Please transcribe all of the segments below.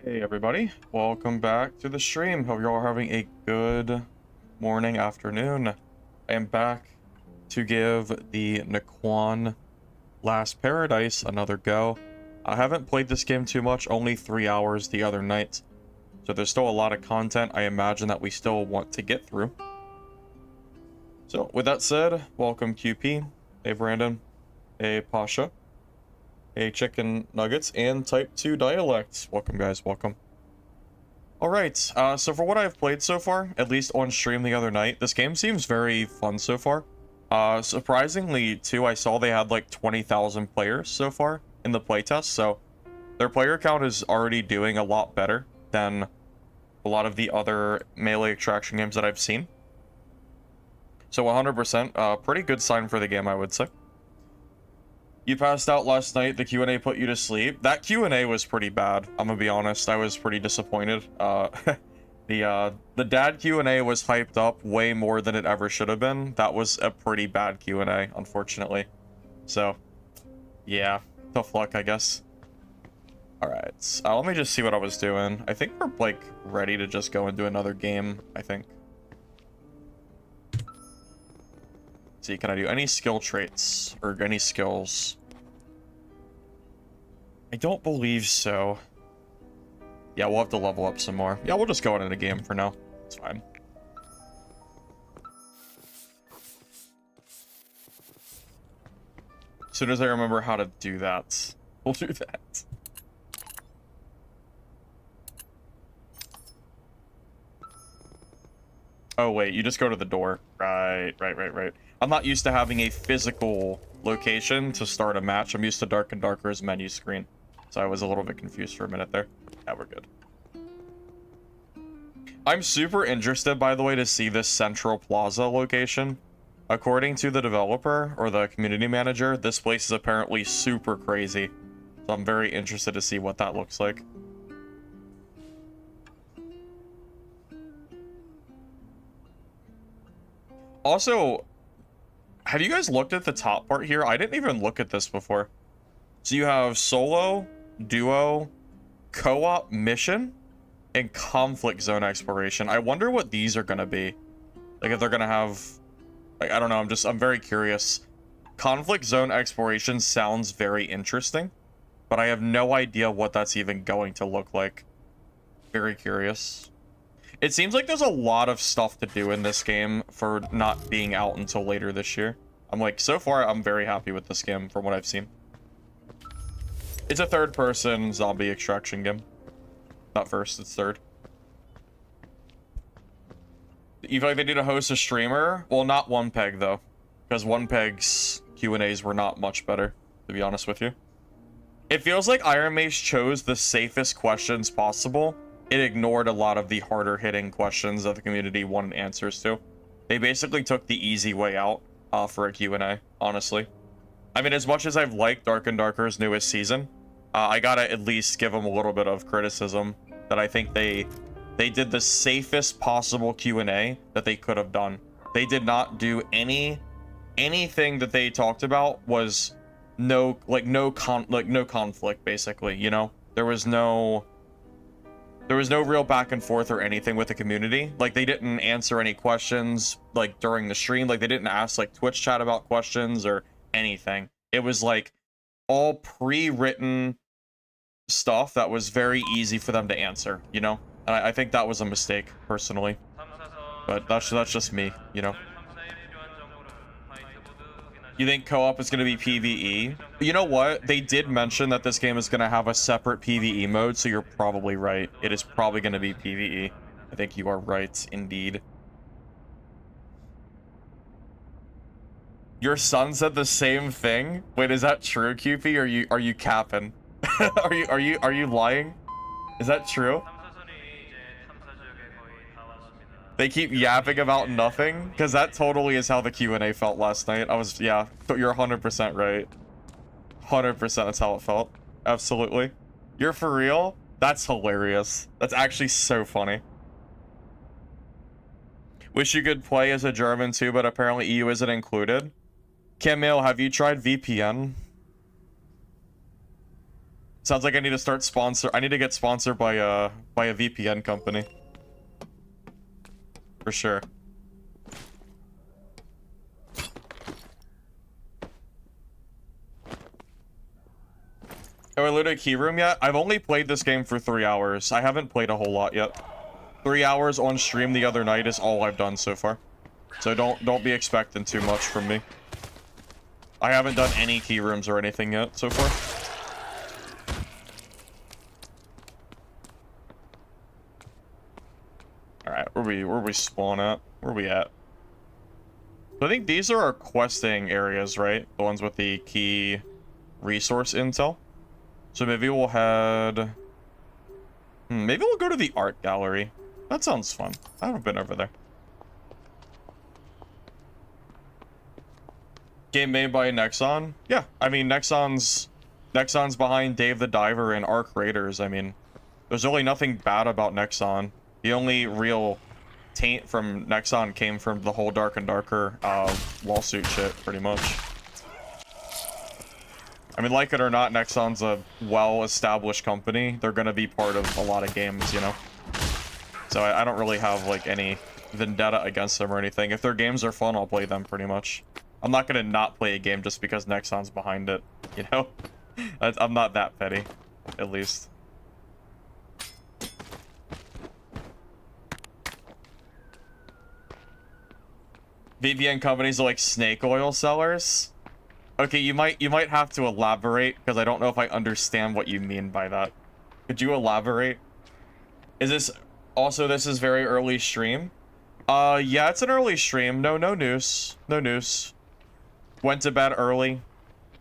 Hey everybody, welcome back to the stream. Hope you're all having a good morning, afternoon. I am back to give the Nakwon Last Paradise another go. I haven't played this game too much, only 3 hours the other night. So there's still a lot of content I imagine that we still want to get through. So with that said, welcome QP, hey Brandon, hey Pasha, hey Chicken Nuggets, and Type 2 Dialects. Welcome guys, welcome. Alright, so for what I've played so far, at least on stream the other night, this game seems very fun so far. Surprisingly, too, I saw they had like 20,000 players so far in the playtest, so their player count is already doing a lot better than a lot of the other melee extraction games that I've seen. So 100%, pretty good sign for the game, I would say. You passed out last night, the Q&A put you to sleep. That Q&A was pretty bad, I'm gonna be honest. I was pretty disappointed. The dad Q&A was hyped up way more than it ever should have been. That was a pretty bad Q&A, unfortunately. So, yeah, tough luck, I guess. Alright, let me just see what I was doing. I think we're, like, ready to just go into another game, I think. See, can I do any skill traits or any skills? I don't believe so. Yeah, we'll have to level up some more. Yeah, we'll just go into a game for now. It's fine. As soon as I remember how to do that, we'll do that. Oh, wait, you just go to the door. Right. I'm not used to having a physical location to start a match. I'm used to Dark and Darker's menu screen. So I was a little bit confused for a minute there. Yeah, we're good. I'm super interested, by the way, to see this Central Plaza location. According to the developer, or the community manager, this place is apparently super crazy. So I'm very interested to see what that looks like. Also, have you guys looked at the top part here? I didn't even look at this before. So you have solo, duo, co-op mission, and conflict zone exploration. I wonder what these are gonna be. Like if they're gonna have, like, I don't know, I'm very curious. Conflict zone exploration sounds very interesting, but I have no idea what that's even going to look like. Very curious. It seems like there's a lot of stuff to do in this game for not being out until later this year. I'm like, so far, I'm very happy with this game from what I've seen. It's a third-person zombie extraction game. Not first, it's third. You feel like they need to host a streamer? Well, not One Peg, though. Because One Peg's Q&As were not much better, to be honest with you. It feels like Iron Mace chose the safest questions possible. It ignored a lot of the harder-hitting questions that the community wanted answers to. They basically took the easy way out for a Q&A, honestly. I mean, as much as I've liked Dark and Darker's newest season, I gotta at least give them a little bit of criticism that I think they did the safest possible Q&A that they could have done. They did not do anything that they talked about was no conflict, basically, you know? There was no real back and forth or anything with the community. Like, they didn't answer any questions, like, during the stream. Like, they didn't ask, like, Twitch chat about questions or anything. It was, like, all pre-written stuff that was very easy for them to answer, you know? And I think that was a mistake, personally. But that's just me, you know? You think co-op is going to be PvE? You know what? They did mention that this game is going to have a separate PvE mode, so you're probably right. It is probably going to be PvE. I think you are right, indeed. Your son said the same thing? Wait, is that true, QP? Are you capping? are you lying? Is that true? They keep yapping about nothing? Because that totally is how the Q&A felt last night. Yeah, you're 100% right. 100% that's how it felt. Absolutely. You're for real? That's hilarious. That's actually so funny. Wish you could play as a German too, but apparently EU isn't included. Camille, have you tried VPN? Sounds like I need to start sponsor. I need to get sponsored by a VPN company. For sure. Have I looted a key room yet? I've only played this game for 3 hours. I haven't played a whole lot yet. 3 hours on stream the other night is all I've done so far. So don't be expecting too much from me. I haven't done any key rooms or anything yet so far. Alright, where we spawn at? Where we at? So I think these are our questing areas, right? The ones with the key resource intel. So maybe we'll head... maybe we'll go to the art gallery. That sounds fun. I haven't been over there. Game made by Nexon? Yeah, I mean, Nexon's behind Dave the Diver and Arc Raiders. I mean, there's really nothing bad about Nexon. The only real taint from Nexon came from the whole Dark and Darker lawsuit shit, pretty much. I mean, like it or not, Nexon's a well-established company. They're gonna be part of a lot of games, you know? So I don't really have, like, any vendetta against them or anything. If their games are fun, I'll play them, pretty much. I'm not gonna not play a game just because Nexon's behind it, you know? I'm not that petty, at least. VPN companies are like snake oil sellers? Okay, you might have to elaborate, because I don't know if I understand what you mean by that. Could you elaborate? Is this... Also, this is very early stream? Yeah, it's an early stream. No news. No news. Went to bed early.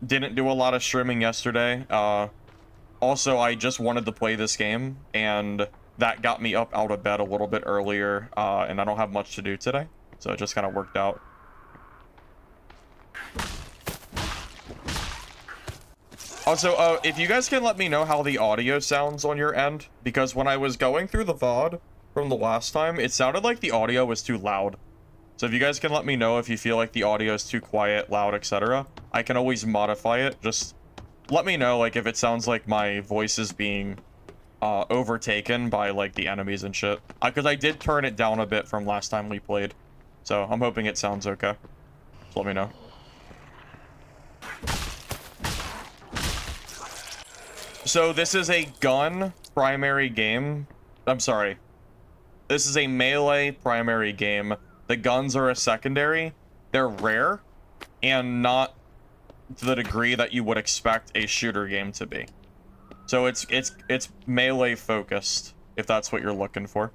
Didn't do a lot of streaming yesterday. Also, I just wanted to play this game, and that got me up out of bed a little bit earlier, and I don't have much to do today. So it just kind of worked out. Also, if you guys can let me know how the audio sounds on your end, because when I was going through the VOD from the last time, it sounded like the audio was too loud. So if you guys can let me know if you feel like the audio is too quiet, loud, etc., I can always modify it. Just let me know, like, if it sounds like my voice is being overtaken by, like, the enemies and shit. Because I did turn it down a bit from last time we played. So I'm hoping it sounds okay. Just let me know. So this is a gun primary game. I'm sorry. This is a melee primary game. The guns are a secondary. They're rare and not to the degree that you would expect a shooter game to be. So it's melee focused, if that's what you're looking for.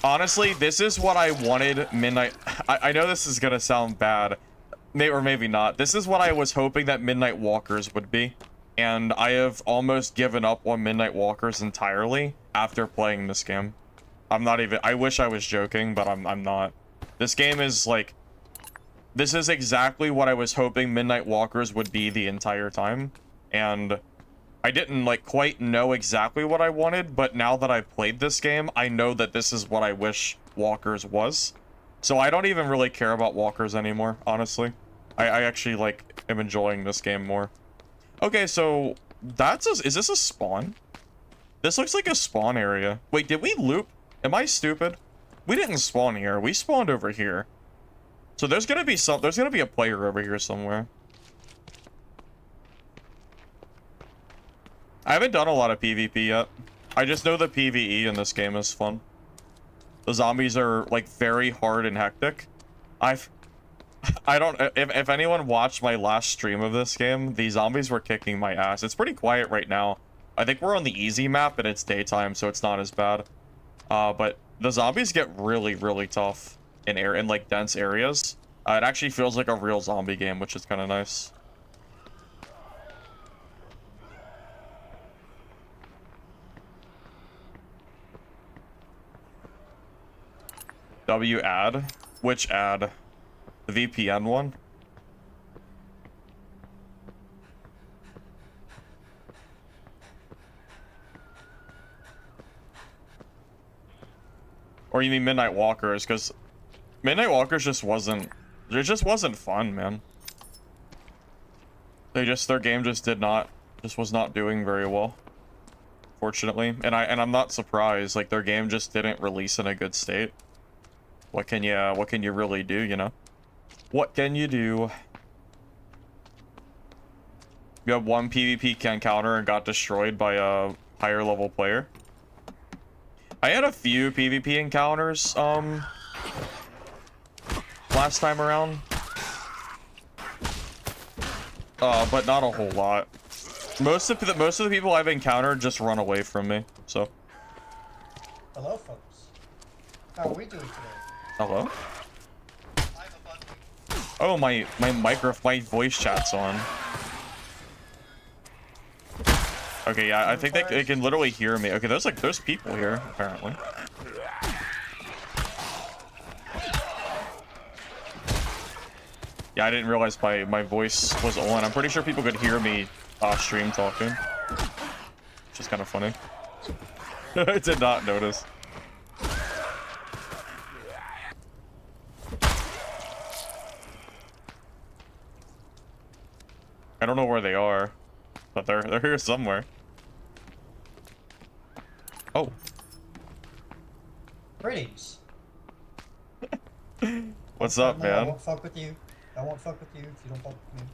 Honestly, this is what I wanted Midnight... I know this is gonna sound bad. Or maybe not. This is what I was hoping that Midnight Walkers would be. And I have almost given up on Midnight Walkers entirely after playing this game. I'm not even... I wish I was joking, but I'm not. This game is like... This is exactly what I was hoping Midnight Walkers would be the entire time. And I didn't, like, quite know exactly what I wanted, but now that I've played this game, I know that this is what I wish Walkers was. So I don't even really care about Walkers anymore, honestly. I actually, like, am enjoying this game more. Okay, so that's a... Is this a spawn? This looks like a spawn area. Wait, did we loop? Am I stupid? We didn't spawn here. We spawned over here. So there's gonna be some... There's gonna be a player over here somewhere. I haven't done a lot of PvP yet. I just know the PvE in this game is fun. The zombies are, like, very hard and hectic. I don't... If anyone watched my last stream of this game, the zombies were kicking my ass. It's pretty quiet right now. I think we're on the easy map, and it's daytime, so it's not as bad. But the zombies get really, really tough in like, dense areas. It actually feels like a real zombie game, which is kind of nice. W ad? Which ad? The VPN one? Or you mean Midnight Walkers? Because Midnight Walkers just wasn't... It just wasn't fun, man. Their game just was not doing very well, fortunately. And I'm not surprised. Like, their game just didn't release in a good state. What can you really do, you know? What can you do? You have one PvP encounter and got destroyed by a higher level player. I had a few PvP encounters last time around. But not a whole lot. Most of the people I've encountered just run away from me. So. Hello, folks. How are we doing today? Hello. Oh, my voice chat's on. Okay, yeah, I think they can literally hear me. Okay, there's people here apparently. Yeah, I didn't realize my voice was on. I'm pretty sure people could hear me stream talking. Which is kind of funny. I did not notice. I don't know where they are, but they're here somewhere. Oh. Greetings. What's up, man? I won't fuck with you. I won't fuck with you if you don't fuck with me.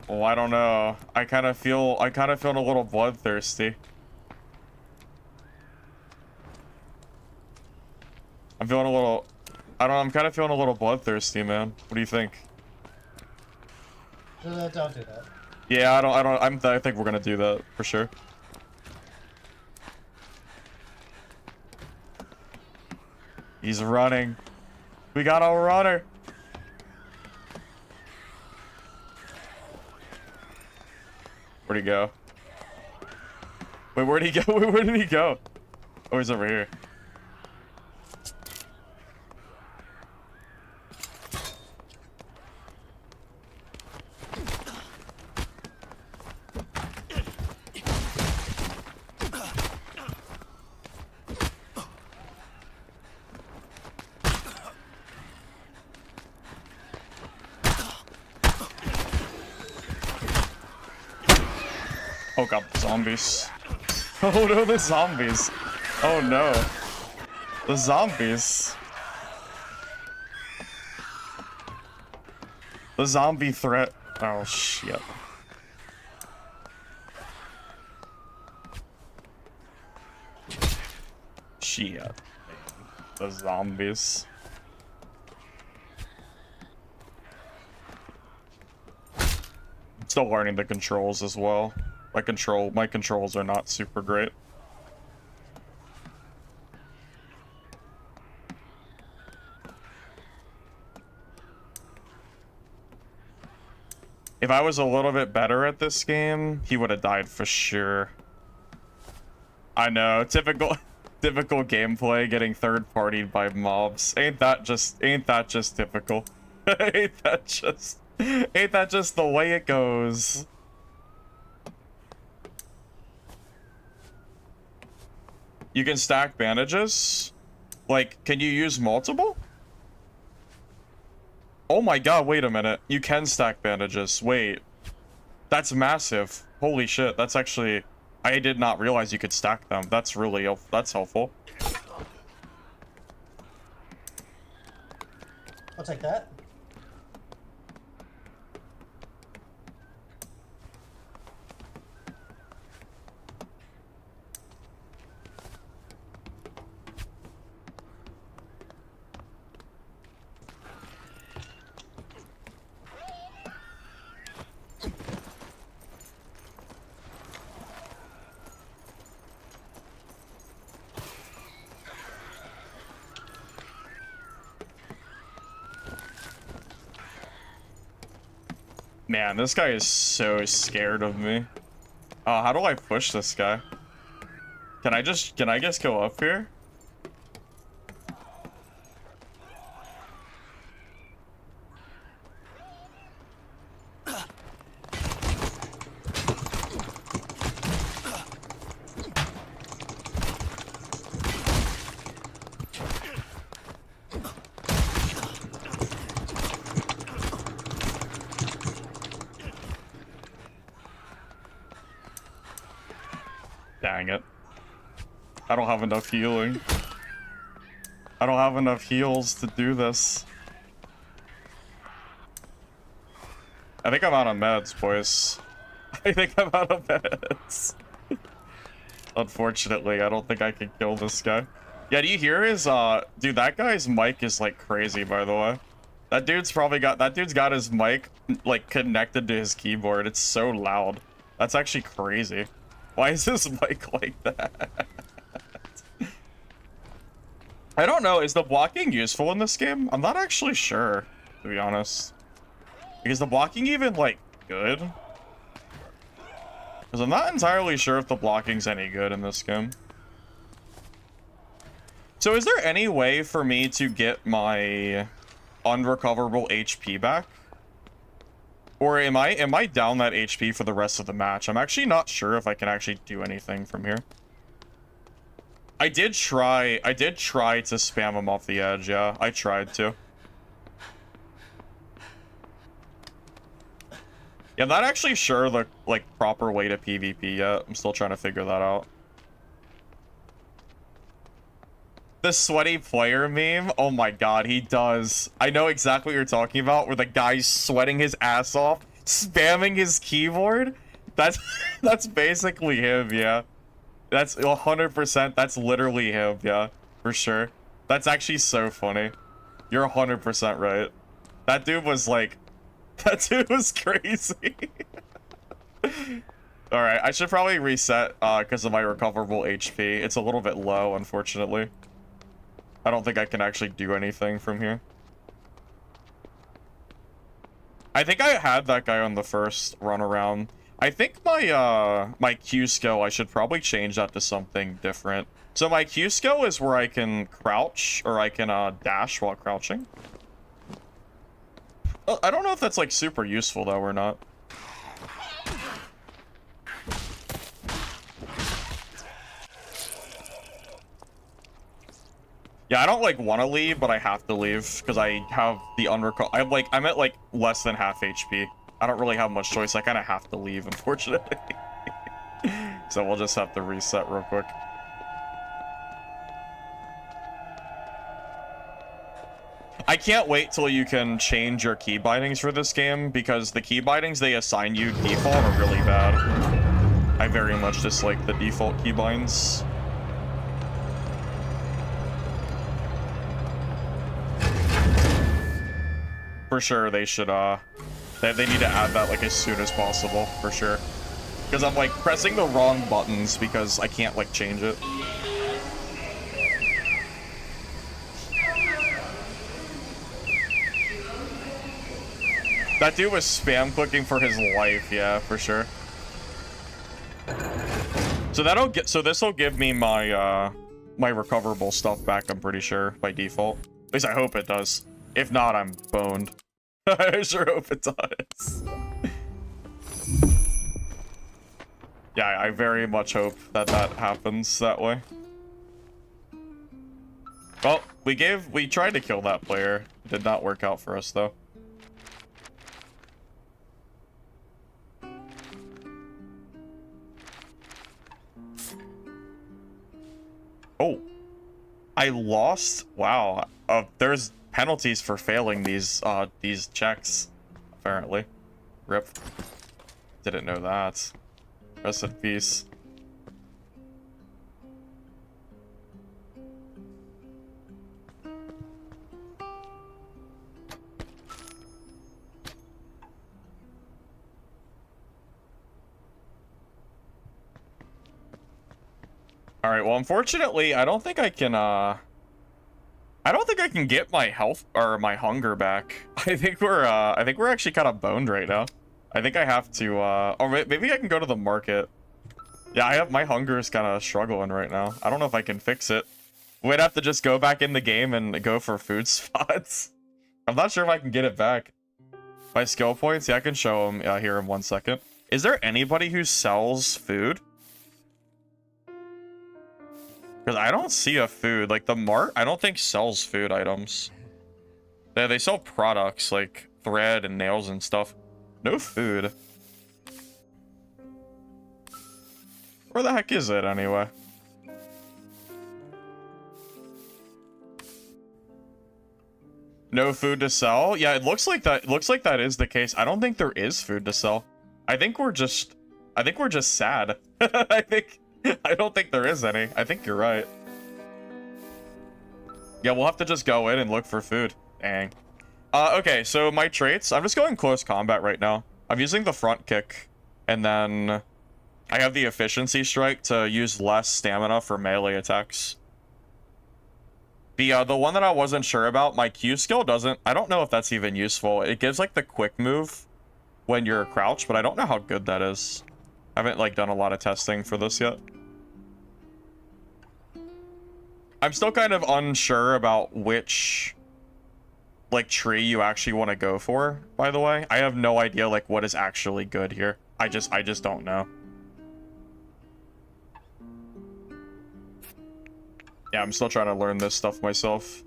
Well, I don't know. I kind of feel a little bloodthirsty. I'm feeling a little. I'm kind of feeling a little bloodthirsty, man. What do you think? Don't do that. Yeah, I think we're gonna do that for sure. He's running. We got a runner. Where'd he go? Wait, where'd he go? Where did he go? Oh, he's over here. Oh god, zombies. Oh no, the zombies. Oh no. The zombies. The zombie threat. Oh shit. Shit. The zombies. I'm still learning the controls as well. My controls are not super great. If I was a little bit better at this game, he would have died for sure. I know, typical gameplay getting third-partied by mobs. Ain't that just typical? ain't that just the way it goes? You can stack bandages? Like, can you use multiple? Oh my god, wait a minute. You can stack bandages. Wait. That's massive. Holy shit, that's actually... I did not realize you could stack them. That's helpful. I'll take that. Man, this guy is so scared of me. How do I push this guy? Can I just go up here? Dang it. I don't have enough healing. I don't have enough heals to do this. I think I'm out of meds, boys. I think I'm out of meds. Unfortunately, I don't think I can kill this guy. Yeah, do you hear his, dude, that guy's mic is, like, crazy, by the way. That dude's got his mic, like, connected to his keyboard. It's so loud. That's actually crazy. Why is his mic like that? I don't know, is the blocking useful in this game? I'm not actually sure, to be honest. Is the blocking even, like, good? Because I'm not entirely sure if the blocking's any good in this game. So is there any way for me to get my unrecoverable HP back? Or am I down that HP for the rest of the match? I'm actually not sure if I can actually do anything from here. I did try to spam him off the edge, yeah. I tried to. Yeah, I'm not actually sure the, like, proper way to PvP yet. I'm still trying to figure that out. The sweaty player meme? Oh my god, he does. I know exactly what you're talking about, where the guy's sweating his ass off, spamming his keyboard. That's basically him, yeah. That's 100%, that's literally him, yeah, for sure. That's actually so funny. You're 100% right. That dude was like, that dude was crazy. Alright, I should probably reset because of my recoverable HP. It's a little bit low, unfortunately. I don't think I can actually do anything from here. I think I had that guy on the first run around. I think my my Q skill, I should probably change that to something different. So my Q skill is where I can crouch, or I can dash while crouching. I don't know if that's like super useful though or not. Yeah, I don't like want to leave, but I have to leave because I have the I'm at like less than half HP. I don't really have much choice. I kind of have to leave, unfortunately. So we'll just have to reset real quick. I can't wait till you can change your key bindings for this game, because the key bindings they assign you default are really bad. I very much dislike the default key binds. For sure, they should, they need to add that, like, as soon as possible, for sure. Because I'm, like, pressing the wrong buttons because I can't, like, change it. That dude was spam clicking for his life, yeah, for sure. So this'll give me my, my recoverable stuff back, I'm pretty sure, by default. At least I hope it does. If not, I'm boned. I sure hope it does. Yeah, I very much hope that that happens that way. Well, we tried to kill that player. It did not work out for us, though. Oh. I lost? Wow. There's penalties for failing these checks, apparently. Rip. Didn't know that. Rest in peace. Alright, well, unfortunately, I don't think I can get my health or my hunger back. I think we're actually kind of boned right now. I think I have to, or maybe I can go to the market. Yeah, my hunger is kind of struggling right now. I don't know if I can fix it. We'd have to just go back in the game and go for food spots. I'm not sure if I can get it back. My skill points, yeah, I can show them here in 1 second. Is there anybody who sells food? Because I don't see a food. Like, the mart, I don't think sells food items. Yeah, they sell products, like thread and nails and stuff. No food. Where the heck is it anyway? No food to sell? Yeah, it looks like that. Looks like that is the case. I don't think there is food to sell. I think we're just sad. I don't think there is any. I think you're right. Yeah, we'll have to just go in and look for food. Dang. Okay, so my traits. I'm just going close combat right now. I'm using the front kick, and then I have the efficiency strike to use less stamina for melee attacks. The one that I wasn't sure about, my Q skill doesn't. I don't know if that's even useful. It gives like the quick move when you're crouched, but I don't know how good that is. I haven't like done a lot of testing for this yet. I'm still kind of unsure about which like tree you actually want to go for, by the way. I have no idea like what is actually good here. I just don't know. Yeah, I'm still trying to learn this stuff myself.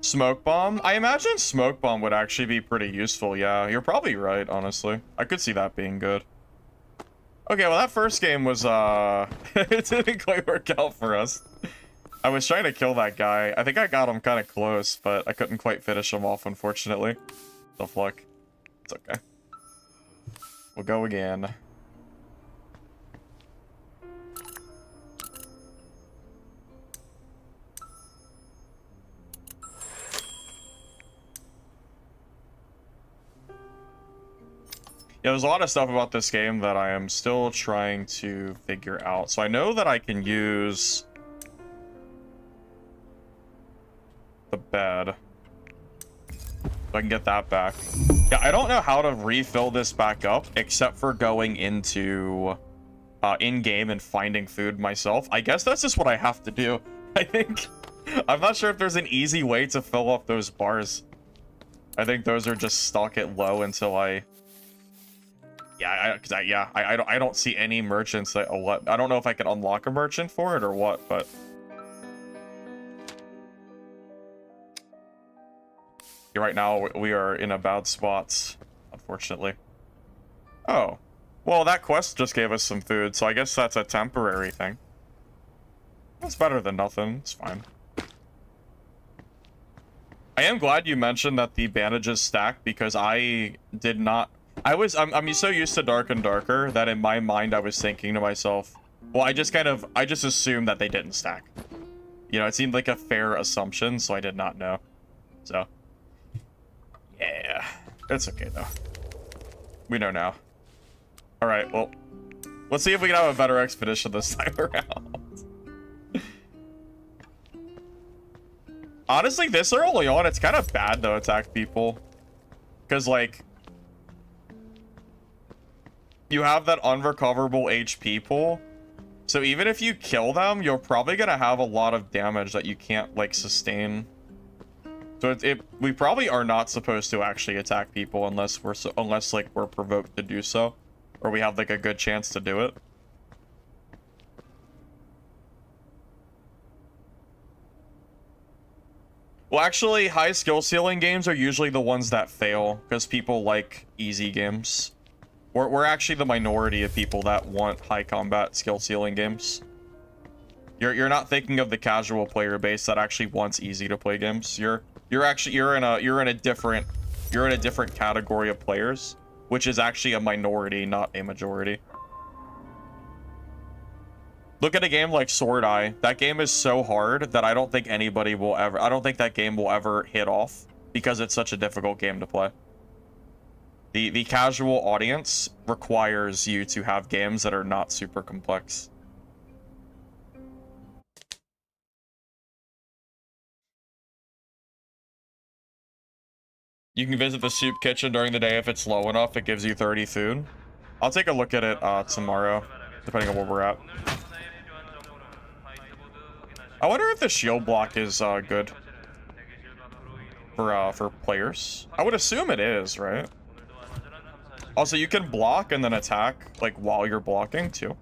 Smoke bomb? I imagine smoke bomb would actually be pretty useful. Yeah, you're probably right, honestly. I could see that being good. Okay, well that first game was it didn't quite work out for us. I was trying to kill that guy. I think I got him kind of close, but I couldn't quite finish him off, unfortunately. The fuck. It's okay. We'll go again. Yeah, there's a lot of stuff about this game that I am still trying to figure out. So I know that I can use the bed. So I can get that back. Yeah, I don't know how to refill this back up except for going into in-game and finding food myself. I guess that's just what I have to do. I think I'm not sure if there's an easy way to fill up those bars. I think those are just stuck at low until I I don't see any merchants that I don't know if I can unlock a merchant for it or what, but right now we are in a bad spot, unfortunately. Oh, well, that quest just gave us some food, so I guess that's a temporary thing. That's better than nothing. It's fine. I am glad you mentioned that the bandages stack, because I did not. I'm so used to Dark and Darker that in my mind I was thinking to myself, well, I just assumed that they didn't stack. You know, it seemed like a fair assumption, so I did not know. So, yeah, it's okay though. We know now. All right, well, let's see if we can have a better expedition this time around. Honestly, this early on, it's kind of bad to attack people, because like, you have that unrecoverable HP pool, so even if you kill them, you're probably gonna have a lot of damage that you can't like sustain. So we probably are not supposed to actually attack people unless like we're provoked to do so, or we have like a good chance to do it. Well, actually, high skill ceiling games are usually the ones that fail because people like easy games. We're actually the minority of people that want high combat skill ceiling games. You're not thinking of the casual player base that actually wants easy to play games. You're in a different category of players, which is actually a minority, not a majority. Look at a game like Sword Eye. That game is so hard that I don't think that game will ever hit off because it's such a difficult game to play. The casual audience requires you to have games that are not super complex. You can visit the soup kitchen during the day if it's low enough. It gives you 30 food. I'll take a look at it tomorrow, depending on where we're at. I wonder if the shield block is good for players. I would assume it is, right? Also, you can block and then attack like while you're blocking too.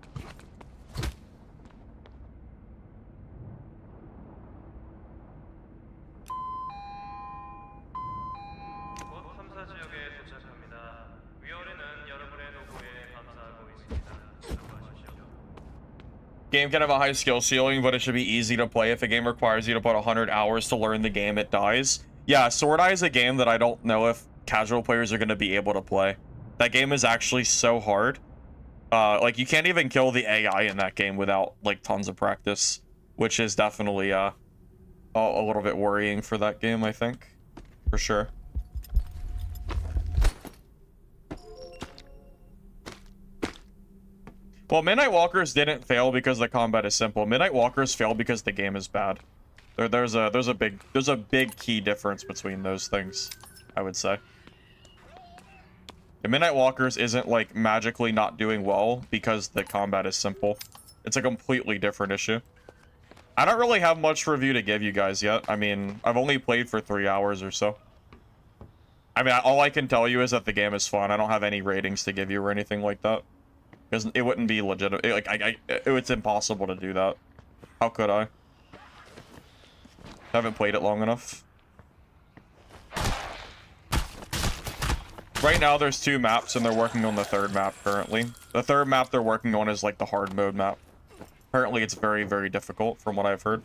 Game can have a high skill ceiling, but it should be easy to play. If a game requires you to put 100 hours to learn the game, it dies. Yeah, Sword Eye is a game that I don't know if casual players are going to be able to play. That game is actually so hard. Like, you can't even kill the AI in that game without, like, tons of practice, which is definitely, a little bit worrying for that game, I think. For sure. Well, Midnight Walkers didn't fail because the combat is simple. Midnight Walkers failed because the game is bad. There's a big key difference between those things, I would say. The Midnight Walkers isn't like magically not doing well because the combat is simple. It's a completely different issue. I don't really have much review to give you guys yet. I mean, I've only played for 3 hours or so. I mean, all I can tell you is that the game is fun. I don't have any ratings to give you or anything like that. Because it wouldn't be legitimate. Like, it's impossible to do that. How could I? Haven't played it long enough. Right now, there's 2 maps, and they're working on the 3rd map currently. The 3rd map they're working on is, like, the hard mode map. Apparently, it's very, very difficult, from what I've heard.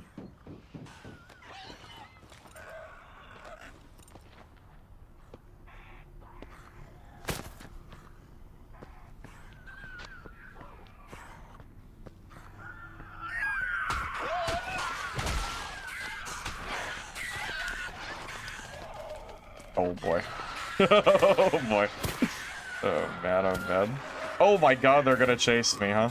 Oh boy. Oh boy. Oh man, oh man. Oh my god, they're gonna chase me, huh?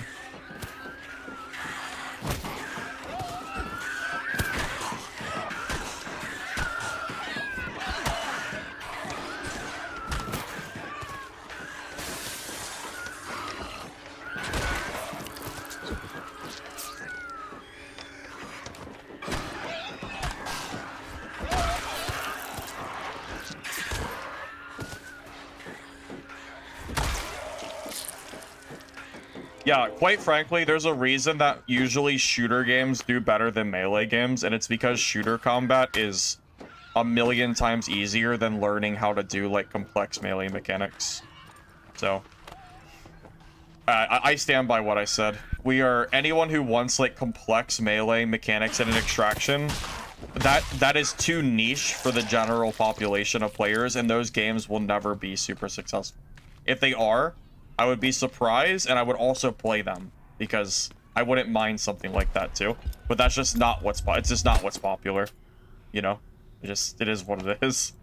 Yeah, quite frankly, there's a reason that usually shooter games do better than melee games, and it's because shooter combat is a million times easier than learning how to do, like, complex melee mechanics. So, I stand by what I said. Anyone who wants, like, complex melee mechanics in an extraction, that is too niche for the general population of players, and those games will never be super successful. If they are, I would be surprised, and I would also play them, because I wouldn't mind something like that too. But that's just not it's just not what's popular, you know? It is what it is.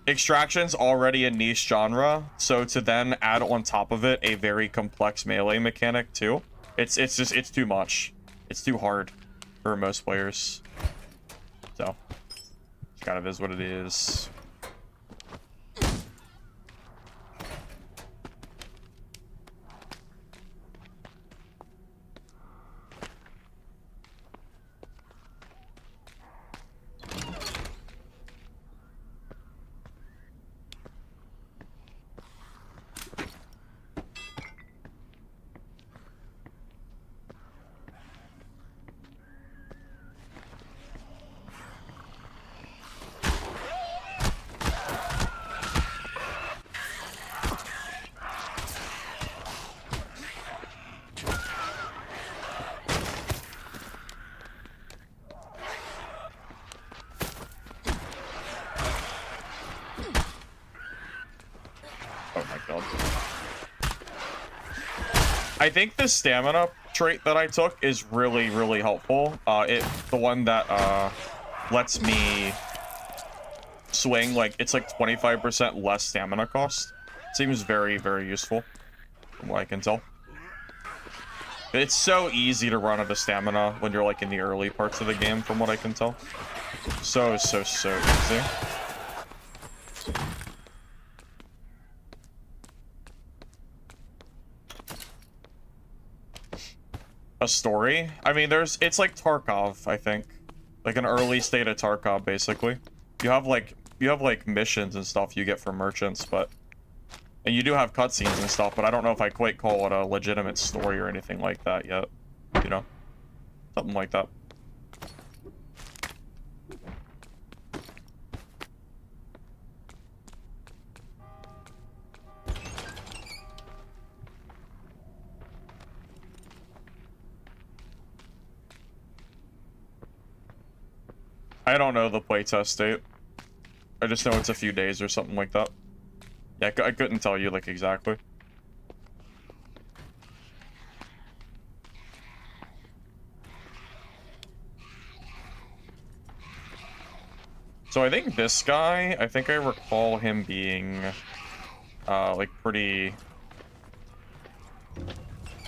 Extraction's already a niche genre, so to then add on top of it a very complex melee mechanic too, it's too much. It's too hard for most players. So, it kind of is what it is. I think the stamina trait that I took is really, really helpful. The one that lets me swing, like, it's like 25% less stamina cost. Seems very, very useful, from what I can tell. It's so easy to run out of stamina when you're, like, in the early parts of the game, from what I can tell. So easy. A story? I mean, it's like Tarkov, I think. Like an early state of Tarkov, basically. You have like missions and stuff you get from merchants, and you do have cutscenes and stuff, but I don't know if I quite call it a legitimate story or anything like that yet. You know? Something like that. I don't know the playtest date. I just know it's a few days or something like that. Yeah, I couldn't tell you, like, exactly. So I think this guy, I think I recall him being, like, pretty...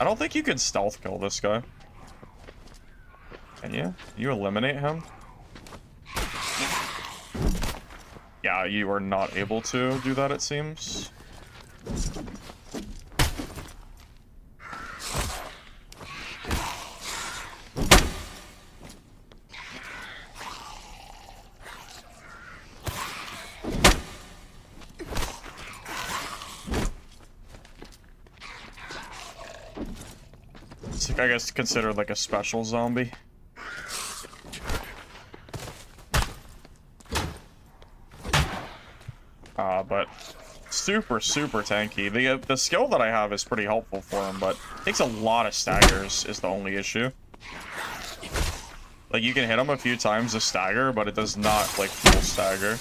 I don't think you can stealth kill this guy. Can you? Can you eliminate him? Yeah, you are not able to do that, it seems. It's like, I guess, considered like a special zombie. But super tanky. The skill that I have is pretty helpful for him, but it takes a lot of staggers is the only issue. Like, you can hit him a few times to stagger, but it does not, like, full stagger.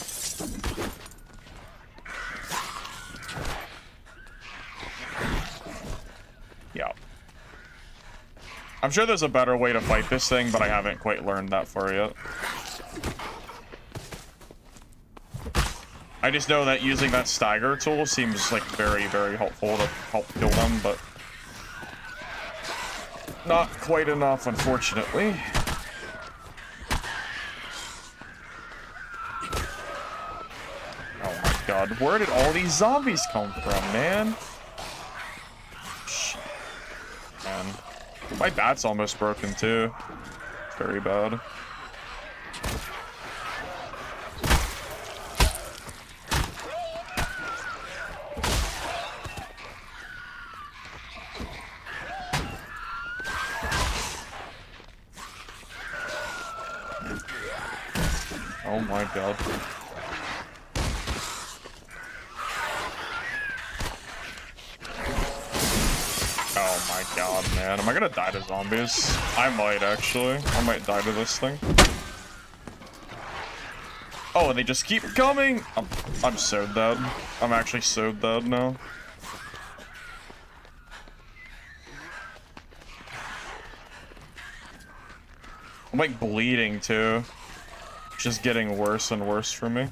Yeah. I'm sure there's a better way to fight this thing, but I haven't quite learned that far yet. I just know that using that stagger tool seems, like, very helpful to help kill them, but not quite enough, unfortunately. Oh my god, where did all these zombies come from, man? Shit. Man. My bat's almost broken, too. It's very bad. Oh my god. Oh my god, man. Am I gonna die to zombies? I might, actually. I might die to this thing. Oh, and they just keep coming! I'm so dead. I'm actually so dead now. I'm like bleeding too. It's just getting worse and worse for me.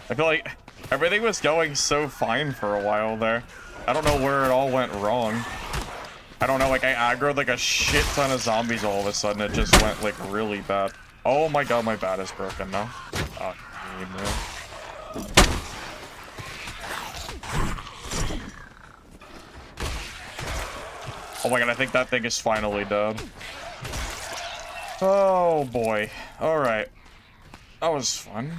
I feel like everything was going so fine for a while there. I don't know where it all went wrong. I don't know, like, I aggroed like a shit ton of zombies all of a sudden. It just went like really bad. Oh my god, my bat is broken now. Oh, man. Oh my god, I think that thing is finally dead. Oh boy. Alright. That was fun.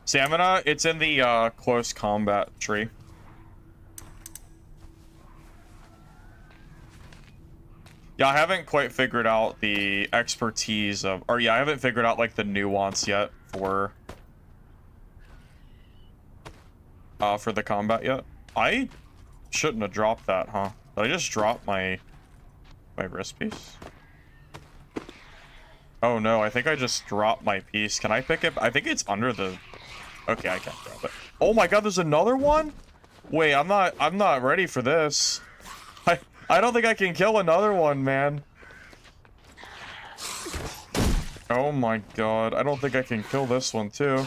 Stamina, it's in the close combat tree. Yeah, I haven't quite figured out the expertise of, or yeah, I haven't figured out like the nuance yet for the combat yet. I shouldn't have dropped that, huh? Did I just drop my wrist piece? Oh no, I think I just dropped my piece. Can I pick it? I think it's under the... Okay, I can't grab it. Oh my god, there's another one? Wait, I'm not ready for this. I don't think I can kill another one, man. Oh my god, I don't think I can kill this one too.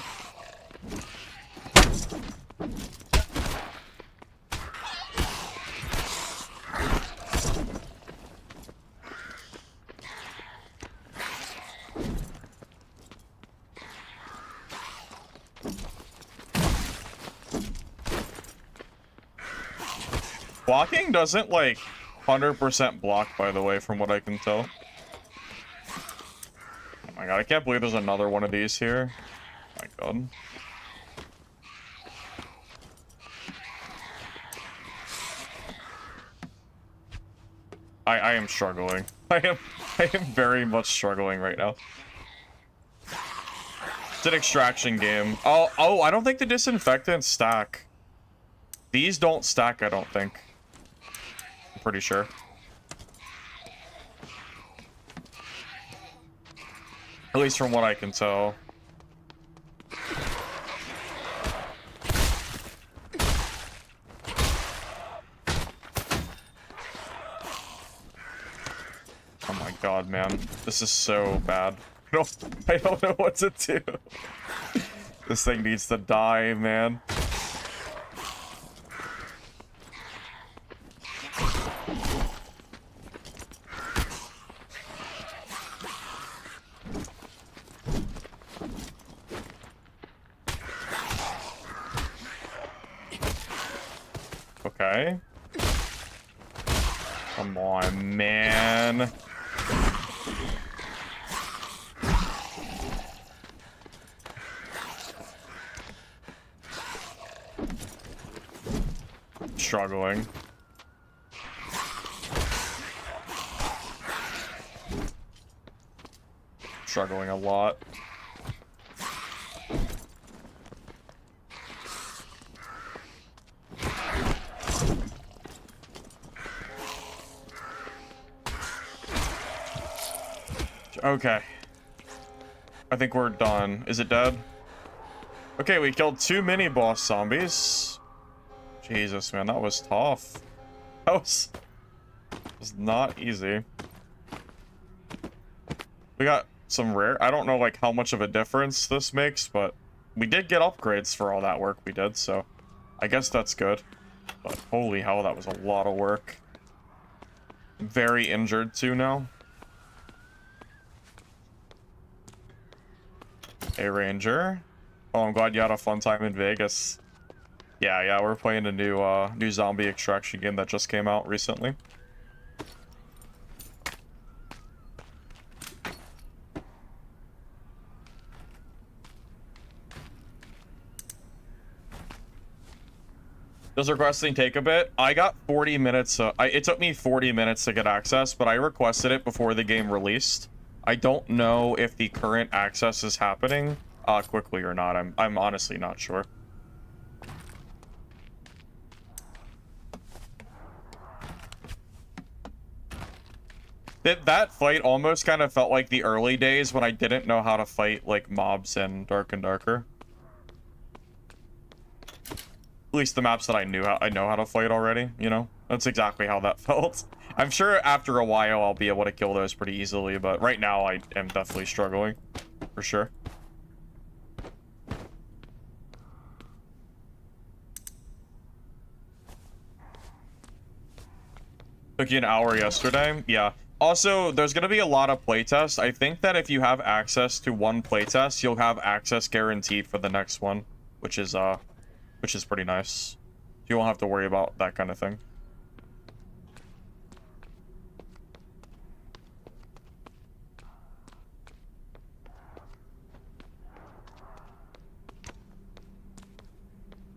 Blocking doesn't, like, 100% block, by the way, from what I can tell. Oh my god, I can't believe there's another one of these here. Oh my god. I am struggling. I am very much struggling right now. It's an extraction game. Oh, I don't think the disinfectants stack. These don't stack, I don't think. I'm pretty sure. At least from what I can tell. Oh my god, man. This is so bad. I don't know what to do. This thing needs to die, man. Okay. Come on, man. Struggling. Struggling a lot. Okay. I think we're done. Is it dead? Okay, we killed 2 mini-boss zombies. Jesus, man, that was tough. That was not easy. We got some rare... I don't know, like, how much of a difference this makes, but we did get upgrades for all that work we did, so I guess that's good. But holy hell, that was a lot of work. I'm very injured, too, now. Hey, Ranger. Oh, I'm glad you had a fun time in Vegas. Yeah, we're playing a new zombie extraction game that just came out recently. Does requesting take a bit? I got 40 minutes. It took me 40 minutes to get access, but I requested it before the game released. I don't know if the current access is happening quickly or not. I'm honestly not sure. That fight almost kind of felt like the early days when I didn't know how to fight like mobs in Dark and Darker. At least the maps that I know how to fight already, you know? That's exactly how that felt. I'm sure after a while I'll be able to kill those pretty easily, but right now I am definitely struggling, for sure. Took you an hour yesterday? Yeah. Also, there's going to be a lot of playtests. I think that if you have access to one playtest, you'll have access guaranteed for the next one, which is pretty nice. You won't have to worry about that kind of thing.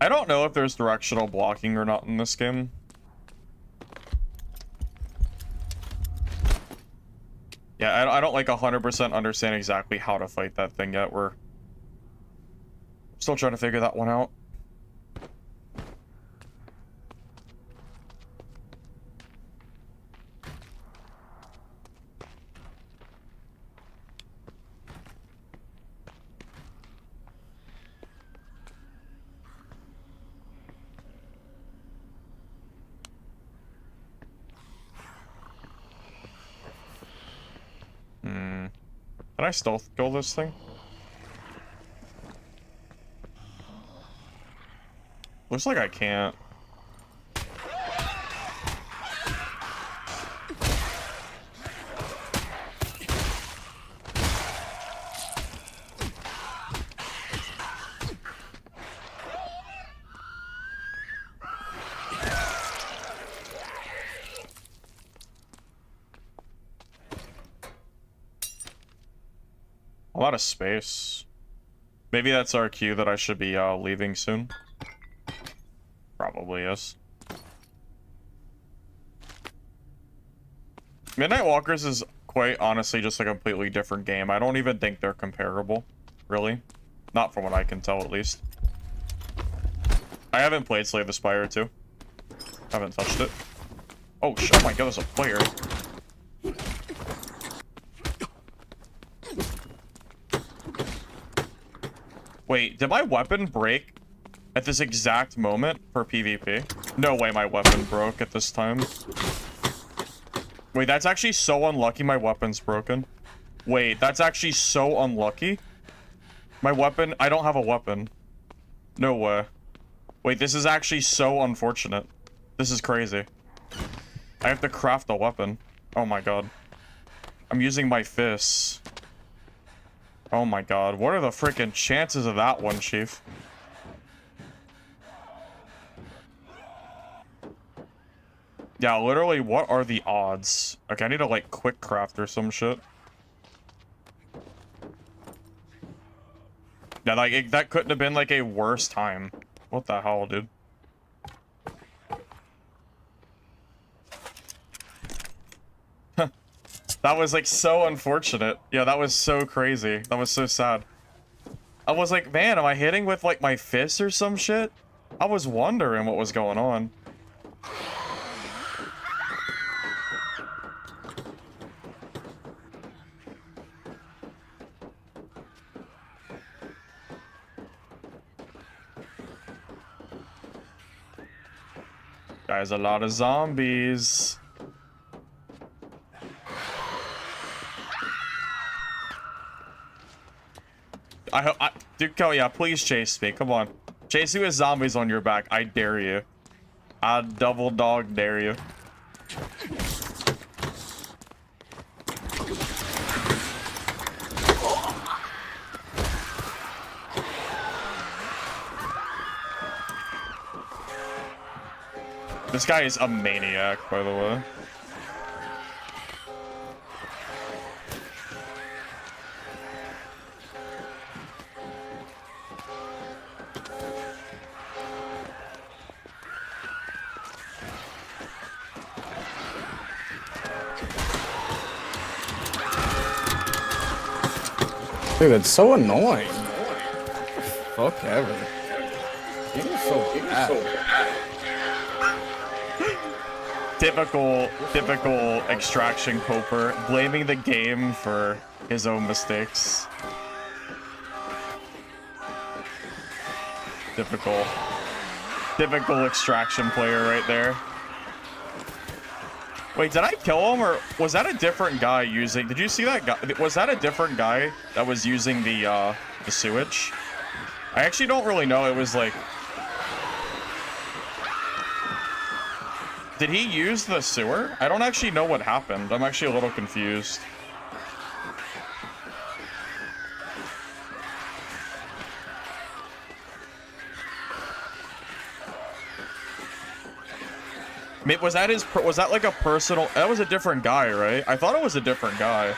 I don't know if there's directional blocking or not in this game. Yeah, I don't like 100% understand exactly how to fight that thing yet. We're still trying to figure that one out. Can I stealth kill this thing? Looks like I can't. I'm out of space. Maybe that's our cue that I should be leaving soon. Probably is. Midnight Walkers is quite honestly just a completely different game. I don't even think they're comparable, really. Not from what I can tell, at least. I haven't played Slay the Spire 2. Haven't touched it. Oh, oh my god, there's a player. Wait, did my weapon break at this exact moment for PvP? No way my weapon broke at this time. Wait, that's actually so unlucky my weapon's broken. Wait, that's actually so unlucky. My weapon, I don't have a weapon. No way. Wait, this is actually so unfortunate. This is crazy. I have to craft a weapon. Oh my god. I'm using my fists. Oh my god, what are the freaking chances of that one, Chief? Yeah, literally, what are the odds? Okay, I need to, like, quick craft or some shit. Yeah, like, that couldn't have been, like, a worse time. What the hell, dude? That was, like, so unfortunate. Yeah, that was so crazy. That was so sad. I was like, man, am I hitting with, like, my fist or some shit? I was wondering what was going on. Guys, a lot of zombies. Dude, yeah, please chase me. Come on. Chase me with zombies on your back. I dare you. I double dog dare you. This guy is a maniac, by the way. Dude, it's so annoying. Fuck ever. It is so bad. Typical extraction coper, blaming the game for his own mistakes. Typical extraction player right there. Wait, did I kill him, or was that a different guy using... Did you see that guy? Was that a different guy that was using the sewage? I actually don't really know. It was like... Did he use the sewer? I don't actually know what happened. I'm actually a little confused. Was that like a personal... That was a different guy, right? I thought it was a different guy.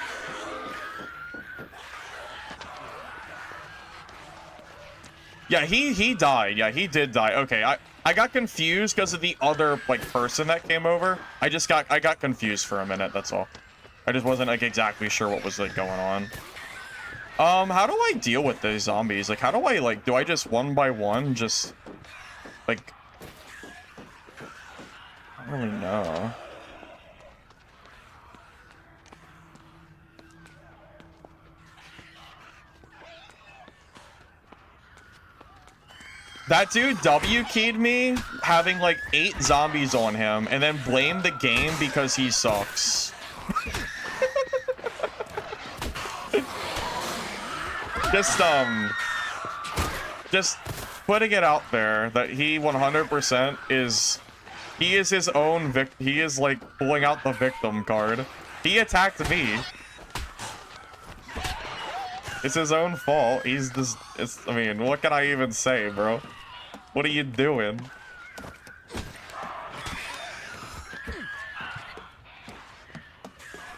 Yeah, he died. Yeah, he did die. Okay, I got confused because of the other, like, person that came over. I got confused for a minute, that's all. I just wasn't, like, exactly sure what was, like, going on. How do I deal with these zombies? Like, how do I, like, do I just one by one just, like... I don't really know. That dude W-keyed me, having like 8 zombies on him, and then blamed the game because he sucks. Just putting it out there that he 100% is... He is his own he is like pulling out the victim card. He attacked me. It's his own fault. He's just, I mean, what can I even say, bro? What are you doing?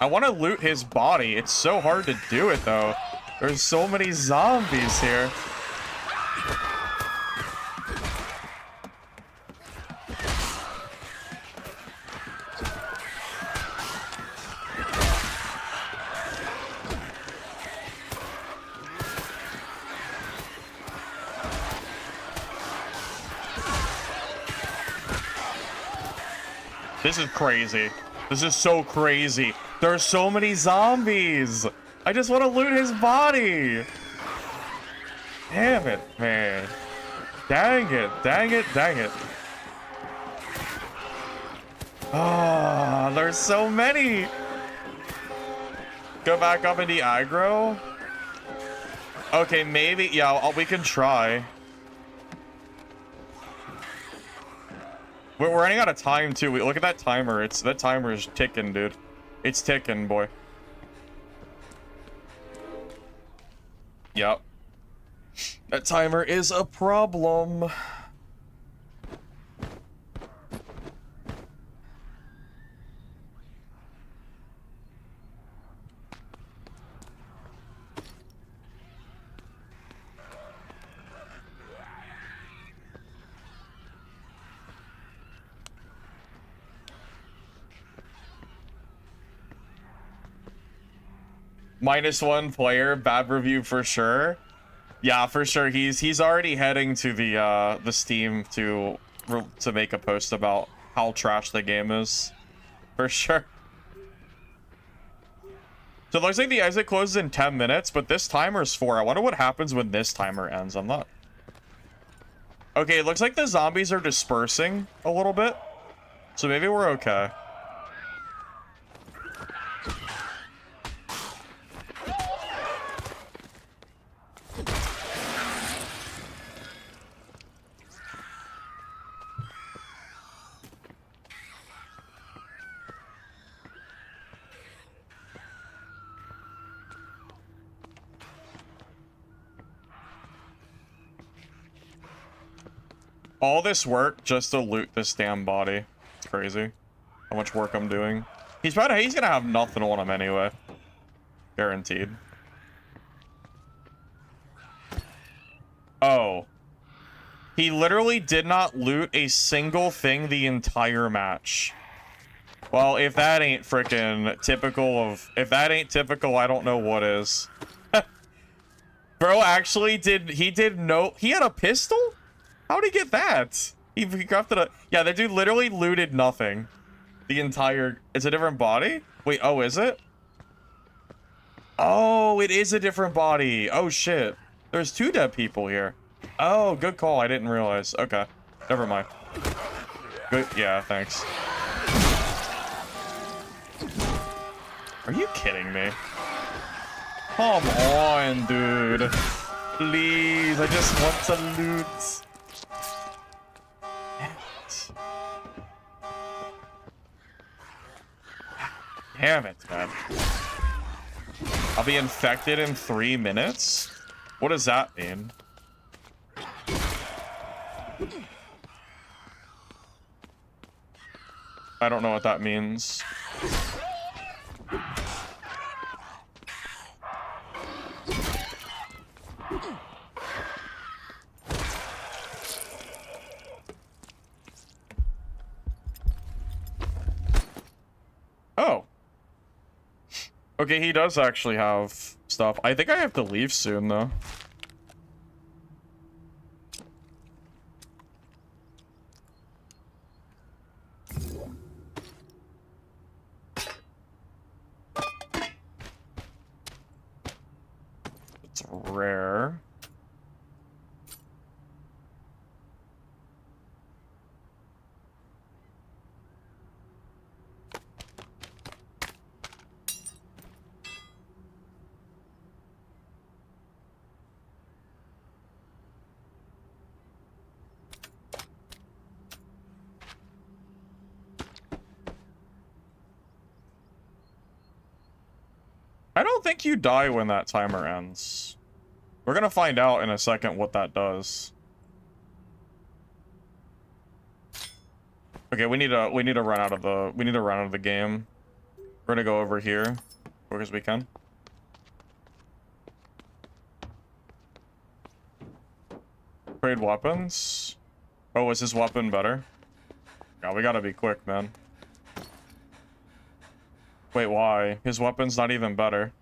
I want to loot his body. It's so hard to do it, though. There's so many zombies here. This is crazy. This is so crazy. There are so many zombies. I just want to loot his body. Damn it, man. Dang it, dang it, dang it. Ah, there's so many. Go back up into aggro. Okay, maybe. Yeah, we can try. We're running out of time too. Look at that timer. That timer is ticking, dude. It's ticking, boy. Yep. That timer is a problem. -1 player, bad review for sure. Yeah, for sure. He's already heading to the Steam to make a post about how trash the game is. For sure. So it looks like the exit closes in 10 minutes, but this timer is 4. I wonder what happens when this timer ends. I'm not... Okay, it looks like the zombies are dispersing a little bit. So maybe we're okay. All this work just to loot this damn body. It's crazy how much work I'm doing. He's gonna have nothing on him anyway. Guaranteed. Oh. He literally did not loot a single thing the entire match. Well, if that ain't freaking typical of... If that ain't typical, I don't know what is. Bro actually he had a pistol? How'd he get that? He crafted a... Yeah, that dude literally looted nothing. The entire... It's a different body? Wait, oh, is it? Oh, it is a different body. Oh, shit. There's 2 dead people here. Oh, good call. I didn't realize. Okay. Never mind. Good. Yeah, thanks. Are you kidding me? Come on, dude. Please, I just want to loot. Damn it, man. I'll be infected in 3 minutes? What does that mean? I don't know what that means. Oh. Okay, he does actually have stuff. I think I have to leave soon, though. It's rare. I don't think you die when that timer ends. We're gonna find out in a second what that does. Okay, we need to run out of the game. We're gonna go over here, quick as we can. Trade weapons. Oh, is his weapon better? Yeah, we gotta be quick, man. Wait, why? His weapon's not even better.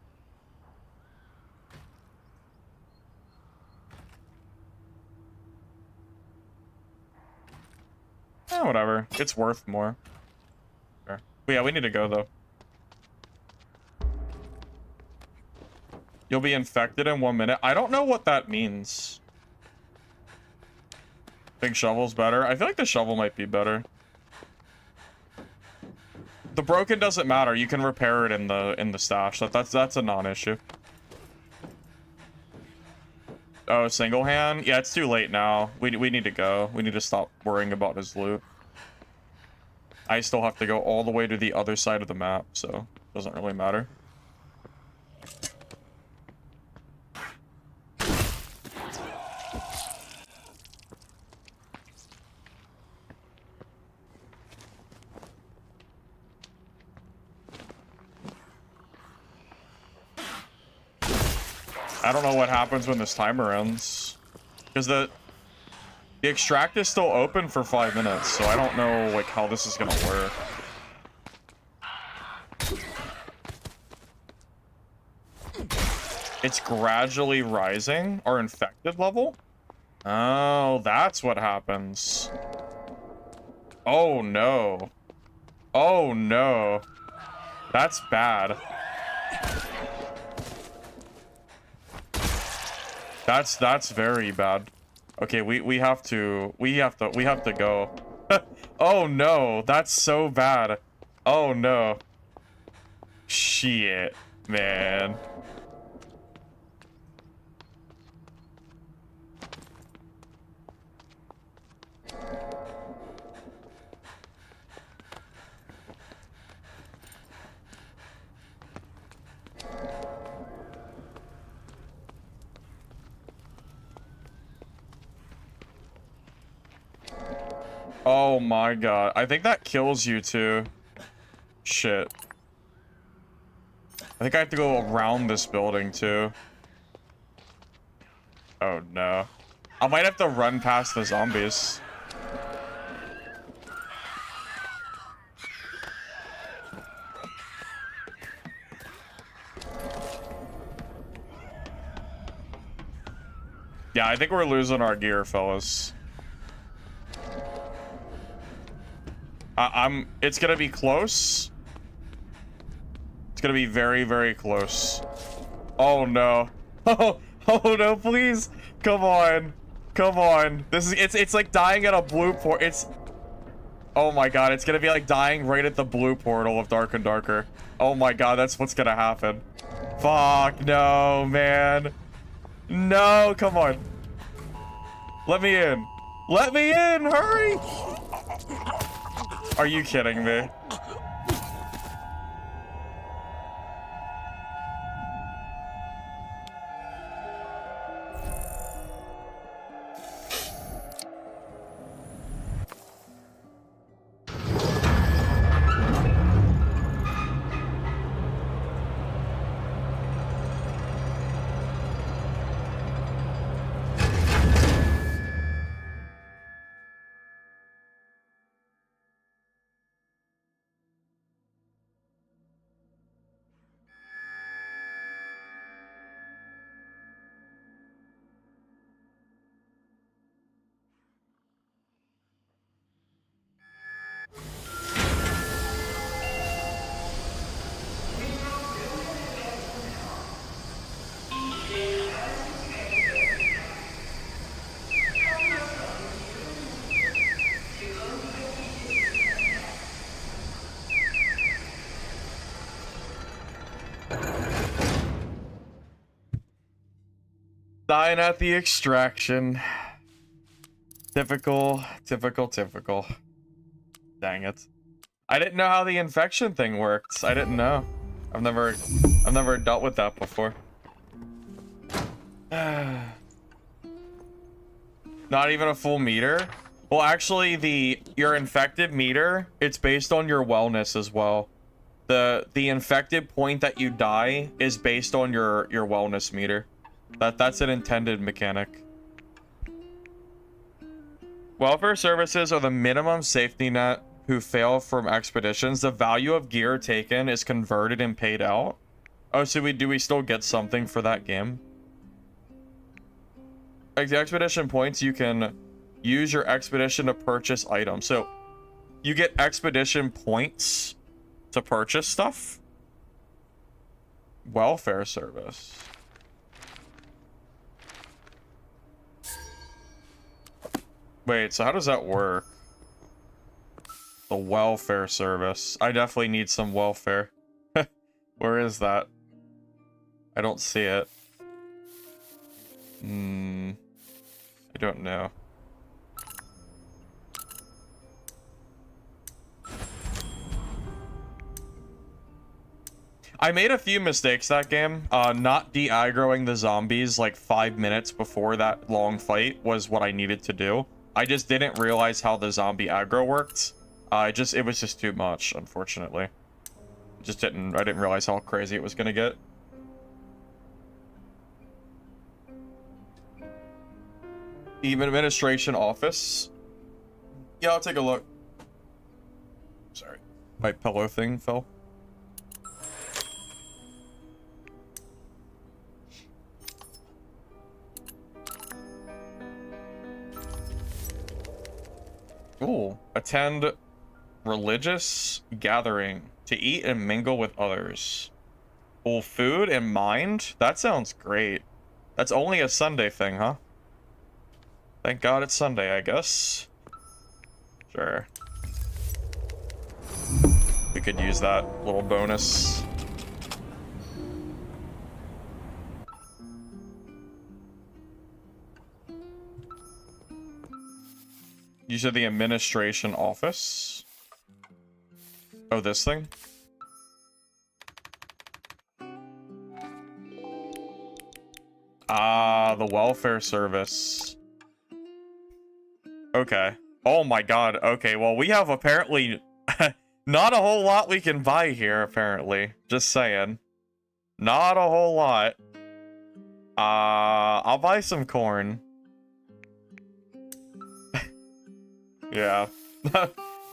Eh, whatever. It's worth more. But yeah, we need to go though. You'll be infected in 1 minute. I don't know what that means. Big shovel's better. I feel like the shovel might be better. The broken doesn't matter. You can repair it in the stash. That's a non-issue. Oh, single hand? Yeah, it's too late now. We need to go. We need to stop worrying about his loot. I still have to go all the way to the other side of the map, so it doesn't really matter. I don't know what happens when this timer ends. Because the extract is still open for 5 minutes, so I don't know like how this is gonna work. It's gradually rising our infected level. Oh, that's what happens. Oh no. Oh no. That's bad. That's very bad. Okay, we have to go. Oh no, that's so bad. Oh no. Shit, man. Oh my god. I think that kills you too. Shit. I think I have to go around this building too. Oh no. I might have to run past the zombies. Yeah, I think we're losing our gear, fellas. It's gonna be close. It's gonna be very, very close. Oh no. Oh no, please. Come on. Come on. This is, it's like dying at a blue port. Oh my god, it's gonna be like dying right at the blue portal of Dark and Darker. Oh my god, that's what's gonna happen. Fuck, no, man. No, come on. Let me in. Let me in, hurry! Are you kidding me? Dying at the extraction. Typical. Dang it. I didn't know how the infection thing works. I didn't know. I've never dealt with that before. Not even a full meter? Well, actually, your infected meter, it's based on your wellness as well. The infected point that you die is based on your wellness meter. That's an intended mechanic. Welfare services are the minimum safety net who fail from expeditions. The value of gear taken is converted and paid out. Oh, so do we still get something for that game? Like the expedition points, you can use your expedition to purchase items. So you get expedition points to purchase stuff? Welfare service. Wait, so how does that work? The welfare service. I definitely need some welfare. Where is that? I don't see it. I don't know. I made a few mistakes that game. Not de-aggroing the zombies like 5 minutes before that long fight was what I needed to do. I just didn't realize how the zombie aggro worked. It was just too much, unfortunately. I didn't realize how crazy it was gonna get. Team administration office. Yeah, I'll take a look. Sorry, my pillow thing fell. Ooh, attend religious gathering to eat and mingle with others. Full food and mind? That sounds great. That's only a Sunday thing, huh? Thank God it's Sunday, I guess. Sure. We could use that little bonus. You said the administration office? Oh, this thing? Ah, the welfare service. Okay. Oh my god. Okay, well, we have apparently not a whole lot we can buy here, apparently. Just saying. Not a whole lot. I'll buy some corn. Yeah.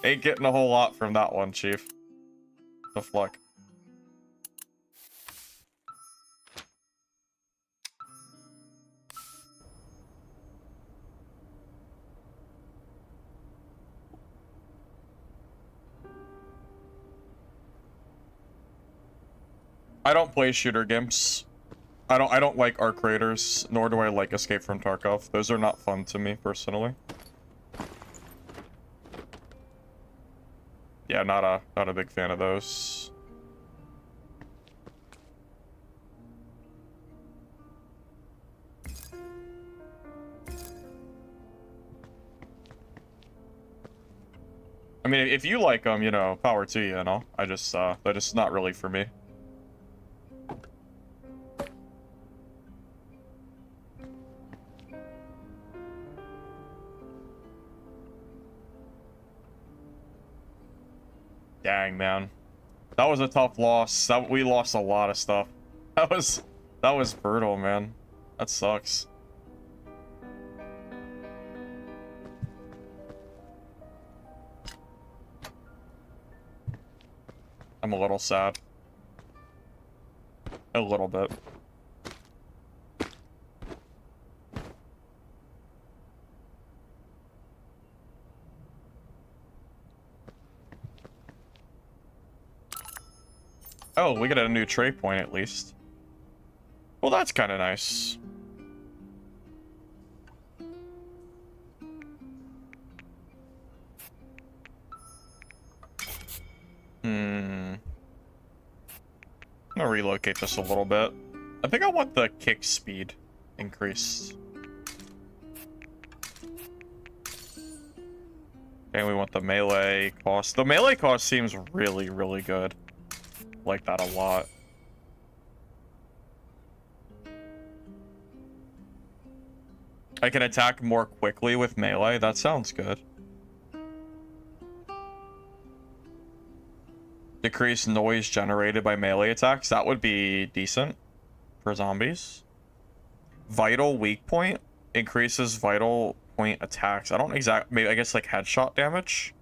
Ain't getting a whole lot from that one, Chief. The fuck. I don't play shooter games. I don't like Arc Raiders, nor do I like Escape from Tarkov. Those are not fun to me, personally. Yeah, not a big fan of those. I mean, if you like them, you know, power to you, you know. They're just not really for me. Dang, man. That was a tough loss. We lost a lot of stuff. That was brutal, man. That sucks. I'm a little sad. A little bit. Oh, we got a new tray point at least. Well, that's kind of nice. I'm gonna relocate this a little bit. I think I want the kick speed increased. And we want the melee cost. The melee cost seems really, really good. Like that a lot. I can attack more quickly with melee. That sounds good. Decrease noise generated by melee attacks. That would be decent for zombies. Vital weak point increases vital point attacks. I don't exactly, maybe I guess like headshot damage.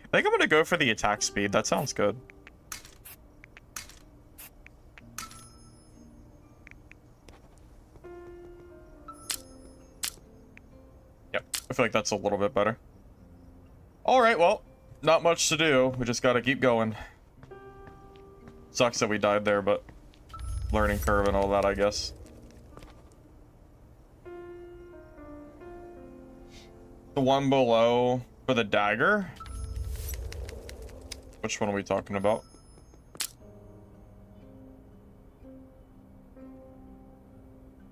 I think I'm gonna go for the attack speed. That sounds good. I feel like that's a little bit better. Alright, well, not much to do. We just gotta keep going. Sucks that we died there, but learning curve and all that, I guess. The one below for the dagger? Which one are we talking about?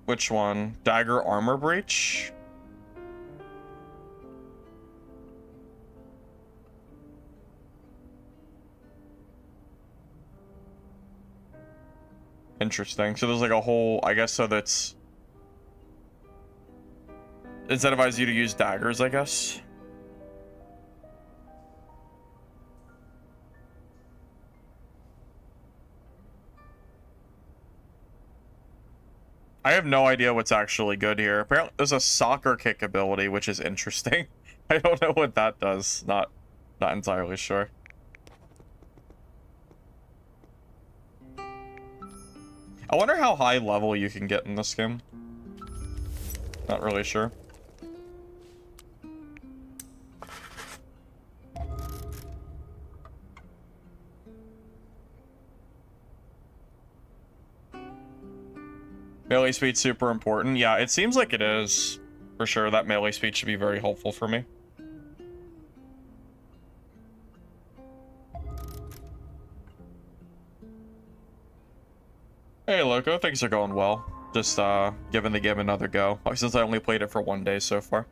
Which one? Dagger armor breach? Interesting. So there's like a whole, I guess, so that's incentivizes you to use daggers, I guess. I have no idea what's actually good here. Apparently there's a soccer kick ability, which is interesting. I don't know what that does. Not entirely sure. I wonder how high level you can get in this game. Not really sure. Melee speed super important. Yeah, it seems like it is. For sure, that melee speed should be very helpful for me. Hey, Loco, things are going well. Just, giving the game another go. Since I only played it for 1 day so far.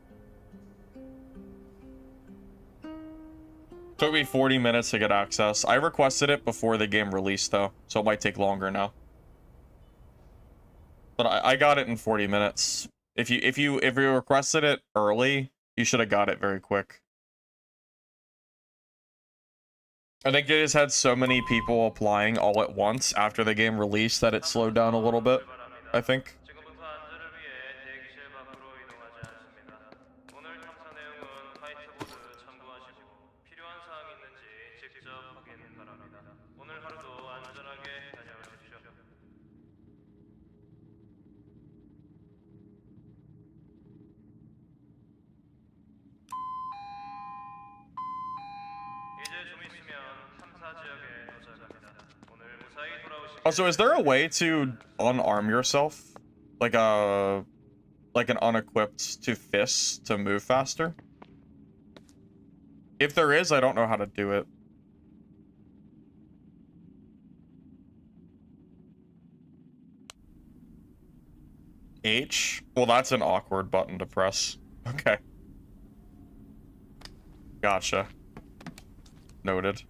Took me 40 minutes to get access. I requested it before the game released, though, so it might take longer now. But I got it in 40 minutes. If you requested it early, you should have got it very quick. I think they just had so many people applying all at once after the game released that it slowed down a little bit, I think. Also, is there a way to unarm yourself? Like an unequipped to fists to move faster? If there is, I don't know how to do it. H? Well, that's an awkward button to press. Okay. Gotcha. Noted.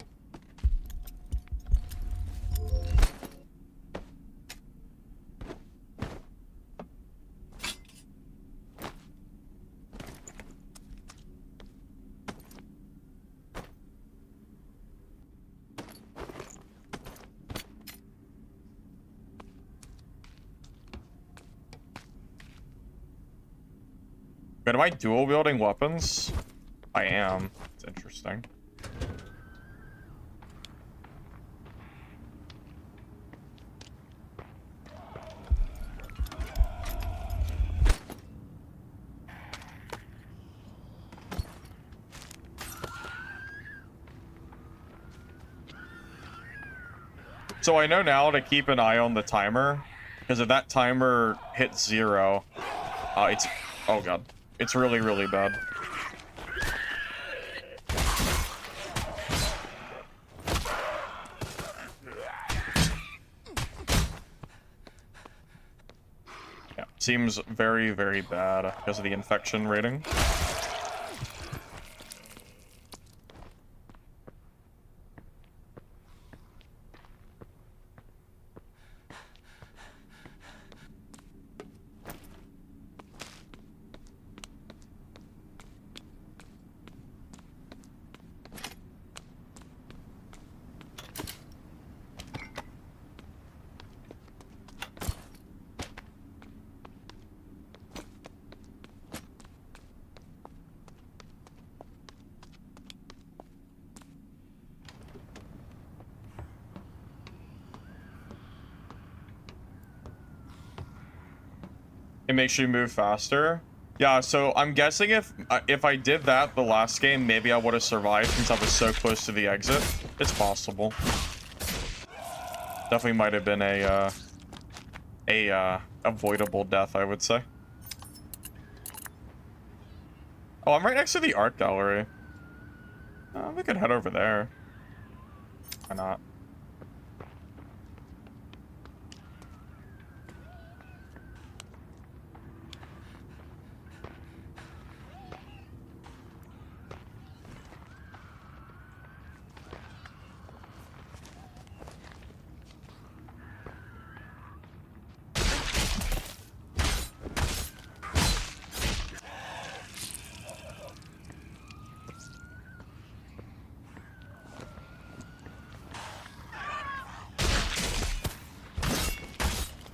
But am I dual wielding weapons? I am. It's interesting. So I know now to keep an eye on the timer, because if that timer hits 0, it's, oh god, it's really, really bad. Yeah, seems very, very bad because of the infection rating. It makes you move faster. Yeah, so I'm guessing if I did that the last game, maybe I would have survived since I was so close to the exit. It's possible. Definitely might have been a avoidable death, I would say. Oh, I'm right next to the art gallery. We could head over there. Why not?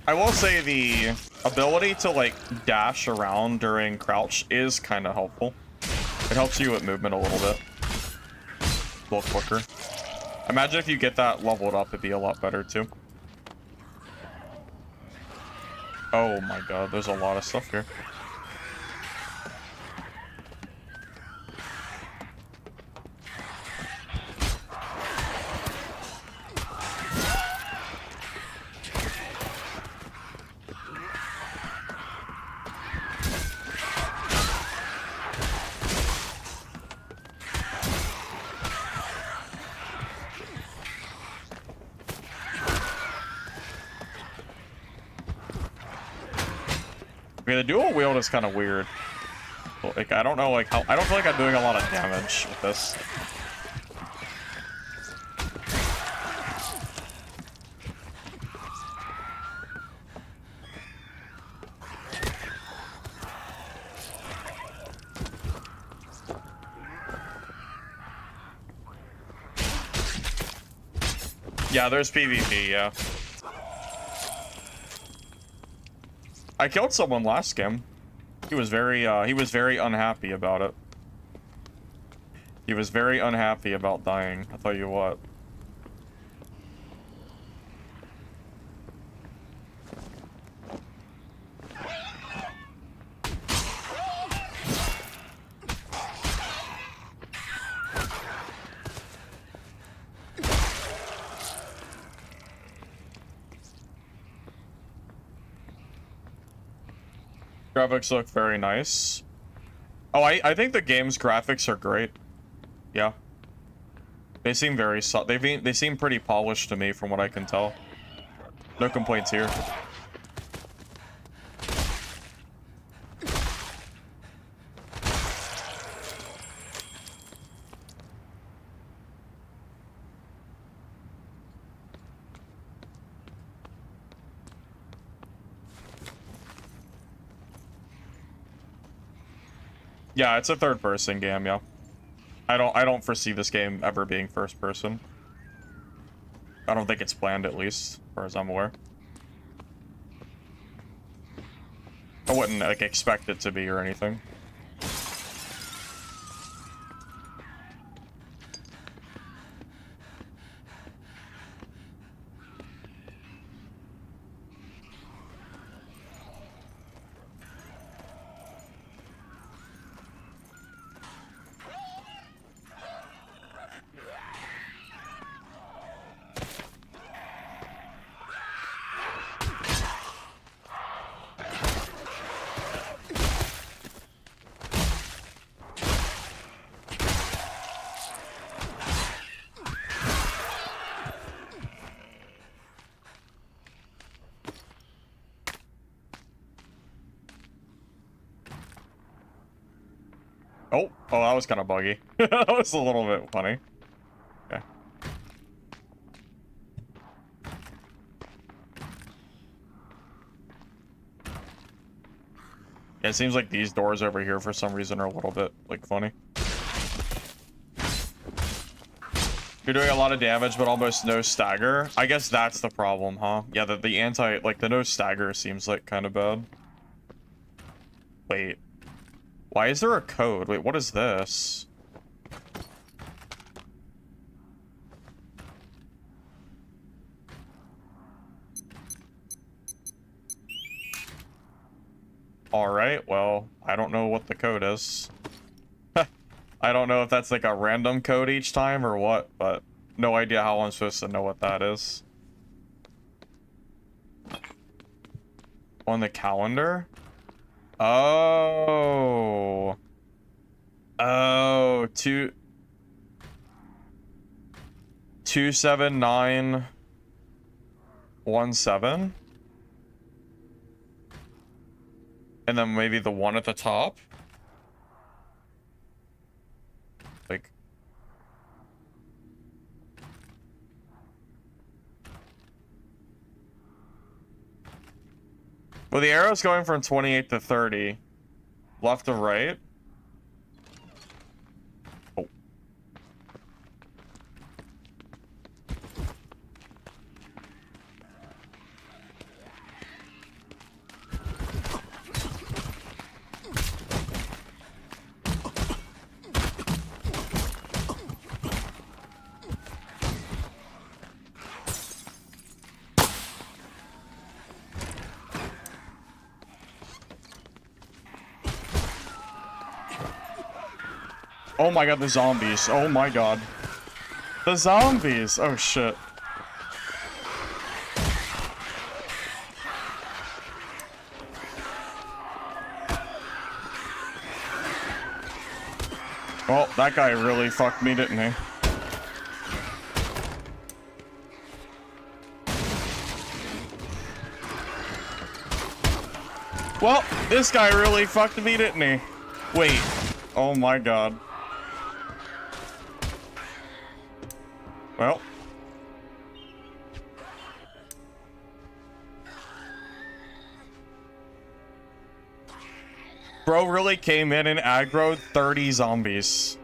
I will say the ability to like dash around during crouch is kind of helpful. It helps you with movement a little bit. A little quicker. Imagine if you get that leveled up, it'd be a lot better too. Oh my god, there's a lot of stuff here. Okay, the dual wield is kind of weird. Like, I don't know, like, how... I don't feel like I'm doing a lot of damage with this. Yeah, there's PvP, yeah. I killed someone last game. He was very unhappy about it. He was very unhappy about dying, I'll tell you what. Graphics look very nice. Oh, I think the game's graphics are great. Yeah. They seem very they seem pretty polished to me from what I can tell. No complaints here. Yeah, it's a third-person game, yeah. I don't foresee this game ever being first person. I don't think it's planned, at least, as far as I'm aware. I wouldn't like expect it to be or anything. Oh, that was kind of buggy. That was a little bit funny. Okay. Yeah, it seems like these doors over here for some reason are a little bit, like, funny. You're doing a lot of damage, but almost no stagger. I guess that's the problem, huh? Yeah, the no stagger seems like kind of bad. Wait. Why is there a code? Wait, what is this? Alright, well, I don't know what the code is. I don't know if that's like a random code each time or what, but no idea how I'm supposed to know what that is. On the calendar? Oh. Oh, 27917. And then maybe the one at the top. Like, well, the arrow's going from 28 to 30. Left to right. Oh. Oh my god, the zombies. Oh my god. The zombies! Oh shit. Well, that guy really fucked me, didn't he? Well, this guy really fucked me, didn't he? Wait. Oh my god. Well. Bro really came in and aggroed 30 zombies.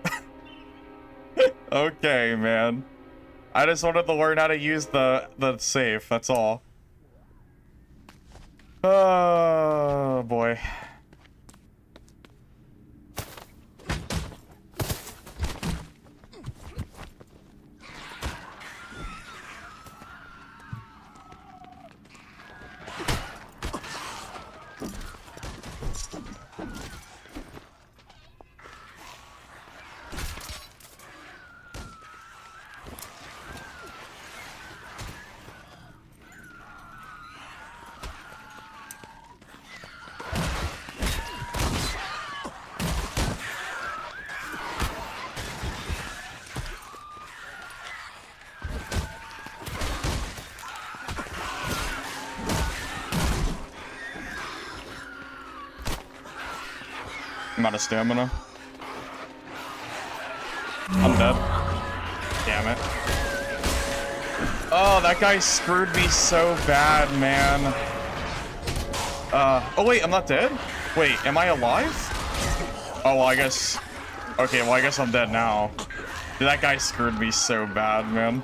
Okay, man. I just wanted to learn how to use the safe, that's all. Oh, boy. I'm out of stamina. I'm dead. Damn it. Oh, that guy screwed me so bad, man. Oh wait, I'm not dead? Wait, am I alive? Oh, well, I guess... Okay, well, I guess I'm dead now. Dude, that guy screwed me so bad, man.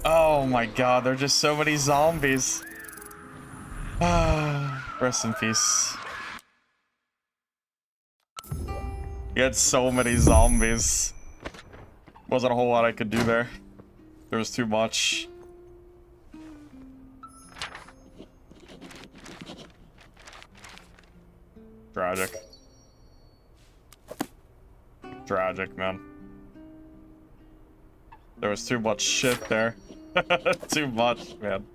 Oh my god, there are just so many zombies. Rest in peace. He had so many zombies. Wasn't a whole lot I could do there. There was too much. Tragic. Tragic, man. There was too much shit there. Too much, man.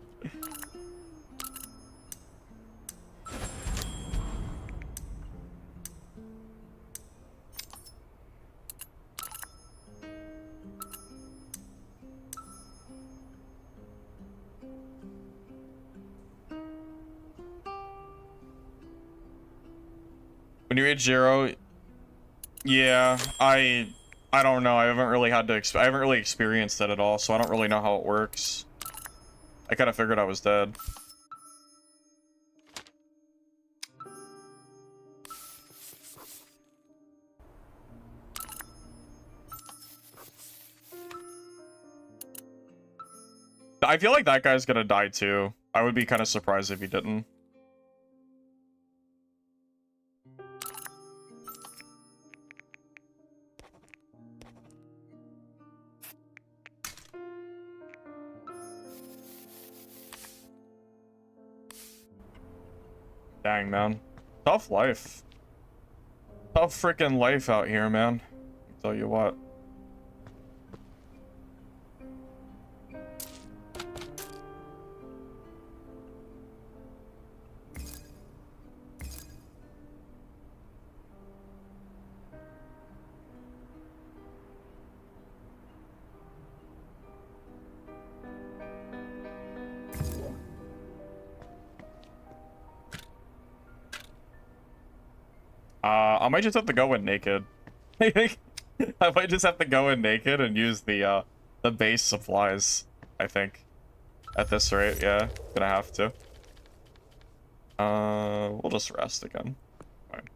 When you reach 0, yeah, I don't know. I haven't really had to. I haven't really experienced it at all, so I don't really know how it works. I kind of figured I was dead. I feel like that guy's gonna die too. I would be kind of surprised if he didn't. Dang, man. Tough life. Tough freaking life out here, man. I'll tell you what. I might just have to go in naked. I think I might just have to go in naked and use the base supplies, I think. At this rate, yeah. Gonna have to. We'll just rest again. Fine.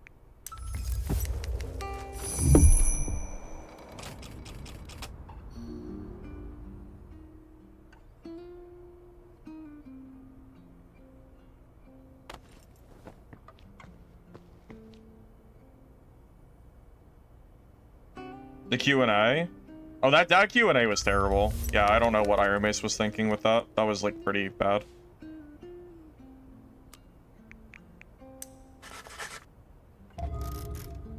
The Q&A? Oh, that Q&A was terrible. Yeah, I don't know what Iron Mace was thinking with that. That was, like, pretty bad.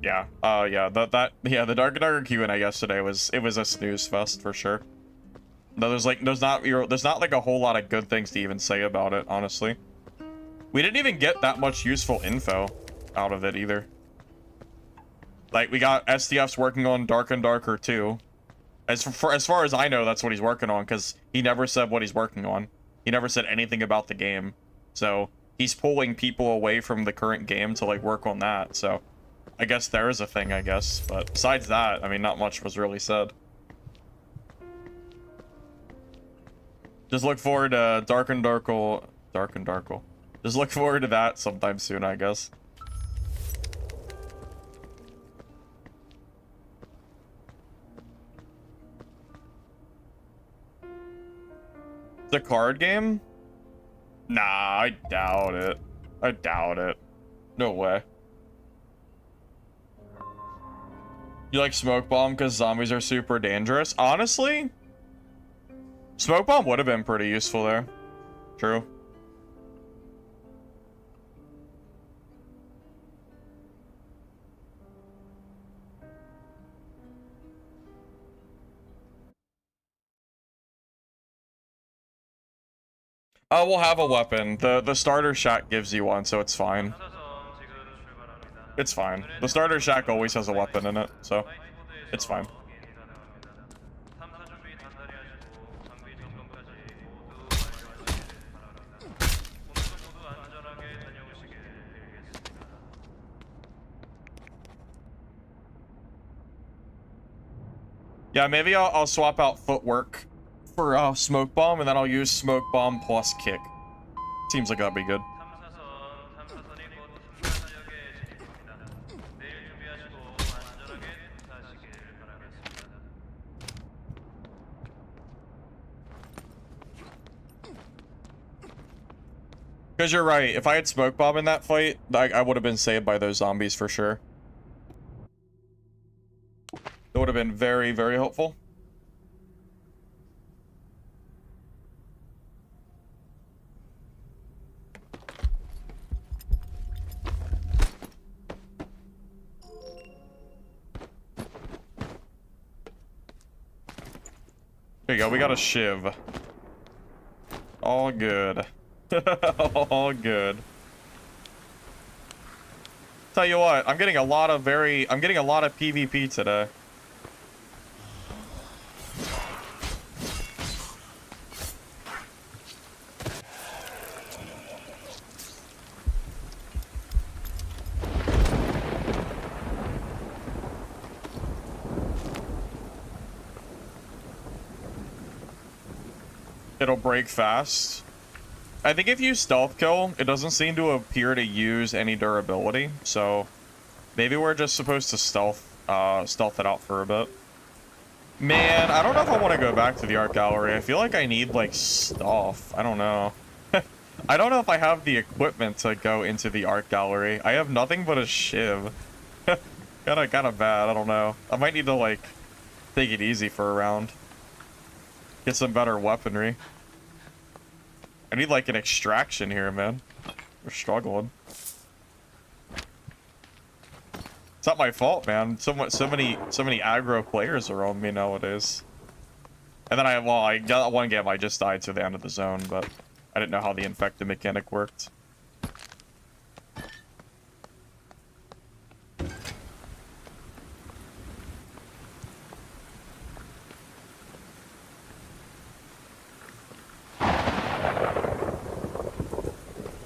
Yeah, yeah, the Dark and Darker Q&A yesterday was a snooze fest for sure. No, there's not like a whole lot of good things to even say about it, honestly. We didn't even get that much useful info out of it either. Like, we got SDF's working on Dark and Darker 2. As far as I know, that's what he's working on, because he never said what he's working on. He never said anything about the game. So, he's pulling people away from the current game to, like, work on that, so... I guess there is a thing, I guess. But besides that, I mean, not much was really said. Just look forward to Dark and Darkle. Just look forward to that sometime soon, I guess. The card game? Nah, I doubt it. I doubt it. No way. You like Smoke Bomb because zombies are super dangerous? Honestly, Smoke Bomb would have been pretty useful there. True. We'll have a weapon. The starter shack gives you one, so it's fine. It's fine. The starter shack always has a weapon in it, so it's fine. Yeah, maybe I'll swap out footwork for Smoke Bomb, and then I'll use Smoke Bomb plus kick. Seems like that'd be good. Because you're right, if I had Smoke Bomb in that fight, I would have been saved by those zombies for sure. That would have been very, very helpful. There you go, we got a shiv. All good. All good. Tell you what, I'm getting a lot of PvP today. It'll break fast. I think if you stealth kill, it doesn't seem to appear to use any durability, so maybe we're just supposed to stealth it out for a bit. Man, I don't know if I want to go back to the art gallery. I feel like I need, like, stuff. I don't know. I don't know if I have the equipment to go into the art gallery. I have nothing but a shiv. Kinda bad, I don't know. I might need to, like, take it easy for a round. Get some better weaponry. I need, like, an extraction here, man. We're struggling. It's not my fault, man. So many aggro players are on me nowadays. And then I got that one game I just died to the end of the zone, but I didn't know how the infected mechanic worked.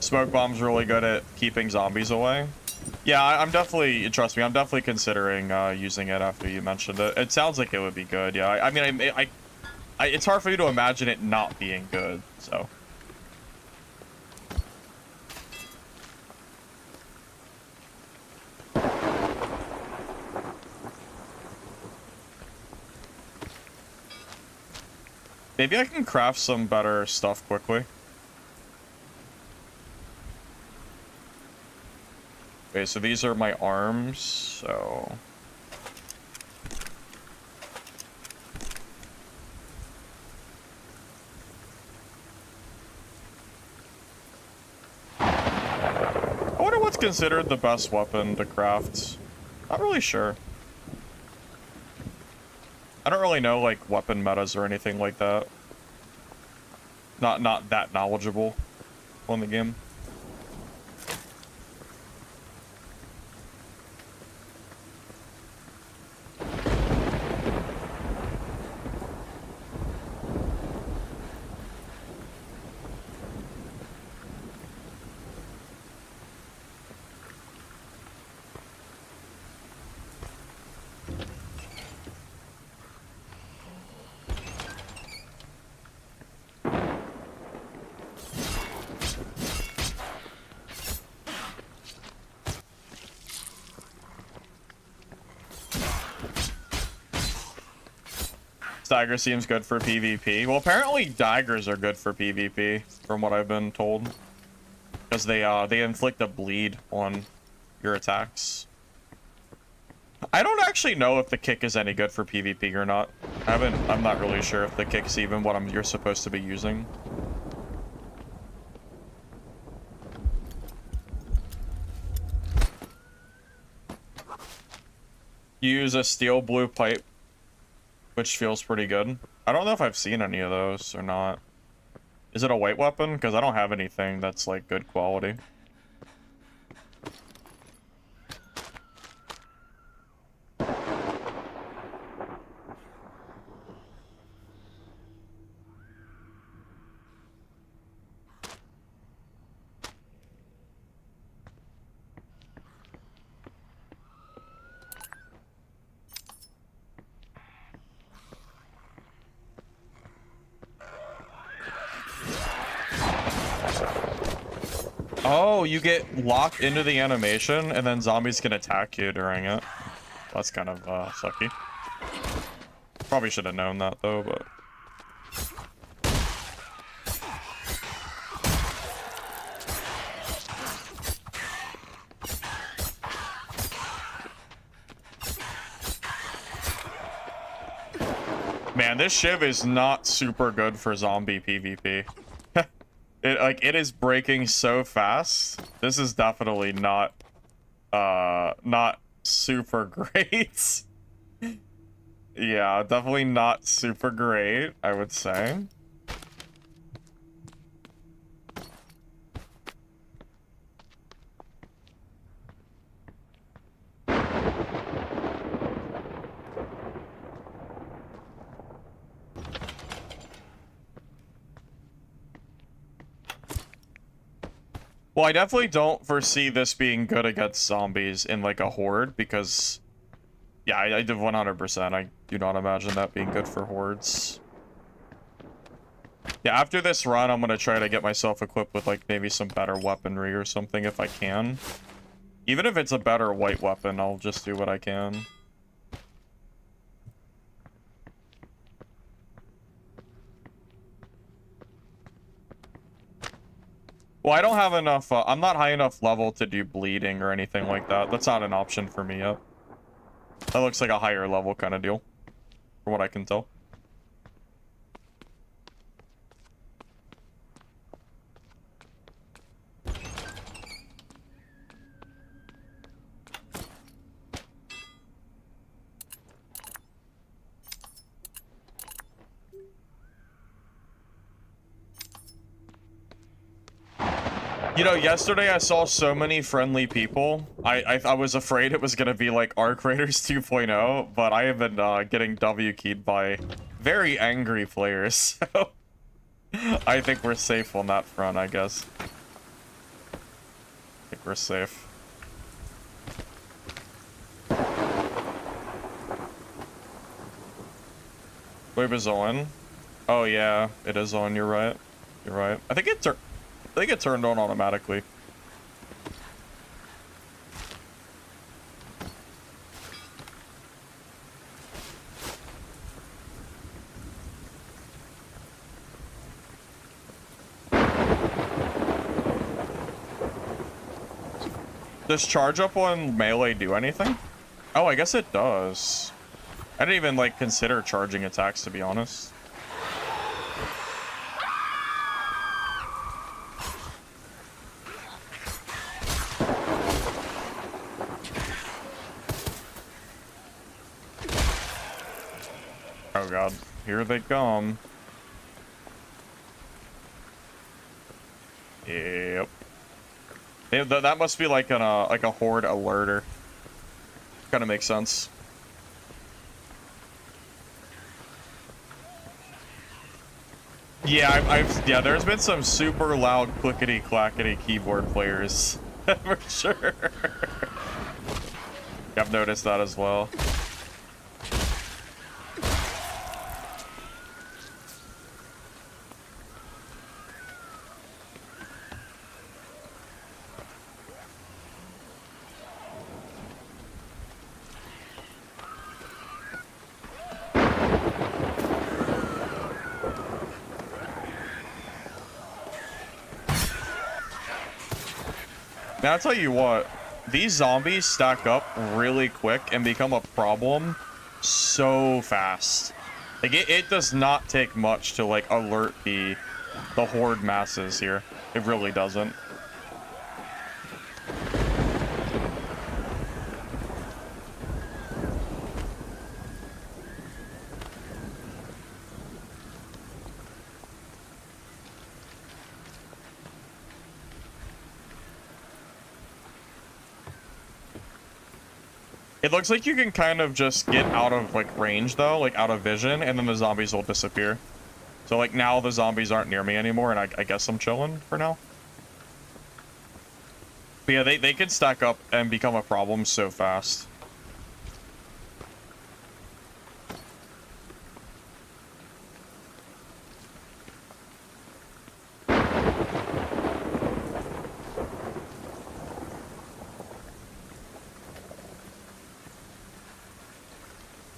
Smoke Bomb's really good at keeping zombies away. Yeah, I'm definitely, trust me, I'm definitely considering using it after you mentioned it. It sounds like it would be good. Yeah, I mean, it's hard for you to imagine it not being good. So. Maybe I can craft some better stuff quickly. Okay, so these are my arms, so... I wonder what's considered the best weapon to craft. Not really sure. I don't really know, like, weapon metas or anything like that. Not that knowledgeable on the game. Dagger seems good for PvP. Well, apparently daggers are good for PvP, from what I've been told, because they inflict a bleed on your attacks. I don't actually know if the kick is any good for PvP or not. I'm not really sure if the kick's even what you're supposed to be using. You use a steel blue pipe, which feels pretty good. I don't know if I've seen any of those or not. Is it a white weapon? Because I don't have anything that's like good quality. Oh, you get locked into the animation, and then zombies can attack you during it. That's kind of sucky. Probably should have known that though, but... Man, this shiv is not super good for zombie PvP. It is breaking so fast. This is definitely not super great. Yeah, definitely not super great, I would say. Well, I definitely don't foresee this being good against zombies in, like, a horde, because... Yeah, I did 100%. I do not imagine that being good for hordes. Yeah, after this run, I'm gonna try to get myself equipped with, like, maybe some better weaponry or something if I can. Even if it's a better white weapon, I'll just do what I can. Well, I don't have enough, I'm not high enough level to do bleeding or anything like that. That's not an option for me yet. That looks like a higher level kind of deal, from what I can tell. You know, yesterday I saw so many friendly people. I was afraid it was gonna be like Arc Raiders 2.0, but I have been getting W keyed by very angry players. So I think we're safe on that front, I guess. I think we're safe. Wave is on. Oh yeah, it is on. You're right. You're right. I think it turned on automatically. Does charge up on melee do anything? Oh, I guess it does. I didn't even like consider charging attacks, to be honest. Oh god, here they come. Yep. That must be like a horde alerter. Kind of makes sense. Yeah, yeah. There's been some super loud clickety clackety keyboard players for sure. I've noticed that as well. Now, I'll tell you what, these zombies stack up really quick and become a problem so fast. Like, it does not take much to, like, alert the horde masses here. It really doesn't. It looks like you can kind of just get out of, like, range, though, like, out of vision, and then the zombies will disappear. So, like, now the zombies aren't near me anymore, and I guess I'm chilling for now. But yeah, they can stack up and become a problem so fast.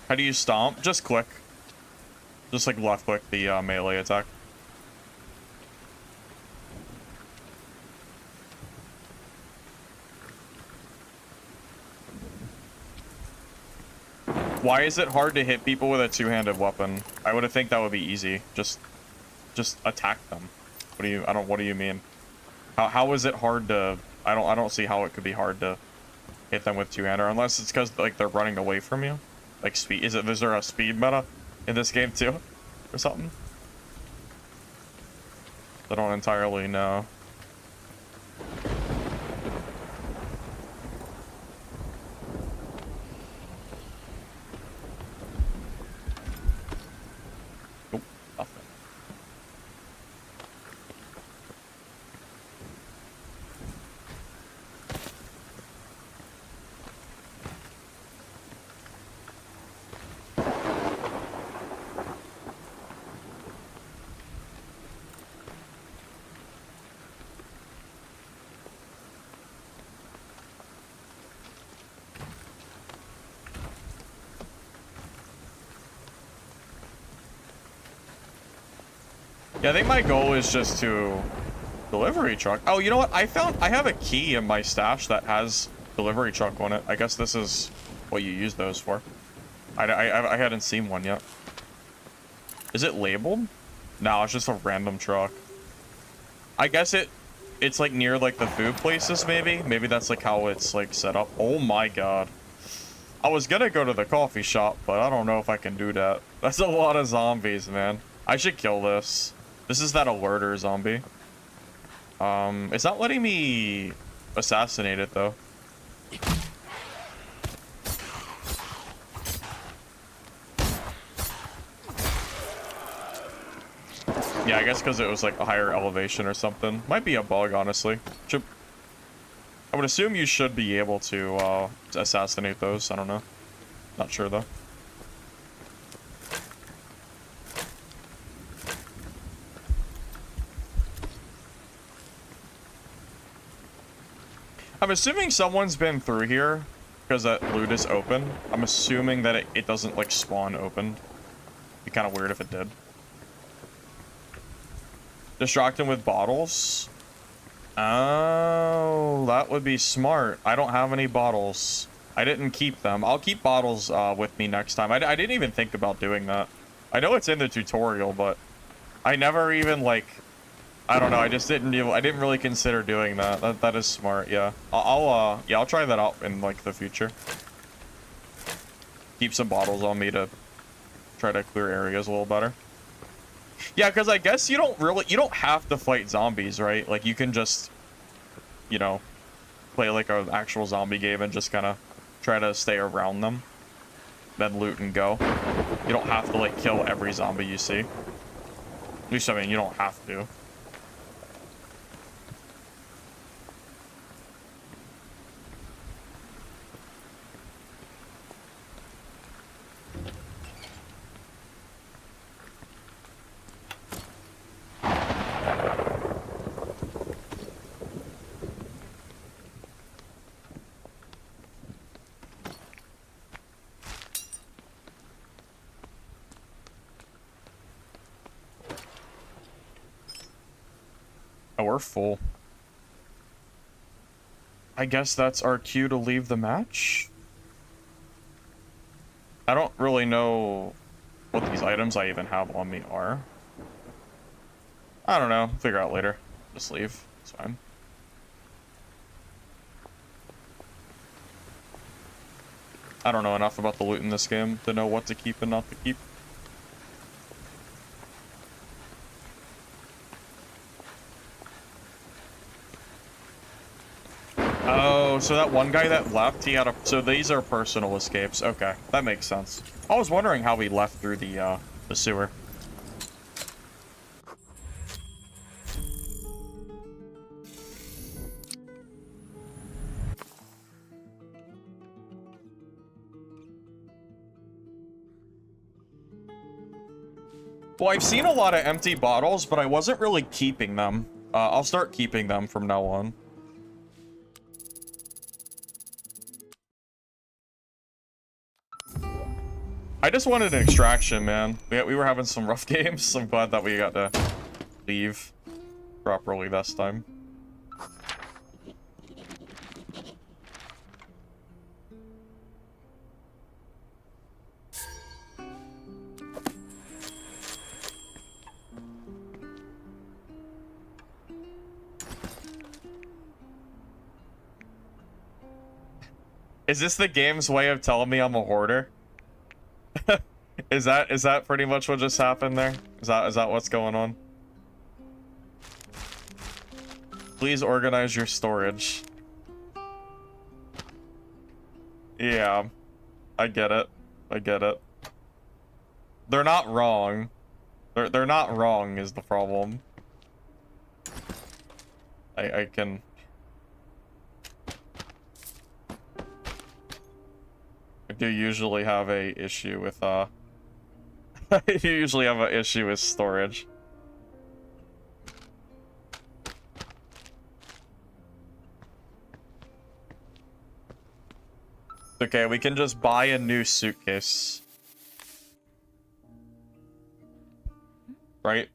How do you stomp? Just click. Just like left click the melee attack. Why is it hard to hit people with a two-handed weapon? I would think that would be easy. Just attack them. What do you mean? How is it hard to I don't see how it could be hard to hit them with two-hander unless it's because like they're running away from you. Like speed, is there a speed meta in this game too, or something? I don't entirely know. Nope, nothing. Yeah, I think my goal is just to delivery truck. Oh, you know what? I have a key in my stash that has delivery truck on it. I guess this is what you use those for. I hadn't seen one yet. Is it labeled? No, it's just a random truck. I guess it's like near like the food places maybe. Maybe that's like how it's like set up. Oh my god. I was gonna go to the coffee shop, but I don't know if I can do that. That's a lot of zombies, man. I should kill this. This is that alerter zombie. It's not letting me assassinate it, though. Yeah, I guess because it was like a higher elevation or something. Might be a bug, honestly. I would assume you should be able to assassinate those. I don't know. Not sure, though. I'm assuming someone's been through here because that loot is open. I'm assuming that it doesn't like spawn open. Be kind of weird if it did. Distract him with bottles. Oh, that would be smart. I don't have any bottles. I didn't keep them. I'll keep bottles with me next time. I didn't even think about doing that. I know it's in the tutorial, but I never even like, I don't know. I just didn't. I didn't really consider doing that. That is smart. Yeah. I'll try that out in like the future. Keep some bottles on me to try to clear areas a little better. Yeah, because I guess you don't have to fight zombies, right? Like you can just, you know, play like an actual zombie game and just kind of try to stay around them, then loot and go. You don't have to like kill every zombie you see. At least, I mean, you don't have to. Oh, we're full. I guess that's our cue to leave the match. I don't really know what these items I even have on me are. I don't know. Figure out later. Just leave. It's fine. I don't know enough about the loot in this game to know what to keep and not to keep. Oh, so that one guy that left, he had a... So these are personal escapes. Okay, that makes sense. I was wondering how he left through the sewer. Well, I've seen a lot of empty bottles, but I wasn't really keeping them. I'll start keeping them from now on. I just wanted an extraction, man. We were having some rough games. I'm glad that we got to leave properly this time. Is this the game's way of telling me I'm a hoarder? Is that pretty much what just happened there? Is that what's going on? Please organize your storage. Yeah, I get it. I get it. They're not wrong. They're not wrong is the problem. I can... I do usually have a issue with I usually have an issue with storage. Okay, we can just buy a new suitcase. Right?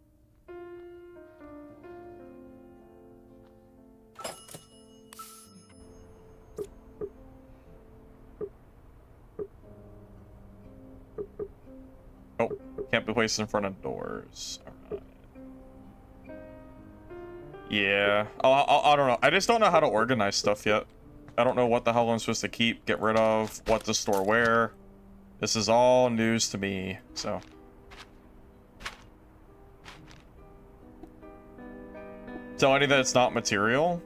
Oh, can't be placed in front of doors. Alright. Yeah. I don't know. I just don't know how to organize stuff yet. I don't know what the hell I'm supposed to keep, get rid of, what to store where. This is all news to me, so. Tell any that it's not material?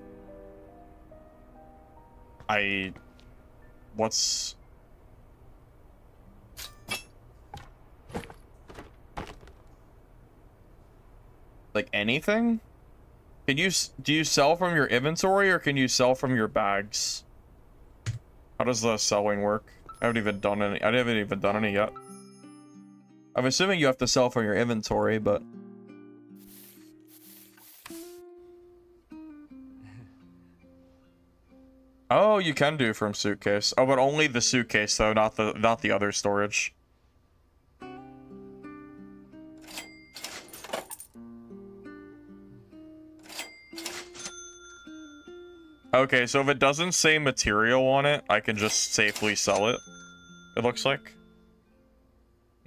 What's... Like anything? Do you sell from your inventory or can you sell from your bags? How does the selling work? I haven't even done any yet. I'm assuming you have to sell from your inventory, but Oh, you can do from suitcase. Oh, but only the suitcase though, not the other storage. Okay, so if it doesn't say material on it, I can just safely sell it. It looks like.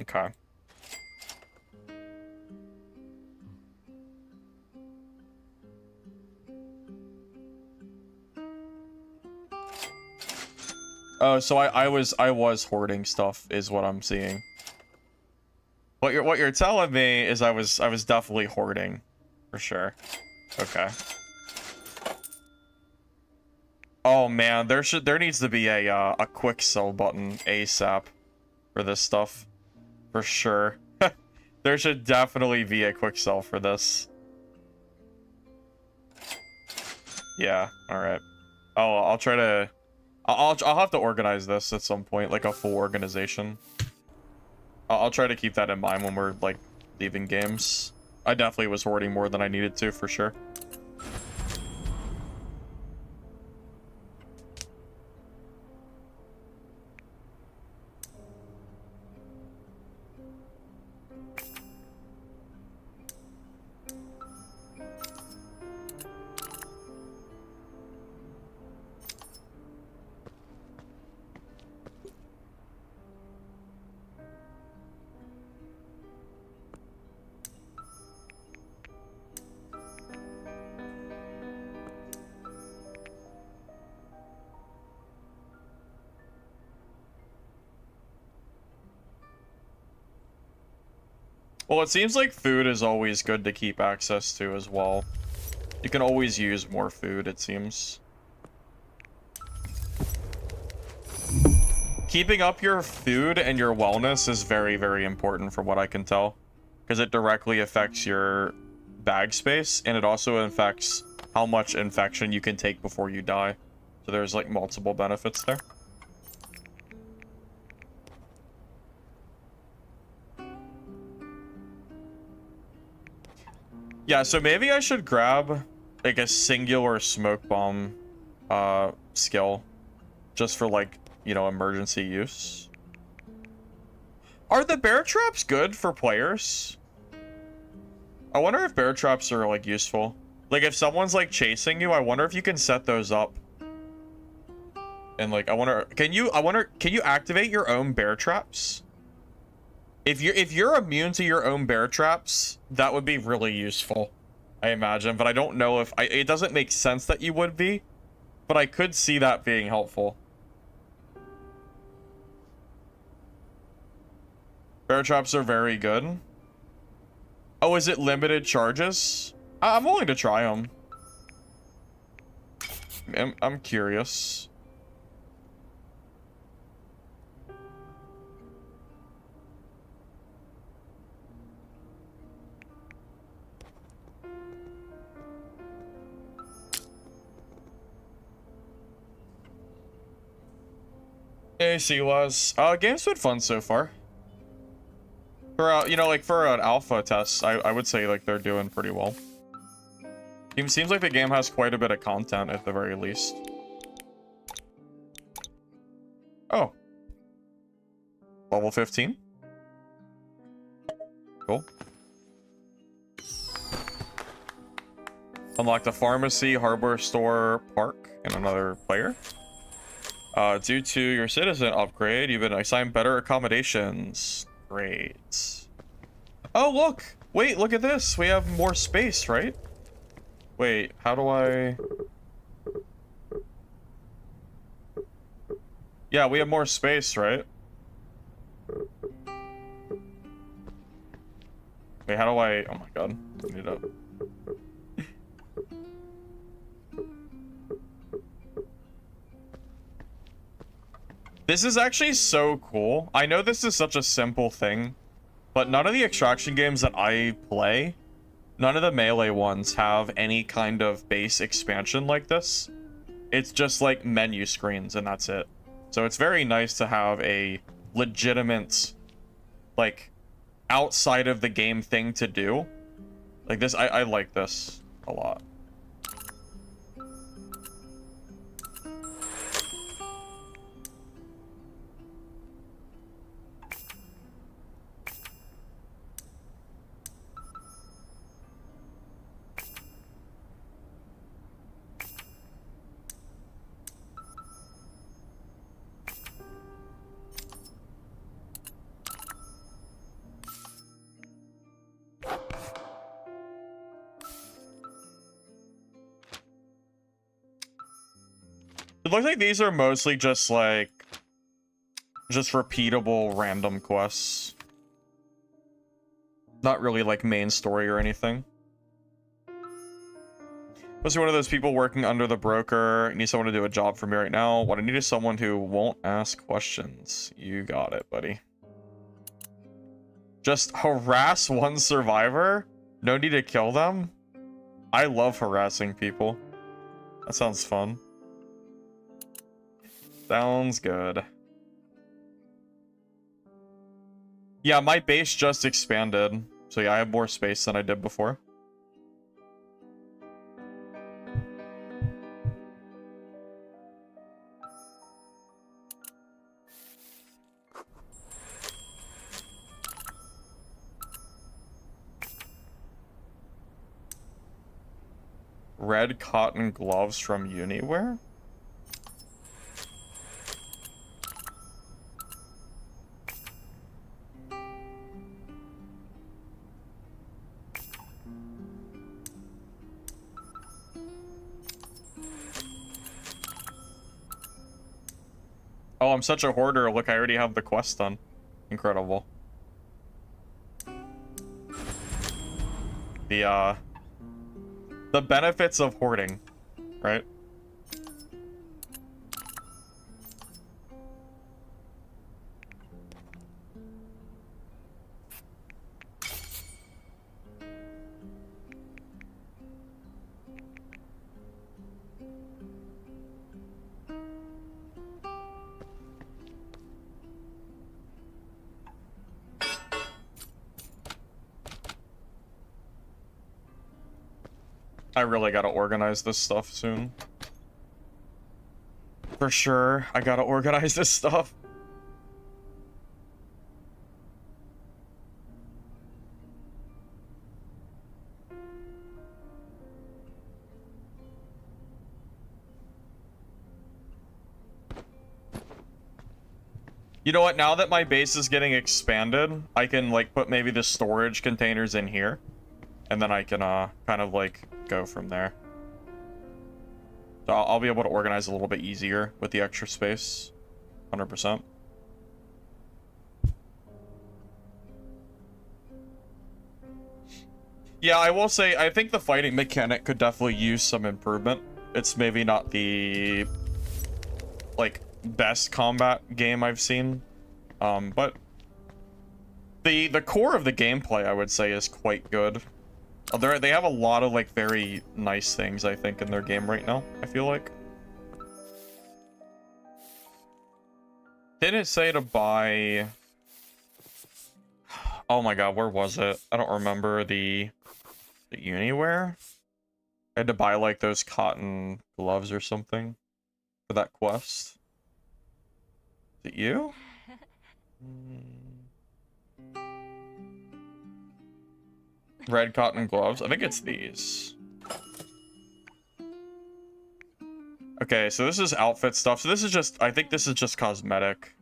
Okay. Oh, so I was hoarding stuff is what I'm seeing. What you're telling me is I was definitely hoarding, for sure. Okay. Oh man, there needs to be a quick sell button ASAP for this stuff, for sure. There should definitely be a quick sell for this. Yeah. All right. Oh, I'll try to. I'll have to organize this at some point, like a full organization. I'll try to keep that in mind when we're like leaving games. I definitely was hoarding more than I needed to, for sure. Well, it seems like food is always good to keep access to as well. You can always use more food, it seems. Keeping up your food and your wellness is very, very important from what I can tell. Because it directly affects your bag space, and it also affects how much infection you can take before you die. So there's like multiple benefits there. Yeah, so maybe I should grab like a singular smoke bomb skill just for like, you know, emergency use. Are the bear traps good for players? I wonder if bear traps are like useful. Like if someone's like chasing you, I wonder if you can set those up. And like I wonder can you activate your own bear traps? If you're immune to your own bear traps, that would be really useful, I imagine. But I don't know if it doesn't make sense that you would be, but I could see that being helpful. Bear traps are very good. Oh, is it limited charges? I'm willing to try them. I'm curious. Hey, Silas. Game's been fun so far. For you know, like for an alpha test, I would say like they're doing pretty well. It seems like the game has quite a bit of content at the very least. Oh. Level 15? Cool. Unlock the pharmacy, hardware store, park, and another player. Due to your citizen upgrade, you've been assigned better accommodations. Great. Oh, look! Wait, look at this! We have more space, right? Wait, how do I... Yeah, we have more space, right? Wait, how do I... Oh my god. I need to... This is actually so cool. I know this is such a simple thing, but none of the extraction games that I play, none of the melee ones have any kind of base expansion like this. It's just like menu screens and that's it. So it's very nice to have a legitimate, like, outside of the game thing to do. Like this, I like this a lot. It looks like these are mostly just like just repeatable random quests. Not really like main story or anything. Was one of those people working under the broker? I need someone to do a job for me right now. What I need is someone who won't ask questions. You got it, buddy. Just harass one survivor? No need to kill them? I love harassing people. That sounds fun. Sounds good. Yeah, my base just expanded. So yeah, I have more space than I did before. Red cotton gloves from Uniwear? Oh, I'm such a hoarder. Look, I already have the quest done. Incredible. The benefits of hoarding, right? I really gotta organize this stuff soon. For sure, I gotta organize this stuff. You know what, now that my base is getting expanded, I can like put maybe the storage containers in here. And then I can kind of like go from there. So I'll be able to organize a little bit easier with the extra space. 100%. Yeah, I will say, I think the fighting mechanic could definitely use some improvement. It's maybe not the like best combat game I've seen. But the core of the gameplay, I would say, is quite good. They have a lot of like very nice things, I think, in their game right now, I feel like. Didn't it say to buy... Oh my god, where was it? I don't remember the Uniwear. I had to buy like those cotton gloves or something for that quest. Is it you? Red cotton gloves. I think it's these. Okay, so this is outfit stuff. So this is just, I think this is just cosmetic.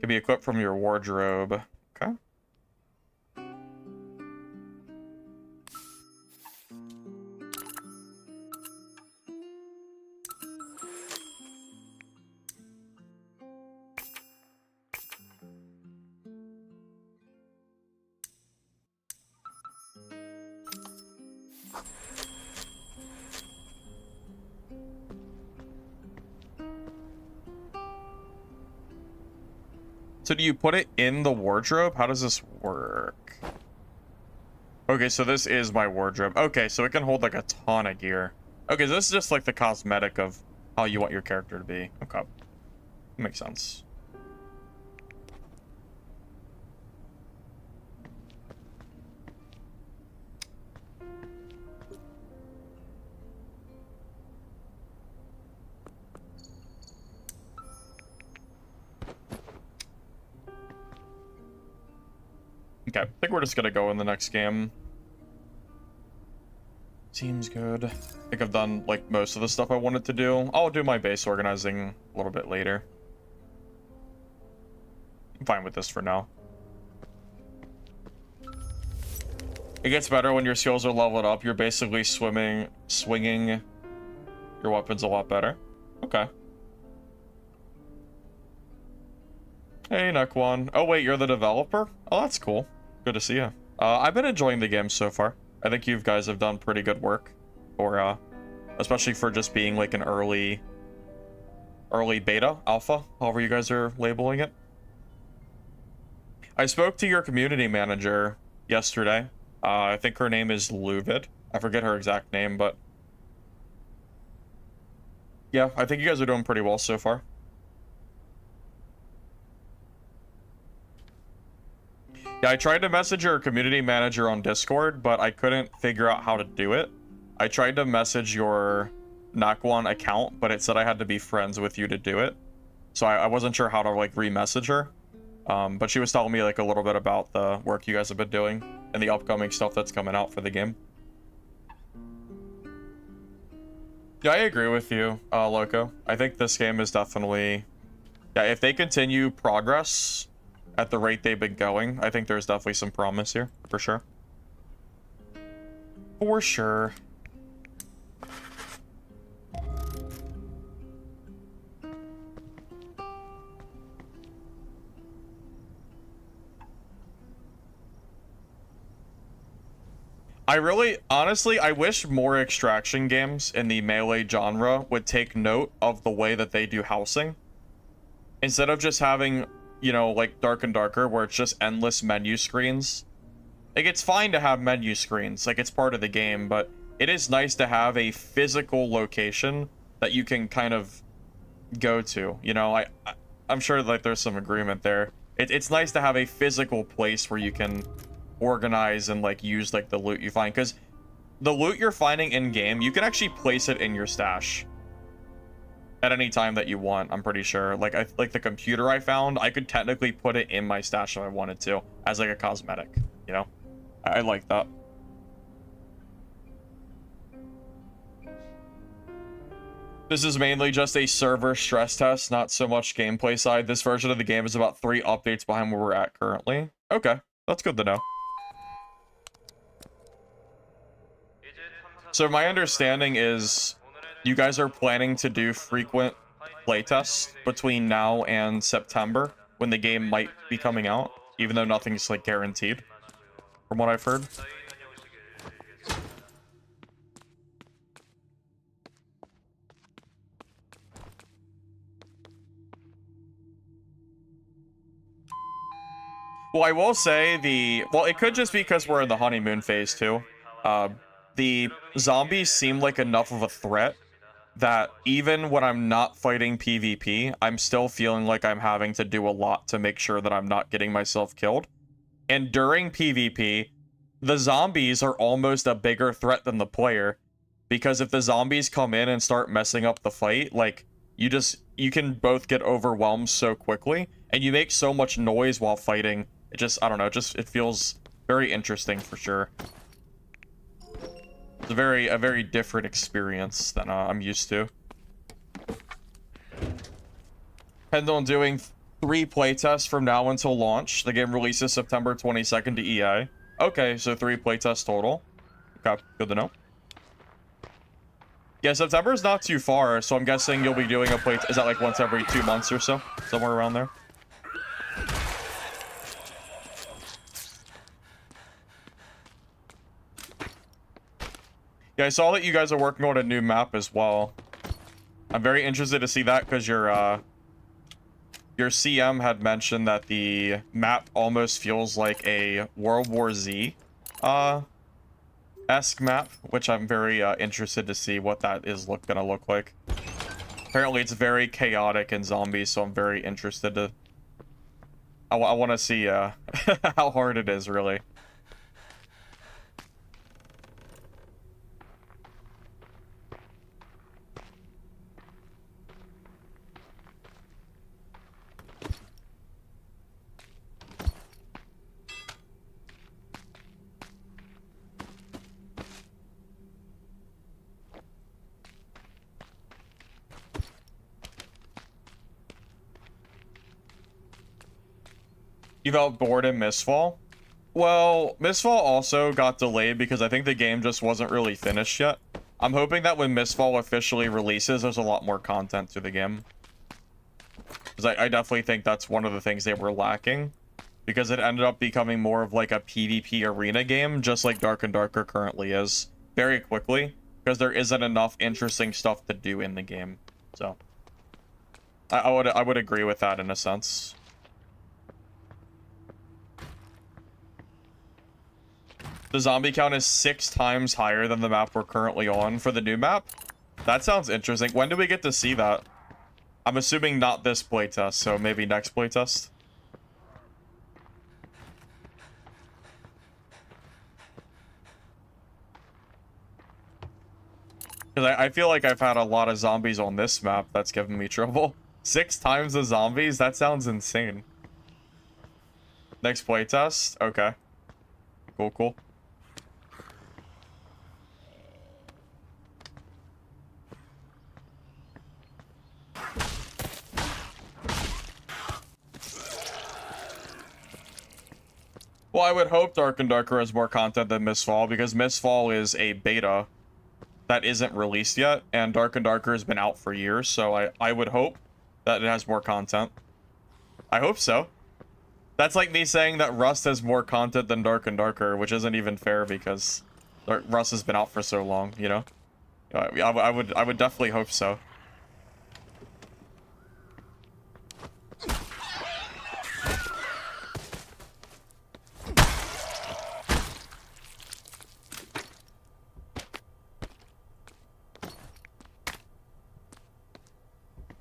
Can be equipped from your wardrobe. Okay. So do you put it in the wardrobe? How does this work? Okay, so this is my wardrobe. Okay, so it can hold like a ton of gear. Okay, so this is just like the cosmetic of how you want your character to be. Okay. Makes sense. Okay, I think we're just gonna go in the next game. Seems good. I think I've done like most of the stuff I wanted to do. I'll do my base organizing a little bit later. I'm fine with this for now. It gets better when your skills are leveled up. You're basically swinging your weapons a lot better. Okay. Hey, Nakwon. Oh, wait, you're the developer? Oh, that's cool. Good to see you. I've been enjoying the game so far. I think you guys have done pretty good work. Or, especially for just being like an early beta, alpha, however you guys are labeling it. I spoke to your community manager yesterday. I think her name is Luvid. I forget her exact name, but yeah, I think you guys are doing pretty well so far. Yeah, I tried to message your community manager on Discord, but I couldn't figure out how to do it. I tried to message your Nakwon account, but it said I had to be friends with you to do it. So I wasn't sure how to like re-message her. But she was telling me like a little bit about the work you guys have been doing and the upcoming stuff that's coming out for the game. Yeah, I agree with you, Loco. I think this game is definitely... Yeah, if they continue progress at the rate they've been going, I think there's definitely some promise here, for sure. For sure. Honestly, I wish more extraction games in the melee genre would take note of the way that they do housing. Instead of just having, you know, like Dark and Darker, where it's just endless menu screens. Like, it's fine to have menu screens, like, it's part of the game, but it is nice to have a physical location that you can kind of go to. You know, I'm sure, like, there's some agreement there. It's nice to have a physical place where you can organize and like use like the loot you find, because the loot you're finding in game, you can actually place it in your stash at any time that you want. I'm pretty sure, like like the computer I found, I could technically put it in my stash if I wanted to as like a cosmetic, you know. I like that. This is mainly just a server stress test, not so much gameplay side. This version of the game is about 3 updates behind where we're at currently. Okay, that's good to know. So my understanding is you guys are planning to do frequent playtests between now and September, when the game might be coming out, even though nothing's like guaranteed, from what I've heard. Well, I will say well, it could just be because we're in the honeymoon phase too. The zombies seem like enough of a threat that even when I'm not fighting PvP, I'm still feeling like I'm having to do a lot to make sure that I'm not getting myself killed. And during PvP, the zombies are almost a bigger threat than the player, because if the zombies come in and start messing up the fight, like, you can both get overwhelmed so quickly, and you make so much noise while fighting. It just, I don't know, it feels very interesting for sure. It's a very different experience than I'm used to. Depends on doing 3 playtests from now until launch. The game releases September 22nd to EA. Okay, so 3 playtests total. Okay, good to know. Yeah, September is not too far, so I'm guessing you'll be doing a playtest. Is that like once every 2 months or so? Somewhere around there? Yeah, I saw that you guys are working on a new map as well. I'm very interested to see that, because your CM had mentioned that the map almost feels like a World War Z esque map, which I'm very interested to see what that is gonna look like. Apparently it's very chaotic and zombies, so I'm very interested to... I want to see how hard it is, really. You felt bored in Mistfall? Well, Mistfall also got delayed because I think the game just wasn't really finished yet. I'm hoping that when Mistfall officially releases, there's a lot more content to the game. Because I definitely think that's one of the things they were lacking. Because it ended up becoming more of like a PvP arena game, just like Dark and Darker currently is. Very quickly. Because there isn't enough interesting stuff to do in the game. So, I would agree with that in a sense. The zombie count is 6 times higher than the map we're currently on for the new map. That sounds interesting. When do we get to see that? I'm assuming not this playtest, so maybe next playtest. Because I feel like I've had a lot of zombies on this map that's given me trouble. 6 times the zombies? That sounds insane. Next playtest? Okay. Cool, cool. Well, I would hope Dark and Darker has more content than Mistfall, because Mistfall is a beta that isn't released yet, and Dark and Darker has been out for years, so I would hope that it has more content. I hope so. That's like me saying that Rust has more content than Dark and Darker, which isn't even fair because Rust has been out for so long, you know? I would definitely hope so.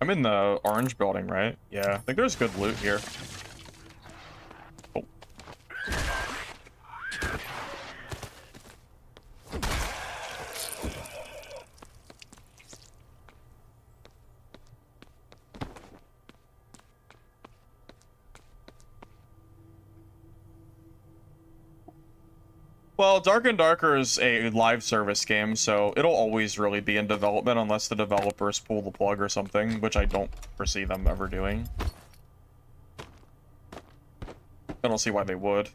I'm in the orange building, right? Yeah, I think there's good loot here. Oh. Well, Dark and Darker is a live service game, so it'll always really be in development unless the developers pull the plug or something, which I don't foresee them ever doing. I don't see why they would.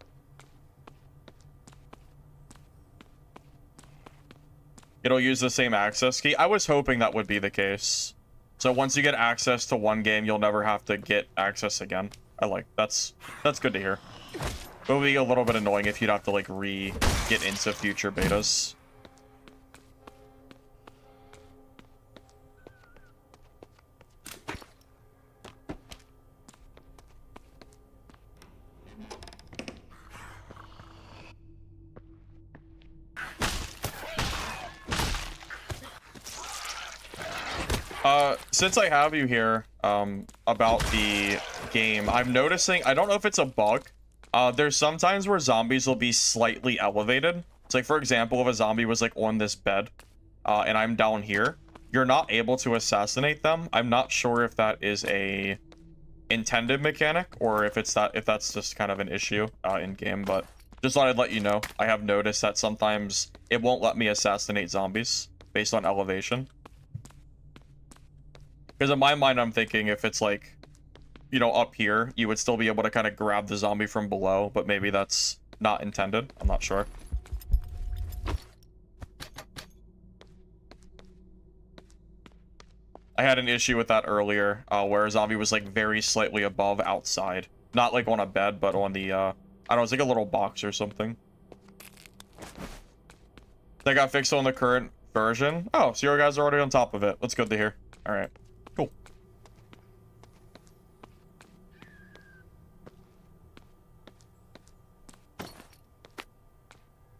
It'll use the same access key. I was hoping that would be the case. So once you get access to one game, you'll never have to get access again. That's good to hear. It would be a little bit annoying if you'd have to, like, get into future betas. Since I have you here, about the game, I'm noticing, I don't know if it's a bug, there's sometimes where zombies will be slightly elevated. It's like, for example, if a zombie was like on this bed, and I'm down here, you're not able to assassinate them. I'm not sure if that is a intended mechanic or if that's just kind of an issue in game, but just thought I'd let you know. I have noticed that sometimes it won't let me assassinate zombies based on elevation. Because in my mind, I'm thinking if it's like, you know, up here, you would still be able to kind of grab the zombie from below, but maybe that's not intended. I'm not sure. I had an issue with that earlier, where a zombie was like very slightly above outside. Not like on a bed, but on the, I don't know, it's like a little box or something. That got fixed on the current version. Oh, so your guys are already on top of it. That's good to hear. All right. Cool.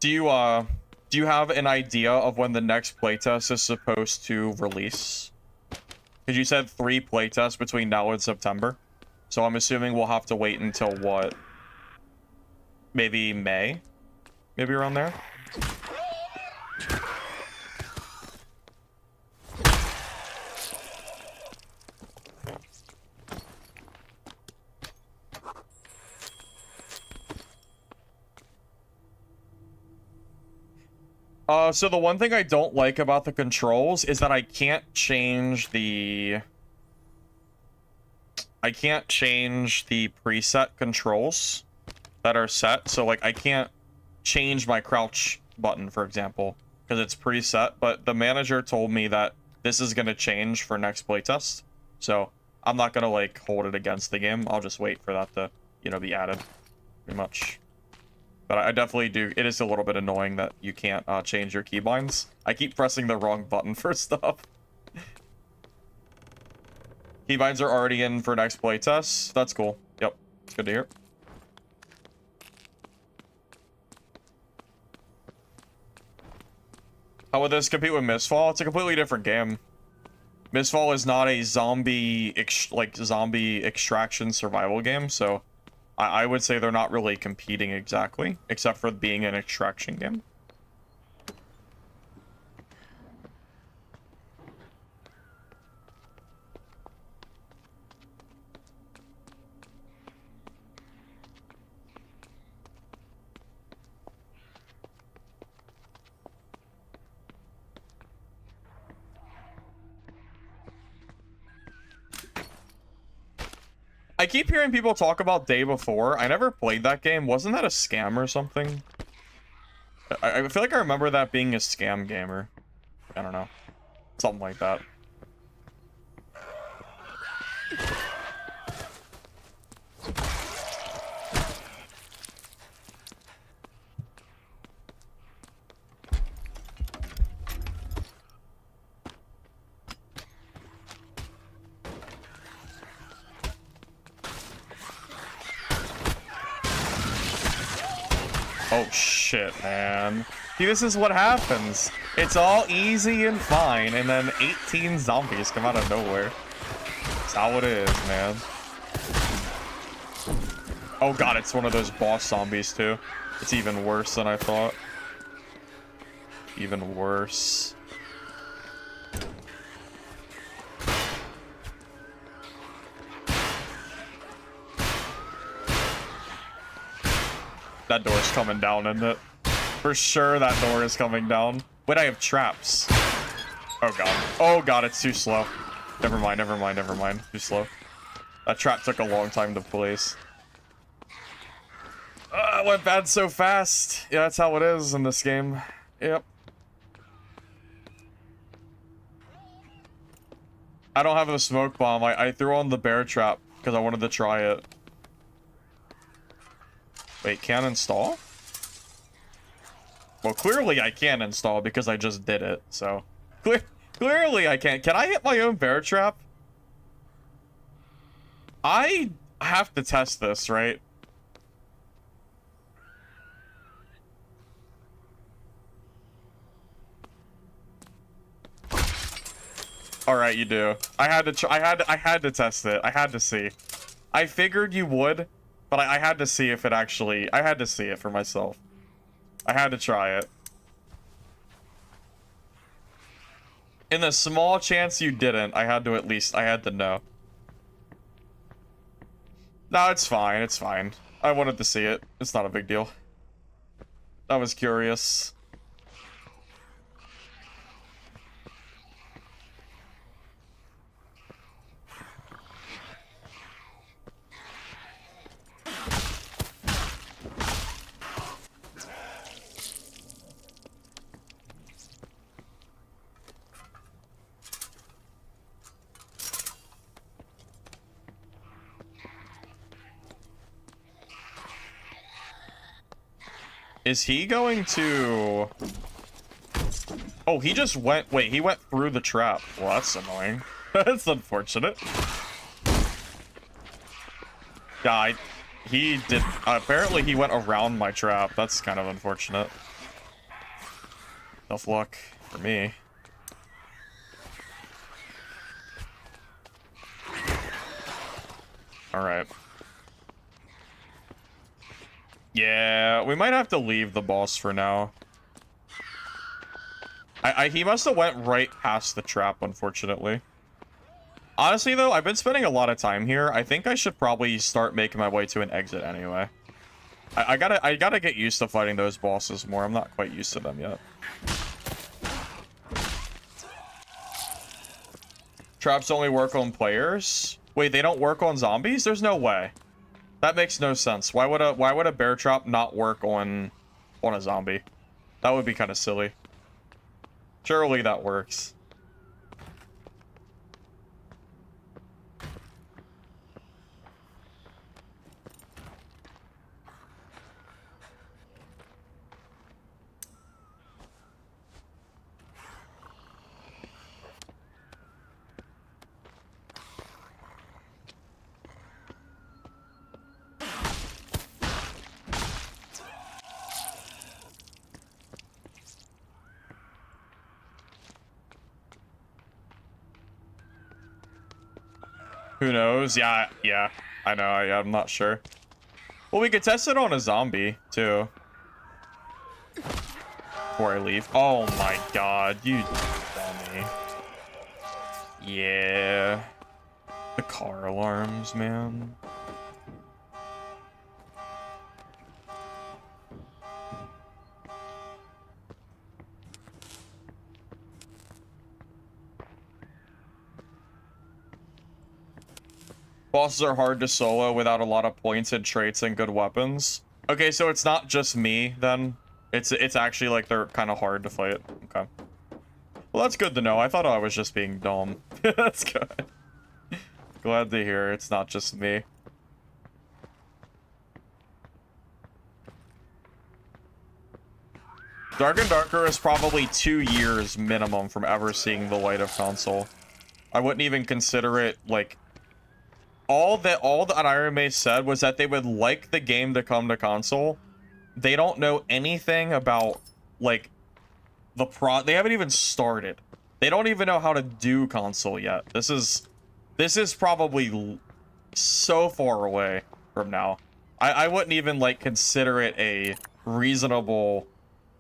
Do you have an idea of when the next playtest is supposed to release? Because you said 3 playtests between now and September. So I'm assuming we'll have to wait until what? Maybe May? Maybe around there? So the one thing I don't like about the controls is that I can't change the preset controls that are set. So like I can't change my crouch button, for example. because it's preset, but the manager told me that this is going to change for next playtest. So I'm not going to like hold it against the game. I'll just wait for that to, you know, be added pretty much. But I definitely do. It is a little bit annoying that you can't change your keybinds. I keep pressing the wrong button for stuff. Keybinds are already in for next playtest. That's cool. Yep. It's good to hear. How would this compete with Mistfall? It's a completely different game. Mistfall is not a zombie extraction survival game, so I would say they're not really competing exactly, except for being an extraction game. I keep hearing people talk about Day Before. I never played that game. Wasn't that a scam or something? I feel like I remember that being a scam gamer. I don't know. Something like that. Oh shit, man. See, this is what happens. It's all easy and fine, and then 18 zombies come out of nowhere. That's how it is, man. Oh god, it's one of those boss zombies too. It's even worse than I thought. Even worse. That door's coming down, isn't it? For sure that door is coming down. Wait, I have traps. Oh god. Oh god, it's too slow. Never mind, never mind, never mind. Too slow. That trap took a long time to place. It went bad so fast. Yeah, that's how it is in this game. Yep. I don't have a smoke bomb. I threw on the bear trap because I wanted to try it. Wait, can't install? Well, clearly I can't install because I just did it, so... Clearly I can't. Can I hit my own bear trap? I have to test this, right? All right, you do. I had to test it. I had to see. I figured you would, but I had to see if it actually... I had to see it for myself. I had to try it. In the small chance you didn't, I had to at least... I had to know. No, it's fine. It's fine. I wanted to see it. It's not a big deal. I was curious. Is he going to... Oh, he just went... Wait, he went through the trap. Well, that's annoying. That's unfortunate. Yeah, he did... apparently he went around my trap. That's kind of unfortunate. Tough luck for me. Alright. Yeah, we might have to leave the boss for now. He must have went right past the trap, unfortunately. Honestly, though, I've been spending a lot of time here. I think I should probably start making my way to an exit anyway. I gotta get used to fighting those bosses more. I'm not quite used to them yet. Traps only work on players? Wait, they don't work on zombies? There's no way. That makes no sense. Why would a bear trap not work on a zombie? That would be kind of silly. Surely that works. Who knows? Yeah, I know. I'm not sure. Well, we could test it on a zombie too. Before I leave. Oh my god, you dummy. Yeah. The car alarms, man. Bosses are hard to solo without a lot of points and traits and good weapons. Okay, so it's not just me then. It's actually like they're kind of hard to fight. Okay. Well, that's good to know. I thought I was just being dumb. That's good. Glad to hear it's not just me. Dark and Darker is probably 2 years minimum from ever seeing the light of console. I wouldn't even consider it like all that Iron Mace said was that they would like the game to come to console. They don't know anything about like they haven't even started. They don't even know how to do console yet. This is probably so far away from now. I wouldn't even like consider it a reasonable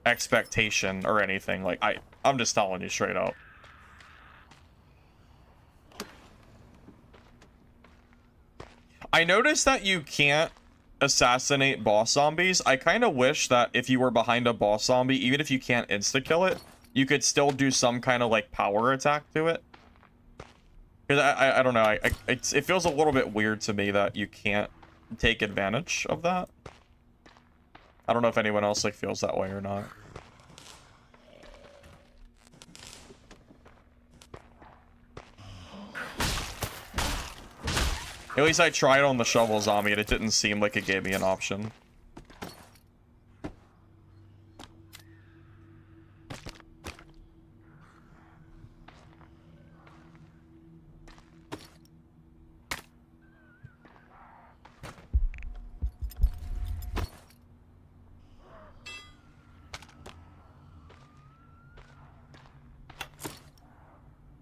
expectation or anything. Like I'm just telling you straight up. I noticed that you can't assassinate boss zombies. I kind of wish that if you were behind a boss zombie, even if you can't insta-kill it, you could still do some kind of like power attack to it. Because I don't know, it feels a little bit weird to me that you can't take advantage of that. I don't know if anyone else like feels that way or not. At least I tried on the shovel zombie and it didn't seem like it gave me an option.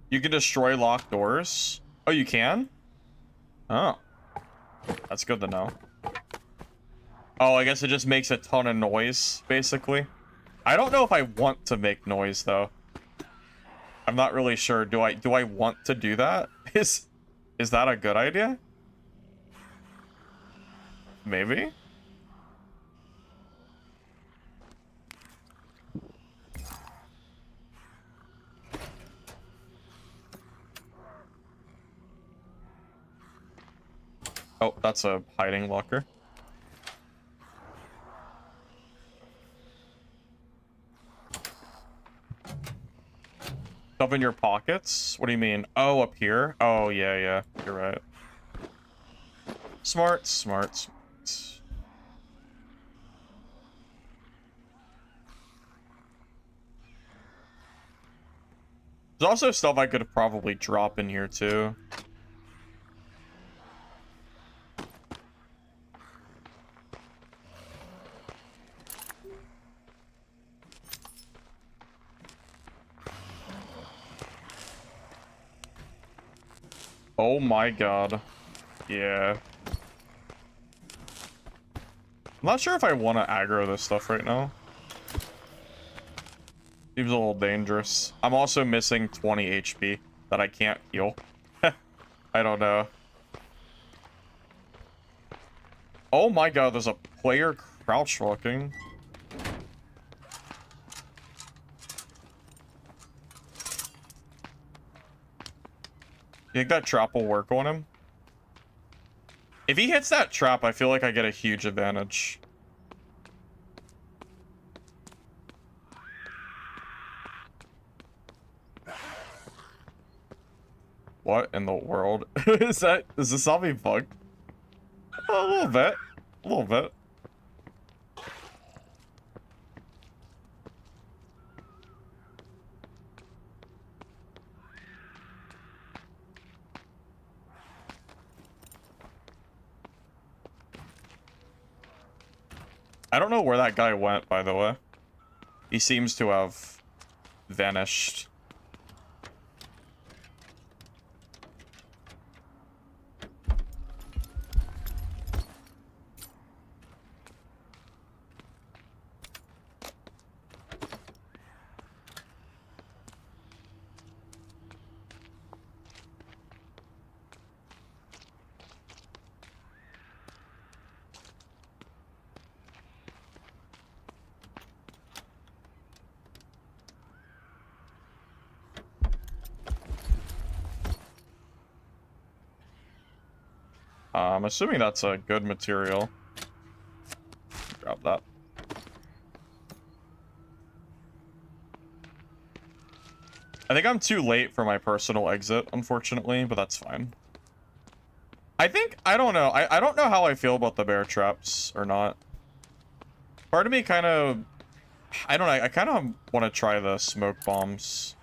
You can destroy locked doors? Oh, you can? Oh. That's good to know. Oh, I guess it just makes a ton of noise, basically. I don't know if I want to make noise, though. I'm not really sure. Do I want to do that? Is that a good idea? Maybe? Oh, that's a hiding locker. Stuff in your pockets? What do you mean? Oh, up here? Oh, yeah, you're right. Smart. There's also stuff I could probably drop in here, too. Oh my god. Yeah. I'm not sure if I want to aggro this stuff right now. Seems a little dangerous. I'm also missing 20 HP that I can't heal. I don't know. Oh my god, there's a player crouch walking. You think that trap will work on him? If he hits that trap, I feel like I get a huge advantage. What in the world? Is the zombie bug? A little bit. A little bit. I don't know where that guy went, by the way. He seems to have vanished. I'm assuming that's a good material. Grab that. I think I'm too late for my personal exit, unfortunately, but that's fine. I don't know. I don't know how I feel about the bear traps or not. Part of me kind of... I don't know. I kind of want to try the smoke bombs.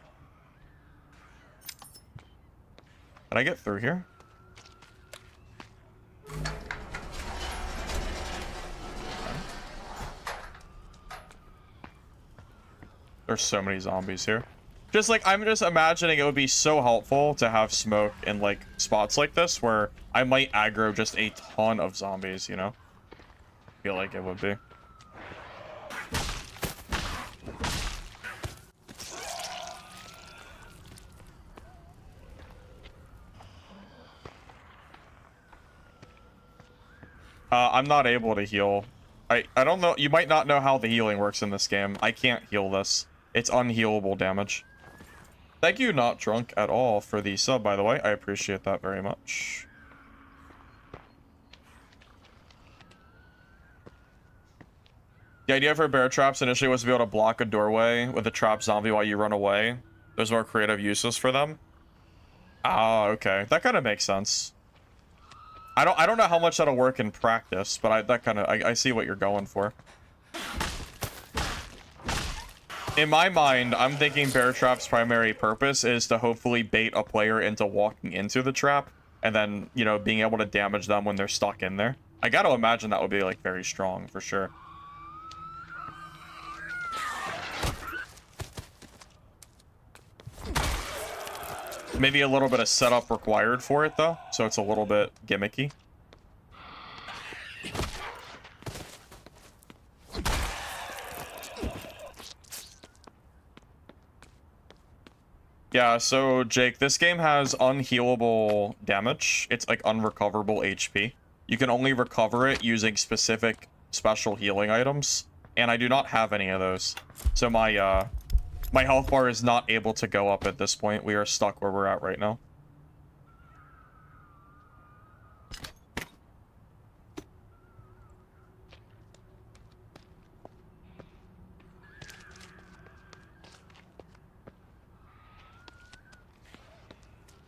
Can I get through here? There's so many zombies here. Just like, I'm just imagining it would be so helpful to have smoke in like spots like this where I might aggro just a ton of zombies, you know? Feel like it would be. I'm not able to heal. I don't know. You might not know how the healing works in this game. I can't heal this. It's unhealable damage. Thank you, Not Drunk at All, for the sub, by the way. I appreciate that very much. The idea for bear traps initially was to be able to block a doorway with a trap zombie while you run away. There's more creative uses for them. Ah, okay. That kind of makes sense. I don't know how much that'll work in practice, but I see what you're going for. In my mind, I'm thinking bear trap's primary purpose is to hopefully bait a player into walking into the trap and then, you know, being able to damage them when they're stuck in there. I gotta imagine that would be like very strong for sure. Maybe a little bit of setup required for it, though, so it's a little bit gimmicky. Yeah, so, Jake, this game has unhealable damage. It's, like, unrecoverable HP. You can only recover it using specific special healing items, and I do not have any of those. So my health bar is not able to go up at this point. We are stuck where we're at right now.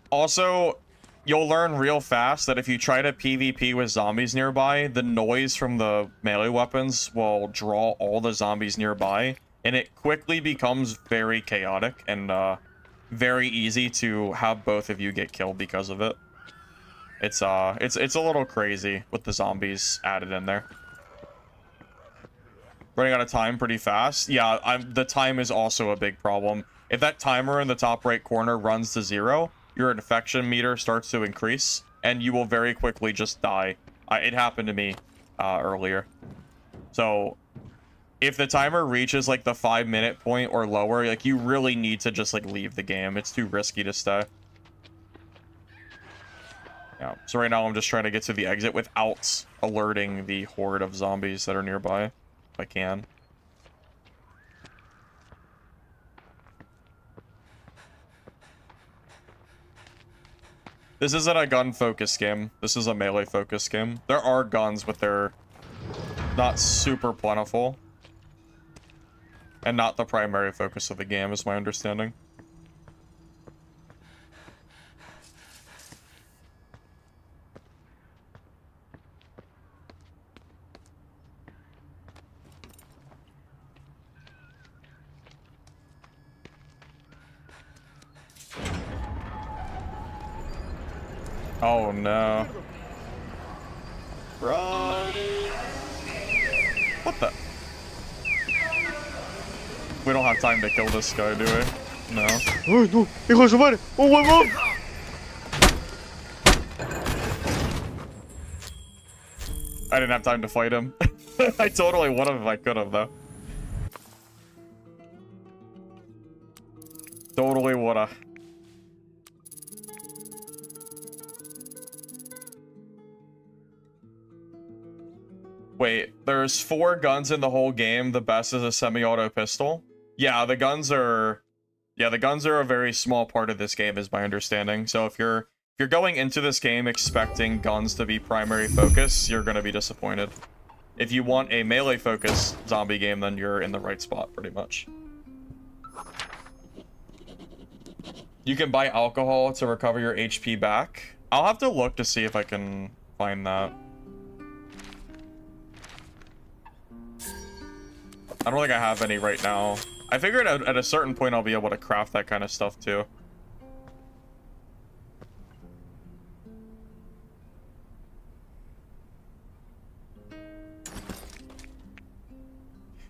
Also, you'll learn real fast that if you try to PvP with zombies nearby, the noise from the melee weapons will draw all the zombies nearby, and it quickly becomes very chaotic and very easy to have both of you get killed because of it. It's a little crazy with the zombies added in there. Running out of time pretty fast. Yeah, the time is also a big problem. If that timer in the top right corner runs to 0, your infection meter starts to increase, and you will very quickly just die. It happened to me earlier. So, if the timer reaches, like, the 5-minute point or lower, like, you really need to just, like, leave the game. It's too risky to stay. Yeah, so right now I'm just trying to get to the exit without alerting the horde of zombies that are nearby, if I can. This isn't a gun-focused game. This is a melee-focused game. There are guns, but they're not super plentiful. And not the primary focus of the game, is my understanding. Oh no. Run! What the? We don't have time to kill this guy, do we? No. Oh no! Hijo de su madre! Oh, whoa, whoa! I didn't have time to fight him. I totally would have if I could have, though. Totally woulda. Wait, there's 4 guns in the whole game. The best is a semi-auto pistol. Yeah, the guns are... Yeah, the guns are a very small part of this game, is my understanding. So if you're going into this game expecting guns to be primary focus, you're gonna be disappointed. If you want a melee-focused zombie game, then you're in the right spot, pretty much. You can buy alcohol to recover your HP back. I'll have to look to see if I can find that. I don't think I have any right now. I figured at a certain point I'll be able to craft that kind of stuff too.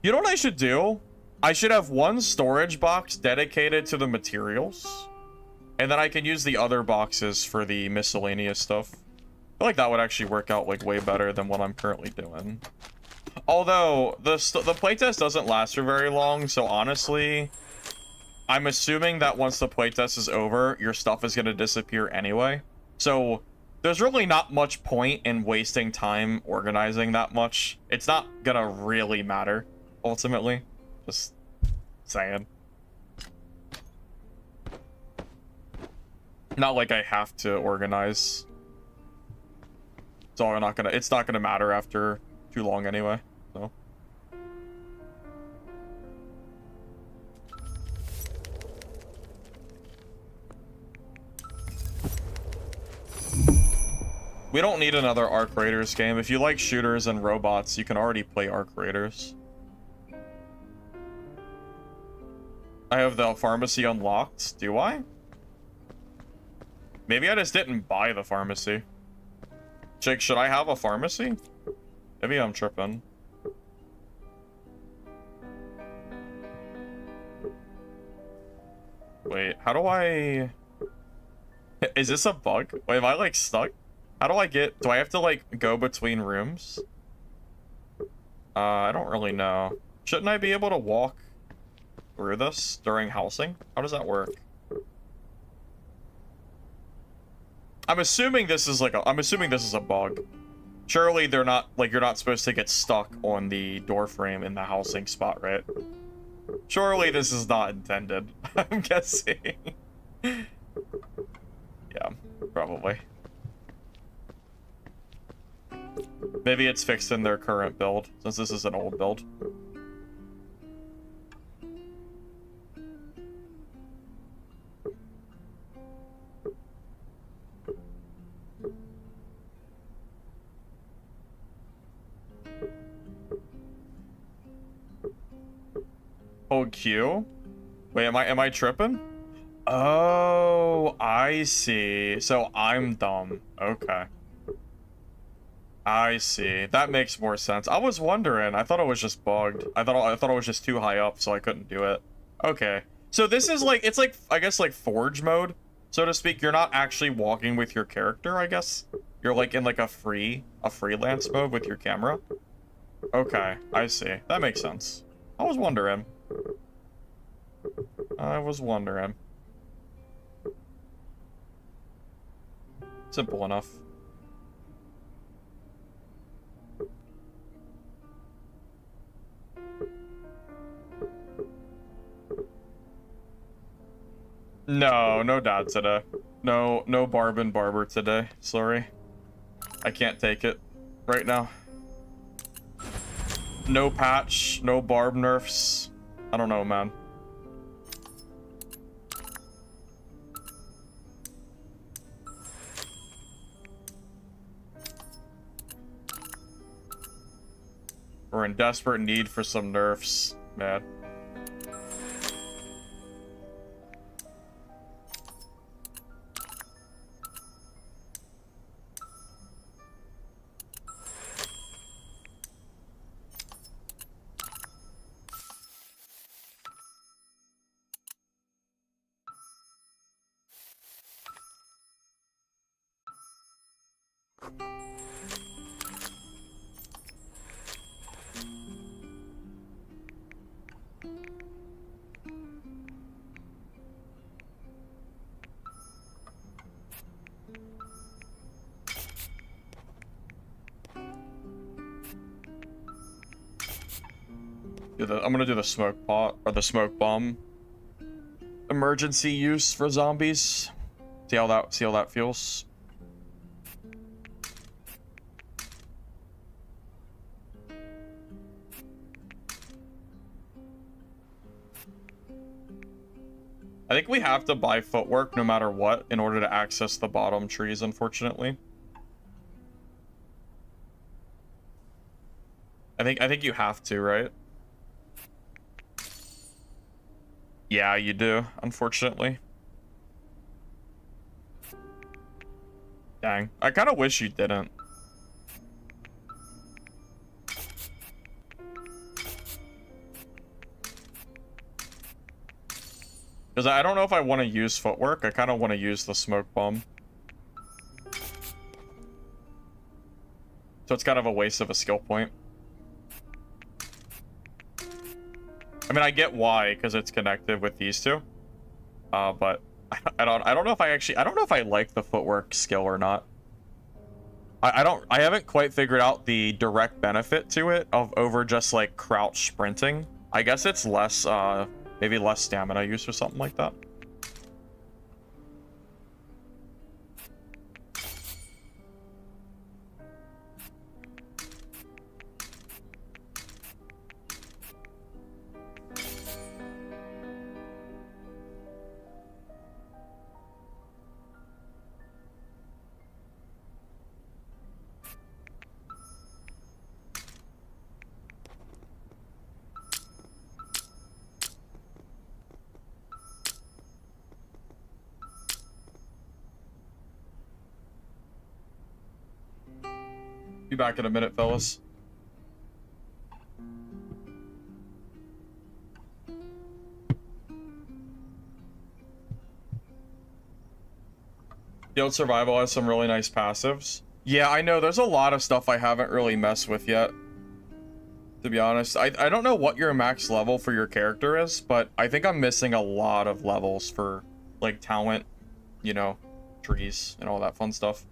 You know what I should do? I should have one storage box dedicated to the materials. And then I can use the other boxes for the miscellaneous stuff. I feel like that would actually work out like way better than what I'm currently doing. Although, the playtest doesn't last for very long, so honestly, I'm assuming that once the playtest is over, your stuff is going to disappear anyway. So, there's really not much point in wasting time organizing that much. It's not going to really matter, ultimately. Just saying. Not like I have to organize. So it's not gonna matter after too long anyway, so. We don't need another Arc Raiders game. If you like shooters and robots, you can already play Arc Raiders. I have the pharmacy unlocked. Do I? Maybe I just didn't buy the pharmacy. Chick, should I have a pharmacy? Maybe I'm tripping. Wait, how do I... Is this a bug? Wait, am I like stuck? How do I get... Do I have to like go between rooms? I don't really know. Shouldn't I be able to walk through this during housing? How does that work? I'm assuming this is like I'm assuming this is a bug. Surely they're not, like, you're not supposed to get stuck on the door frame in the housing spot, right? Surely this is not intended. I'm guessing. Yeah, probably. Maybe it's fixed in their current build, since this is an old build. Hold Q? Wait, am I tripping? Oh, I see. So I'm dumb. Okay. I see. That makes more sense. I was wondering. I thought it was just bugged. I thought it was just too high up, so I couldn't do it. Okay. So this is like, it's like, I guess like Forge mode, so to speak. You're not actually walking with your character, I guess. You're like in like a freelance mode with your camera. Okay, I see. That makes sense. I was wondering. Simple enough. No dad today. No Barb and Barber today. Sorry. I can't take it right now. No patch, no Barb nerfs. I don't know, man. We're in desperate need for some nerfs, man. I'm gonna do the smoke pot or the smoke bomb. Emergency use for zombies. See how that feels. I think we have to buy footwork no matter what in order to access the bottom trees, unfortunately. I think you have to, right? Yeah, you do, unfortunately. Dang. I kind of wish you didn't. Because I don't know if I want to use footwork. I kind of want to use the smoke bomb. So it's kind of a waste of a skill point. I mean, I get why, because it's connected with these two. But I don't know if I don't know if I like the footwork skill or not. I haven't quite figured out the direct benefit to it over just like crouch sprinting. I guess it's less maybe less stamina use or something like that. Be back in a minute, fellas. Guild Survival has some really nice passives. Yeah, I know. There's a lot of stuff I haven't really messed with yet. To be honest, I don't know what your max level for your character is, but I think I'm missing a lot of levels for, like, talent, you know, trees, and all that fun stuff.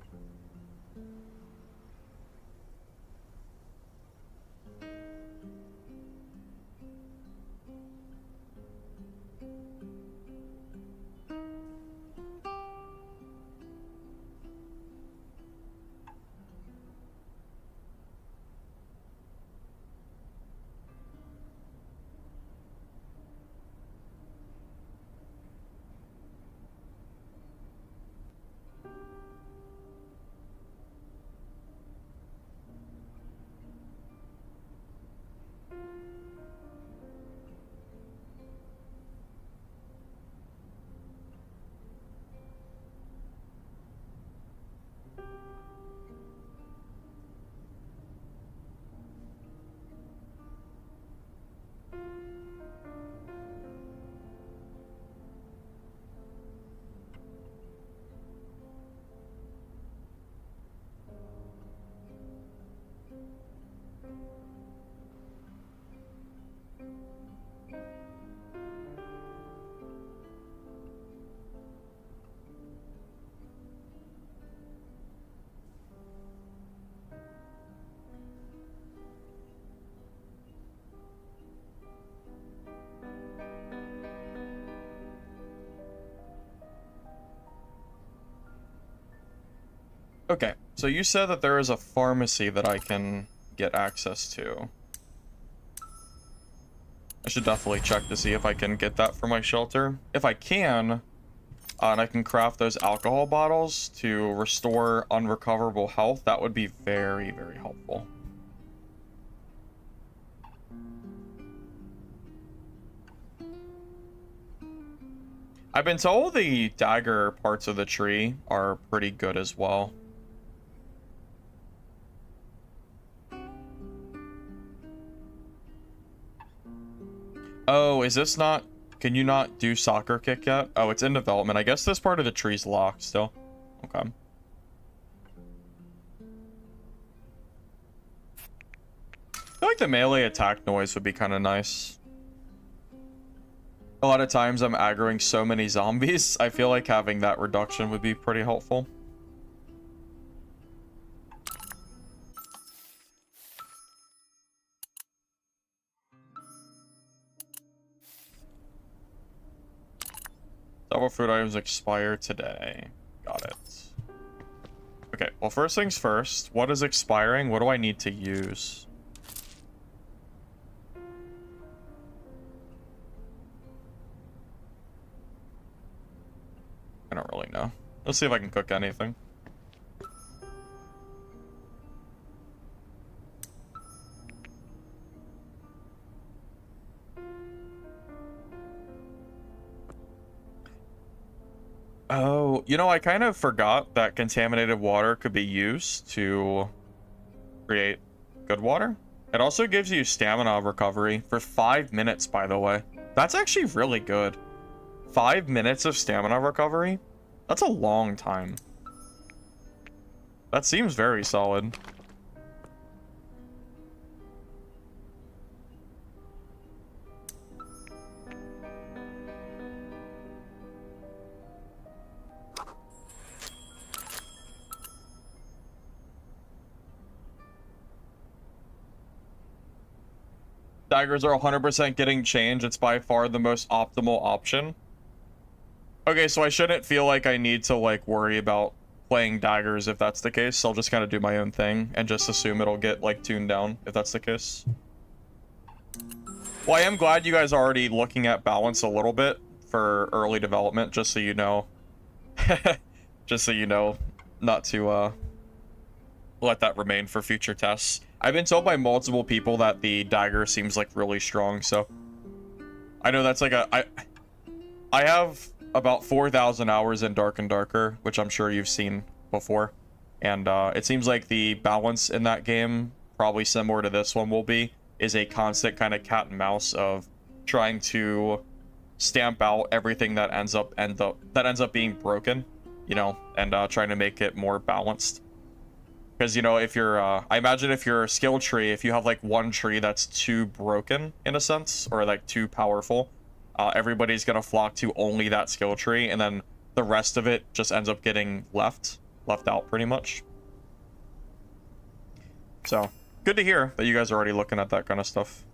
Okay, so you said that there is a pharmacy that I can get access to. I should definitely check to see if I can get that for my shelter. If I can, and I can craft those alcohol bottles to restore unrecoverable health, that would be very, very helpful. I've been told the dagger parts of the tree are pretty good as well. Oh, is this not... Can you not do soccer kick yet? Oh, it's in development. I guess this part of the tree's locked still. Okay. I feel like the melee attack noise would be kind of nice. A lot of times I'm aggroing so many zombies, I feel like having that reduction would be pretty helpful. Several food items expire today. Got it. Okay, well, first things first. What is expiring? What do I need to use? I don't really know. Let's see if I can cook anything. Oh, you know, I kind of forgot that contaminated water could be used to create good water. It also gives you stamina recovery for 5 minutes, by the way. That's actually really good. 5 minutes of stamina recovery? That's a long time. That seems very solid. Daggers are 100% getting changed. It's by far the most optimal option. Okay, so I shouldn't feel like I need to, like, worry about playing daggers if that's the case. I'll just kind of do my own thing and just assume it'll get, like, tuned down if that's the case. Well, I am glad you guys are already looking at balance a little bit for early development, just so you know. Just so you know not to, let that remain for future tests. I've been told by multiple people that the dagger seems like really strong, so I know that's like I have about 4,000 hours in Dark and Darker, which I'm sure you've seen before, and it seems like the balance in that game, probably similar to this one will be, is a constant kind of cat and mouse of trying to stamp out everything that ends up being broken, you know, and trying to make it more balanced. Because, you know, if you're, I imagine if you're a skill tree, if you have, like, one tree that's too broken, in a sense, or, like, too powerful, everybody's gonna flock to only that skill tree, and then the rest of it just ends up getting left out, pretty much. So, good to hear that you guys are already looking at that kind of stuff.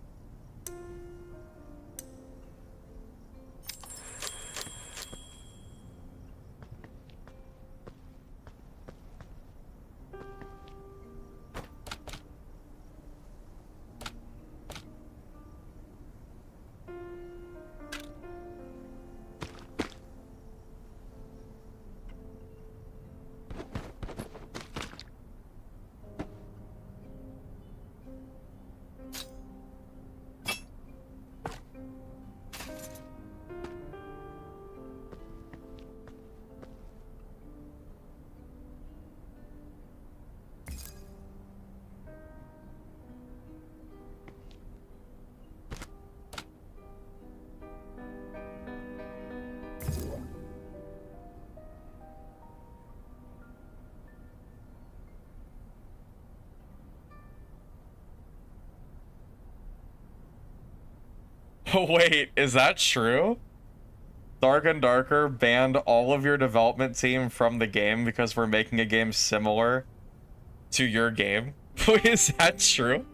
Wait, is that true? Dark and Darker banned all of your development team from the game because we're making a game similar to your game? Is that true?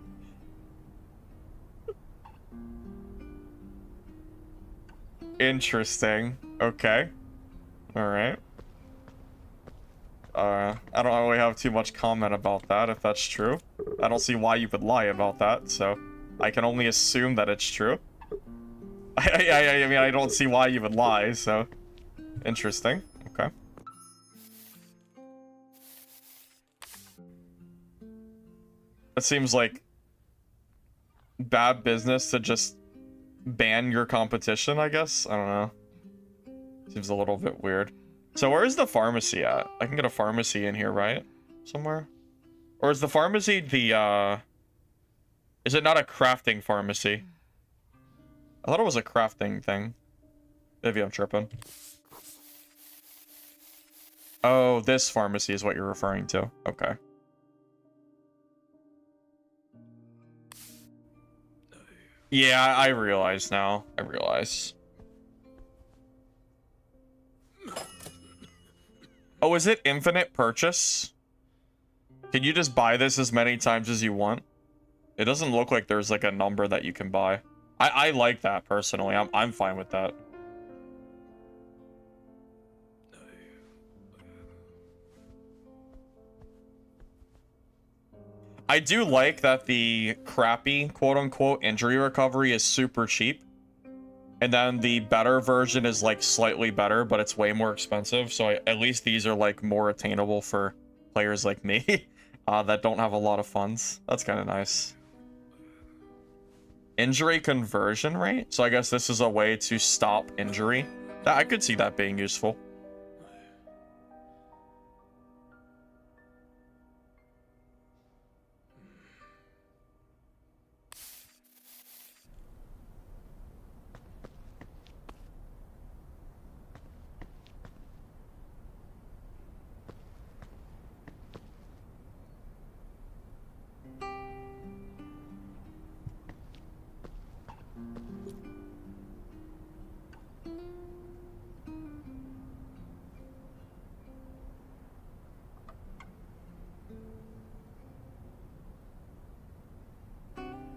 Interesting. Okay. Alright. I don't really have too much comment about that, if that's true. I don't see why you would lie about that, so I can only assume that it's true. I mean, I don't see why you would lie, so... Interesting. Okay. It seems like bad business to just ban your competition, I guess? I don't know. Seems a little bit weird. So where's the pharmacy at? I can get a pharmacy in here, right? Somewhere? Or is the pharmacy the, is it not a crafting pharmacy? I thought it was a crafting thing. Maybe I'm tripping. Oh, this pharmacy is what you're referring to. Okay. Yeah, I realize now. I realize. Oh, is it infinite purchase? Can you just buy this as many times as you want? It doesn't look like there's like a number that you can buy. I like that personally. I'm fine with that. I do like that the crappy quote-unquote injury recovery is super cheap. And then the better version is like slightly better, but it's way more expensive. So at least these are like more attainable for players like me that don't have a lot of funds. That's kind of nice. Injury conversion rate. So I guess this is a way to stop injury. I could see that being useful.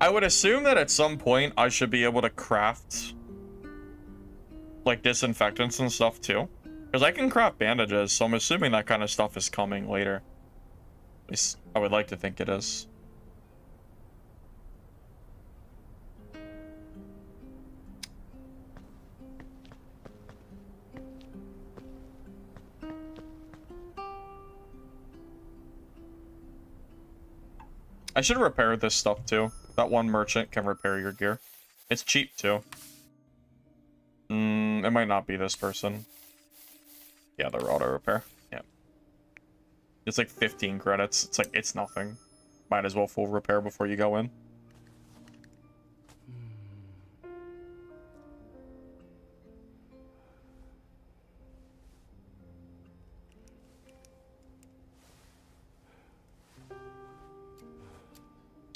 I would assume that at some point I should be able to craft like disinfectants and stuff too. Because I can craft bandages, so I'm assuming that kind of stuff is coming later. At least I would like to think it is. I should repair this stuff too. That one merchant can repair your gear. It's cheap too. It might not be this person. Yeah, they're auto repair. Yeah. It's like 15 credits. It's like, it's nothing. Might as well full repair before you go in.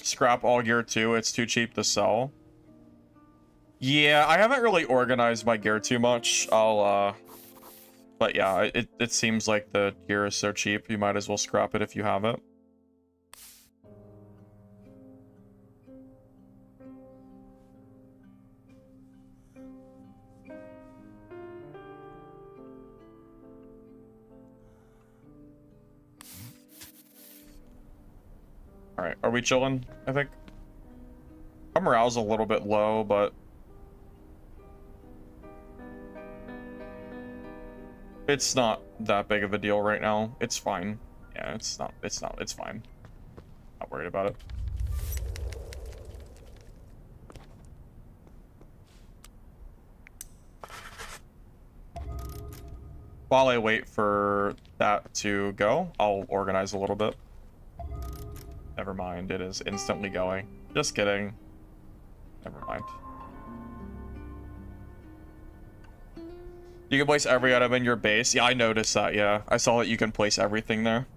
Scrap all gear too. It's too cheap to sell. Yeah, I haven't really organized my gear too much. But yeah, it seems like the gear is so cheap, you might as well scrap it if you have it. Alright, are we chilling, I think? Our morale's a little bit low, but it's not that big of a deal right now. It's fine. Yeah, it's fine. Not worried about it. While I wait for that to go, I'll organize a little bit. Never mind, it is instantly going. Just kidding. Never mind. You can place every item in your base. Yeah, I noticed that, yeah. I saw that you can place everything there.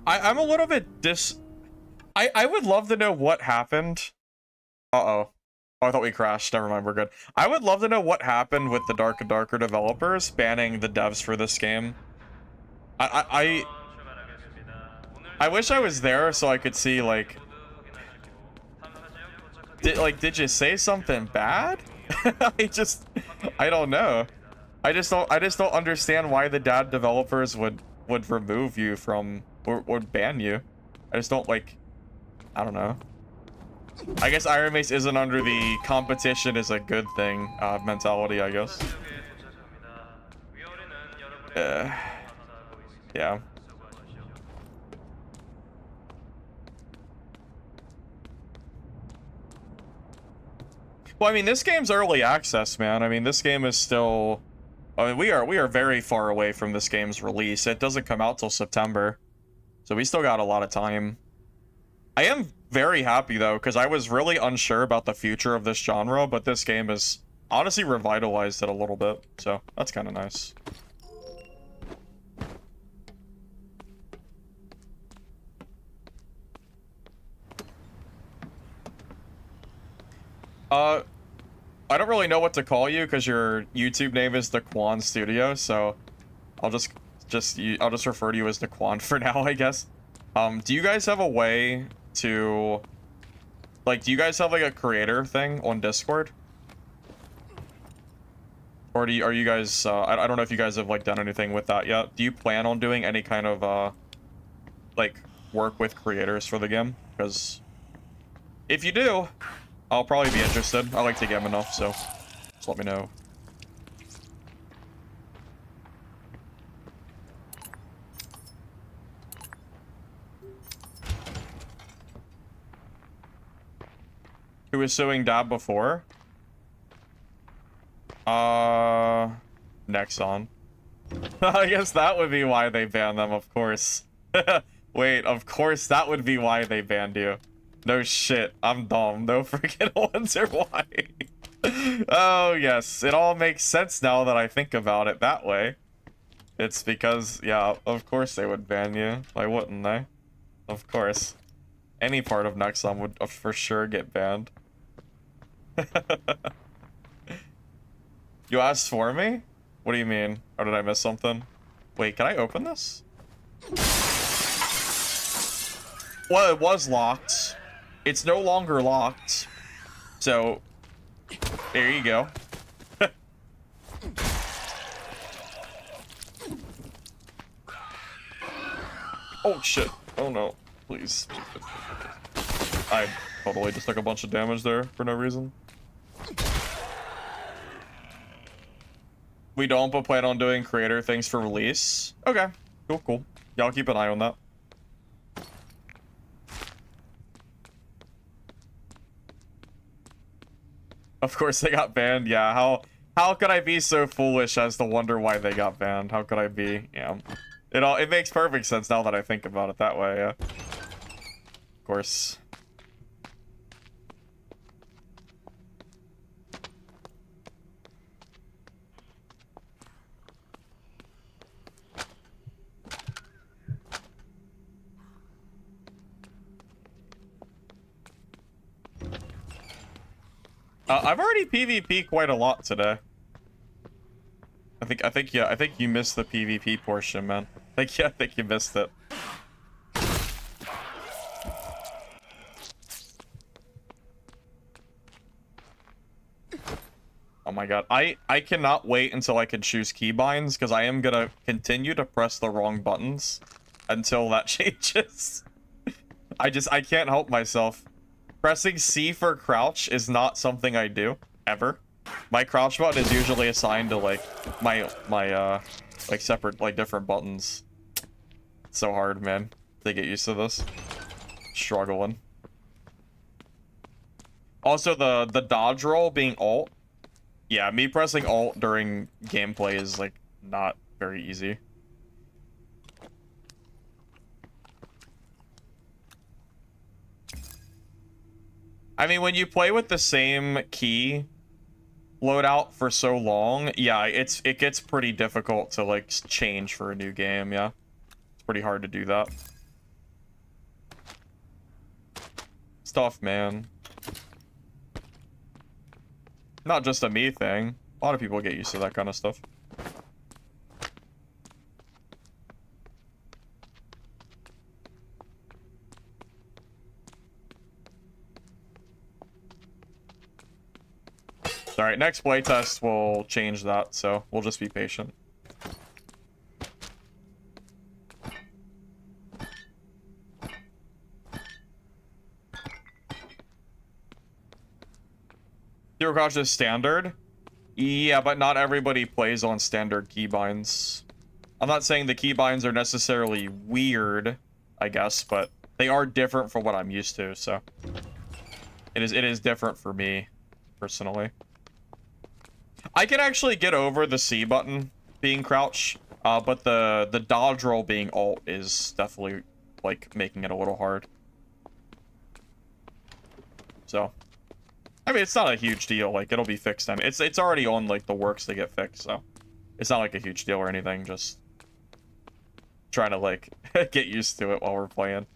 I'm a little bit I would love to know what happened. Uh-oh. Oh, I thought we crashed. Never mind, we're good. I would love to know what happened with the Dark and Darker developers banning the devs for this game. I wish I was there so I could see, like... Did you say something bad? I don't know. I just don't understand why the dad developers would remove you from, or would ban you. I just don't, like... I don't know. I guess Iron Mace isn't under the competition is a good thing mentality, I guess. Yeah. Well, I mean, this game's early access, man. I mean, this game is still... I mean, we are very far away from this game's release. It doesn't come out till September. So we still got a lot of time. I am very happy, though, because I was really unsure about the future of this genre, but this game has honestly revitalized it a little bit. So that's kind of nice. I don't really know what to call you because your YouTube name is Nakwon Studio, so I'll just refer to you as Nakwon for now, I guess. Do you guys have a way to, like, do you guys have like a creator thing on Discord? Or are you guys, I don't know if you guys have, like, done anything with that yet. Do you plan on doing any kind of, like, work with creators for the game? Because if you do, I'll probably be interested. I like the game enough, so just let me know. Who was suing Dab before? Nexon. I guess that would be why they banned them, of course. Wait, of course that would be why they banned you. No shit, I'm dumb. No freaking wonder why. Oh, yes, it all makes sense now that I think about it that way. It's because, yeah, of course they would ban you. Why wouldn't they? Of course. Any part of Nexon would for sure get banned. You asked for me? What do you mean? Or did I miss something? Wait, can I open this? Well, it was locked. It's no longer locked. So, there you go. Oh, shit. Oh, no. Please. I totally just took a bunch of damage there for no reason. We don't, but plan on doing creator things for release. Okay. Cool, cool. Yeah, I'll keep an eye on that. Of course they got banned. Yeah, how could I be so foolish as to wonder why they got banned? How could I be? Yeah. It makes perfect sense now that I think about it that way, yeah. Of course. I've already PvP quite a lot today. I think you missed the PvP portion, man. I think you missed it. Oh my god. I cannot wait until I can choose keybinds, because I am gonna continue to press the wrong buttons until that changes. I can't help myself. Pressing C for crouch is not something I do, ever. My crouch button is usually assigned to, like, my like, separate, like, different buttons. It's so hard, man, to get used to this. Struggling. Also, the dodge roll being alt. Yeah, me pressing alt during gameplay is, like, not very easy. I mean, when you play with the same key loadout for so long, yeah, it gets pretty difficult to, like, change for a new game, yeah. It's pretty hard to do that. It's tough, man. Not just a me thing. A lot of people get used to that kind of stuff. Alright, next playtest will change that, so we'll just be patient. Zero crouch is standard? Yeah, but not everybody plays on standard keybinds. I'm not saying the keybinds are necessarily weird, I guess, but they are different from what I'm used to, so it is different for me, personally. I can actually get over the C button being crouch, but the dodge roll being alt is definitely, like, making it a little hard. So, I mean, it's not a huge deal. Like, it'll be fixed. I mean, it's already on, like, the works to get fixed, so it's not like a huge deal or anything. Just trying to, like, get used to it while we're playing.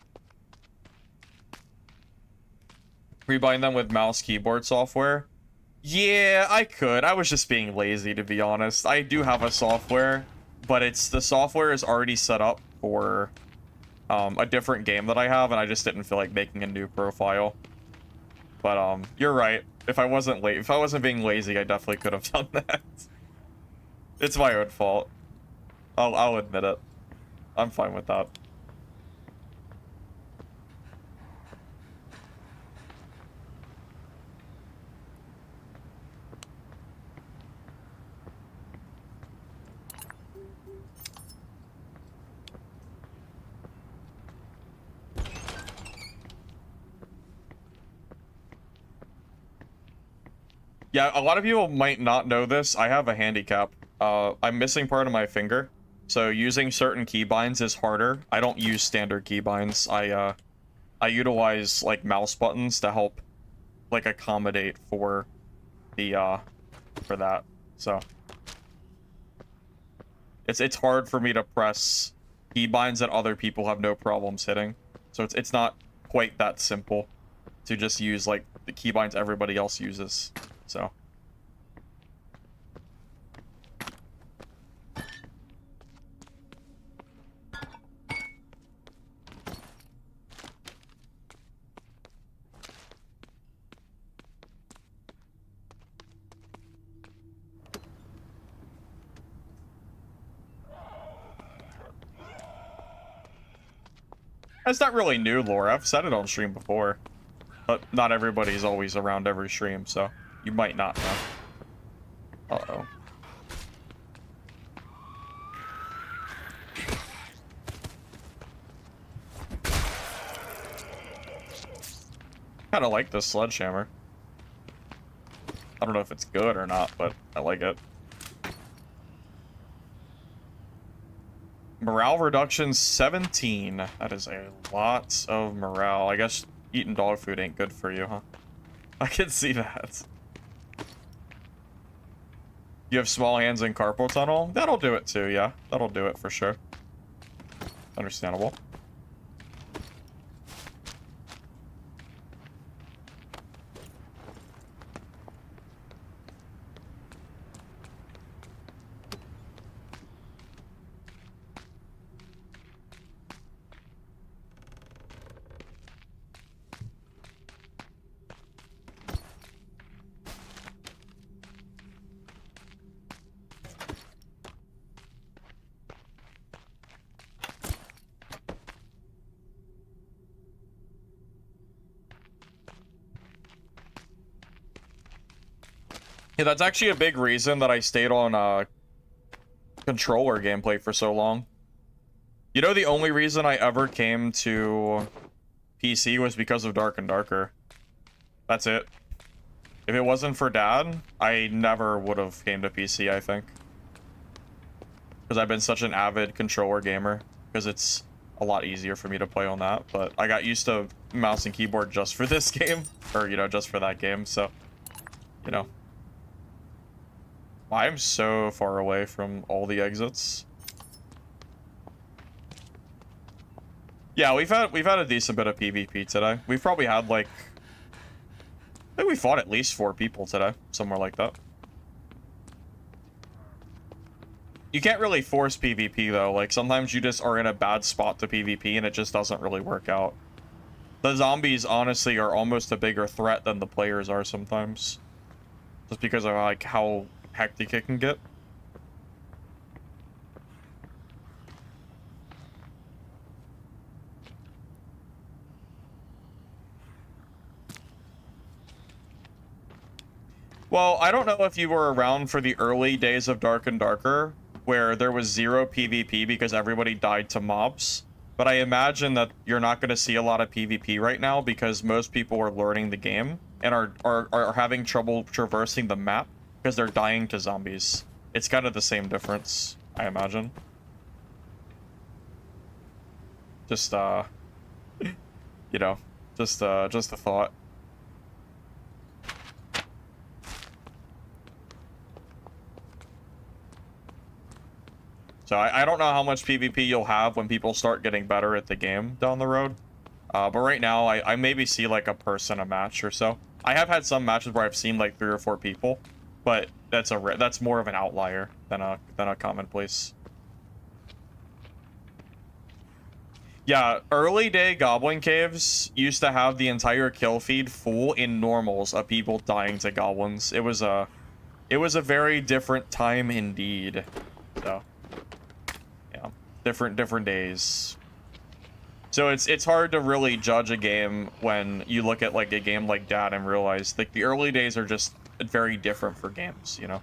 Rebind them with mouse keyboard software. Yeah, I could. I was just being lazy, to be honest. I do have a software, but the software is already set up for a different game that I have, and I just didn't feel like making a new profile. But you're right. If I wasn't being lazy, I definitely could have done that. It's my own fault. I'll admit it. I'm fine with that. Yeah, a lot of people might not know this. I have a handicap. I'm missing part of my finger, so using certain keybinds is harder. I don't use standard keybinds. I utilize like mouse buttons to help like accommodate for the for that. So it's hard for me to press keybinds that other people have no problems hitting. So it's not quite that simple to just use like the keybinds everybody else uses. So that's not really new lore. I've said it on stream before. But not everybody's always around every stream, so you might not know. Uh-oh. Kinda like this sledgehammer. I don't know if it's good or not, but I like it. Morale reduction 17. That is a lot of morale. I guess eating dog food ain't good for you, huh? I can see that. You have small hands in carpal tunnel? That'll do it too, yeah. That'll do it for sure. Understandable. Yeah, that's actually a big reason that I stayed on controller gameplay for so long. You know, the only reason I ever came to PC was because of Dark and Darker. That's it. If it wasn't for Dad, I never would have came to PC, I think. Because I've been such an avid controller gamer. Because it's a lot easier for me to play on that. But I got used to mouse and keyboard just for this game. Or, you know, just for that game. So, you know. I'm so far away from all the exits. Yeah, we've had a decent bit of PvP today. We've probably had like, I think we fought at least 4 people today, somewhere like that. You can't really force PvP though. Like sometimes you just are in a bad spot to PvP and it just doesn't really work out. The zombies honestly are almost a bigger threat than the players are sometimes, just because of like how hectic it can get. Well, I don't know if you were around for the early days of Dark and Darker, where there was 0 PvP because everybody died to mobs. But I imagine that you're not going to see a lot of PvP right now because most people are learning the game and are having trouble traversing the map because they're dying to zombies. It's kind of the same difference, I imagine. Just, you know, just a thought. So I don't know how much PvP you'll have when people start getting better at the game down the road. But right now, I maybe see like a person a match or so. I have had some matches where I've seen like 3 or 4 people, but that's more of an outlier than a commonplace. Yeah, early day Goblin Caves used to have the entire kill feed full in normals of people dying to goblins. It was It was a very different time indeed. So, yeah, different days. So it's hard to really judge a game when you look at like a game like that and realize like the early days are just very different for games, you know?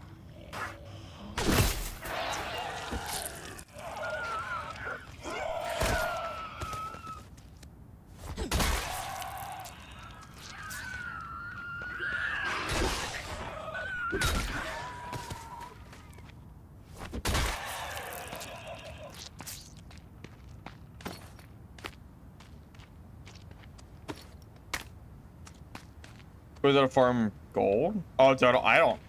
Was it a farm gold? Oh, dude, I don't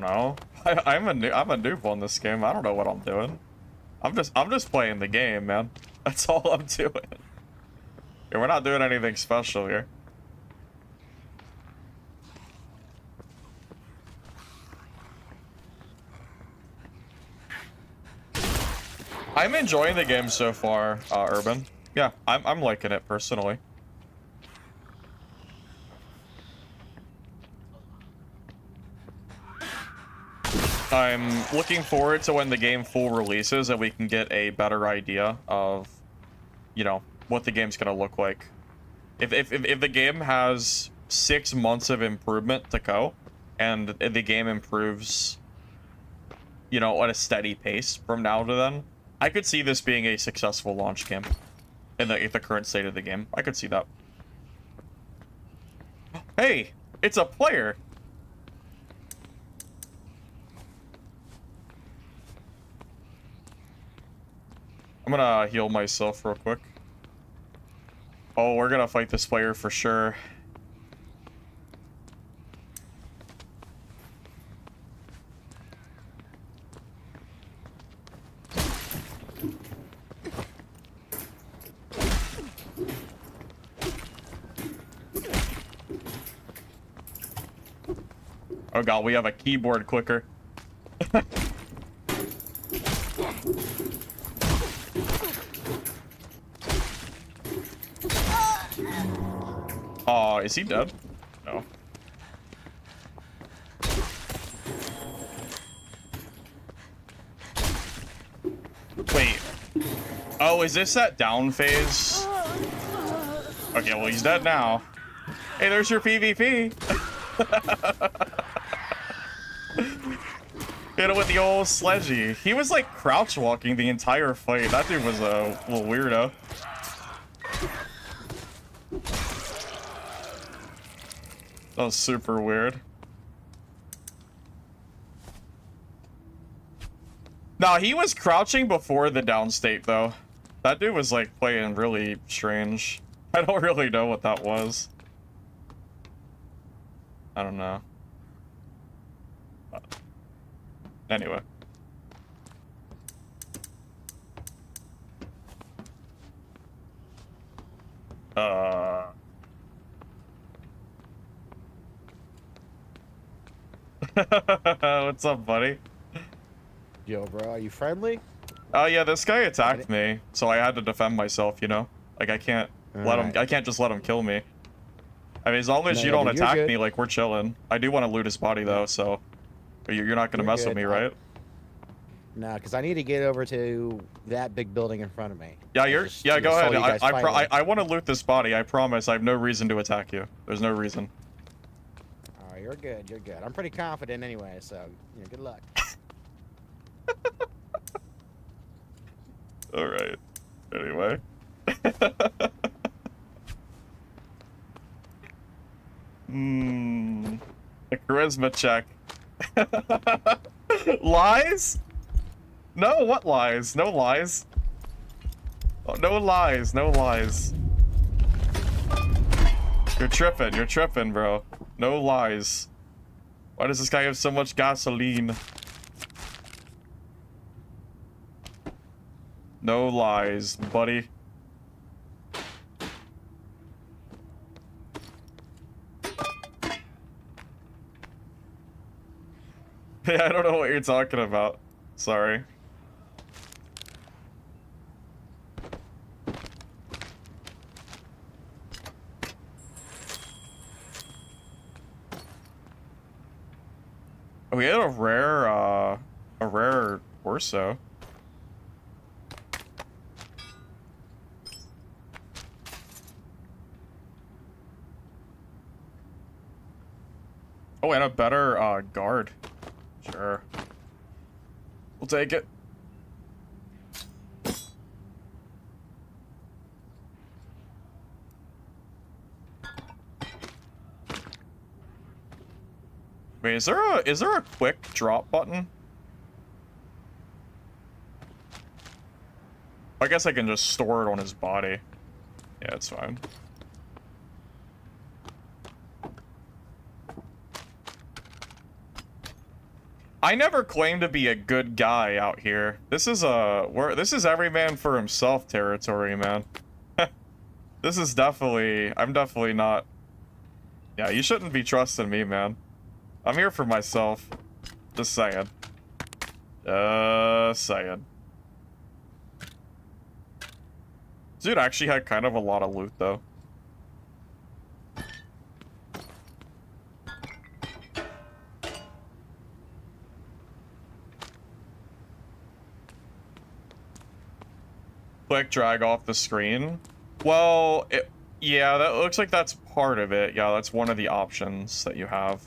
know. I'm a noob on this game. I don't know what I'm doing. I'm just playing the game, man. That's all I'm doing. Yeah, we're not doing anything special here. I'm enjoying the game so far, Urban. Yeah, I'm liking it personally. I'm looking forward to when the game full releases and we can get a better idea of, you know, what the game's gonna look like. If the game has 6 months of improvement to go, and the game improves, you know, at a steady pace from now to then, I could see this being a successful launch game in the current state of the game. I could see that. Hey, it's a player. I'm gonna heal myself real quick. Oh, we're gonna fight this player for sure. Oh god, we have a keyboard clicker. Oh, is he dead? No. Wait. Oh, is this that down phase? Okay, well, he's dead now. Hey, there's your PvP. Hit him with the old sledgy. He was like crouch walking the entire fight. That dude was a little weirdo. That was super weird. No, he was crouching before the down state, though. That dude was, like, playing really strange. I don't really know what that was. I don't know. Anyway. What's up, buddy? Yo, bro, are you friendly? Oh yeah, this guy attacked me, so I had to defend myself, you know? Like, I can't let him, I can't just let him kill me. I mean, as long as you don't attack me, like, we're chilling. I do want to loot his body, though, so... You're not gonna mess with me, right? Nah, because I need to get over to that big building in front of me. Yeah, yeah, go ahead. I want to loot this body, I promise. I have no reason to attack you. There's no reason. Alright, you're good, you're good. I'm pretty confident anyway, so, you know, good luck. Alright. Anyway. A charisma check. Lies? No, what lies? No lies. Oh, no lies, no lies. You're tripping, bro. No lies. Why does this guy have so much gasoline? No lies, buddy. Yeah, I don't know what you're talking about. Sorry. Oh, we had a rare torso. Oh, and a better, guard. Sure. We'll take it. Wait, is there a quick drop button? I guess I can just store it on his body. Yeah, it's fine. I never claimed to be a good guy out here. This is every man for himself territory, man. This is definitely, I'm definitely not. Yeah, you shouldn't be trusting me, man. I'm here for myself. Just saying. Just saying. Dude actually had kind of a lot of loot, though. Click drag off the screen. Well, yeah, that looks like that's part of it. Yeah, that's one of the options that you have.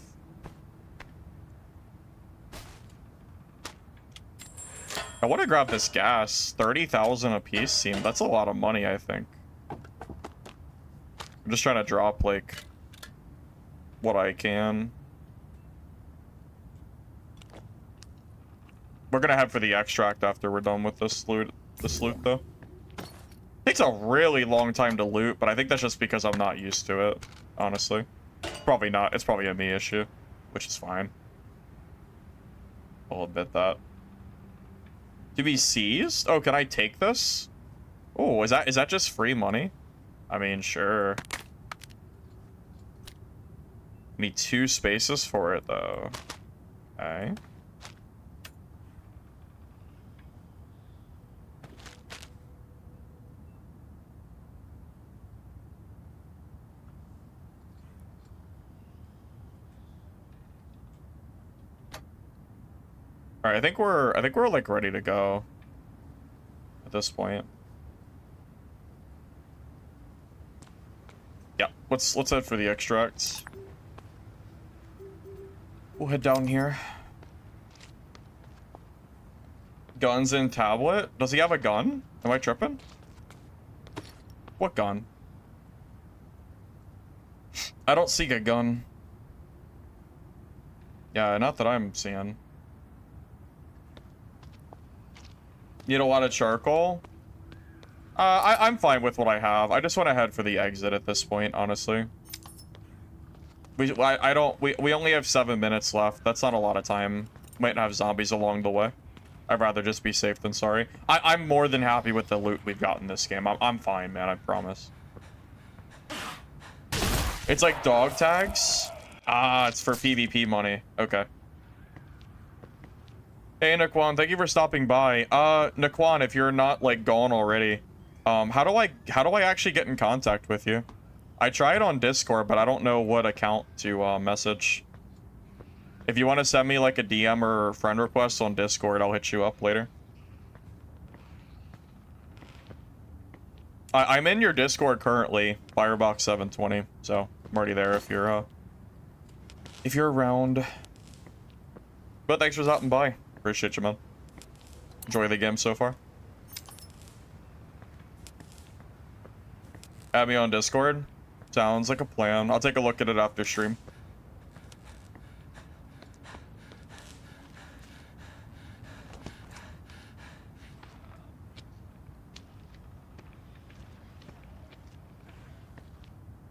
I want to grab this gas. 30,000 a piece that's a lot of money, I think. I'm just trying to drop, like, what I can. We're gonna head for the extract after we're done with this loot, though. Takes a really long time to loot, but I think that's just because I'm not used to it, honestly. Probably not. It's probably a me issue, which is fine. I'll admit that. To be seized? Oh, can I take this? Oh, is that just free money? I mean, sure. Need 2 spaces for it, though. Okay. All right, I think we're like ready to go at this point. Yeah, let's head for the extracts. We'll head down here. Guns in tablet. Does he have a gun? Am I tripping? What gun? I don't see a gun. Yeah, not that I'm seeing. Need a lot of charcoal? I'm fine with what I have. I just want to head for the exit at this point, honestly. We only have 7 minutes left. That's not a lot of time. Might have zombies along the way. I'd rather just be safe than sorry. I'm more than happy with the loot we've got in this game. I'm fine, man, I promise. It's like dog tags? Ah, it's for PvP money. Okay. Hey, Nakwon, thank you for stopping by. Nakwon, if you're not, like, gone already, how do I actually get in contact with you? I tried on Discord, but I don't know what account to, message. If you want to send me, like, a DM or friend request on Discord, I'll hit you up later. I'm in your Discord currently, Firebox720, so I'm already there if you're around. But thanks for stopping by. Appreciate you, man. Enjoy the game so far. Add me on Discord. Sounds like a plan. I'll take a look at it after stream.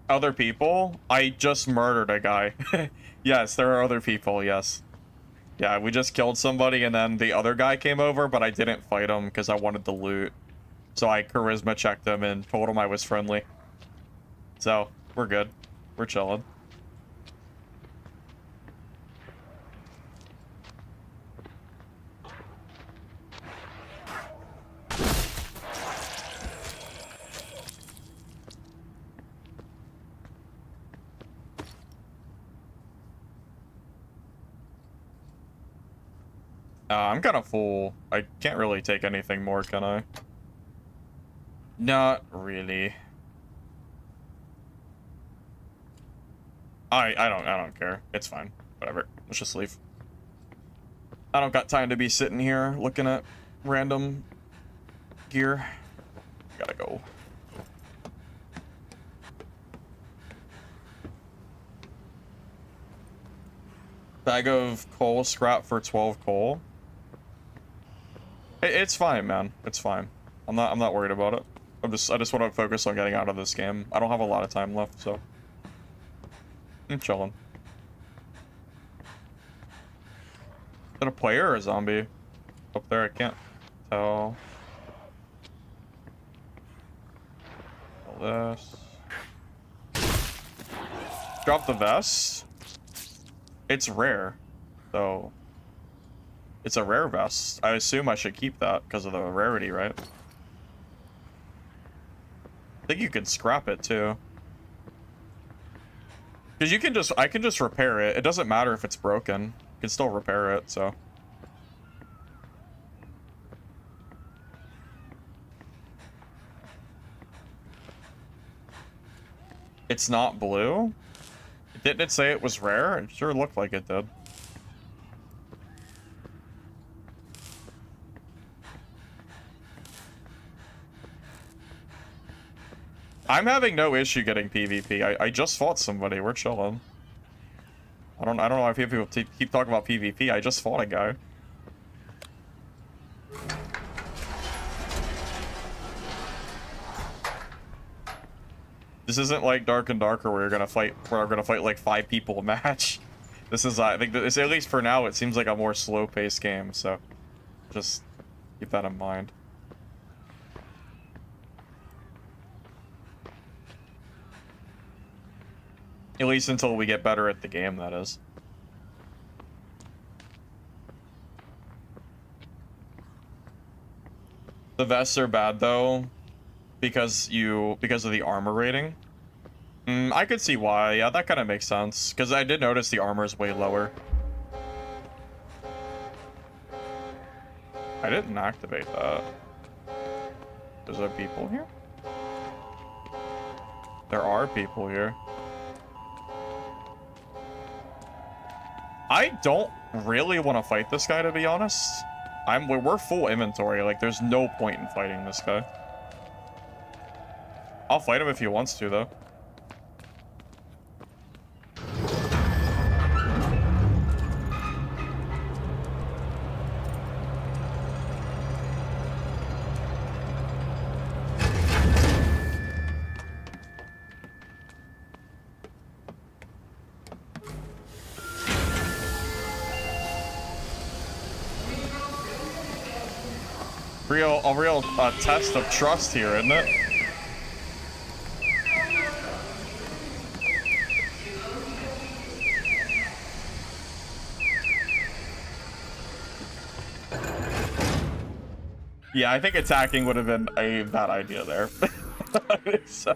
Other people? I just murdered a guy. Yes, there are other people, yes. Yeah, we just killed somebody and then the other guy came over, but I didn't fight him because I wanted the loot. So I charisma checked him and told him I was friendly. So, we're good. We're chilling. I'm kind of full. I can't really take anything more, can I? Not really. I don't care. It's fine. Whatever. Let's just leave. I don't got time to be sitting here looking at random gear. Gotta go. Bag of coal scrap for 12 coal. It's fine, man. It's fine. I'm not worried about it. I just want to focus on getting out of this game. I don't have a lot of time left, so I'm chilling. Is that a player or a zombie? Up there, I can't tell. All this. Drop the vest. It's rare, so it's a rare vest. I assume I should keep that because of the rarity, right? I think you can scrap it too. Because I can just repair it. It doesn't matter if it's broken. You can still repair it, so. It's not blue? Didn't it say it was rare? It sure looked like it did. I'm having no issue getting PvP. I just fought somebody. We're chilling. I don't know why people keep talking about PvP. I just fought a guy. This isn't like Dark and Darker where we're gonna fight like 5 people a match. This is I think this, at least for now, it seems like a more slow-paced game, so just keep that in mind. At least until we get better at the game, that is. The vests are bad though, because of the armor rating. I could see why. Yeah, that kind of makes sense. Because I did notice the armor is way lower. I didn't activate that. Is there people here? There are people here. I don't really want to fight this guy, to be honest. We're full inventory. Like, there's no point in fighting this guy. I'll fight him if he wants to, though. A real test of trust here, isn't it? Yeah, I think attacking would have been a bad idea there. So...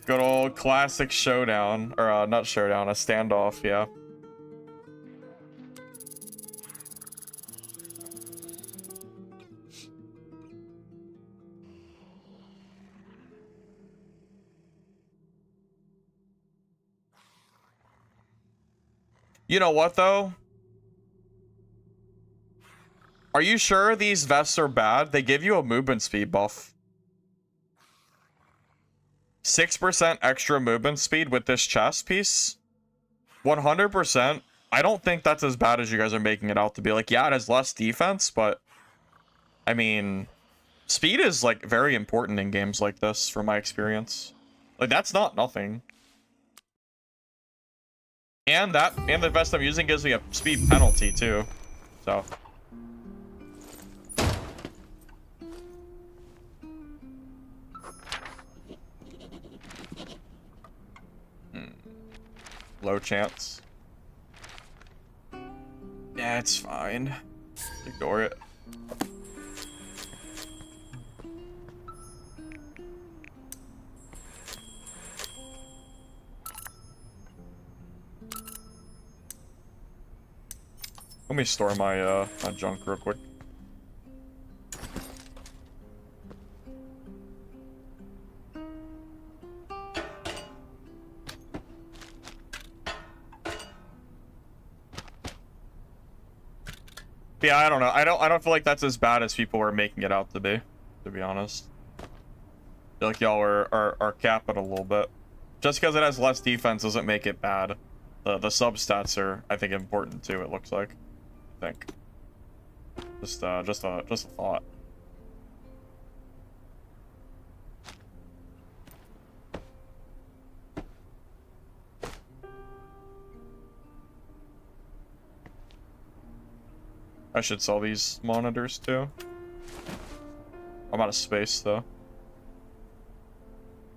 Good old classic showdown, or not showdown, a standoff, yeah. You know what, though? Are you sure these vests are bad? They give you a movement speed buff. 6% extra movement speed with this chest piece? 100%. I don't think that's as bad as you guys are making it out to be. Like, yeah, it has less defense, but... I mean... Speed is, like, very important in games like this, from my experience. Like, that's not nothing. And the vest I'm using gives me a speed penalty, too. So... Low chance. Yeah, it's fine. Ignore it. Let me store my my junk real quick. Yeah, I don't know. I don't feel like that's as bad as people are making it out to be honest. I feel like y'all are capping a little bit. Just because it has less defense doesn't make it bad. The sub-stats are, I think, important too, it looks like. I think. Just a thought. I should sell these monitors too. I'm out of space though.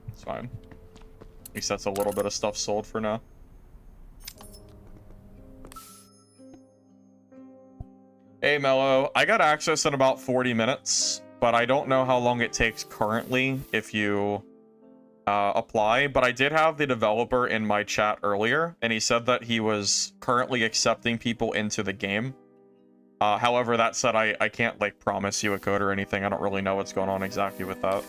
It's fine. At least that's a little bit of stuff sold for now. Hey Mello, I got access in about 40 minutes, but I don't know how long it takes currently if you apply, but I did have the developer in my chat earlier, and he said that he was currently accepting people into the game. However, that said, I can't, like, promise you a code or anything. I don't really know what's going on exactly with that.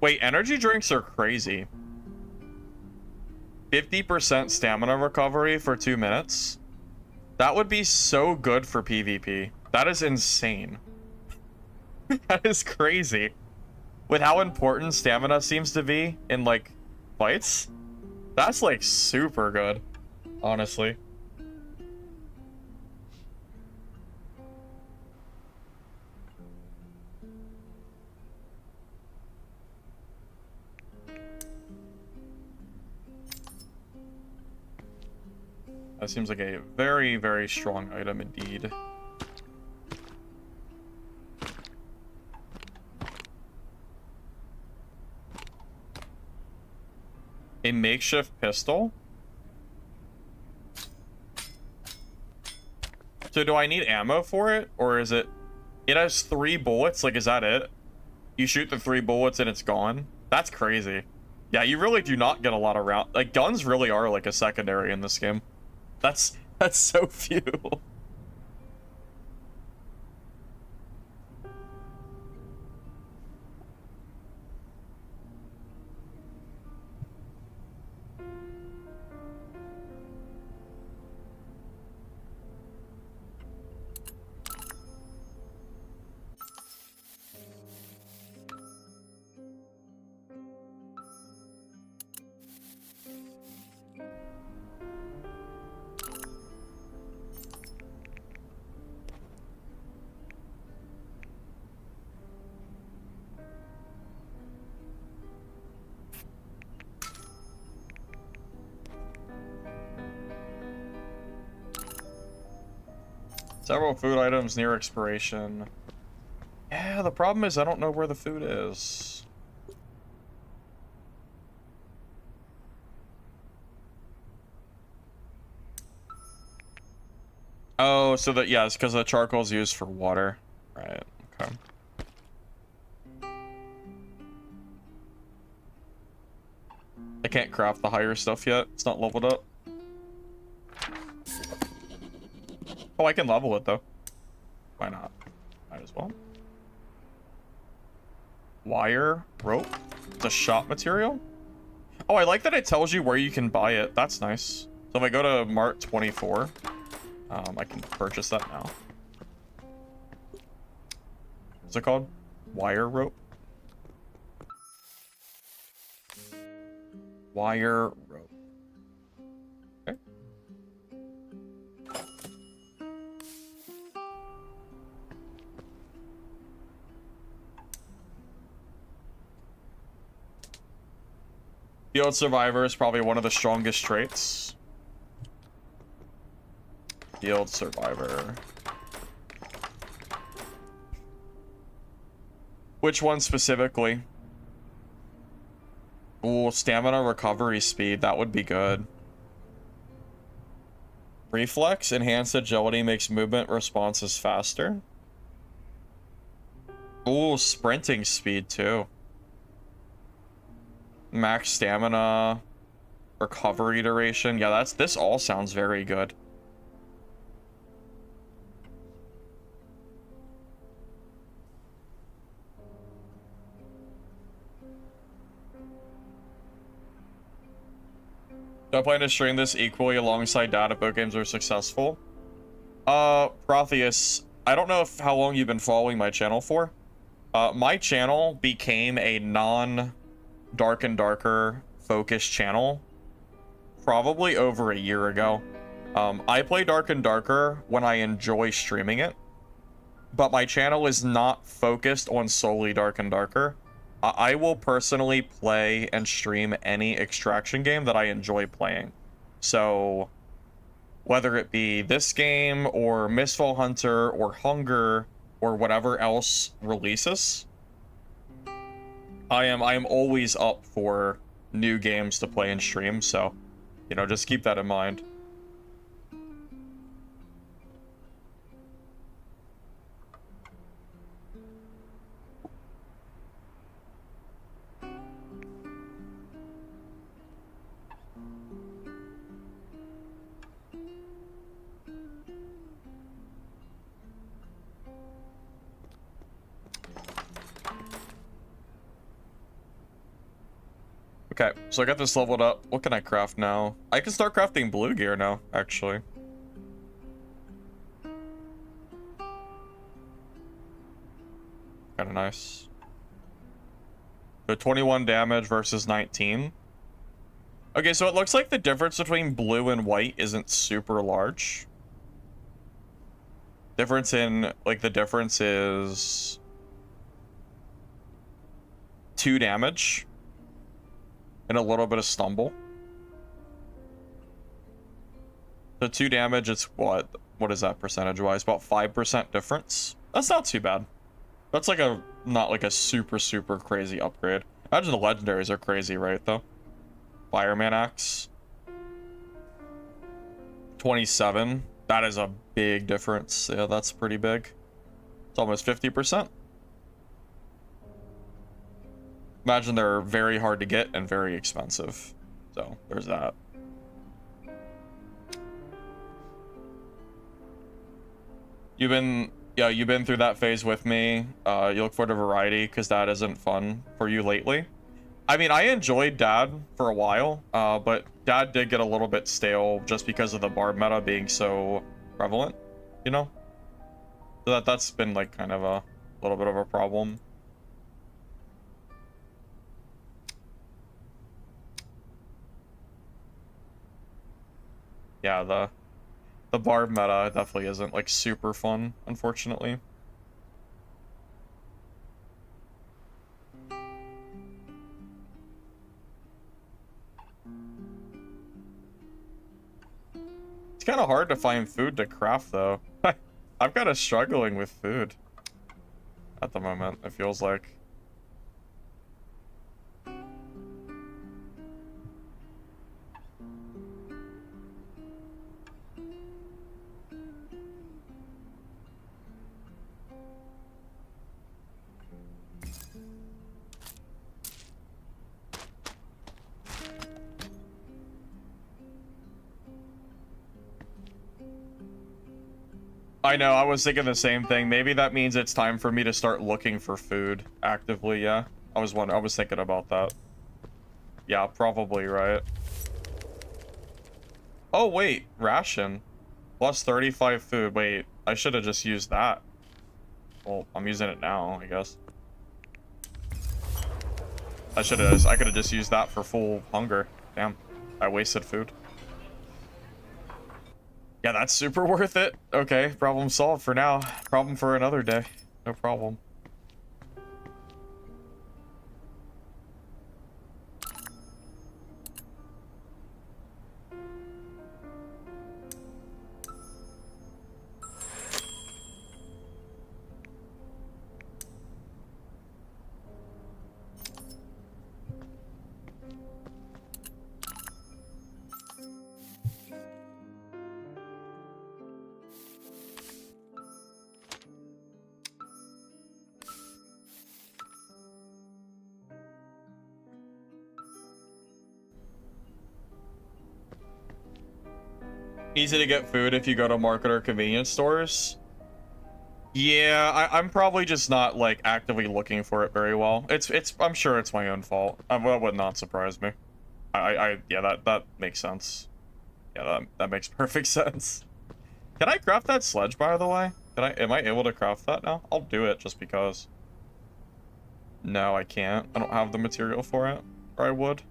Wait, energy drinks are crazy. 50% stamina recovery for 2 minutes? That would be so good for PvP. That is insane. That is crazy. With how important stamina seems to be in, like, fights? That's, like, super good, honestly. That seems like a very, very strong item indeed. A makeshift pistol? So do I need ammo for it? Or is it... It has 3 bullets? Like, is that it? You shoot the 3 bullets and it's gone? That's crazy. Yeah, you really do not get a lot of rounds. Like, guns really are like a secondary in this game. That's so few. Several food items near expiration. Yeah, the problem is I don't know where the food is. Oh, so that, yeah, it's because the charcoal's used for water. Right, okay. I can't craft the higher stuff yet. It's not leveled up. Oh, I can level it, though. Why not? Might as well. Wire, rope. It's a shop material. Oh, I like that it tells you where you can buy it. That's nice. So if I go to Mart 24, I can purchase that now. What's it called? Wire rope? Wire rope. Okay. Field Survivor is probably one of the strongest traits. Field Survivor. Which one specifically? Ooh, stamina recovery speed. That would be good. Reflex, enhanced agility makes movement responses faster. Ooh, sprinting speed too. Max stamina, recovery duration. Yeah, this all sounds very good. Do I plan to stream this equally alongside data boat games are successful? Protheus, I don't know how long you've been following my channel for. My channel became a non-Dark and Darker focused channel probably over a year ago. I play Dark and Darker when I enjoy streaming it, but my channel is not focused on solely Dark and Darker. I will personally play and stream any extraction game that I enjoy playing. So, whether it be this game, or Mistfall Hunter, or Hunger, or whatever else releases, I am always up for new games to play and stream, so, you know, just keep that in mind. Okay, so I got this leveled up. What can I craft now? I can start crafting blue gear now, actually. Kinda nice. So 21 damage versus 19. Okay, so it looks like the difference between blue and white isn't super large. The difference is 2 damage. And a little bit of stumble. So 2 damage, it's what is that percentage-wise? About 5% difference. That's not too bad. That's like not like a super crazy upgrade. Imagine the legendaries are crazy, right, though? Fireman Axe. 27. That is a big difference. Yeah, that's pretty big. It's almost 50%. Imagine they're very hard to get and very expensive. So, there's that. You've been through that phase with me. You look forward to variety because that isn't fun for you lately. I mean, I enjoyed Dad for a while, but Dad did get a little bit stale just because of the barb meta being so prevalent, you know? So that's been like kind of a little bit of a problem. Yeah, the barb meta definitely isn't like super fun, unfortunately. It's kind of hard to find food to craft though. I'm kind of struggling with food at the moment, it feels like. I know, I was thinking the same thing. Maybe that means it's time for me to start looking for food actively, yeah. I was thinking about that. Yeah, probably, right? Oh, wait, ration. Plus 35 food. Wait, I should have just used that. Well, I'm using it now, I guess. I could have just used that for full hunger. Damn, I wasted food. Yeah, that's super worth it. Okay, problem solved for now. Problem for another day. No problem. Easy to get food if you go to market or convenience stores. Yeah, I'm probably just not like actively looking for it very well. I'm sure it's my own fault. That would not surprise me. Yeah, that makes sense. Yeah, that makes perfect sense. Can I craft that sledge, by the way? Am I able to craft that now? I'll do it just because. No, I can't. I don't have the material for it. Or I would.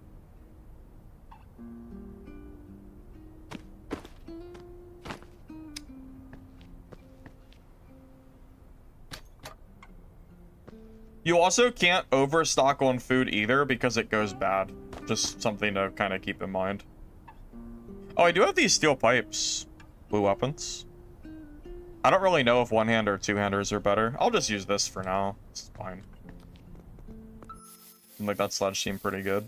You also can't overstock on food either because it goes bad. Just something to kind of keep in mind. Oh, I do have these steel pipes. Blue weapons. I don't really know if one-hand or two-handers are better. I'll just use this for now. It's fine. Like that sledge seemed pretty good.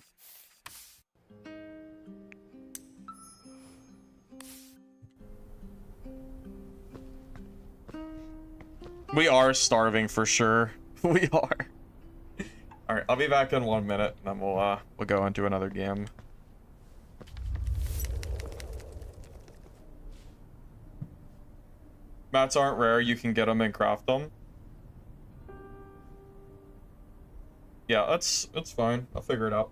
We are starving for sure. We are. All right, I'll be back in 1 minute, and then we'll go into another game. Mats aren't rare. You can get them and craft them. Yeah, it's fine. I'll figure it out.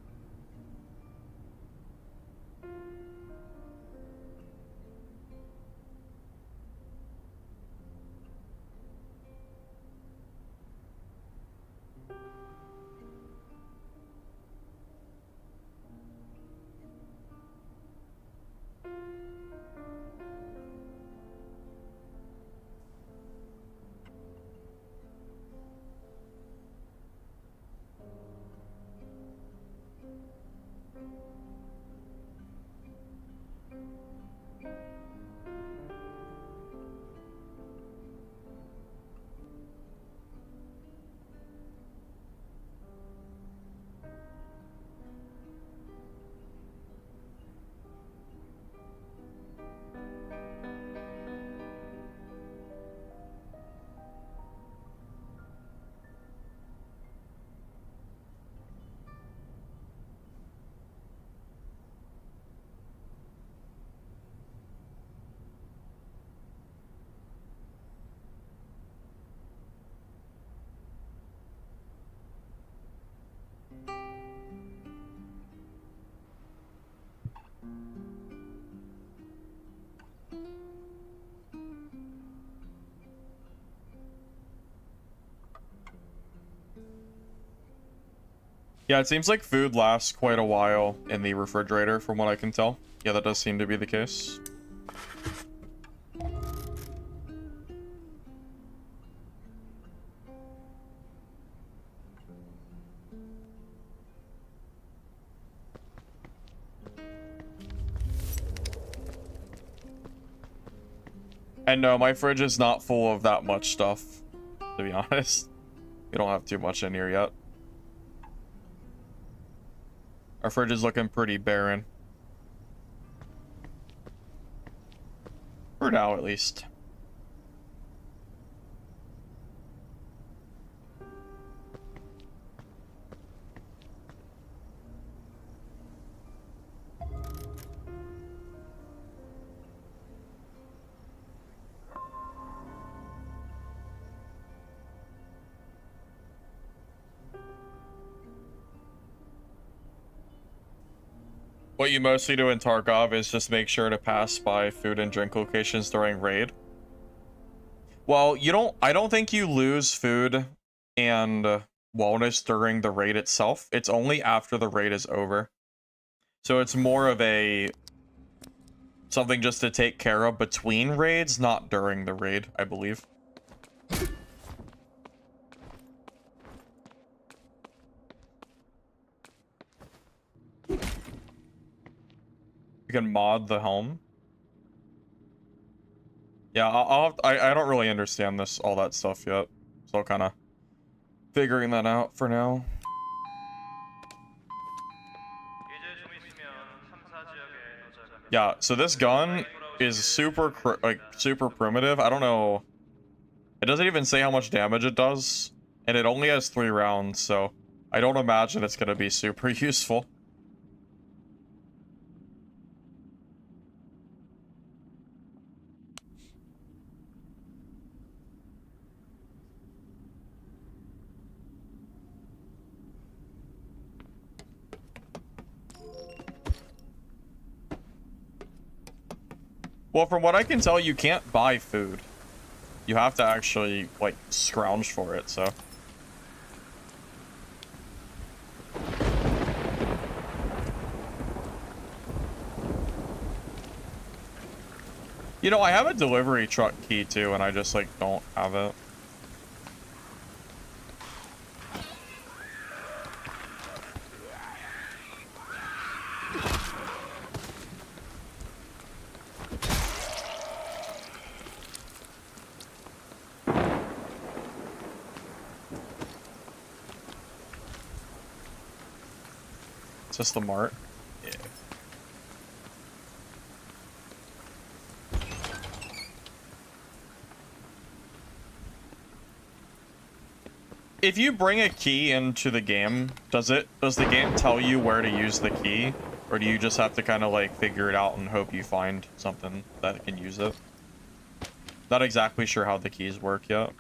Yeah, it seems like food lasts quite a while in the refrigerator, from what I can tell. Yeah, that does seem to be the case. And no, my fridge is not full of that much stuff, to be honest. We don't have too much in here yet. Our fridge is looking pretty barren. For now, at least. What you mostly do in Tarkov is just make sure to pass by food and drink locations during raid. Well, I don't think you lose food and wellness during the raid itself. It's only after the raid is over. So it's more of something just to take care of between raids, not during the raid, I believe. You can mod the home. Yeah, I don't really understand all that stuff yet, so kind of figuring that out for now. Yeah, so this gun is super primitive. I don't know. It doesn't even say how much damage it does, and it only has 3 rounds, so I don't imagine it's gonna be super useful. Well, from what I can tell, you can't buy food. You have to actually, like, scrounge for it, so. You know, I have a delivery truck key, too, and I just, like, don't have it. Is this the mart? Yeah. If you bring a key into the game, does the game tell you where to use the key? Or do you just have to kind of like figure it out and hope you find something that can use it? Not exactly sure how the keys work yet.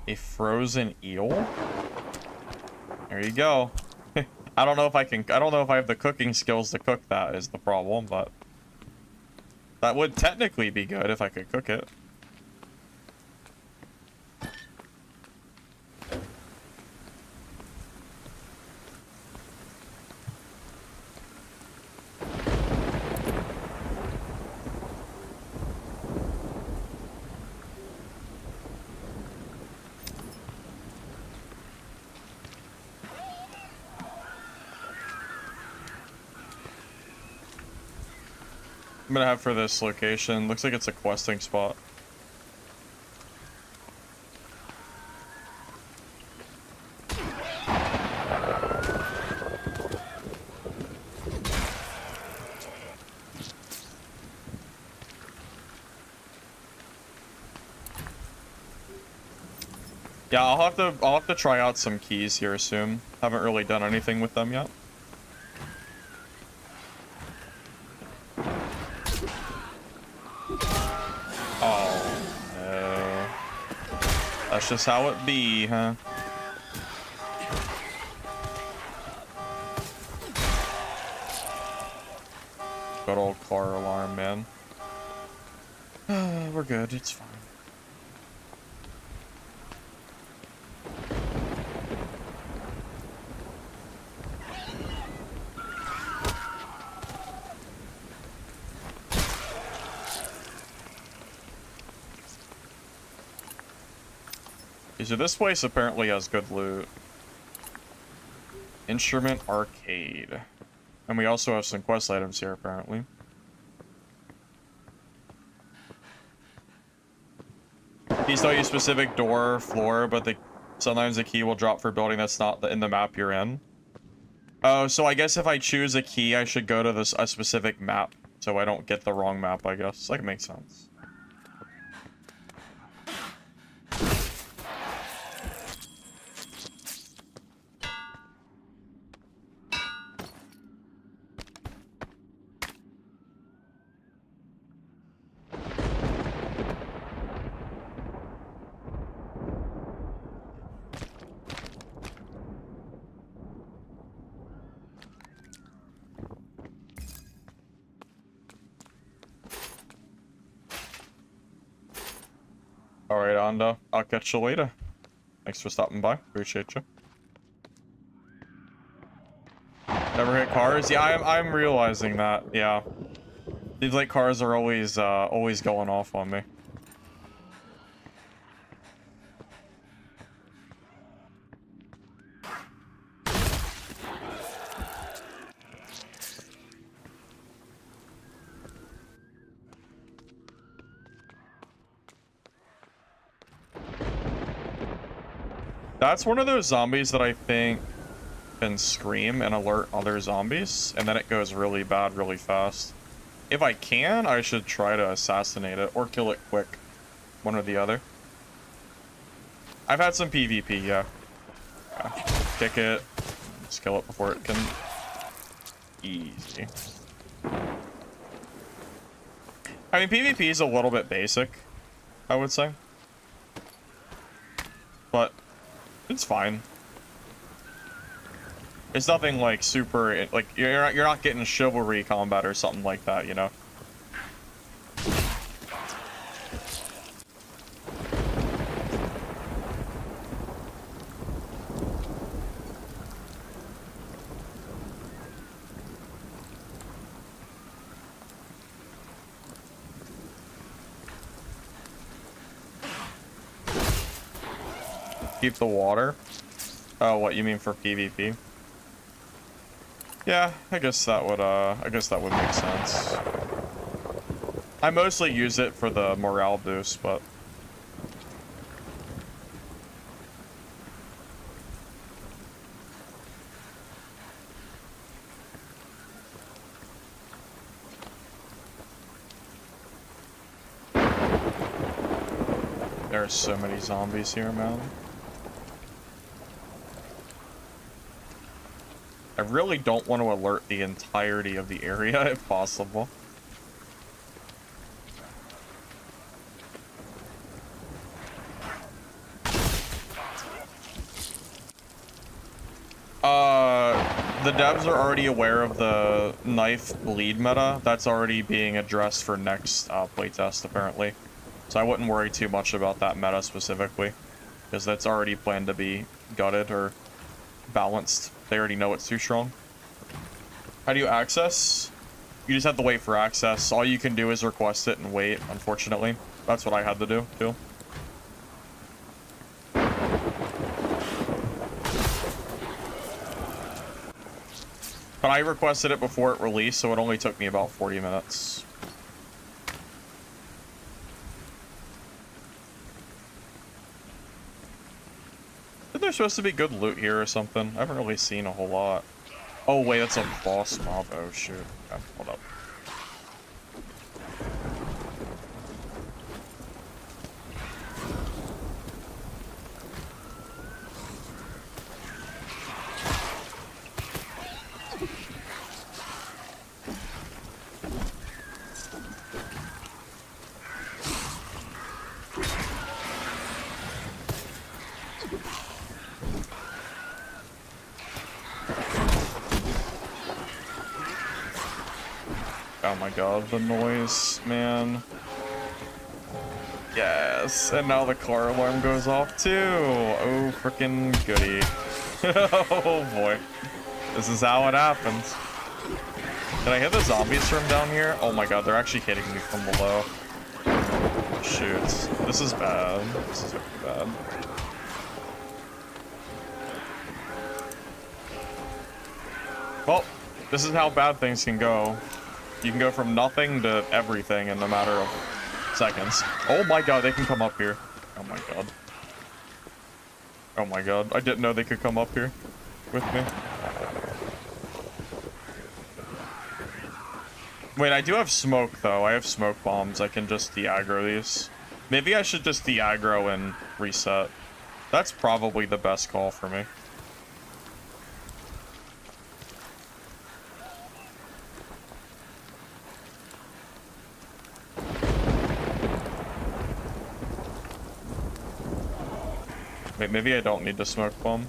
A frozen eel? There you go. I don't know if I have the cooking skills to cook that is the problem, but that would technically be good if I could cook it. I'm gonna have for this location. Looks like it's a questing spot. Yeah, I'll have to try out some keys here soon. Haven't really done anything with them yet. Oh no. That's just how it be, huh? Good old car alarm, man. We're good, it's fine. So this place apparently has good loot. Instrument arcade. And we also have some quest items here, apparently. Keys tell you specific door, floor, but sometimes the key will drop for a building that's not in the map you're in. Oh, so I guess if I choose a key, I should go to a specific map, so I don't get the wrong map, I guess. Like, it makes sense. Alright, Ando. I'll catch you later. Thanks for stopping by. Appreciate you. Never hit cars? Yeah, I'm realizing that. Yeah. These like cars are always going off on me. That's one of those zombies that I think can scream and alert other zombies, and then it goes really bad really fast. If I can, I should try to assassinate it or kill it quick. One or the other. I've had some PvP, yeah. Kick it. Just kill it before it can... Easy. I mean, PvP is a little bit basic, I would say. But it's fine. It's nothing like super, like, you're not getting chivalry combat or something like that, you know? Keep the water. Oh, what you mean for PvP? Yeah, I guess that would make sense. I mostly use it for the morale boost, but there are so many zombies here, man. I really don't want to alert the entirety of the area if possible. The devs are already aware of the knife bleed meta. That's already being addressed for next playtest, apparently. So I wouldn't worry too much about that meta specifically, because that's already planned to be gutted or balanced. They already know it's too strong. How do you access? You just have to wait for access. All you can do is request it and wait, unfortunately. That's what I had to do, too. But I requested it before it released, so it only took me about 40 minutes. Isn't there supposed to be good loot here or something? I haven't really seen a whole lot. Oh wait, that's a boss mob. Oh shoot. Okay, hold up. Oh my god, the noise, man. Yes, and now the car alarm goes off too. Oh, freaking goody. Oh boy. This is how it happens. Did I hit the zombies from down here? Oh my god, they're actually hitting me from below. Shoot. This is bad. This is really bad. Well, this is how bad things can go. You can go from nothing to everything in a matter of seconds. Oh my god, they can come up here. Oh my god. Oh my god, I didn't know they could come up here with me. Wait, I do have smoke though. I have smoke bombs. I can just de-aggro these. Maybe I should just de-aggro and reset. That's probably the best call for me. Wait, maybe I don't need to smoke bomb.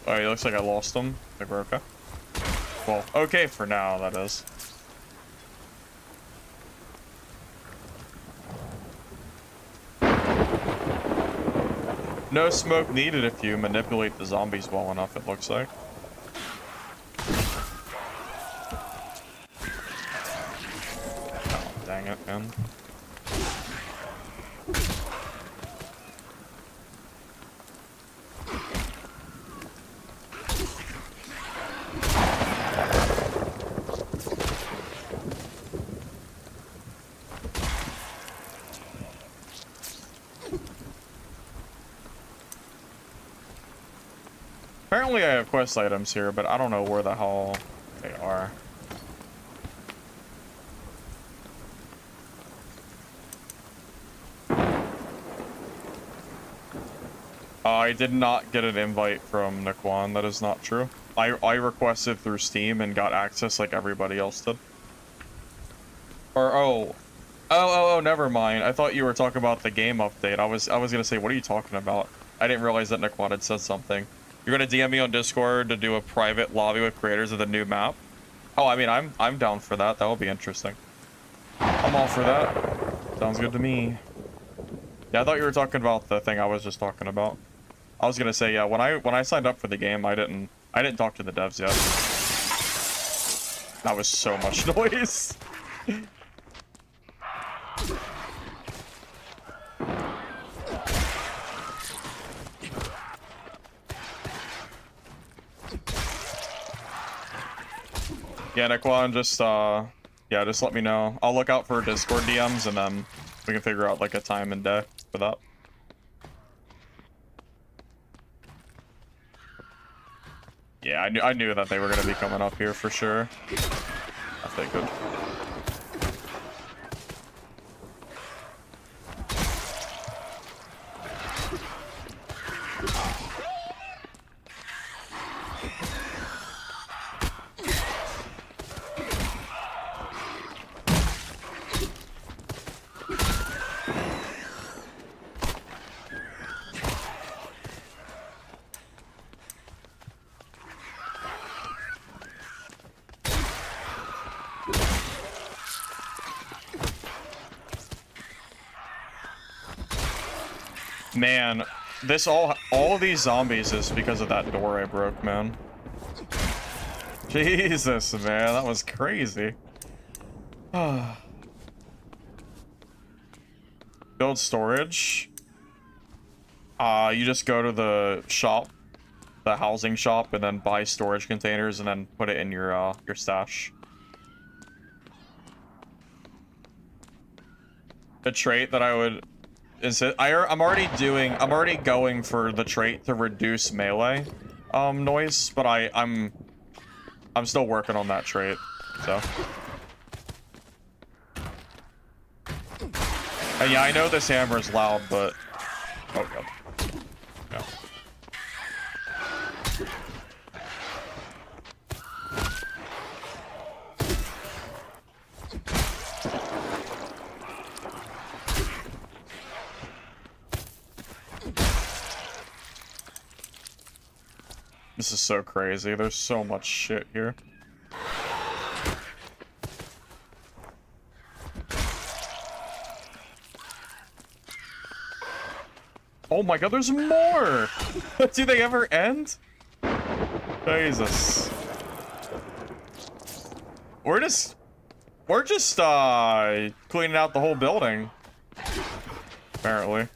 Oh, it looks like I lost them. I think we're okay. Well, okay for now, that is. No smoke needed if you manipulate the zombies well enough, it looks like. Oh, dang it, man. Apparently I have quest items here, but I don't know where the hell they are. I did not get an invite from Nakwon. That is not true. I requested through Steam and got access like everybody else did. Or oh, never mind. I thought you were talking about the game update. I was gonna say, what are you talking about? I didn't realize that Nakwon had said something. You're gonna DM me on Discord to do a private lobby with creators of the new map? Oh, I mean, I'm down for that. That will be interesting. I'm all for that. Sounds good to me. Yeah, I thought you were talking about the thing I was just talking about. I was gonna say, yeah, when I signed up for the game, I didn't talk to the devs yet. That was so much noise. Yeah, Nakwon, just yeah, just let me know. I'll look out for Discord DMs and then we can figure out like a time and day for that. Yeah, I knew that they were gonna be coming up here for sure. I think good. Man, this all of these zombies is because of that door I broke, man. Jesus, man, that was crazy. Build storage. You just go to the shop, the housing shop, and then buy storage containers, and then put it in your stash. The trait that I would. I'm already going for the trait to reduce melee noise, but I'm still working on that trait, so. And yeah, I know this hammer is loud, but oh god. No. This is so crazy. There's so much shit here. Oh my god, there's more! Do they ever end? Jesus. We're just cleaning out the whole building. Apparently.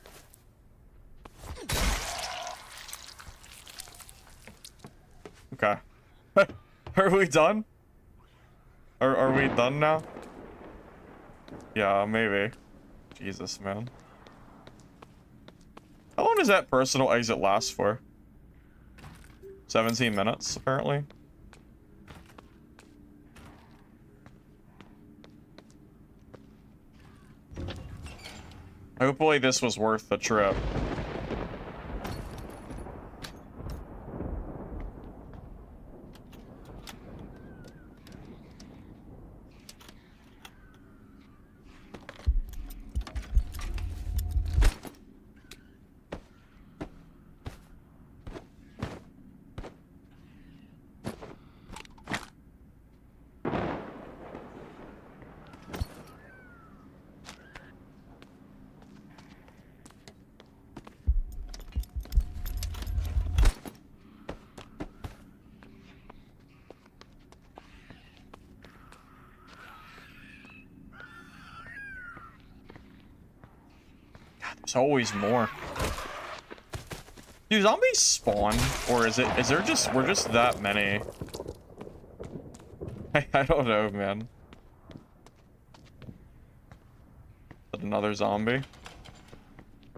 Okay. Are we done? Are we done now? Yeah, maybe. Jesus, man. How long does that personal exit last for? 17 minutes, apparently. Hopefully this was worth the trip. There's always more. Do zombies spawn? Or is there just, we're just that many? I don't know, man. But another zombie?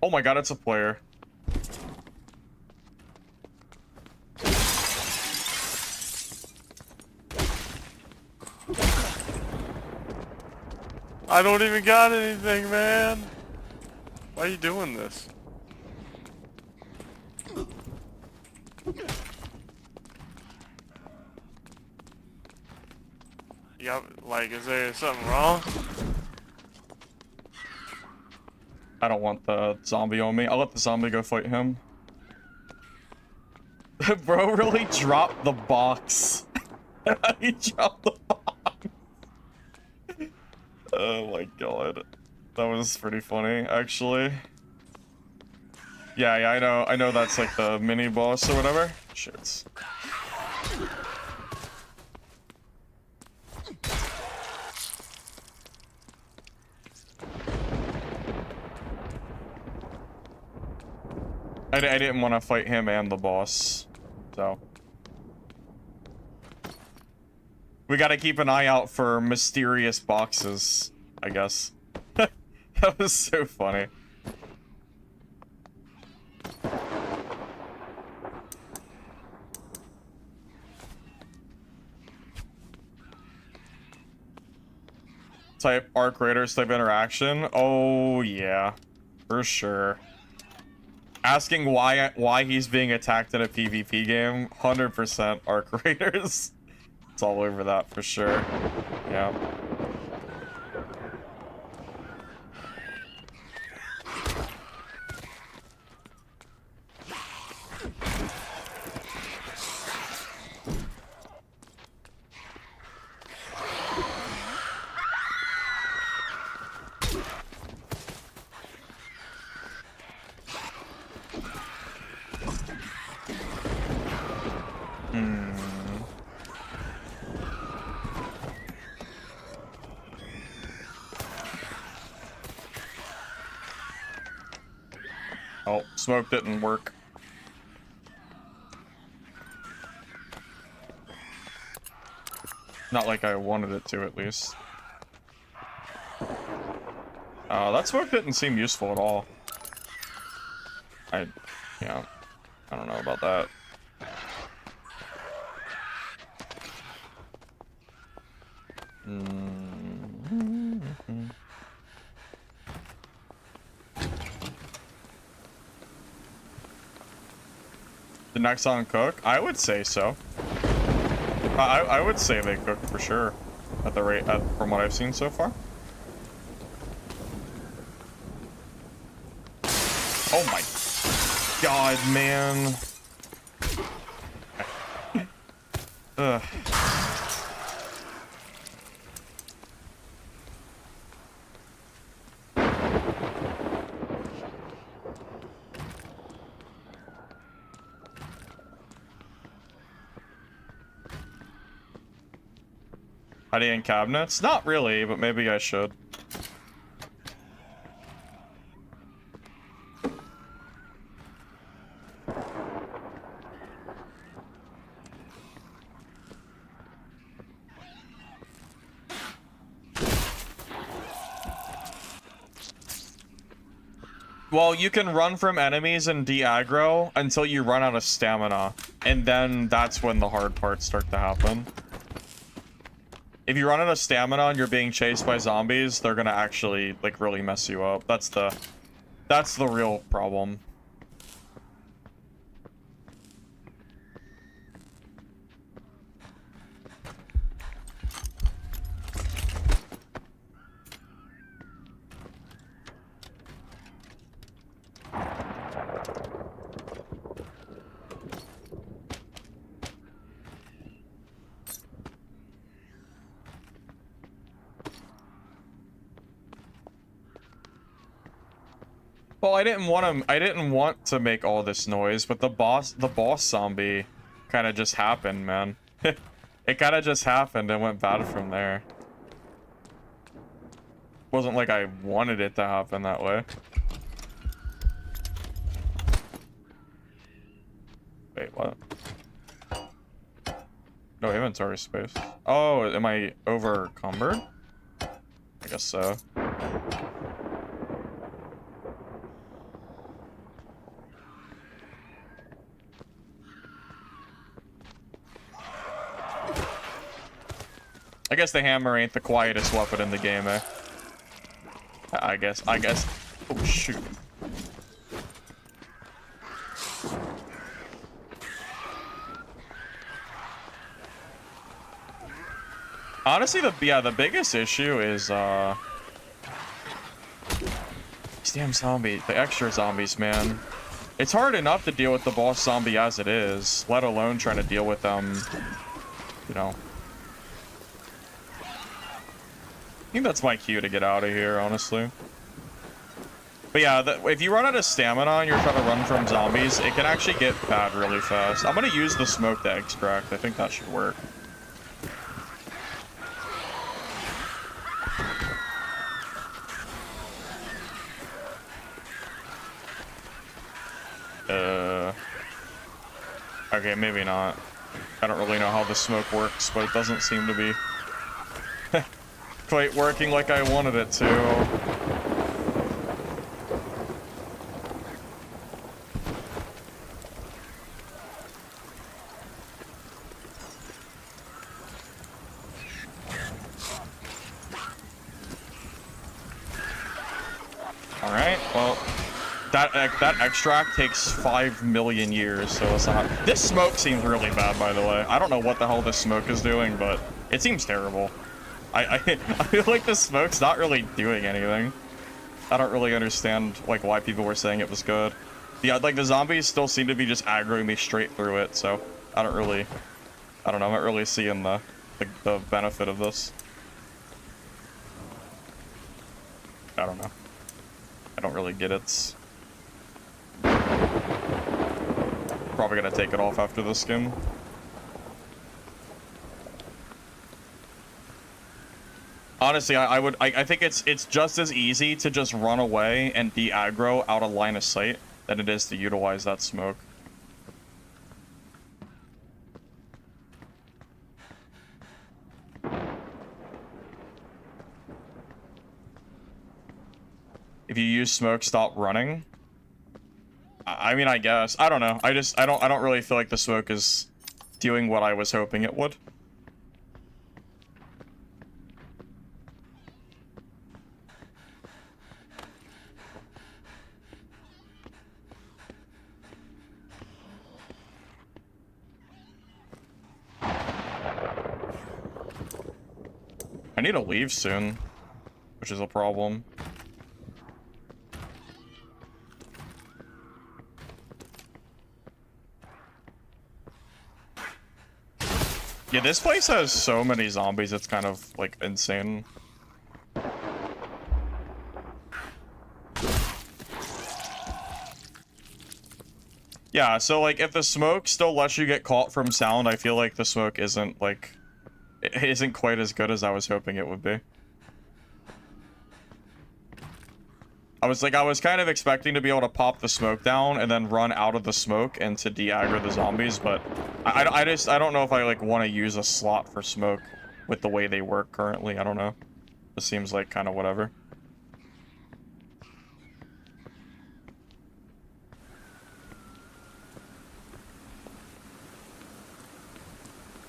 Oh my god, it's a player. I don't even got anything, man. Why are you doing this? Yup, like, is there something wrong? I don't want the zombie on me. I'll let the zombie go fight him. Bro really dropped the box. He dropped the box. Oh my god. That was pretty funny, actually. Yeah, I know that's like the mini boss or whatever. Shit. I didn't want to fight him and the boss, so. We gotta keep an eye out for mysterious boxes, I guess. That was so funny. Type arc raiders type interaction. Oh yeah, for sure. Asking why he's being attacked in a PvP game. 100% arc raiders. It's all over that for sure. Yeah. Oh, smoke didn't work. Not like I wanted it to, at least. That smoke didn't seem useful at all. Yeah, I don't know about that. Did Nakwon cook? I would say so. I would say they cooked for sure, at the rate from what I've seen so far. Oh my god, man. Ugh. Hiding in cabinets? Not really, but maybe I should. Well, you can run from enemies and de-aggro until you run out of stamina, and then that's when the hard parts start to happen. If you run out of stamina and you're being chased by zombies, they're gonna actually, like, really mess you up. That's the real problem. Well, I didn't want to make all this noise, but the boss zombie kind of just happened, man. It kind of just happened and went bad from there. Wasn't like I wanted it to happen that way. Wait, what? No inventory space. Oh, am I over encumbered? I guess so. I guess the hammer ain't the quietest weapon in the game, eh? I guess. Oh, shoot. Honestly, the biggest issue is these damn zombies, the extra zombies, man. It's hard enough to deal with the boss zombie as it is, let alone trying to deal with them, you know. I think that's my cue to get out of here, honestly. But yeah, if you run out of stamina and you're trying to run from zombies, it can actually get bad really fast. I'm gonna use the smoke to extract. I think that should work. Okay, maybe not. I don't really know how the smoke works, but it doesn't seem to be quite working like I wanted it to. Alright, well, that extract takes 5 million years, so it's not... This smoke seems really bad, by the way. I don't know what the hell this smoke is doing, but it seems terrible. I feel like the smoke's not really doing anything. I don't really understand, like, why people were saying it was good. Yeah, like, the zombies still seem to be just aggroing me straight through it, so I don't know, I'm not really seeing the benefit of this. I don't know. I don't really get it. Probably gonna take it off after this skin. Honestly, I think it's just as easy to just run away and de-aggro out of line of sight than it is to utilize that smoke. If you use smoke, stop running. I mean, I guess. I don't know. I don't really feel like the smoke is doing what I was hoping it would. I need to leave soon, which is a problem. Yeah, this place has so many zombies, it's kind of, like, insane. Yeah, so, like, if the smoke still lets you get caught from sound, I feel like the smoke isn't, like... It isn't quite as good as I was hoping it would be. I was kind of expecting to be able to pop the smoke down and then run out of the smoke and to de-aggro the zombies, but I don't know if I, like, want to use a slot for smoke with the way they work currently. I don't know. It seems like kind of whatever.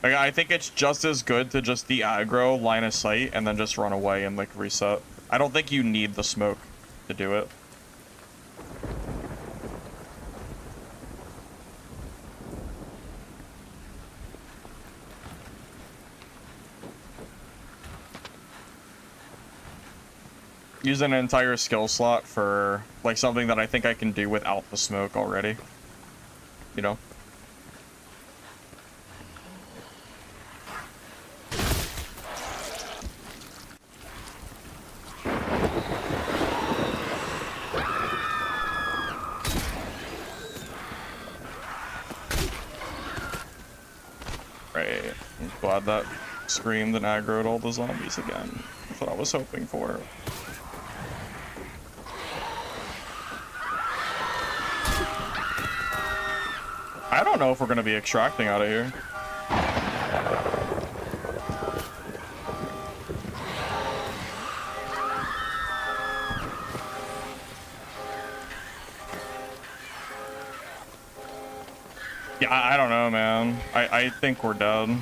Like, I think it's just as good to just de-aggro, line of sight, and then just run away and, like, reset. I don't think you need the smoke to do it. Use an entire skill slot for, like, something that I think I can do without the smoke already. You know? Right. I'm glad that screamed and aggroed all the zombies again. That's what I was hoping for. I don't know if we're going to be extracting out of here. Yeah, I don't know, man. I think we're dead.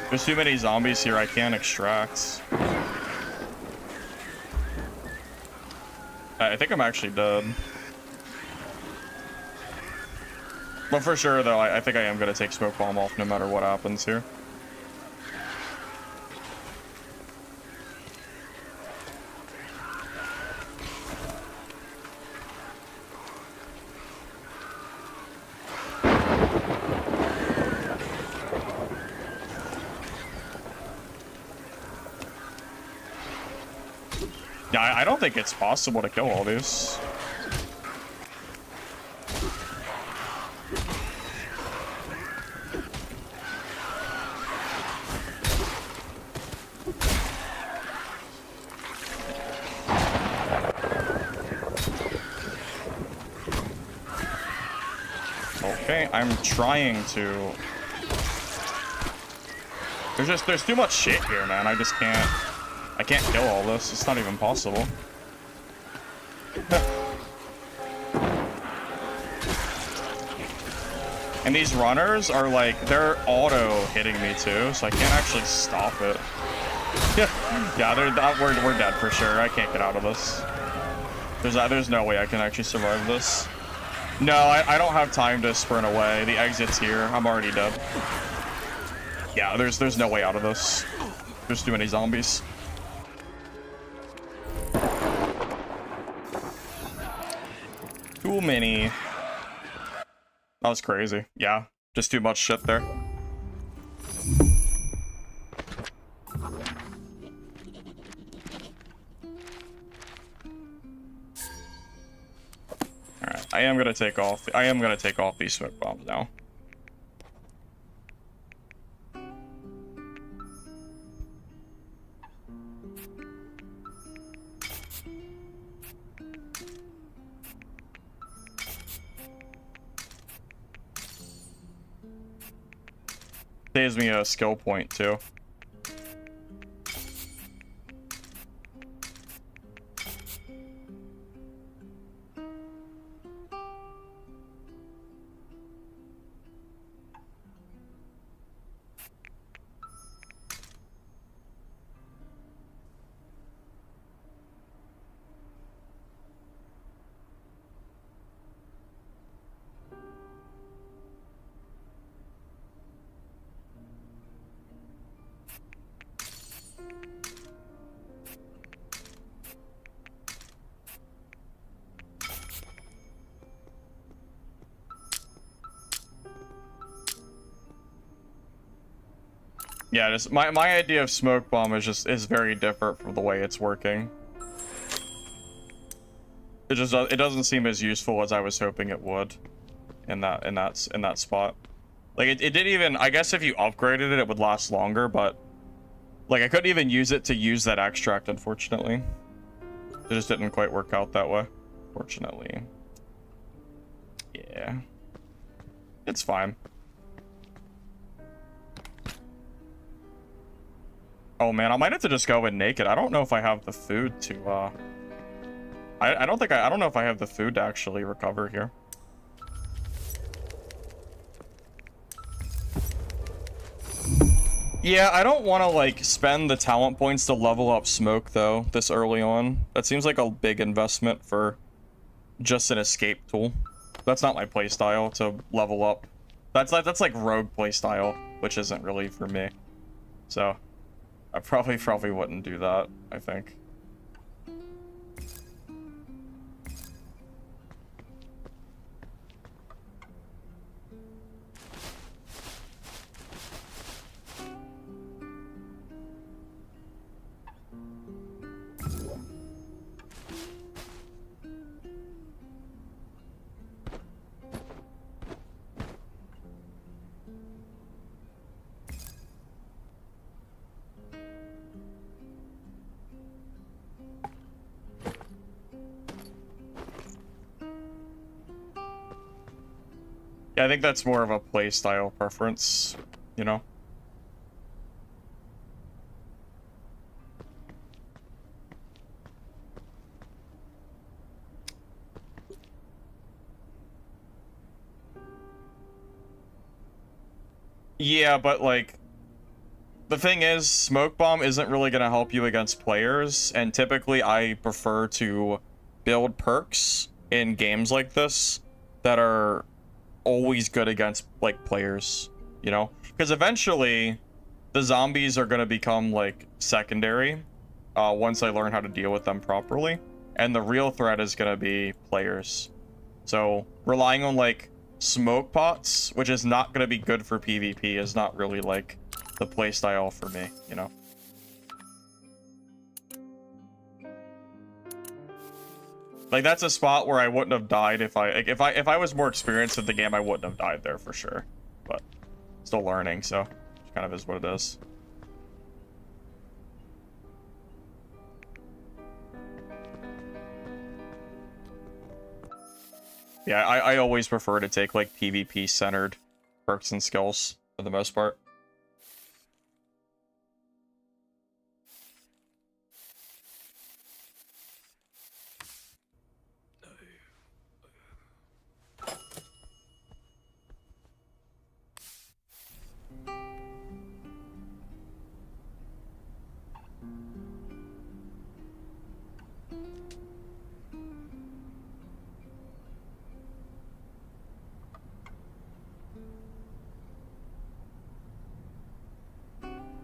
There's too many zombies here, I can't extract. I think I'm actually dead. But for sure, though, I think I am going to take Smoke Bomb off no matter what happens here. Yeah, I don't think it's possible to kill all these. Okay, I'm trying to. There's too much shit here, man. I just can't. I can't kill all this. It's not even possible. And these runners are like, they're auto hitting me too, so I can't actually stop it. Yeah, we're dead for sure. I can't get out of this. There's no way I can actually survive this. No, I don't have time to sprint away. The exit's here. I'm already dead. Yeah, there's no way out of this. There's too many zombies. Too many. That was crazy. Yeah, just too much shit there. Alright, I am gonna take off these smoke bombs now. Saves me a skill point too. Yeah, just my idea of smoke bomb is very different from the way it's working. It doesn't seem as useful as I was hoping it would in that spot. Like it didn't even, I guess if you upgraded it, it would last longer, but like I couldn't even use it to use that extract, unfortunately. It just didn't quite work out that way, fortunately. Yeah. It's fine. Oh man, I might have to just go in naked. I don't know if I have the food to I don't know if I have the food to actually recover here. Yeah, I don't want to like spend the talent points to level up smoke though this early on. That seems like a big investment for just an escape tool. That's not my playstyle to level up. That's like rogue playstyle, which isn't really for me. So I probably wouldn't do that, I think. Yeah, I think that's more of a playstyle preference, you know? Yeah, but like, the thing is, smoke bomb isn't really gonna help you against players, and typically I prefer to build perks in games like this that are always good against like players, you know, because eventually the zombies are going to become like secondary once I learn how to deal with them properly, and the real threat is going to be players. So relying on like smoke pots, which is not going to be good for PvP, is not really like the play style for me, you know. Like, that's a spot where I wouldn't have died if I, like, if I was more experienced in the game, I wouldn't have died there for sure. But still learning, so it kind of is what it is. Yeah, I always prefer to take like PvP centered perks and skills for the most part.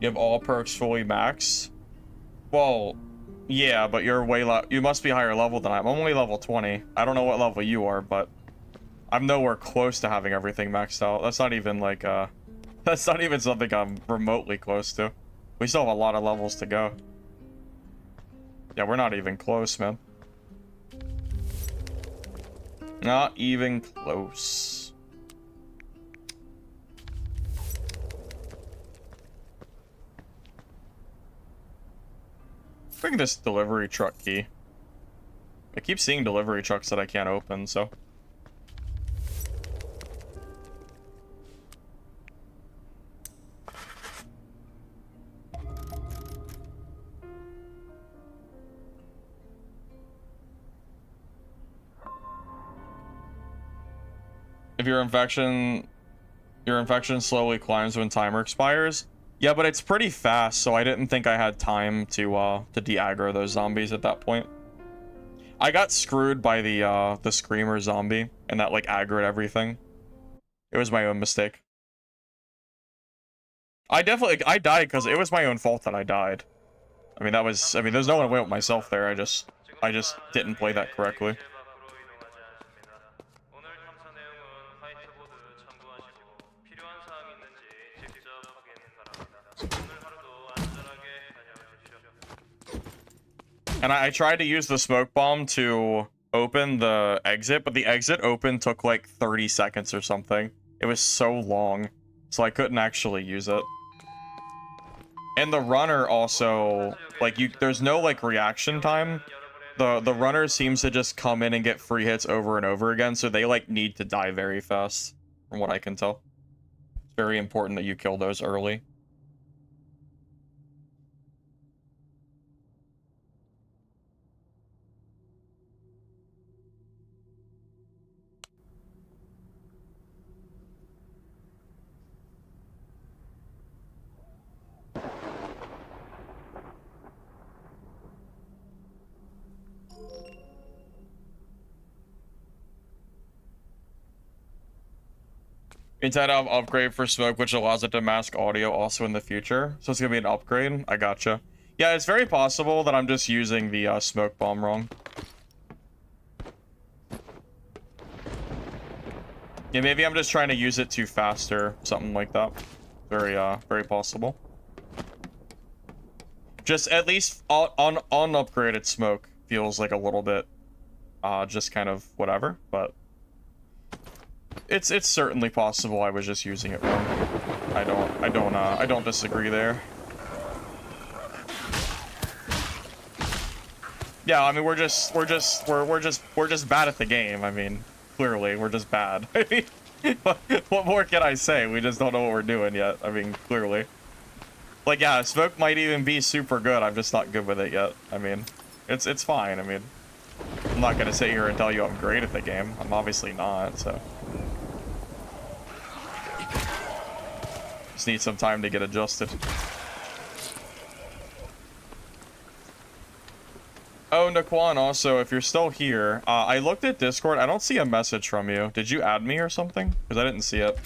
You have all perks fully maxed? Well, yeah, but you're way you must be higher level than I am. I'm only level 20. I don't know what level you are, but I'm nowhere close to having everything maxed out. That's not even like, that's not even something I'm remotely close to. We still have a lot of levels to go. Yeah, we're not even close, man. Not even close. Bring this delivery truck key. I keep seeing delivery trucks that I can't open, so. If your infection slowly climbs when timer expires. Yeah, but it's pretty fast, so I didn't think I had time to de-aggro those zombies at that point. I got screwed by the screamer zombie, and that like aggroed everything. It was my own mistake. I died because it was my own fault that I died. I mean, there's no one went with myself there. I just didn't play that correctly. And I tried to use the smoke bomb to open the exit, but the exit open took like 30 seconds or something. It was so long, so I couldn't actually use it. And the runner also, like, there's no like reaction time. The runner seems to just come in and get free hits over and over again, so they like need to die very fast, from what I can tell. It's very important that you kill those early. Inside of upgrade for smoke, which allows it to mask audio also in the future. So it's gonna be an upgrade. I gotcha. Yeah, it's very possible that I'm just using the smoke bomb wrong. Yeah, maybe I'm just trying to use it too fast or something like that. Very possible. Just at least on upgraded smoke feels like a little bit just kind of whatever, but it's certainly possible I was just using it wrong. I don't disagree there. Yeah, I mean we're just bad at the game. I mean, clearly we're just bad. I mean, what more can I say? We just don't know what we're doing yet. I mean, clearly. Like, yeah, smoke might even be super good. I'm just not good with it yet. I mean, it's fine. I mean, I'm not gonna sit here and tell you I'm great at the game. I'm obviously not, so. Just need some time to get adjusted. Oh, Nakwon, also, if you're still here, I looked at Discord. I don't see a message from you. Did you add me or something? Because I didn't see it.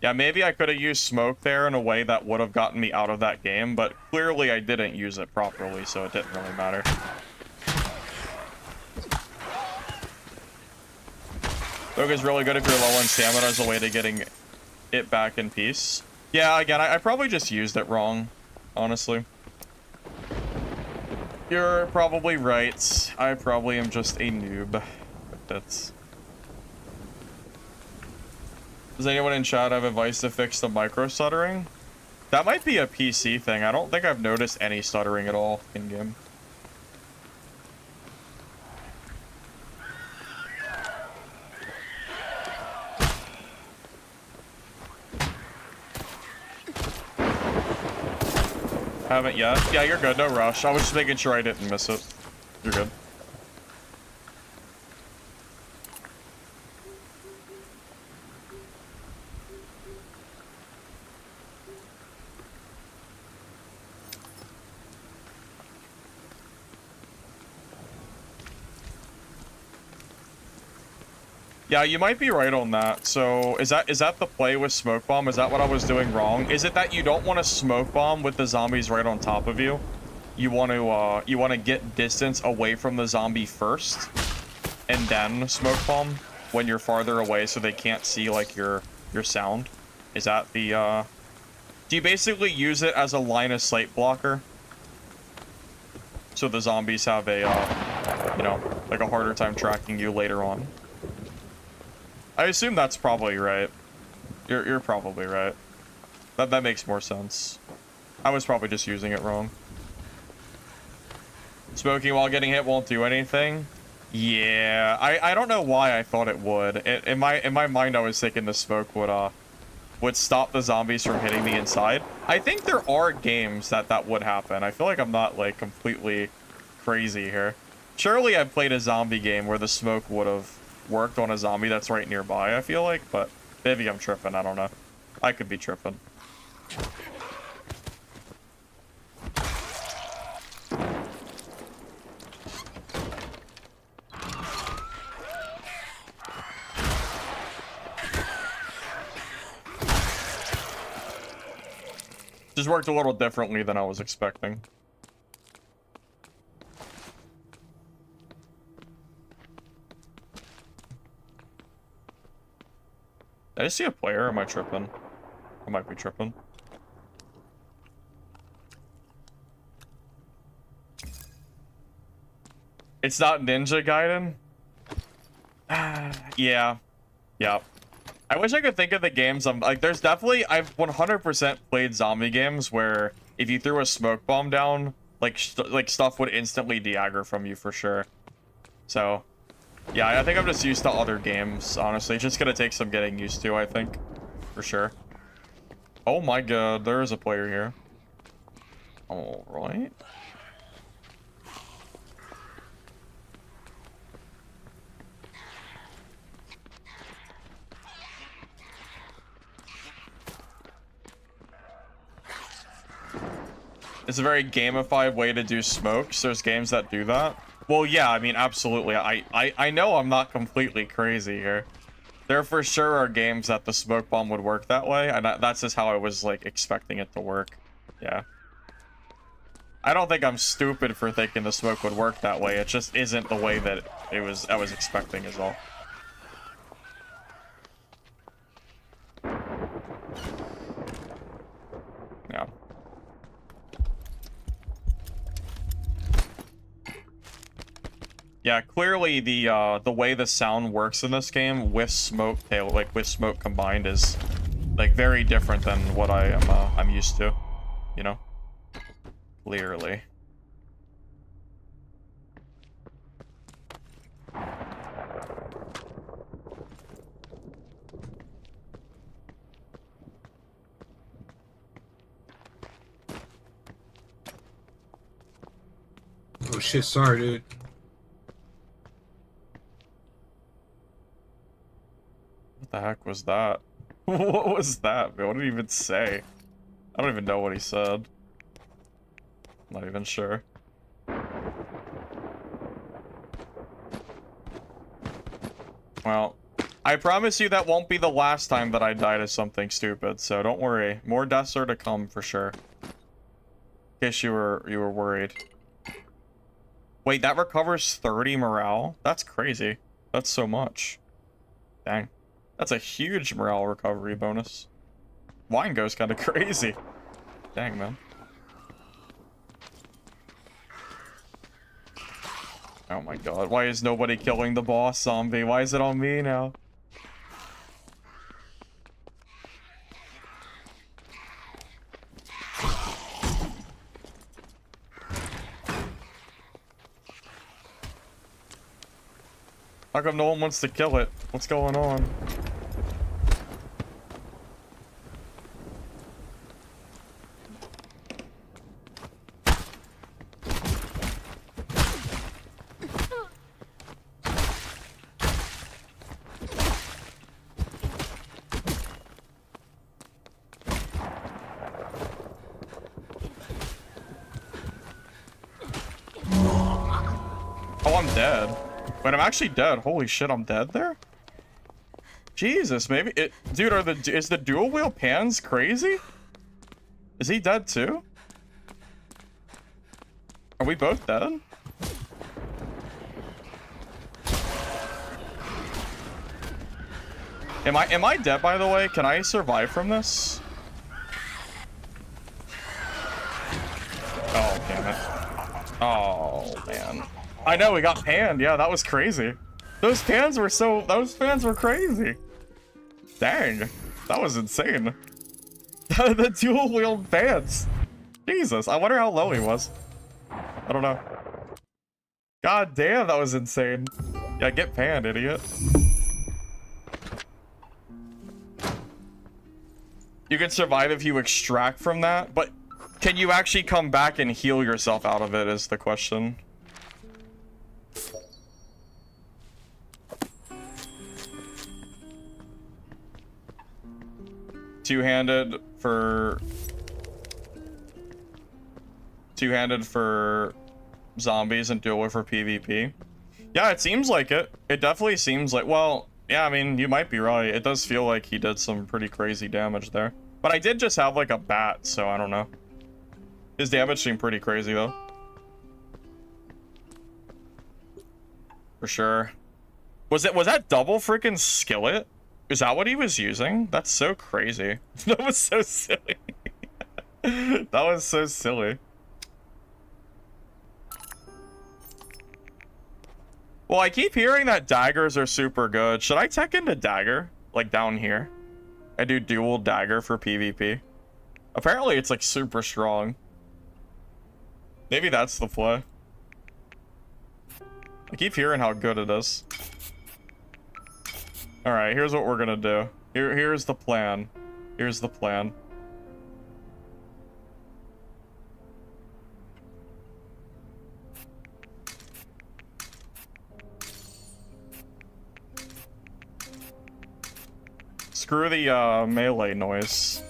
Yeah, maybe I could have used smoke there in a way that would have gotten me out of that game, but clearly I didn't use it properly, so it didn't really matter. Smoke is really good if you're low on stamina as a way to getting it back in peace. Yeah, again, I probably just used it wrong, honestly. You're probably right. I probably am just a noob. But that's... Does anyone in chat have advice to fix the micro stuttering? That might be a PC thing. I don't think I've noticed any stuttering at all in-game. Haven't yet. Yeah, you're good. No rush. I was just making sure I didn't miss it. You're good. Yeah, you might be right on that. So, is that the play with smoke bomb? Is that what I was doing wrong? Is it that you don't want to smoke bomb with the zombies right on top of you? You want to get distance away from the zombie first, and then smoke bomb when you're farther away, so they can't see like your sound. Is that the? Do you basically use it as a line of sight blocker? So the zombies have a, you know, like a harder time tracking you later on. I assume that's probably right. You're probably right. That makes more sense. I was probably just using it wrong. Smoking while getting hit won't do anything. Yeah, I don't know why I thought it would. In my mind, I was thinking the smoke would stop the zombies from hitting me inside. I think there are games that would happen. I feel like I'm not like completely crazy here. Surely I've played a zombie game where the smoke would have worked on a zombie that's right nearby, I feel like, but maybe I'm tripping. I don't know. I could be tripping. Just worked a little differently than I was expecting. Did I see a player? Am I tripping? I might be tripping. It's not Ninja Gaiden? Yeah. Yeah. I wish I could think of the games. I'm like, there's definitely, I've 100% played zombie games where if you threw a smoke bomb down, like stuff would instantly de-aggro from you for sure. So, yeah, I think I'm just used to other games, honestly. It's just gonna take some getting used to, I think, for sure. Oh my god, there is a player here. All right. It's a very gamified way to do smokes. There's games that do that. Well, yeah, I mean, absolutely. I know I'm not completely crazy here. There for sure are games that the smoke bomb would work that way, and that's just how I was, like, expecting it to work. Yeah. I don't think I'm stupid for thinking the smoke would work that way. It just isn't the way that I was expecting is all. Yeah. Yeah, clearly the way the sound works in this game with smoke, with smoke combined, is like very different than what I'm used to, you know. Clearly. Oh shit, sorry, dude. What the heck was that? What was that, man? What did he even say? I don't even know what he said. I'm not even sure. Well, I promise you that won't be the last time that I die to something stupid, so don't worry. More deaths are to come for sure. In case you were worried. Wait, that recovers 30 morale? That's crazy. That's so much. Dang. That's a huge morale recovery bonus. Wine goes kind of crazy. Dang, man. Oh my god, why is nobody killing the boss zombie? Why is it on me now? How come no one wants to kill it? What's going on? Oh, I'm dead. Wait, I'm actually dead. Holy shit, I'm dead there? Jesus, maybe it... Dude, is the dual wheel pans crazy? Is he dead too? Are we both dead? Am I dead, by the way? Can I survive from this? Oh, damn it. Oh, man. I know, we got panned. Yeah, that was crazy. Those pans were crazy. Dang. That was insane. The dual-wheeled pans. Jesus, I wonder how low he was. I don't know. God damn, that was insane. Yeah, get panned, idiot. You can survive if you extract from that, but can you actually come back and heal yourself out of it is the question. Two-handed for zombies and dual for PvP. Yeah, it seems like it. It definitely seems like, well, yeah, I mean, you might be right. It does feel like he did some pretty crazy damage there. But I did just have like a bat, so I don't know. His damage seemed pretty crazy though. For sure. Was that double freaking skillet? Is that what he was using? That's so crazy. That was so silly. That was so silly. Well, I keep hearing that daggers are super good. Should I tech into dagger? Like down here? I do dual dagger for PvP. Apparently it's like super strong. Maybe that's the play. I keep hearing how good it is. Alright, here's what we're gonna do. Here's the plan. Here's the plan. Screw the melee noise.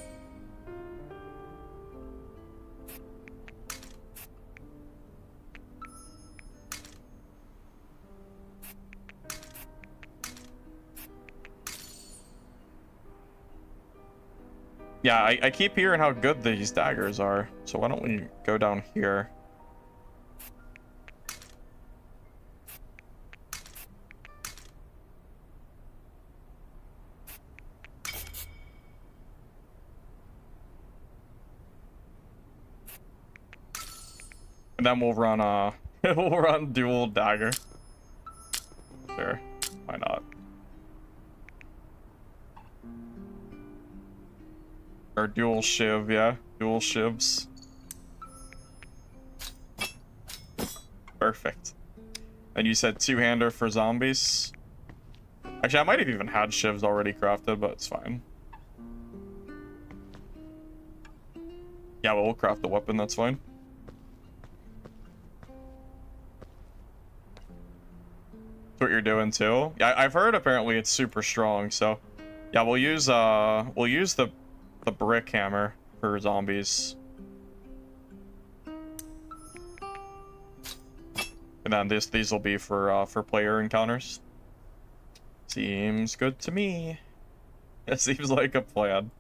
Yeah, I keep hearing how good these daggers are, so why don't we go down here? And then we'll run we'll run dual dagger. Sure, why not? Or dual shiv, yeah. Dual shivs. Perfect. And you said two-hander for zombies? Actually, I might have even had shivs already crafted, but it's fine. Yeah, well, we'll craft the weapon, that's fine. That's what you're doing too? Yeah, I've heard apparently it's super strong, so... Yeah, we'll use the brick hammer for zombies. And then these will be for player encounters. Seems good to me. It seems like a plan.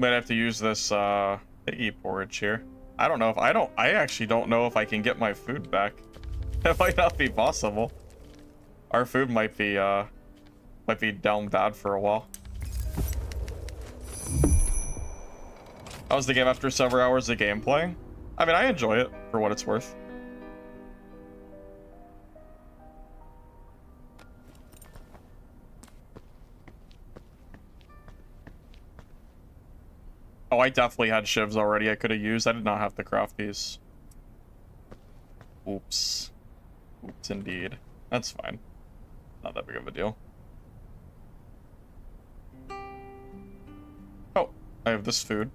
Might have to use this piggy porridge here. I don't know if I actually don't know if I can get my food back. That might not be possible. Our food might be down bad for a while. How's the game after several hours of gameplay? I mean, I enjoy it for what it's worth. Oh, I definitely had shivs already I could have used. I did not have to craft these. Oops. Oops, indeed. That's fine. Not that big of a deal. Oh, I have this food.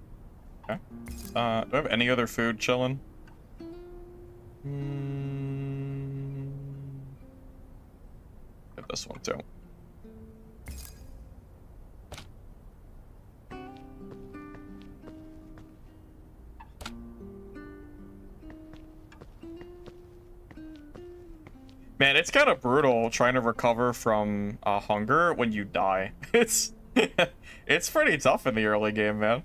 Okay. Do I have any other food chilling? Get this one too. Man, it's kind of brutal trying to recover from hunger when you die. It's it's pretty tough in the early game, man.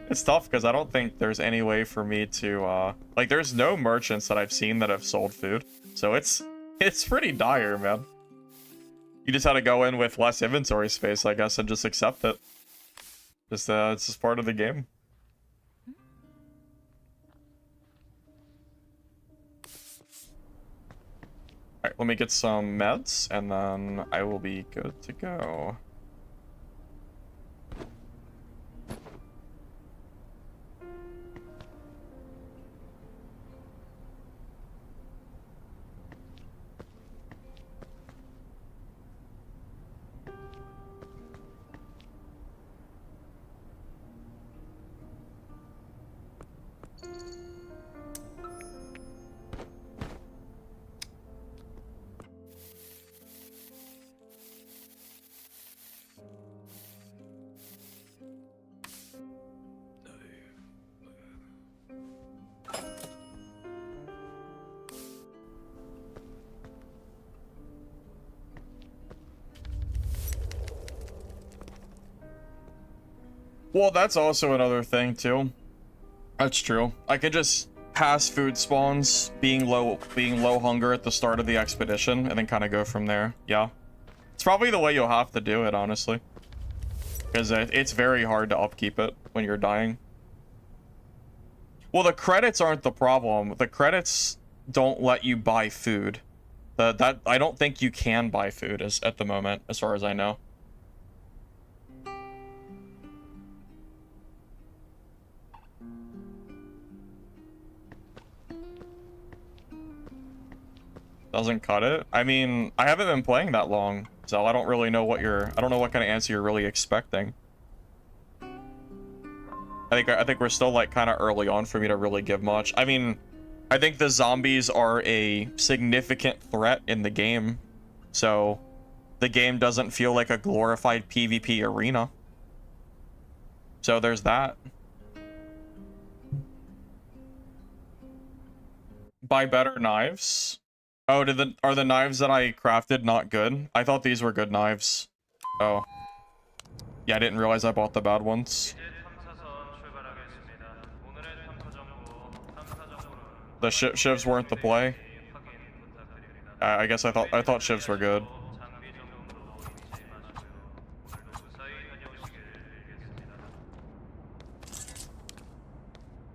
It's tough because I don't think there's any way for me to like there's no merchants that I've seen that have sold food. So it's pretty dire, man. You just had to go in with less inventory space, I guess, and just accept it. Just it's just part of the game. Alright, let me get some meds, and then I will be good to go. Well, that's also another thing too. That's true. I could just pass food spawns, being low hunger at the start of the expedition, and then kind of go from there. Yeah, it's probably the way you'll have to do it, honestly, because it's very hard to upkeep it when you're dying. Well, the credits aren't the problem. The credits don't let you buy food. That I don't think you can buy food at the moment, as far as I know. Doesn't cut it? I mean, I haven't been playing that long, so I don't really know what I don't know what kind of answer you're really expecting. I think we're still like kind of early on for me to really give much. I mean, I think the zombies are a significant threat in the game, so the game doesn't feel like a glorified PvP arena. So there's that. Buy better knives. Oh, are the knives that I crafted not good? I thought these were good knives. Oh. Yeah, I didn't realize I bought the bad ones. The shivs weren't the play. I guess I thought shivs were good.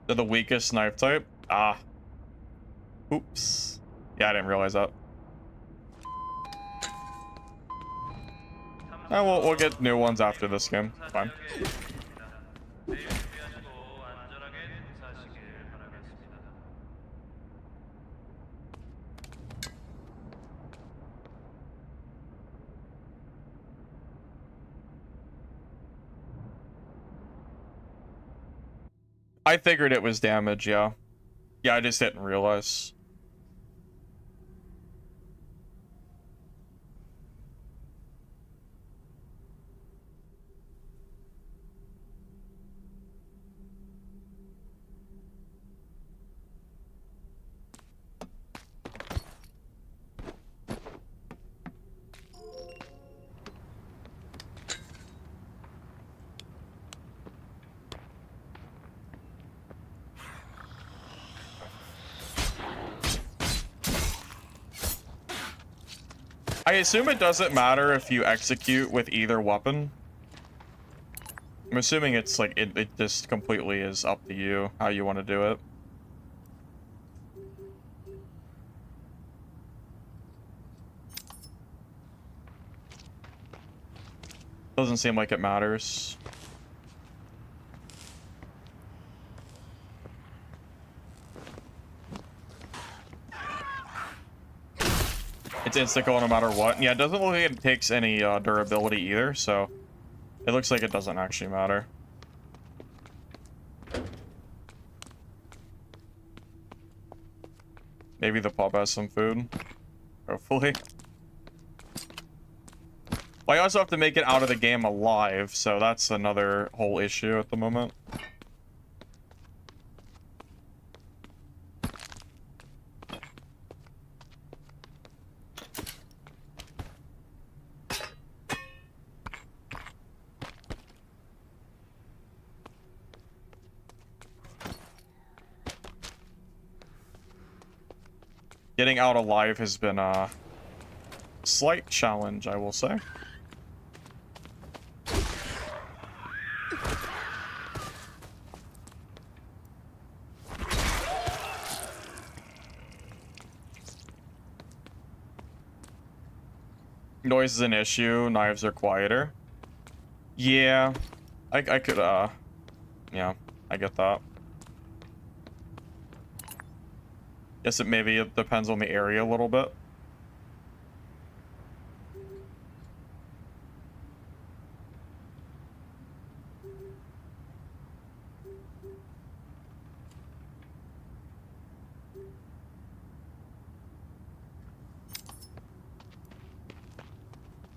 They're the weakest knife type? Ah. Oops. Yeah, I didn't realize that. We'll get new ones after this game. Fine. I figured it was damage, yeah. Yeah, I just didn't realize. I assume it doesn't matter if you execute with either weapon. I'm assuming it's like, it just completely is up to you how you want to do it. Doesn't seem like it matters. It's insta-kill no matter what. Yeah, it doesn't look like it takes any durability either, so it looks like it doesn't actually matter. Maybe the pub has some food. Hopefully. Well, I also have to make it out of the game alive, so that's another whole issue at the moment. Getting out alive has been a slight challenge, I will say. Noise is an issue, knives are quieter. Yeah, I could, yeah, I get that. Guess it depends on the area a little bit.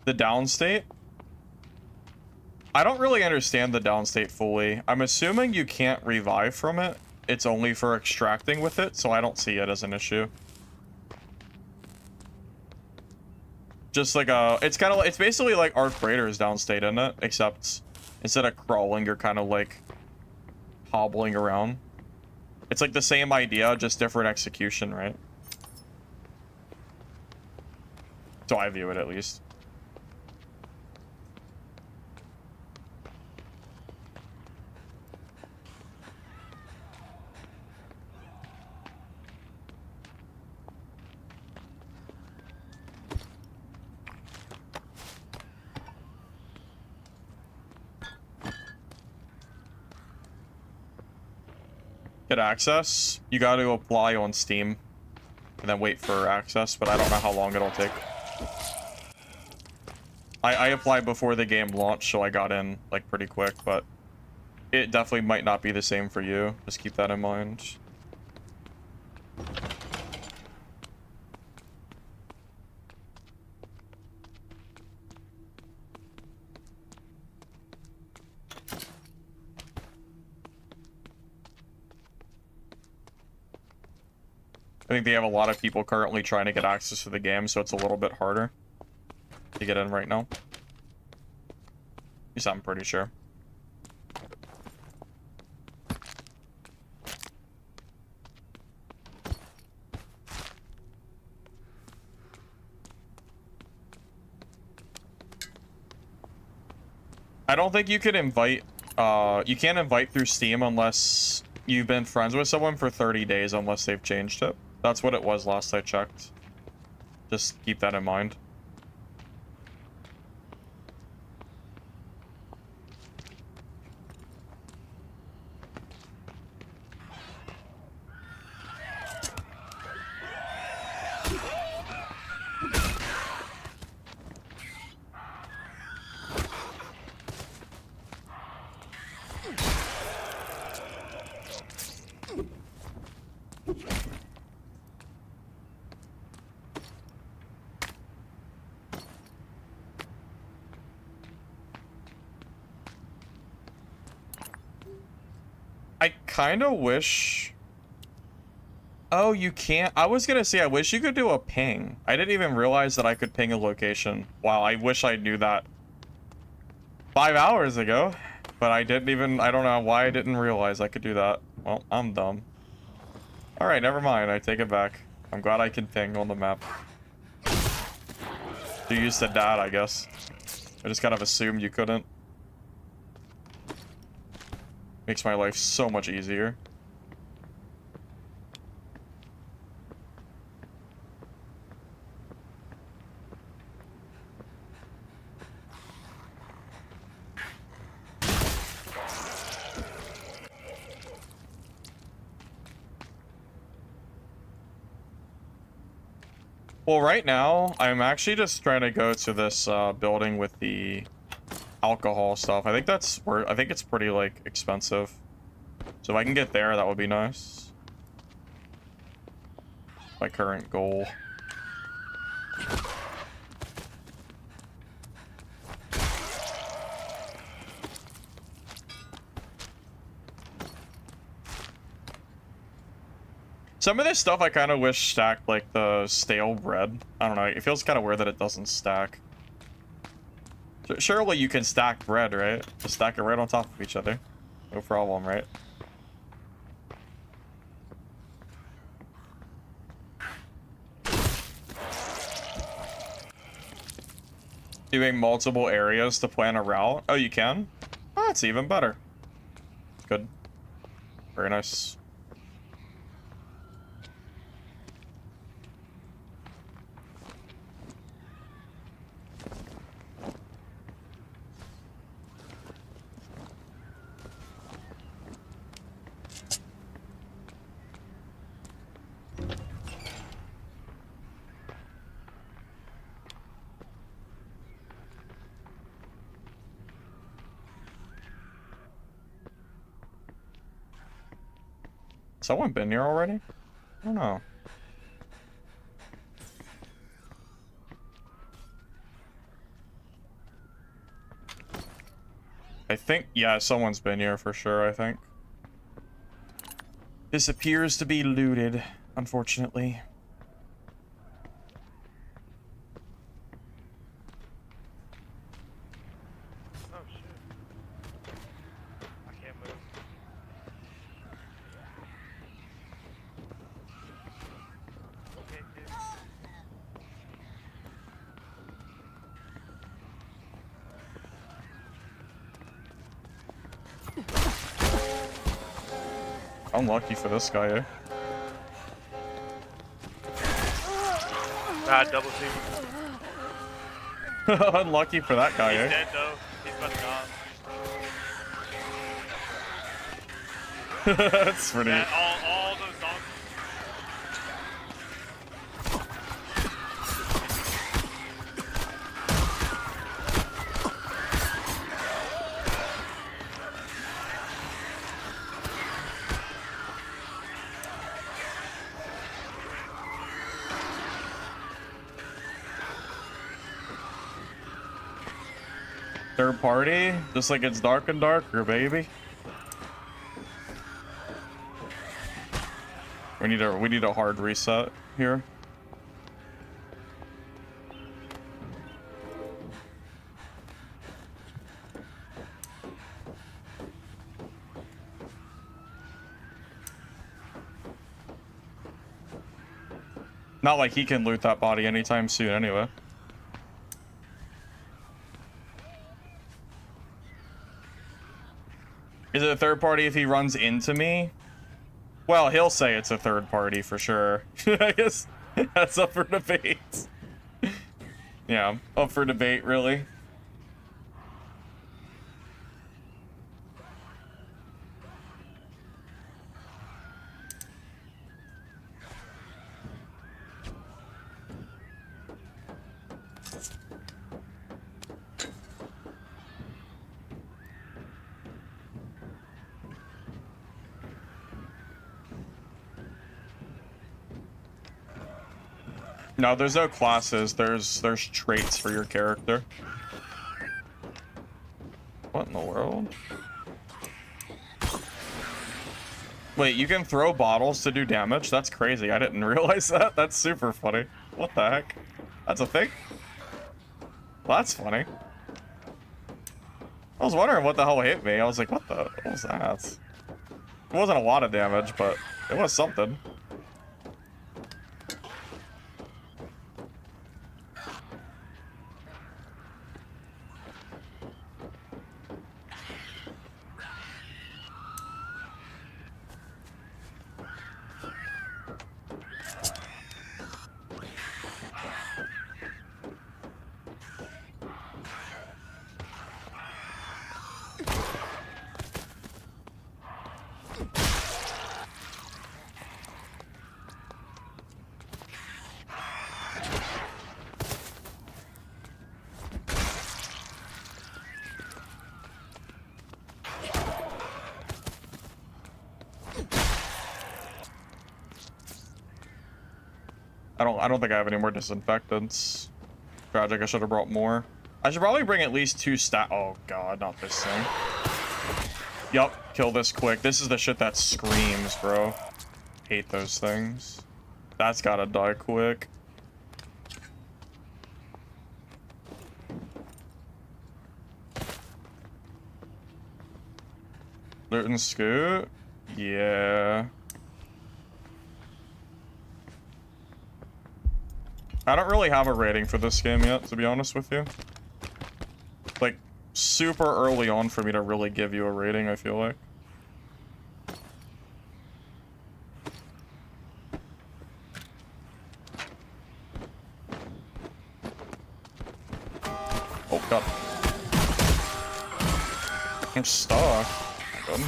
The downstate? I don't really understand the downstate fully. I'm assuming you can't revive from it. It's only for extracting with it, so I don't see it as an issue. Just like it's kind of like, it's basically like Arc Raider's downstate, isn't it? Except instead of crawling, you're kind of like hobbling around. It's like the same idea, just different execution, right? So I view it at least. Get access, you got to apply on Steam and then wait for access, but I don't know how long it'll take. I applied before the game launched, so I got in like pretty quick, but it definitely might not be the same for you. Just keep that in mind. I think they have a lot of people currently trying to get access to the game, so it's a little bit harder to get in right now. At least I'm pretty sure. I don't think you could invite, you can't invite through Steam unless you've been friends with someone for 30 days, unless they've changed it. That's what it was last I checked. Just keep that in mind. I kind of wish... Oh, you can't... I was gonna say, I wish you could do a ping. I didn't even realize that I could ping a location. Wow, I wish I knew that 5 hours ago. But I didn't even... I don't know why I didn't realize I could do that. Well, I'm dumb. Alright, never mind. I take it back. I'm glad I can ping on the map. So you said that, I guess. I just kind of assumed you couldn't. Makes my life so much easier. Well, right now, I'm actually just trying to go to this building with the alcohol stuff. I think that's where, I think it's pretty, like, expensive. So if I can get there, that would be nice. My current goal. Some of this stuff I kind of wish stacked like the stale bread. I don't know, it feels kind of weird that it doesn't stack. Surely you can stack bread, right? Just stack it right on top of each other. No problem, right? Doing multiple areas to plan a route. Oh, you can? Oh, it's even better. Good. Very nice. Someone been here already? I don't know. I think, yeah, someone's been here for sure, I think. This appears to be looted, unfortunately. Oh shit. I can't move. Okay, dude. Unlucky for this guy, eh? Ah, double team. Unlucky for that guy, He's eh? dead though. He's about to die. That's pretty... Yeah, all those dogs. Third party, just like it's dark and darker, baby. We need a hard reset here. Not like he can loot that body anytime soon anyway. Is it a third party if he runs into me? Well, he'll say it's a third party for sure. I guess that's up for debate. Yeah, up for debate, really. No, there's no classes. There's traits for your character. What in the world? Wait, you can throw bottles to do damage? That's crazy. I didn't realize that. That's super funny. What the heck? That's a thing? Well, that's funny. I was wondering what the hell hit me. I was like, what was that? It wasn't a lot of damage, but it was something. I don't think I have any more disinfectants. Tragic, I should have brought more. I should probably bring at least 2 oh god, not this thing. Yup, kill this quick. This is the shit that screams, bro. Hate those things. That's gotta die quick. Loot and scoot? Yeah. I don't really have a rating for this game yet, to be honest with you. Like, super early on for me to really give you a rating, I feel like. Oh, God. I'm stuck. Good.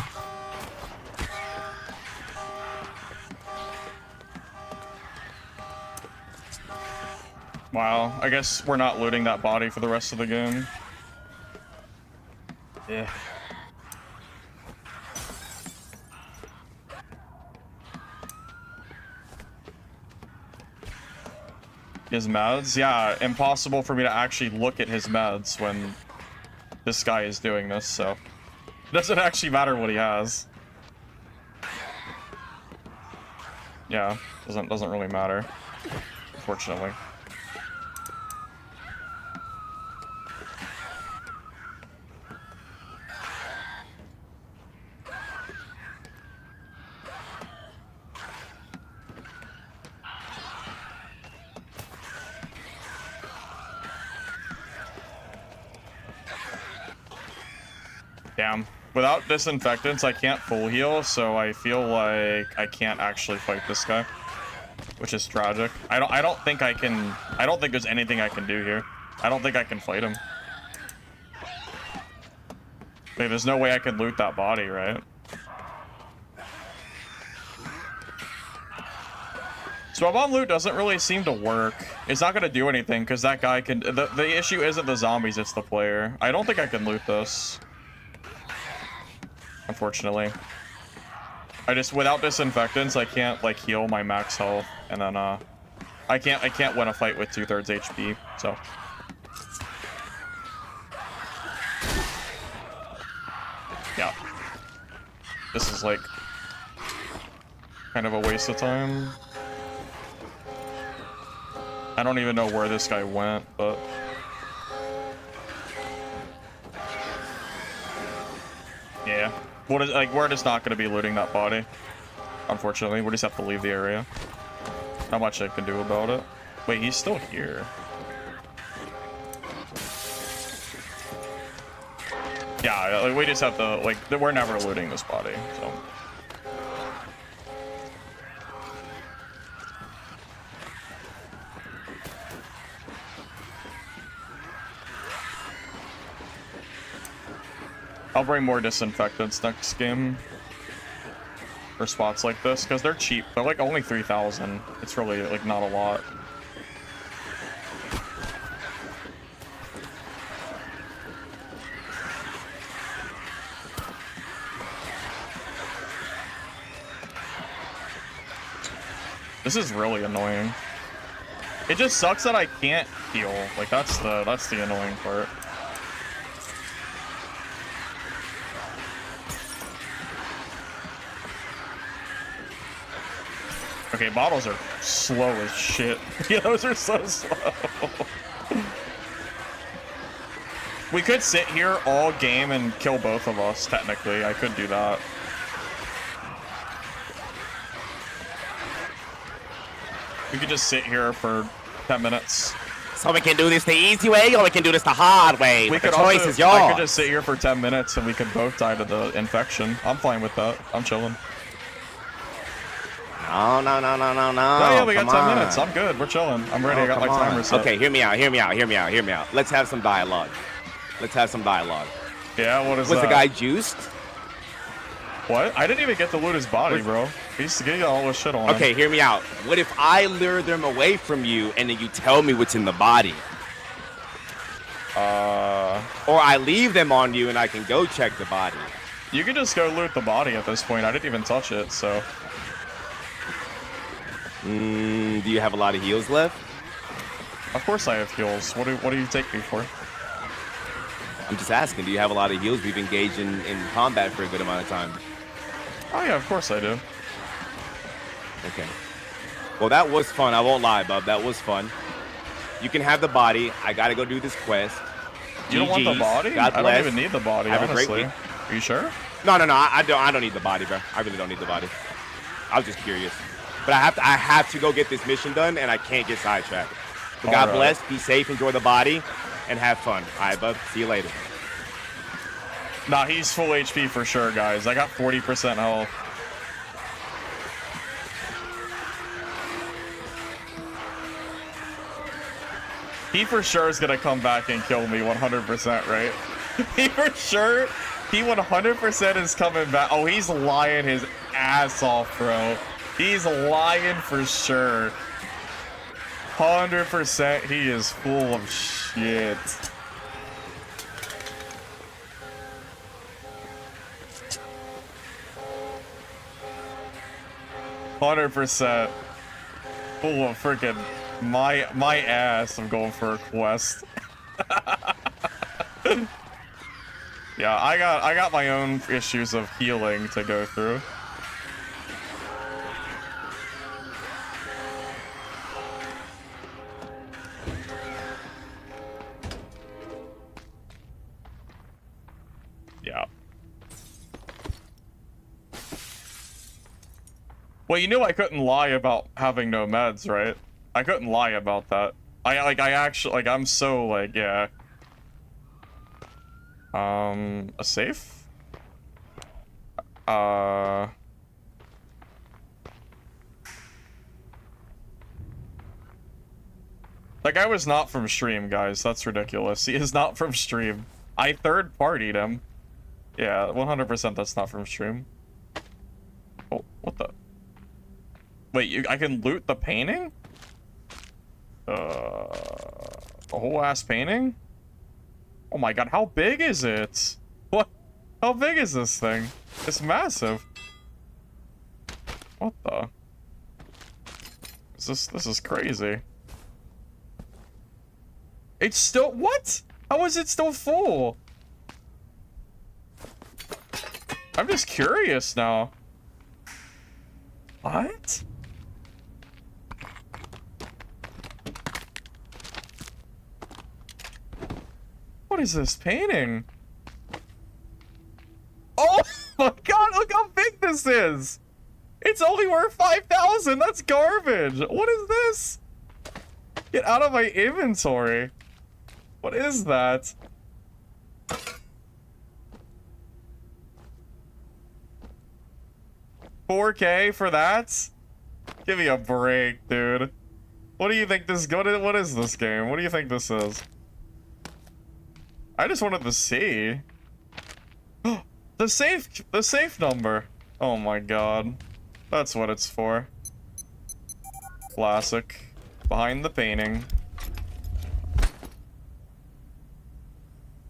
Wow, I guess we're not looting that body for the rest of the game. Yeah. His meds? Yeah, impossible for me to actually look at his meds when this guy is doing this, so it doesn't actually matter what he has. Yeah, doesn't really matter, unfortunately. Damn. Without disinfectants, I can't full heal, so I feel like I can't actually fight this guy, which is tragic. I don't think I can. I don't think there's anything I can do here. I don't think I can fight him. Like, there's no way I can loot that body, right? Swab on loot doesn't really seem to work. It's not gonna do anything because that guy can. The issue isn't the zombies, it's the player. I don't think I can loot this. Unfortunately, without disinfectants, I can't like heal my max health, and then I can't win a fight with 2/3 HP. So yeah, this is like kind of a waste of time. I don't even know where this guy went, but. Yeah. We're just not going to be looting that body. Unfortunately, we just have to leave the area. Not much I can do about it. Wait, he's still here. Yeah, like, we just have to, like, we're never looting this body, so. I'll bring more disinfectants next game for spots like this, because they're cheap. They're like only 3,000. It's really like not a lot. This is really annoying. It just sucks that I can't heal. Like that's the annoying part. Okay, bottles are slow as shit. Yeah, those are so slow. We could sit here all game and kill both of us, technically. I could do that. We could just sit here for 10 minutes. So we can do this the easy way, or we can do this the hard way. The choice is yours. I could just sit here for 10 minutes and we could both die to the infection. I'm fine with that. I'm chilling. No. Oh, yeah, we got 10 minutes. I'm good. We're chilling. I'm ready. I got my timer set. Okay, hear me out. Let's have some dialogue. Yeah, what is that? Was the guy juiced? What? I didn't even get to loot his body, bro. He's getting all this shit on him. Okay, hear me out. What if I lure them away from you and then you tell me what's in the body? Or I leave them on you and I can go check the body. You can just go loot the body at this point. I didn't even touch it, so. Do you have a lot of heals left? Of course I have heals. What do you take me for? I'm just asking, do you have a lot of heals? We've engaged in combat for a good amount of time. Oh yeah, of course I do. Okay. Well, that was fun. I won't lie, bub. That was fun. You can have the body. I gotta go do this quest. You don't want the GGs. body? God I bless. don't even need the body, Have a great honestly. week. Are you sure? No. I don't need the body, bro. I really don't need the body. I was just curious. But I have to go get this mission done, and I can't get sidetracked. But God Alright. bless. Be safe. Enjoy the body, and have fun. All right, bub. See you later. Nah, he's full HP for sure, guys. I got 40% health. He for sure is gonna come back and kill me 100%, right? He for sure, he 100% is coming back. Oh, he's lying his ass off, bro. He's lying for sure. 100% he is full of shit. "100% full of freaking my ass. I'm going for a quest." Yeah, I got my own issues of healing to go through. Yeah. Well, you knew I couldn't lie about having no meds, right? I couldn't lie about that. I actually, like, I'm so, like, yeah. A safe? That guy was not from stream, guys. That's ridiculous. He is not from stream. I third-partied him. Yeah, 100% that's not from stream. Oh, what the? Wait, I can loot the painting? The whole ass painting? Oh my god, how big is it? What? How big is this thing? It's massive. What the? This is crazy. It's still, what? How is it still full? I'm just curious now. What? What is this painting? Oh my god, look how big this is! It's only worth 5,000, that's garbage! What is this? Get out of my inventory. What is that? $4K for that? Give me a break, dude. What do you think this, what is this game? What do you think this is? I just wanted to see. The safe number. Oh my god. That's what it's for. Classic. Behind the painting.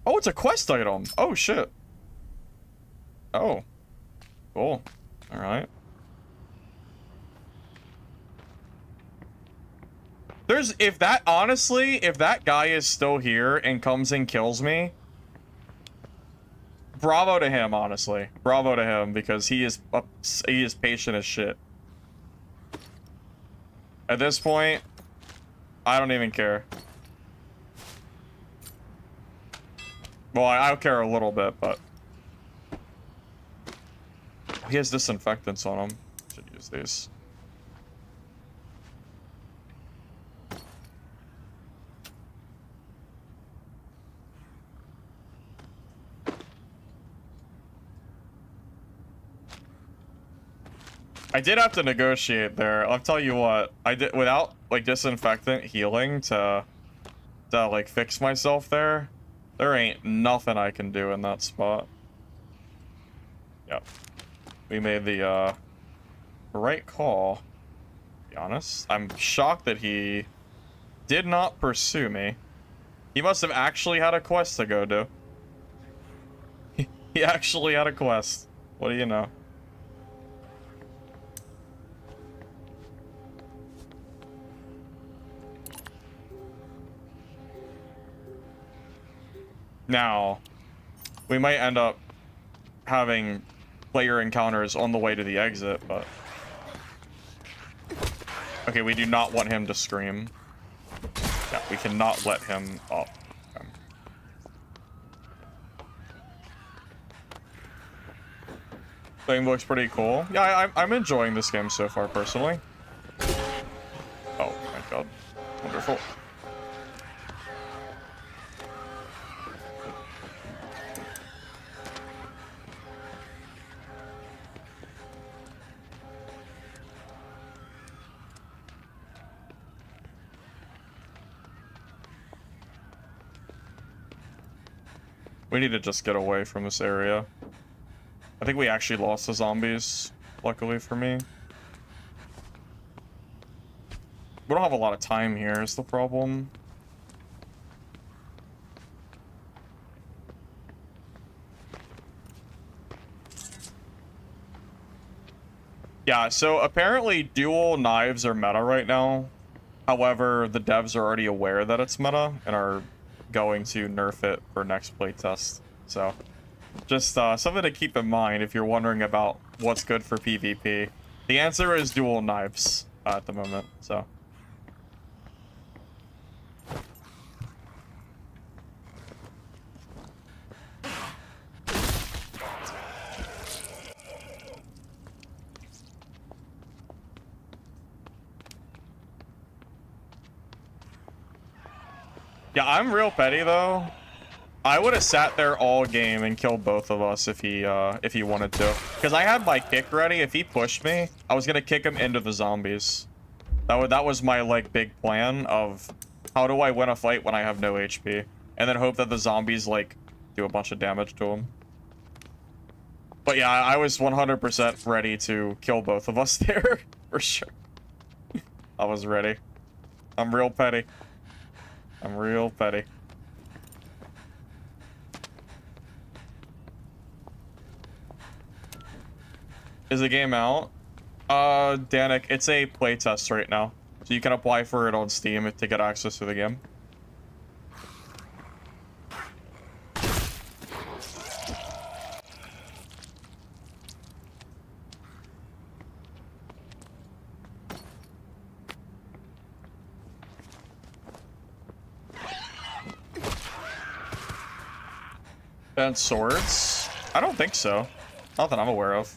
Oh, it's a quest item. Oh shit. Oh. Cool. Alright. If that guy is still here and comes and kills me, bravo to him, honestly. Bravo to him, because he is patient as shit. At this point, I don't even care. Well, I care a little bit, but he has disinfectants on him. Should use these. I did have to negotiate there. I'll tell you what. I did without like disinfectant healing to like fix myself there. There ain't nothing I can do in that spot. Yep. We made the right call. To be honest, I'm shocked that he did not pursue me. He must have actually had a quest to go do. He actually had a quest. What do you know? Now, we might end up having player encounters on the way to the exit, but... Okay, we do not want him to scream. Yeah, we cannot let him up. Okay. Thing looks pretty cool. Yeah, I'm enjoying this game so far, personally. Oh, my god. Wonderful. We need to just get away from this area. I think we actually lost the zombies, luckily for me. We don't have a lot of time here, is the problem. Yeah, so apparently dual knives are meta right now. However, the devs are already aware that it's meta and are going to nerf it for next playtest. So, just something to keep in mind if you're wondering about what's good for PvP. The answer is dual knives at the moment, so. Yeah, I'm real petty though. I would have sat there all game and killed both of us if he wanted to. Because I had my kick ready. If he pushed me, I was gonna kick him into the zombies. That was my like big plan of how do I win a fight when I have no HP, and then hope that the zombies like do a bunch of damage to him. But yeah, I was 100% ready to kill both of us there for sure. I was ready. I'm real petty. I'm real petty. Is the game out? Danik, it's a playtest right now. So you can apply for it on Steam to get access to the game. And swords? I don't think so. Not that I'm aware of.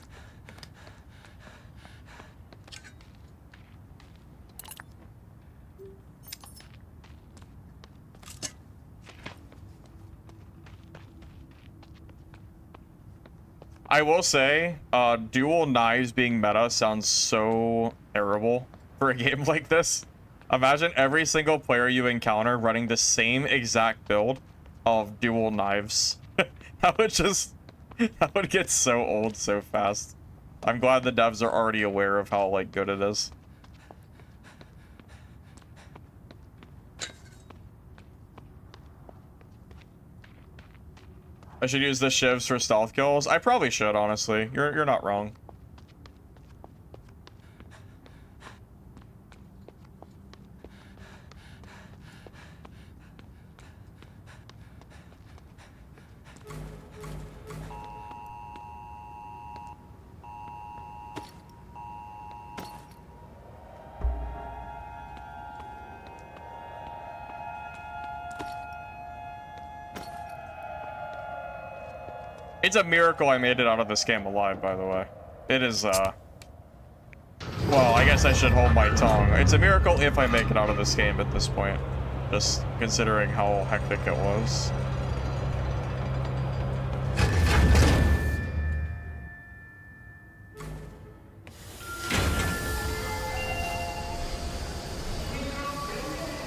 I will say, dual knives being meta sounds so terrible for a game like this. Imagine every single player you encounter running the same exact build of dual knives. That would get so old so fast. I'm glad the devs are already aware of how like good it is. I should use the shivs for stealth kills. I probably should, honestly. You're not wrong. It's a miracle I made it out of this game alive, by the way. It is, well, I guess I should hold my tongue. It's a miracle if I make it out of this game at this point. Just considering how hectic it was.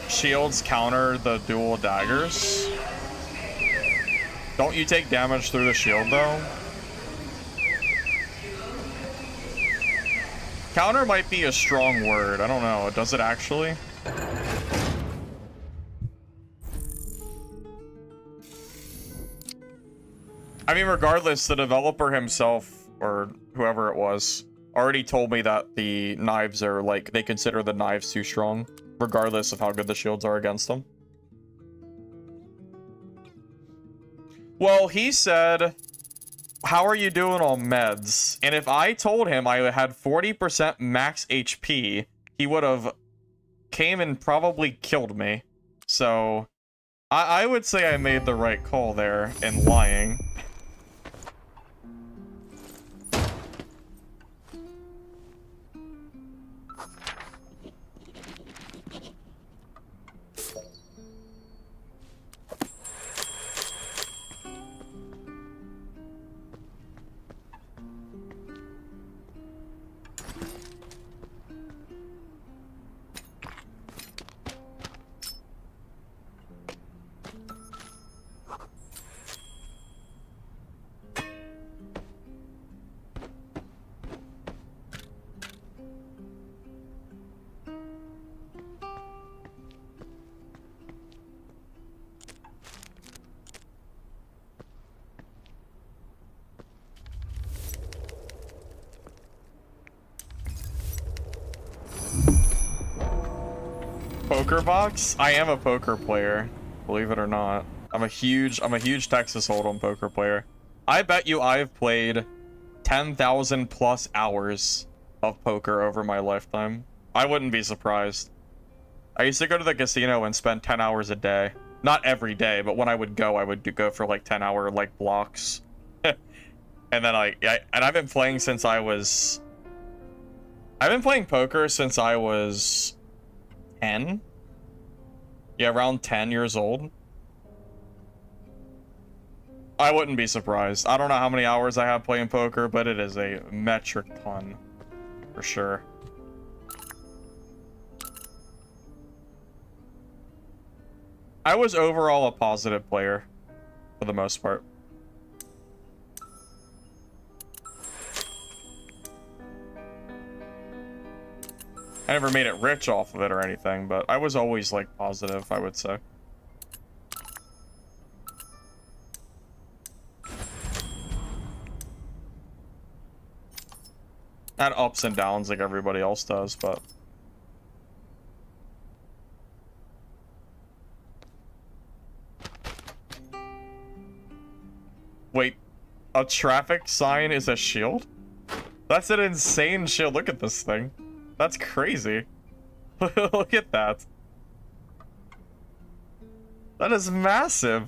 Shields counter the dual daggers. Don't you take damage through the shield, though? Counter might be a strong word. I don't know. Does it actually? I mean, regardless, the developer himself, or whoever it was, already told me that the knives are, like, they consider the knives too strong, regardless of how good the shields are against them. Well, he said, how are you doing on meds? And if I told him I had 40% max HP, he would have came and probably killed me. So, I would say I made the right call there in lying. Poker box? I am a poker player, believe it or not. I'm a huge Texas Hold'em poker player. I bet you I've played 10,000 plus hours of poker over my lifetime. I wouldn't be surprised. I used to go to the casino and spend 10 hours a day. Not every day, but when I would go for like 10-hour like blocks. And then I've been playing since I've been playing poker since I was 10? Yeah, around 10 years old. I wouldn't be surprised. I don't know how many hours I have playing poker, but it is a metric ton. For sure. I was overall a positive player, for the most part. I never made it rich off of it or anything, but I was always, like, positive, I would say. Had ups and downs like everybody else does, but... Wait, a traffic sign is a shield? That's an insane shield. Look at this thing. That's crazy. Look at that. That is massive.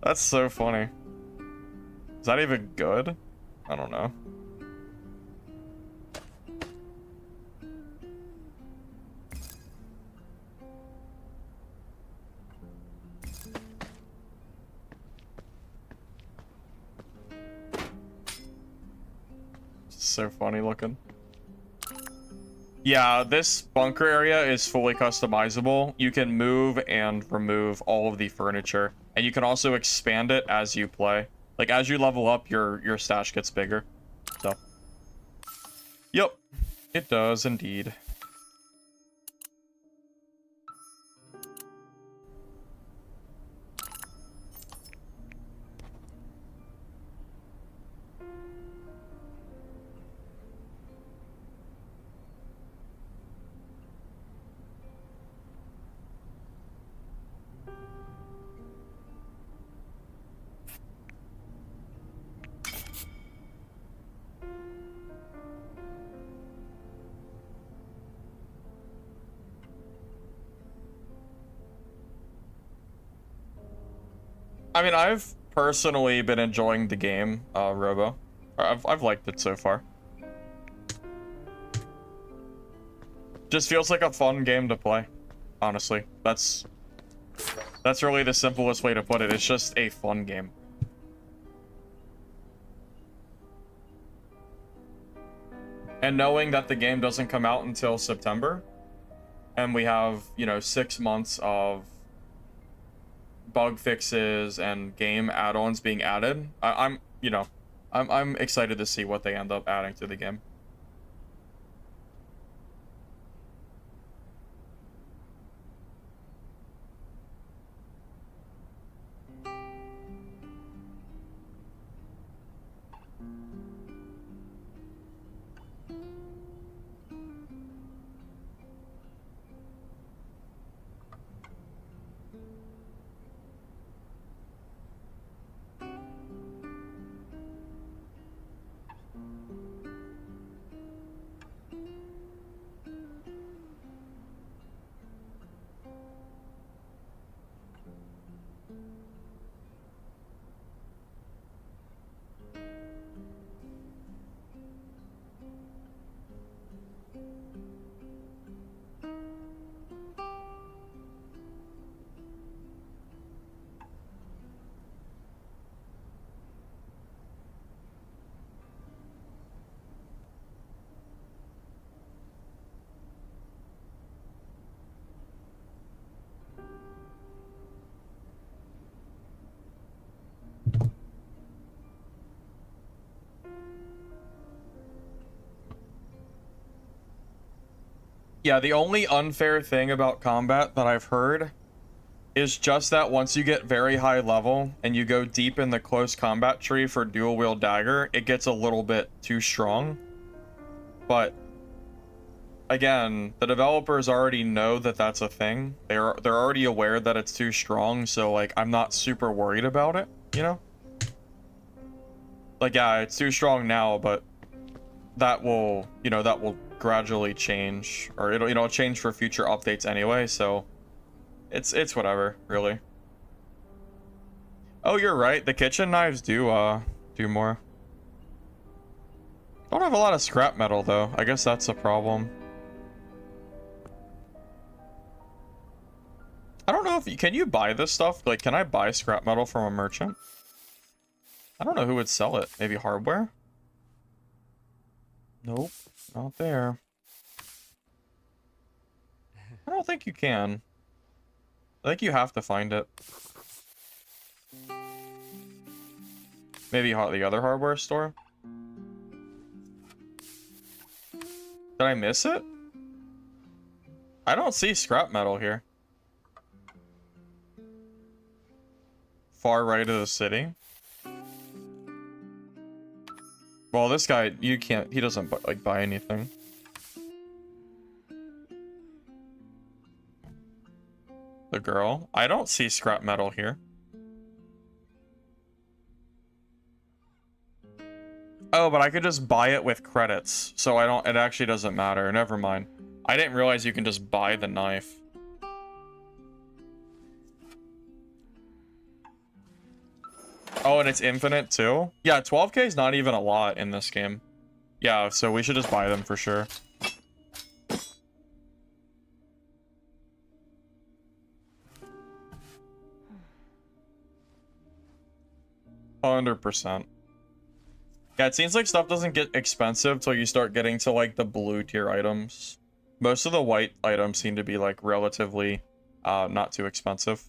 That's so funny. Is that even good? I don't know. So funny looking. Yeah, this bunker area is fully customizable. You can move and remove all of the furniture, and you can also expand it as you play. Like, as you level up, your stash gets bigger. So, yep, it does indeed. I mean, I've personally been enjoying the game, Robo. I've liked it so far. Just feels like a fun game to play, honestly. That's really the simplest way to put it. It's just a fun game. And knowing that the game doesn't come out until September, and we have, you know, 6 months of bug fixes and game add-ons being added, I'm excited to see what they end up adding to the game. Yeah, the only unfair thing about combat that I've heard is just that once you get very high level and you go deep in the close combat tree for dual wield dagger, it gets a little bit too strong. But again, the developers already know that that's a thing. They're already aware that it's too strong, so like I'm not super worried about it, you know? Like yeah, it's too strong now, but that will, you know, that will gradually change, or it'll, you know, change for future updates anyway, so it's whatever, really. Oh, you're right. The kitchen knives do more. Don't have a lot of scrap metal though. I guess that's a problem. I don't know if you can you buy this stuff? Like, can I buy scrap metal from a merchant? I don't know who would sell it. Maybe hardware? Nope, not there. I don't think you can. I think you have to find it. Maybe the other hardware store? Did I miss it? I don't see scrap metal here. Far right of the city. Well, this guy, you can't, he doesn't like buy anything. The girl? I don't see scrap metal here. Oh, but I could just buy it with credits. So it actually doesn't matter. Never mind. I didn't realize you can just buy the knife. Oh, and it's infinite too? Yeah, 12k is not even a lot in this game. Yeah, so we should just buy them for sure. %. Yeah, it seems like stuff doesn't get expensive till you start getting to like the blue tier items. Most of the white items seem to be like relatively not too expensive.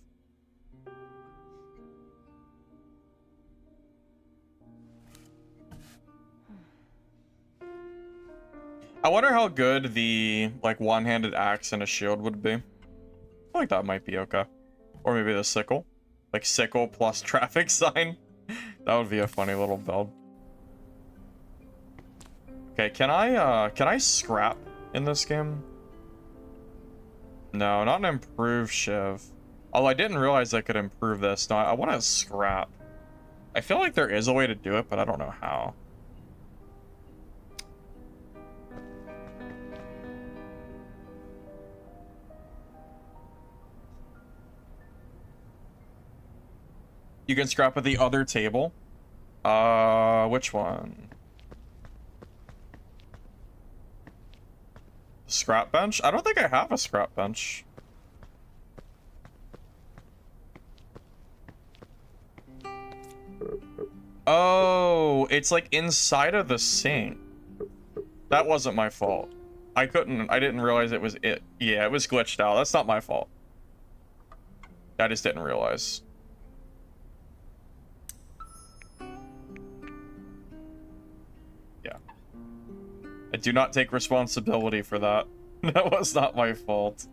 I wonder how good the like one-handed axe and a shield would be. I feel like that might be okay. Or maybe the sickle. Like sickle plus traffic sign. That would be a funny little build. Okay, can I scrap in this game? No, not an improved shiv. Although I didn't realize I could improve this. No, I want to scrap. I feel like there is a way to do it, but I don't know how. You can scrap at the other table. Which one? Scrap bench? I don't think I have a scrap bench. Oh, it's like inside of the sink. That wasn't my fault. I didn't realize it was it. Yeah, it was glitched out. That's not my fault. I just didn't realize. I do not take responsibility for that. That was not my fault.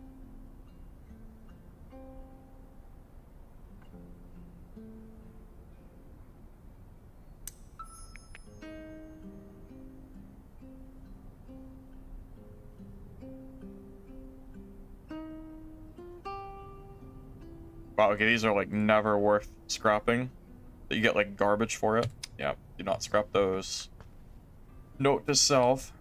Wow, okay, these are like never worth scrapping. You get like garbage for it. Yeah, do not scrap those. Note to self.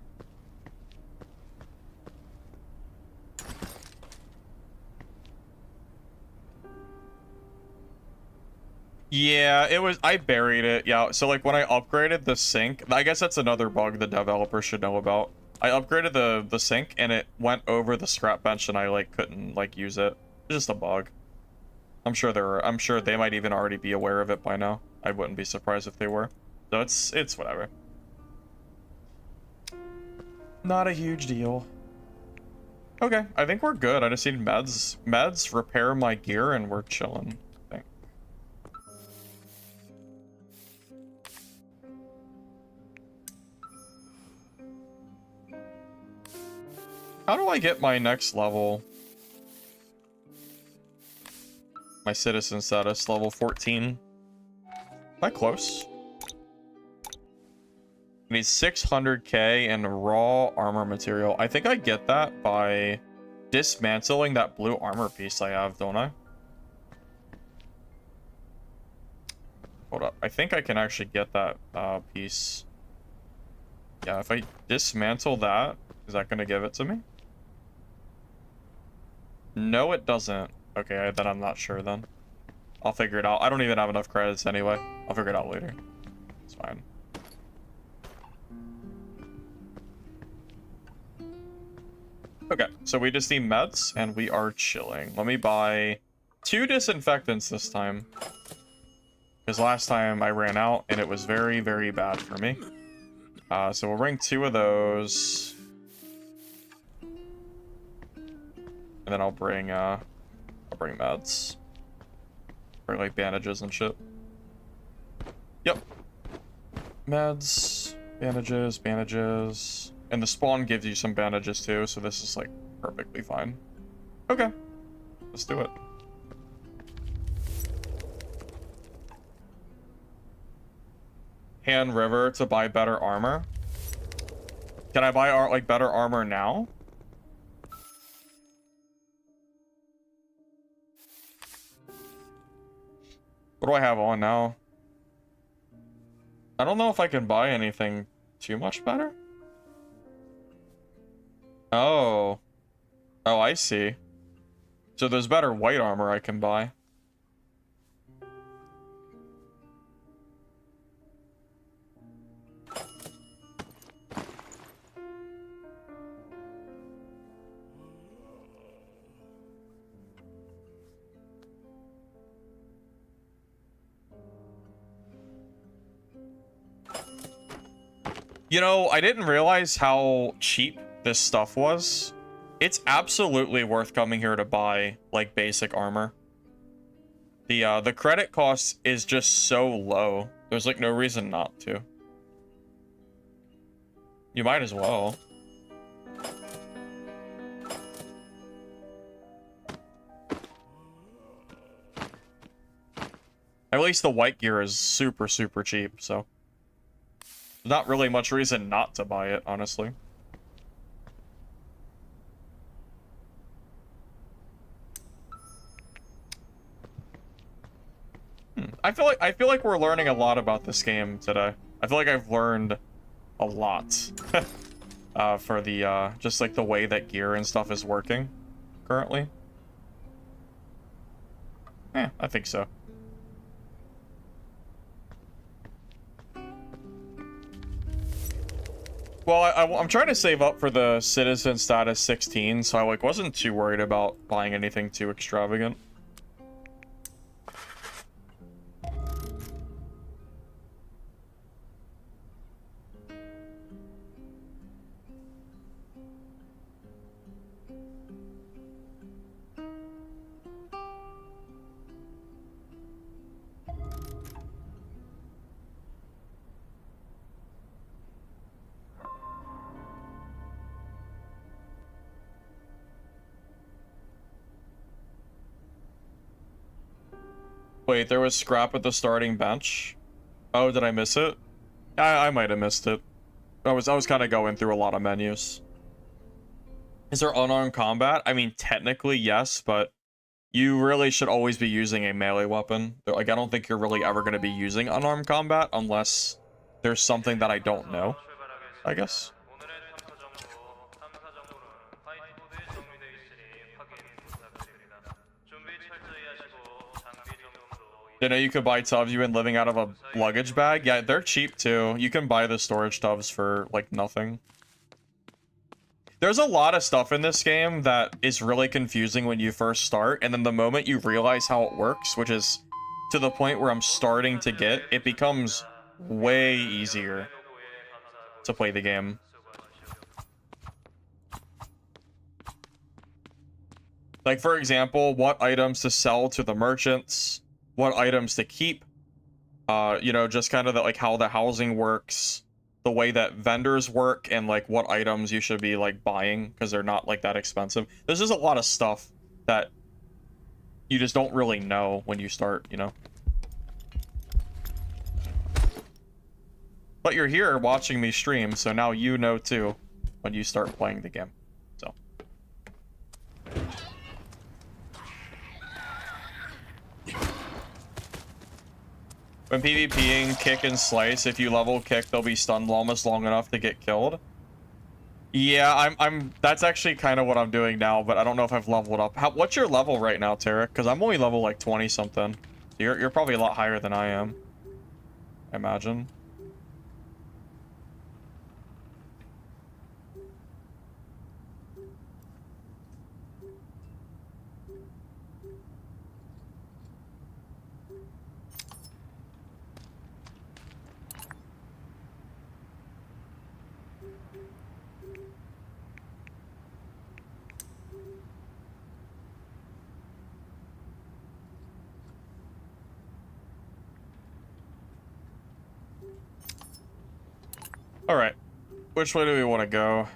Yeah, it was, I buried it. Yeah, so like when I upgraded the sink, I guess that's another bug the developer should know about. I upgraded the sink and it went over the scrap bench and I like couldn't like use it. It's just a bug. I'm sure they might even already be aware of it by now. I wouldn't be surprised if they were. So it's whatever. Not a huge deal. Okay, I think we're good. I just need meds, repair my gear, and we're chilling. I think. How do I get my next level? My citizen status, level 14. Am I close? I need 600k in raw armor material. I think I get that by dismantling that blue armor piece I have, don't I? Hold up. I think I can actually get that piece. Yeah, if I dismantle that, is that going to give it to me? No, it doesn't. Okay, then I'm not sure then. I'll figure it out. I don't even have enough credits anyway. I'll figure it out later. It's fine. Okay, so we just need meds, and we are chilling. Let me buy 2 disinfectants this time. Because last time I ran out, and it was very, very bad for me. So we'll bring 2 of those. And then I'll bring meds. Bring like bandages and shit. Yep. Meds, bandages. And the spawn gives you some bandages too, so this is like perfectly fine. Okay. Let's do it. Han River to buy better armor. Can I buy like better armor now? What do I have on now? I don't know if I can buy anything too much better. Oh. Oh, I see. So there's better white armor I can buy. You know, I didn't realize how cheap this stuff was. It's absolutely worth coming here to buy, like, basic armor. The credit cost is just so low. There's, like, no reason not to. You might as well. At least the white gear is super, super cheap, so... not really much reason not to buy it, honestly. I feel like we're learning a lot about this game today. I feel like I've learned a lot for the just like the way that gear and stuff is working currently. Yeah, I think so. Well, I'm trying to save up for the citizen status 16, so I like wasn't too worried about buying anything too extravagant. Wait, there was scrap at the starting bench? Oh, did I miss it? I might have missed it. I was kind of going through a lot of menus. Is there unarmed combat? I mean, technically, yes, but you really should always be using a melee weapon. Like, I don't think you're really ever going to be using unarmed combat unless there's something that I don't know, I guess. You know, you could buy tubs you've been living out of a luggage bag. Yeah, they're cheap too. You can buy the storage tubs for like nothing. There's a lot of stuff in this game that is really confusing when you first start, and then the moment you realize how it works, which is to the point where I'm starting to get, it becomes way easier to play the game. Like, for example, what items to sell to the merchants, what items to keep, you know, just kind of like how the housing works, the way that vendors work and like what items you should be like buying because they're not like that expensive. There's just a lot of stuff that you just don't really know when you start, you know. But you're here watching me stream, so now you know too when you start playing the game. So. When PvPing, kick and slice, if you level kick, they'll be stunned almost long enough to get killed. Yeah, that's actually kind of what I'm doing now, but I don't know if I've leveled up. What's your level right now, Tarek? Because I'm only level like 20 something. You're probably a lot higher than I am, I imagine. All right, which way do we want to go?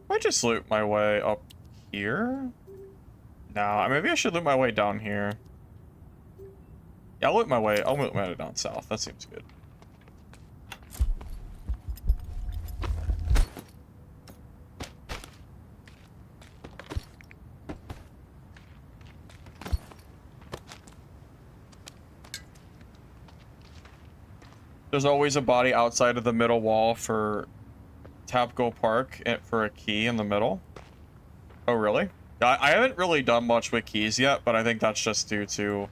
I just loot my way up here? Nah, maybe I should loot my way down here. Yeah, I'll loot my way down south. That seems good. There's always a body outside of the middle wall for Tapco Park for a key in the middle. Oh, really? I haven't really done much with keys yet, but I think that's just due to...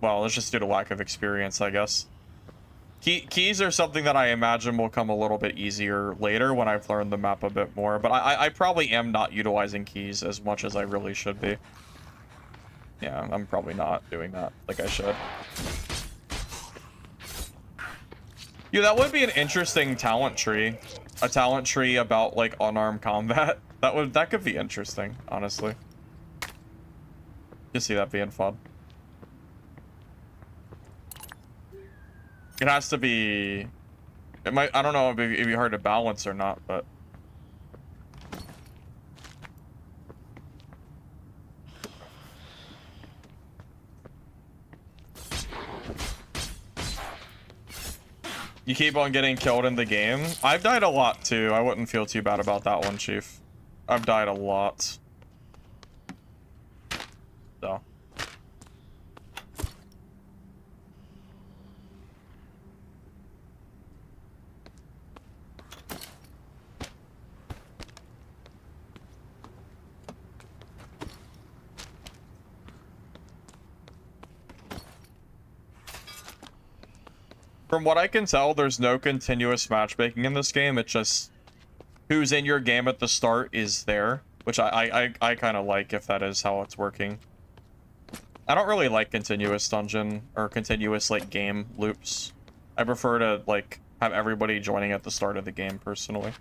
Well, it's just due to lack of experience, I guess. Keys are something that I imagine will come a little bit easier later when I've learned the map a bit more, but I probably am not utilizing keys as much as I really should be. Yeah, I'm probably not doing that like I should. Yeah, that would be an interesting talent tree. A talent tree about like unarmed combat. That could be interesting, honestly. You see that being fun. It has to be... It might... I don't know if it'd be hard to balance or not, but... You keep on getting killed in the game. I've died a lot too. I wouldn't feel too bad about that one, Chief. I've died a lot. So. From what I can tell, there's no continuous matchmaking in this game. It's just who's in your game at the start is there, which I kind of like if that is how it's working. I don't really like continuous dungeon or continuous like game loops. I prefer to like have everybody joining at the start of the game personally.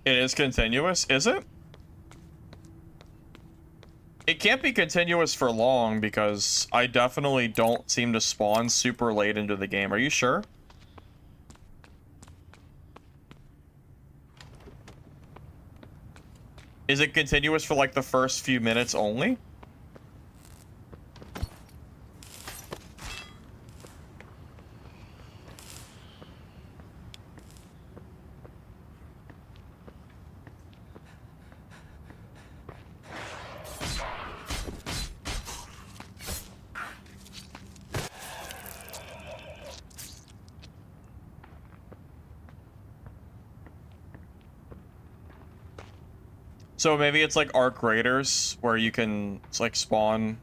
It is continuous, is it? It can't be continuous for long because I definitely don't seem to spawn super late into the game. Are you sure? Is it continuous for like the first few minutes only? So maybe it's like arc raiders where you can like spawn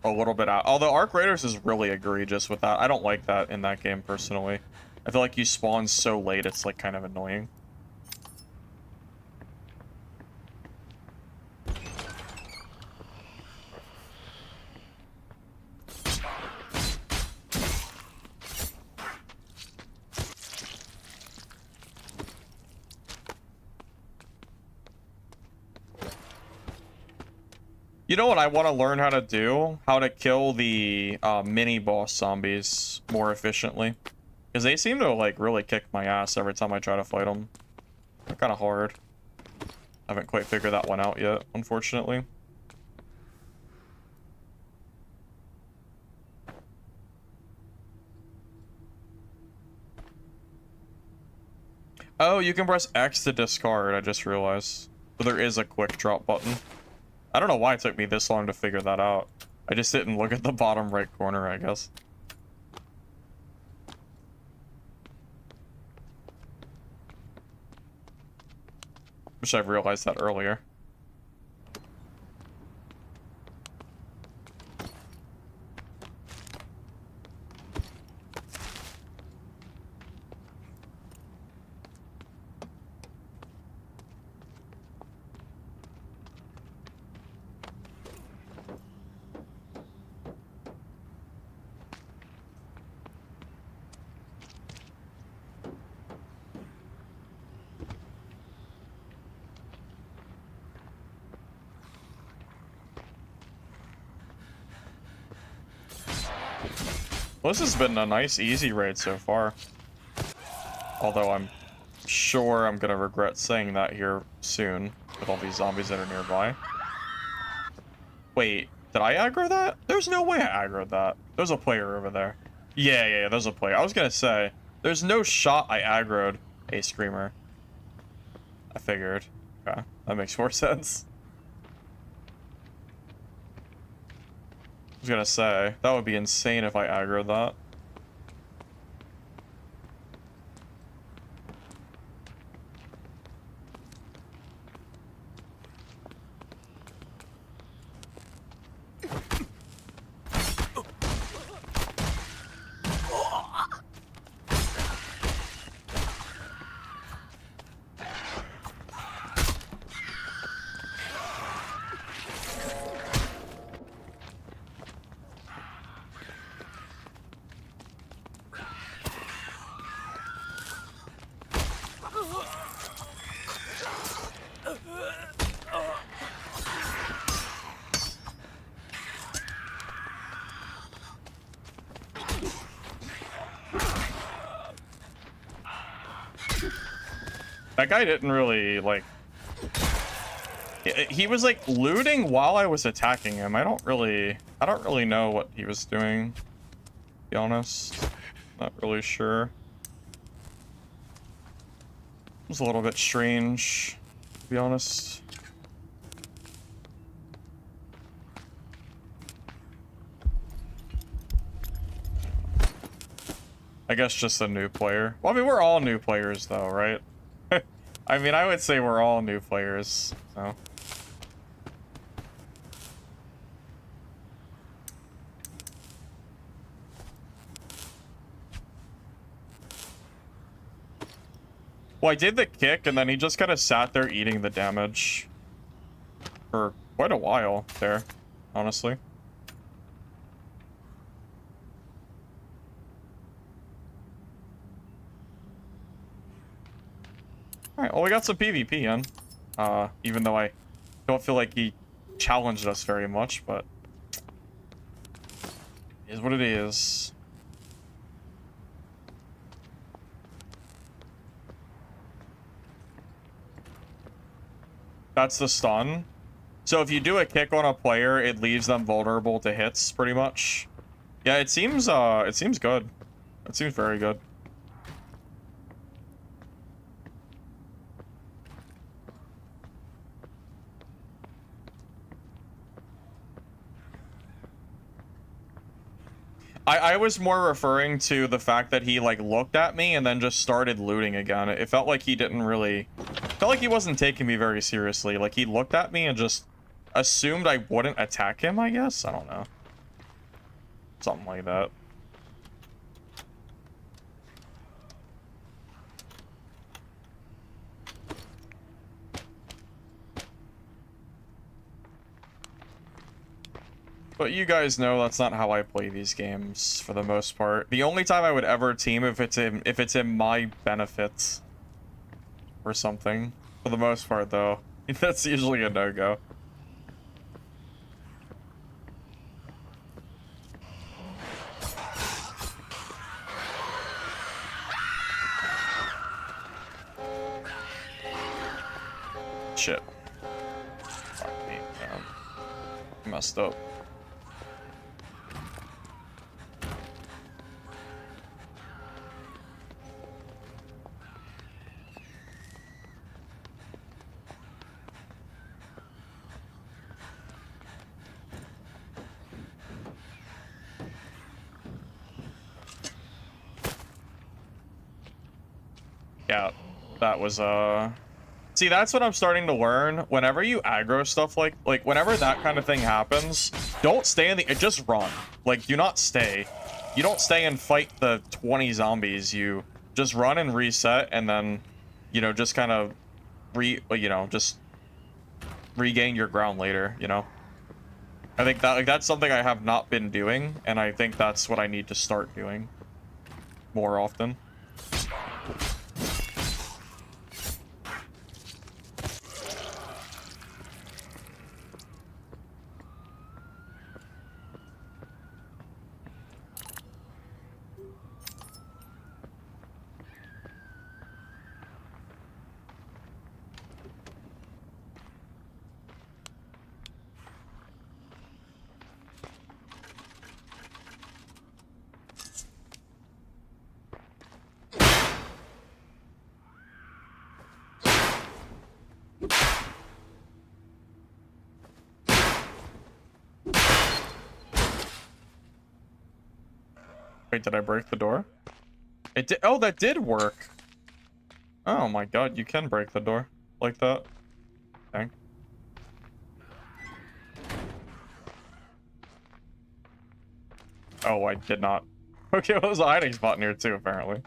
a little bit out. Although Arc Raiders is really egregious with that. I don't like that in that game personally. I feel like you spawn so late, it's like kind of annoying. You know what I want to learn how to do? How to kill the mini boss zombies more efficiently. Because they seem to like really kick my ass every time I try to fight them. They're kind of hard. I haven't quite figured that one out yet, unfortunately. Oh, you can press X to discard, I just realized. So there is a quick drop button. I don't know why it took me this long to figure that out. I just didn't look at the bottom right corner, I guess. Wish I realized that earlier. Well, this has been a nice, easy raid so far. Although I'm sure I'm gonna regret saying that here soon, with all these zombies that are nearby. Wait, did I aggro that? There's no way I aggroed that. There's a player over there. Yeah, there's a player. I was gonna say, there's no shot I aggroed a screamer. I figured. Okay, that makes more sense. I was gonna say, that would be insane if I aggroed that. That guy didn't really, like... He was, like, looting while I was attacking him. I don't really know what he was doing, to be honest. Not really sure. It was a little bit strange, to be honest. I guess just a new player. Well, I mean, we're all new players, though, right? I mean, I would say we're all new players, so. Well, I did the kick, and then he just kind of sat there eating the damage for quite a while there, honestly. Alright, well, we got some PvP in. Even though I don't feel like he challenged us very much, but it is what it is. That's the stun. So if you do a kick on a player, it leaves them vulnerable to hits, pretty much. Yeah, it seems good. It seems very good. I was more referring to the fact that he, like, looked at me and then just started looting again. It felt like he didn't really... felt like he wasn't taking me very seriously. Like, he looked at me and just assumed I wouldn't attack him, I guess? I don't know. Something like that. But you guys know that's not how I play these games for the most part. The only time I would ever team if it's in my benefit or something. For the most part though. That's usually a no-go. Shit. Fuck me, man. Messed up. Yeah, that was see, that's what I'm starting to learn. Whenever you aggro stuff like whenever that kind of thing happens, don't stay in the just run. Like, do not stay. You don't stay and fight the 20 zombies. You just run and reset, and then, you know, just kind of just regain your ground later, you know. I think that that's something I have not been doing, and I think that's what I need to start doing more often. Wait, did I break the door? It did. Oh, that did work. Oh my god, you can break the door like that. Dang. Oh, I did not. Okay, well, there's a hiding spot near too, apparently.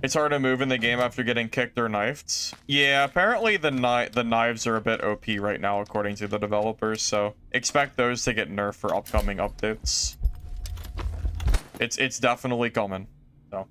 It's hard to move in the game after getting kicked or knifed. Yeah, apparently the knives are a bit OP right now, according to the developers, so expect those to get nerfed for upcoming updates. It's definitely coming, so.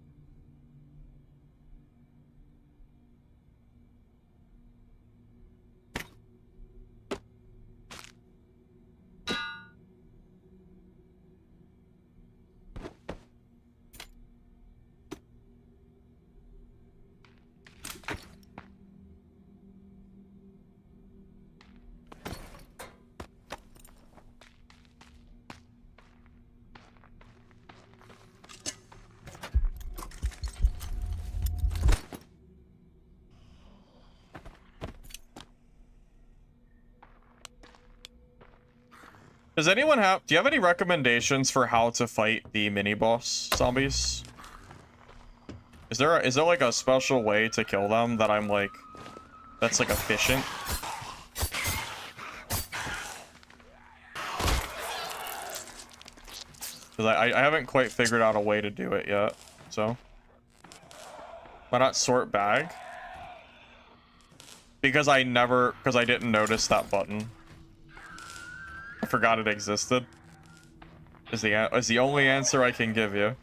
Does anyone have... Do you have any recommendations for how to fight the mini-boss zombies? Is there like a special way to kill them that I'm like... That's like efficient? Because I haven't quite figured out a way to do it yet, so... Why not sort bag? Because I didn't notice that button. I forgot it existed. Is the only answer I can give you.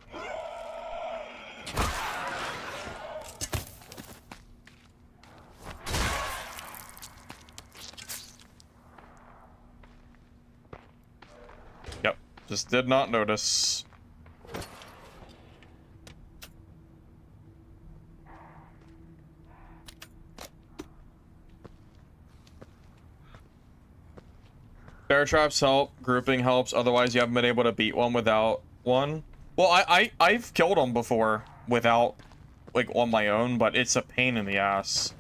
Yep, just did not notice. Bear traps help, grouping helps, otherwise you haven't been able to beat one without one. Well, I've killed them before without, like, on my own, but it's a pain in the ass.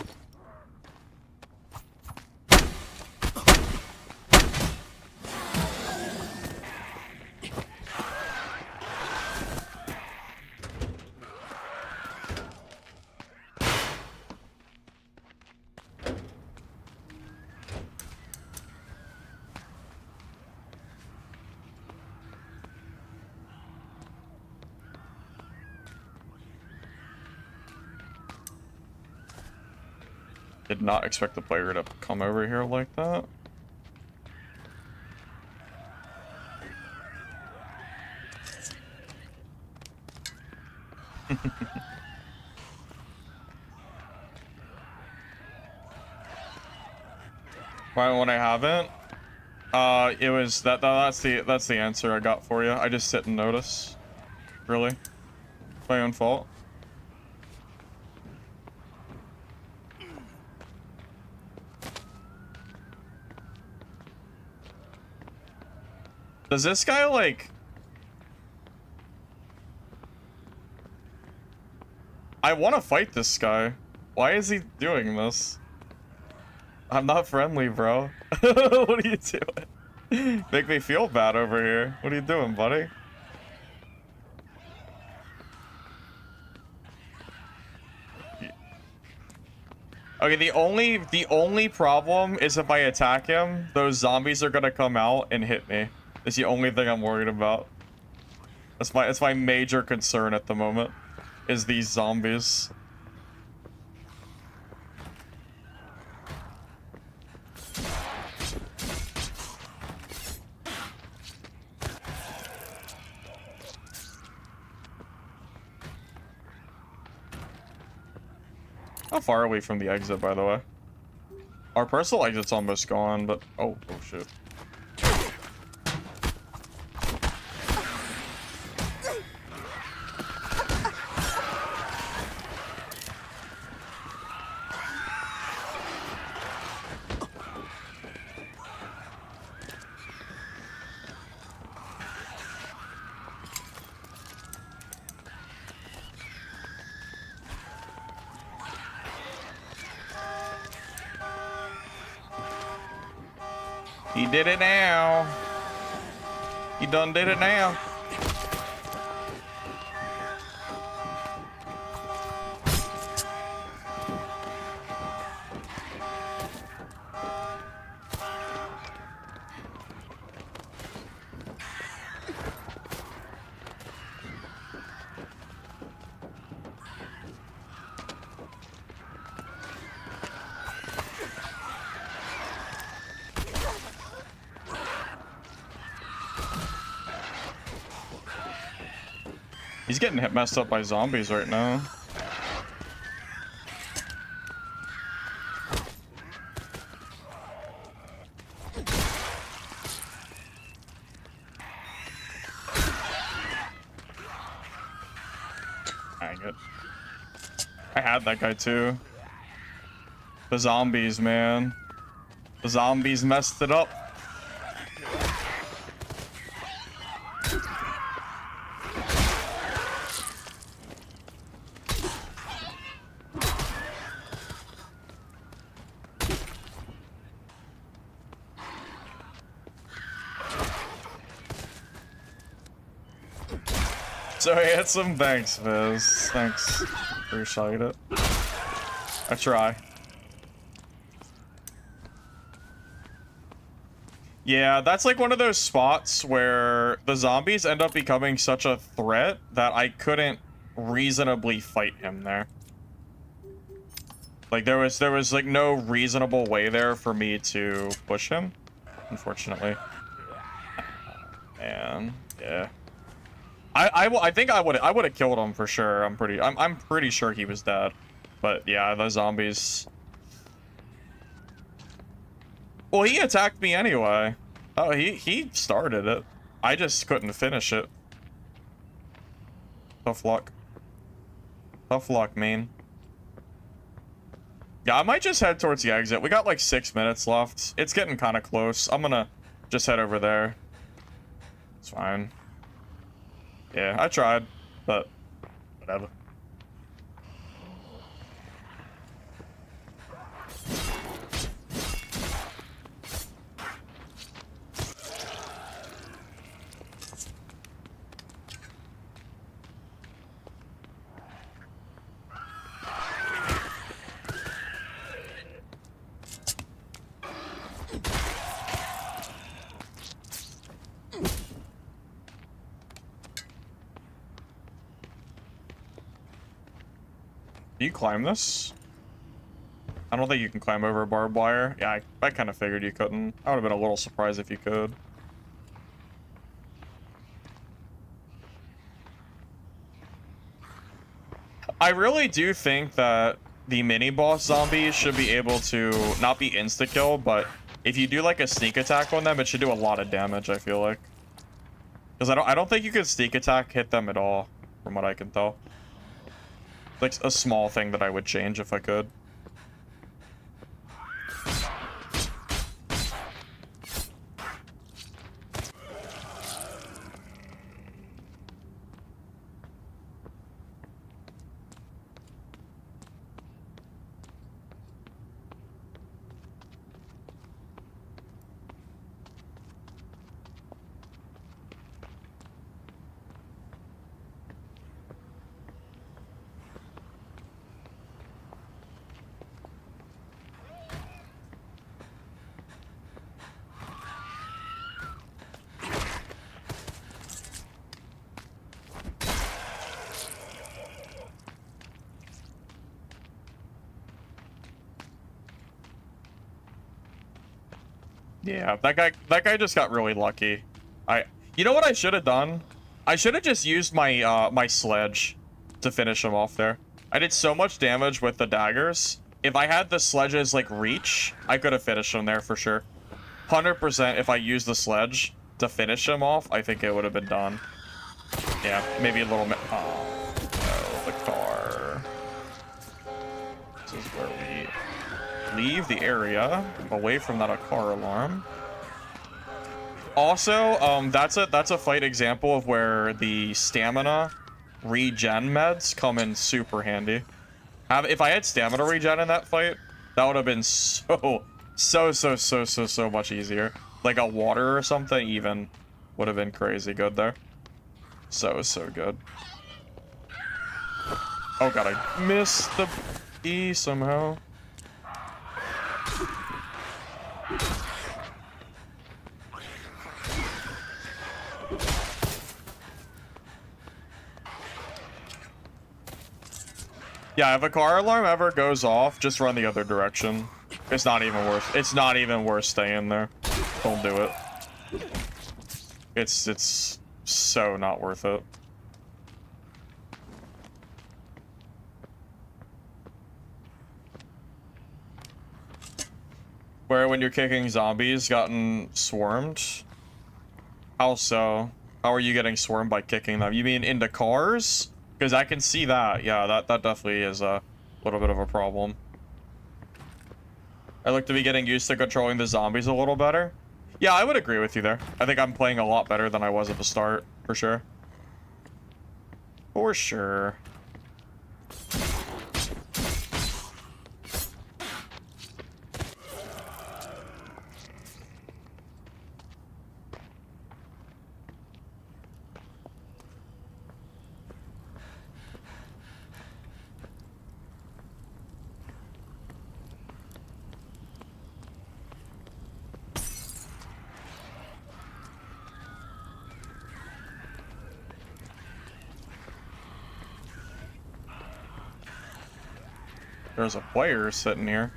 Did not expect the player to come over here like that. Why when I haven't? It was that's the answer I got for you. I just didn't notice. Really? My own fault. Does this guy like... I want to fight this guy. Why is he doing this? I'm not friendly, bro. What are you doing? Make me feel bad over here. What are you doing, buddy? Okay, the only problem is if I attack him, those zombies are gonna come out and hit me. It's the only thing I'm worried about. That's my major concern at the moment, is these zombies. How far are we from the exit, by the way? Our personal exit's almost gone, but... Oh shit. He did it now. He done did it now. He's getting messed up by zombies right now. Dang it. I had that guy too. The zombies, man. The zombies messed it up. Sorry, I had some thanks, Viz. Thanks. Appreciate it. I try. Yeah, that's like one of those spots where the zombies end up becoming such a threat that I couldn't reasonably fight him there. Like there was like no reasonable way there for me to push him, unfortunately. And yeah. I think I would have killed him for sure. I'm pretty sure he was dead. But yeah, the zombies. Well, he attacked me anyway. Oh, he started it. I just couldn't finish it. Tough luck. Tough luck, man. Yeah, I might just head towards the exit. We got like 6 minutes left. It's getting kind of close. I'm gonna just head over there. It's fine. Yeah, I tried, but whatever. Do you climb this? I don't think you can climb over barbed wire. Yeah, I kind of figured you couldn't. I would have been a little surprised if you could. I really do think that the mini-boss zombies should be able to not be insta-kill, but if you do like a sneak attack on them, it should do a lot of damage, I feel like. Because I don't think you could sneak attack hit them at all, from what I can tell. Like a small thing that I would change if I could. Yeah, that guy just got really lucky. You know what I should have done? I should have just used my my sledge to finish him off there. I did so much damage with the daggers. If I had the sledge's like reach, I could have finished him there for sure. 100% if I used the sledge to finish him off, I think it would have been done. Yeah, maybe a little bit. Oh, no, the car. This is where we leave the area away from that car alarm. Also, that's a fight example of where the stamina regen meds come in super handy. If I had stamina regen in that fight, that would have been so much easier. Like a water or something even would have been crazy good there. So good. Oh god, I missed the E somehow. Yeah, if a car alarm ever goes off, just run the other direction. It's not even worth staying there. Don't do it. It's so not worth it. Where when you're kicking zombies gotten swarmed? How so? How are you getting swarmed by kicking them? You mean into cars? Because I can see that. Yeah, that definitely is a little bit of a problem. I look to be getting used to controlling the zombies a little better. Yeah, I would agree with you there. I think I'm playing a lot better than I was at the start, for sure. For sure. There's a player sitting here.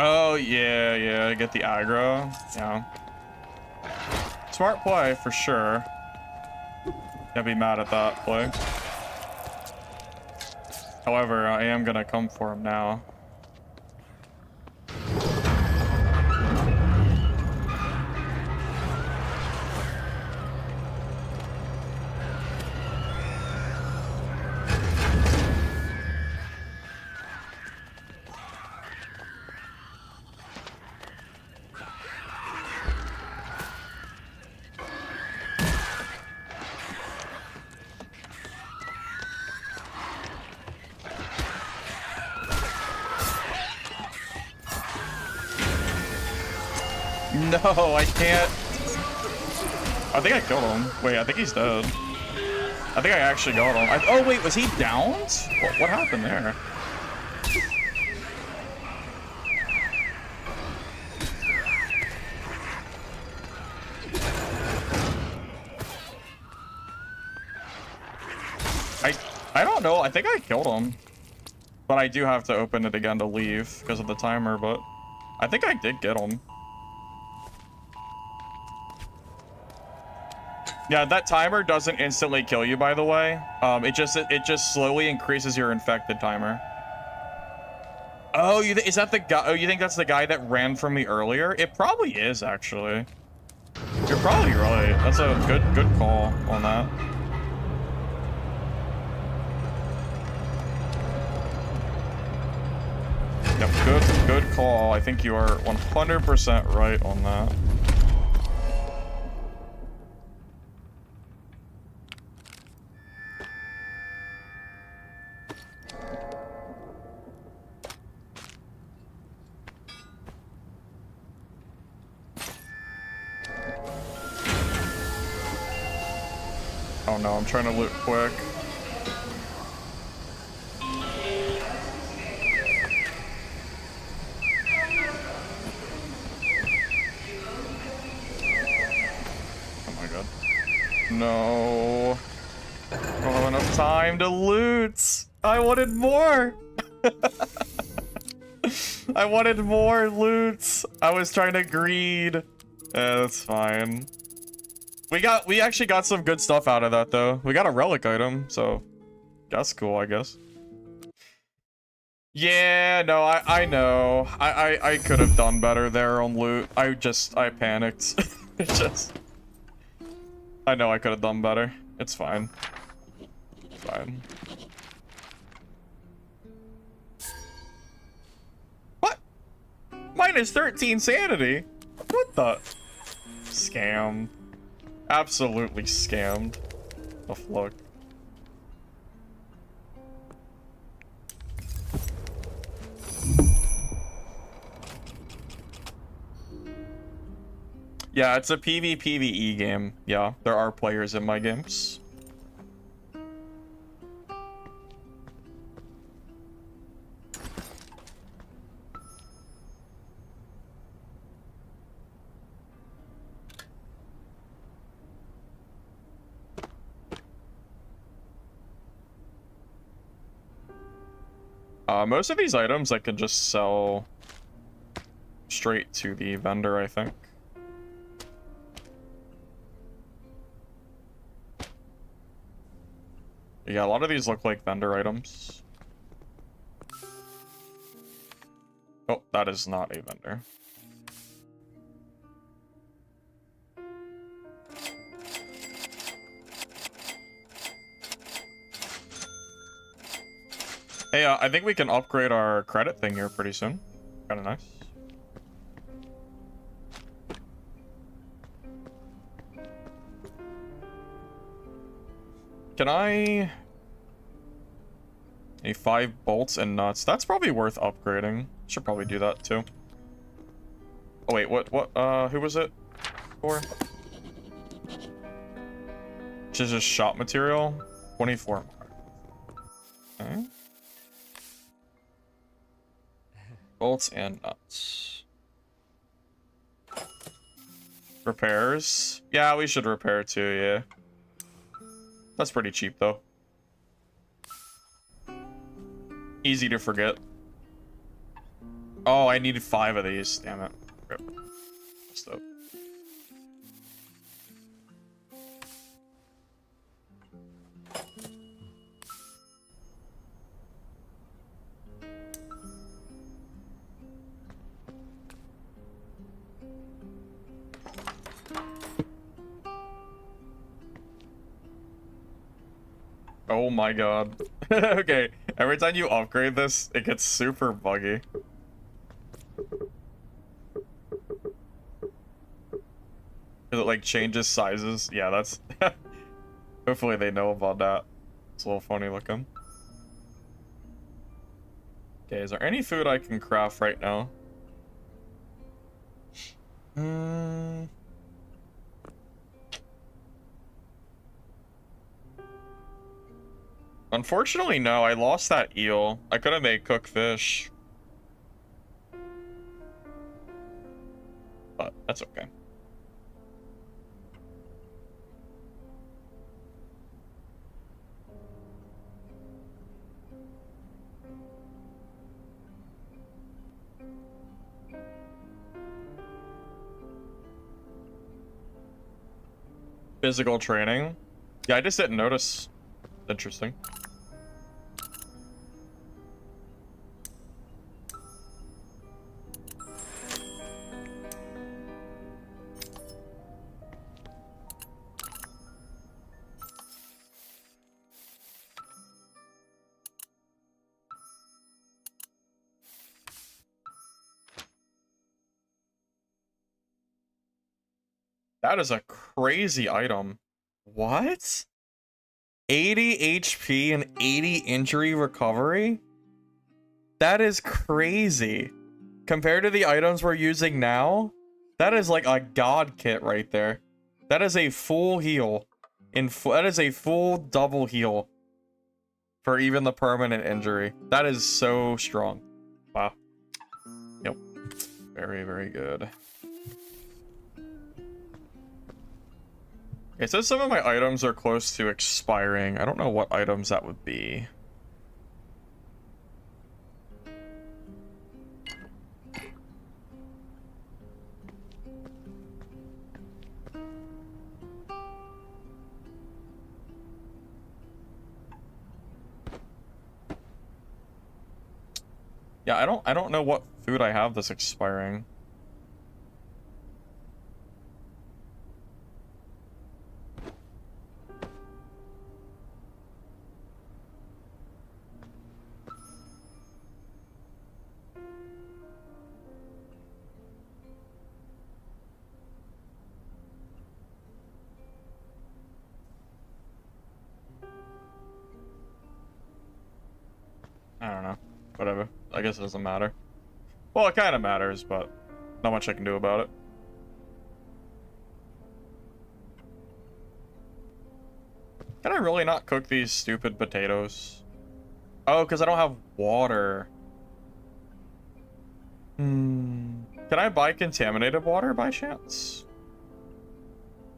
Oh, yeah, get the aggro. Yeah. Smart play, for sure. Can't be mad at that play. However, I am gonna come for him now. No, I can't. I think I killed him. Wait, I think he's dead. I think I actually got him. Oh, wait, was he downed? What happened there? I don't know. I think I killed him. But I do have to open it again to leave because of the timer, but I think I did get him. Yeah, that timer doesn't instantly kill you, by the way. It just slowly increases your infected timer. Oh, is that the guy? Oh, you think that's the guy that ran from me earlier? It probably is, actually. You're probably right. That's a good call on that. Yep, good call. I think you are 100% right on that. Oh no, I'm trying to loot quick. Oh my god. No. I don't have enough time to loot. I wanted more. I wanted more loot. I was trying to greed. That's fine. We actually got some good stuff out of that though. We got a relic item, so that's cool, I guess. Yeah, no, I know. I could have done better there on loot. I panicked. I know I could have done better. It's fine. It's fine. What? Minus 13 sanity? What the? Scam. Absolutely scammed. The fuck. Yeah, it's a PvPvE game. Yeah, there are players in my games. Most of these items I can just sell straight to the vendor, I think. Yeah, a lot of these look like vendor items. Oh, that is not a vendor. Hey, I think we can upgrade our credit thing here pretty soon. Kind of nice. Can I... Need 5 bolts and nuts. That's probably worth upgrading. Should probably do that too. Oh wait, who was it for? Which is just shop material. 24 more. Okay. Bolts and nuts. Repairs. Yeah, we should repair too, yeah. That's pretty cheap though. Easy to forget. Oh, I needed 5 of these. Damn it. Rip. Messed up. Oh my god. Okay, every time you upgrade this, it gets super buggy. It like changes sizes. Yeah, that's... Hopefully they know about that. It's a little funny looking. Okay, is there any food I can craft right now? Hmm. Unfortunately, no. I lost that eel. I could have made cooked fish. But that's okay. Physical training. Yeah, I just didn't notice. Interesting. That is a crazy item. What? 80 HP and 80 injury recovery? That is crazy. Compared to the items we're using now, that is like a god kit right there. That is a full heal. That is a full double heal for even the permanent injury. That is so strong. Wow. Yep. Very, very good. It says some of my items are close to expiring. I don't know what items that would be. Yeah, I don't know what food I have that's expiring. I don't know. Whatever. I guess it doesn't matter. Well, it kind of matters, but not much I can do about it. Can I really not cook these stupid potatoes? Oh, because I don't have water. Can I buy contaminated water by chance?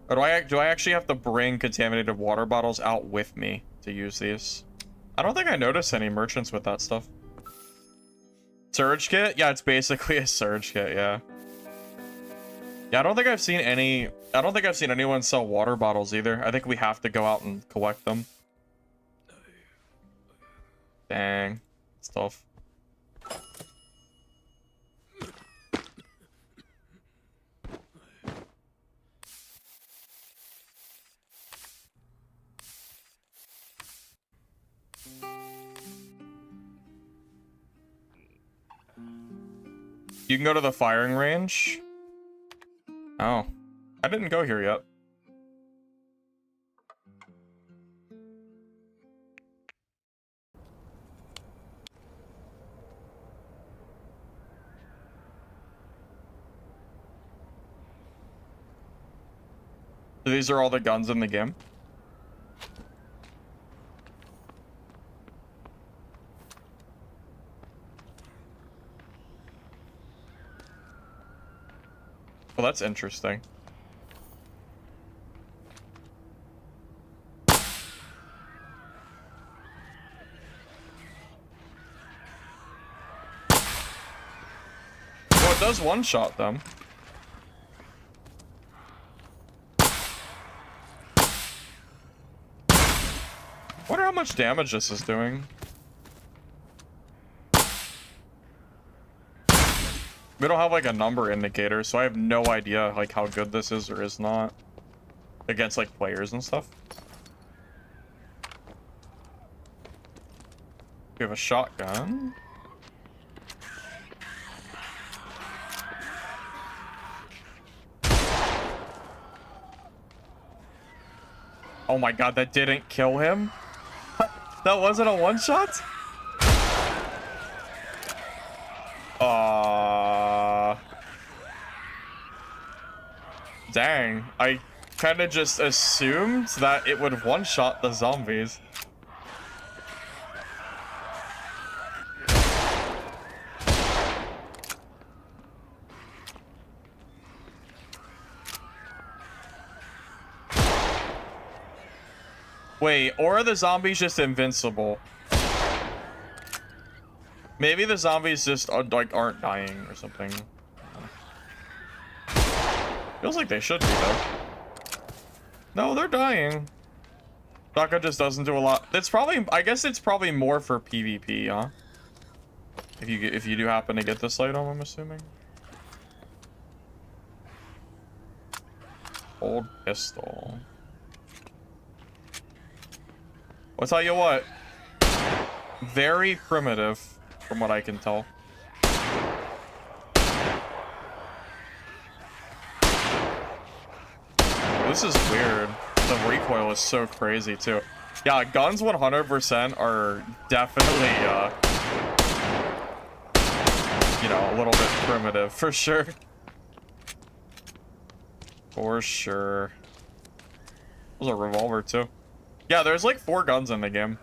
Or do I actually have to bring contaminated water bottles out with me to use these? I don't think I noticed any merchants with that stuff. Surge kit? Yeah, it's basically a surge kit, yeah. Yeah, I don't think I've seen anyone sell water bottles either. I think we have to go out and collect them. Dang. It's tough. You can go to the firing range? Oh. I didn't go here yet. So these are all the guns in the game? Well, that's interesting. Well, it does one-shot them. Wonder how much damage this is doing. We don't have like a number indicator, so I have no idea like how good this is or is not against like players and stuff. We have a shotgun. Oh my god, that didn't kill him? That wasn't a one-shot? Dang, I kind of just assumed that it would one-shot the zombies. Wait, or are the zombies just invincible? Maybe the zombies just like aren't dying or something. Feels like they should be though. No, they're dying. Shotgun just doesn't do a lot. It's probably, I guess it's probably more for PvP, huh? If you do happen to get this item, I'm assuming. Old pistol. I'll tell you what. Very primitive, from what I can tell. This is weird. The recoil is so crazy too. Yeah, guns 100% are definitely, you know, a little bit primitive for sure. For sure. There's a revolver too. Yeah, there's like 4 guns in the game,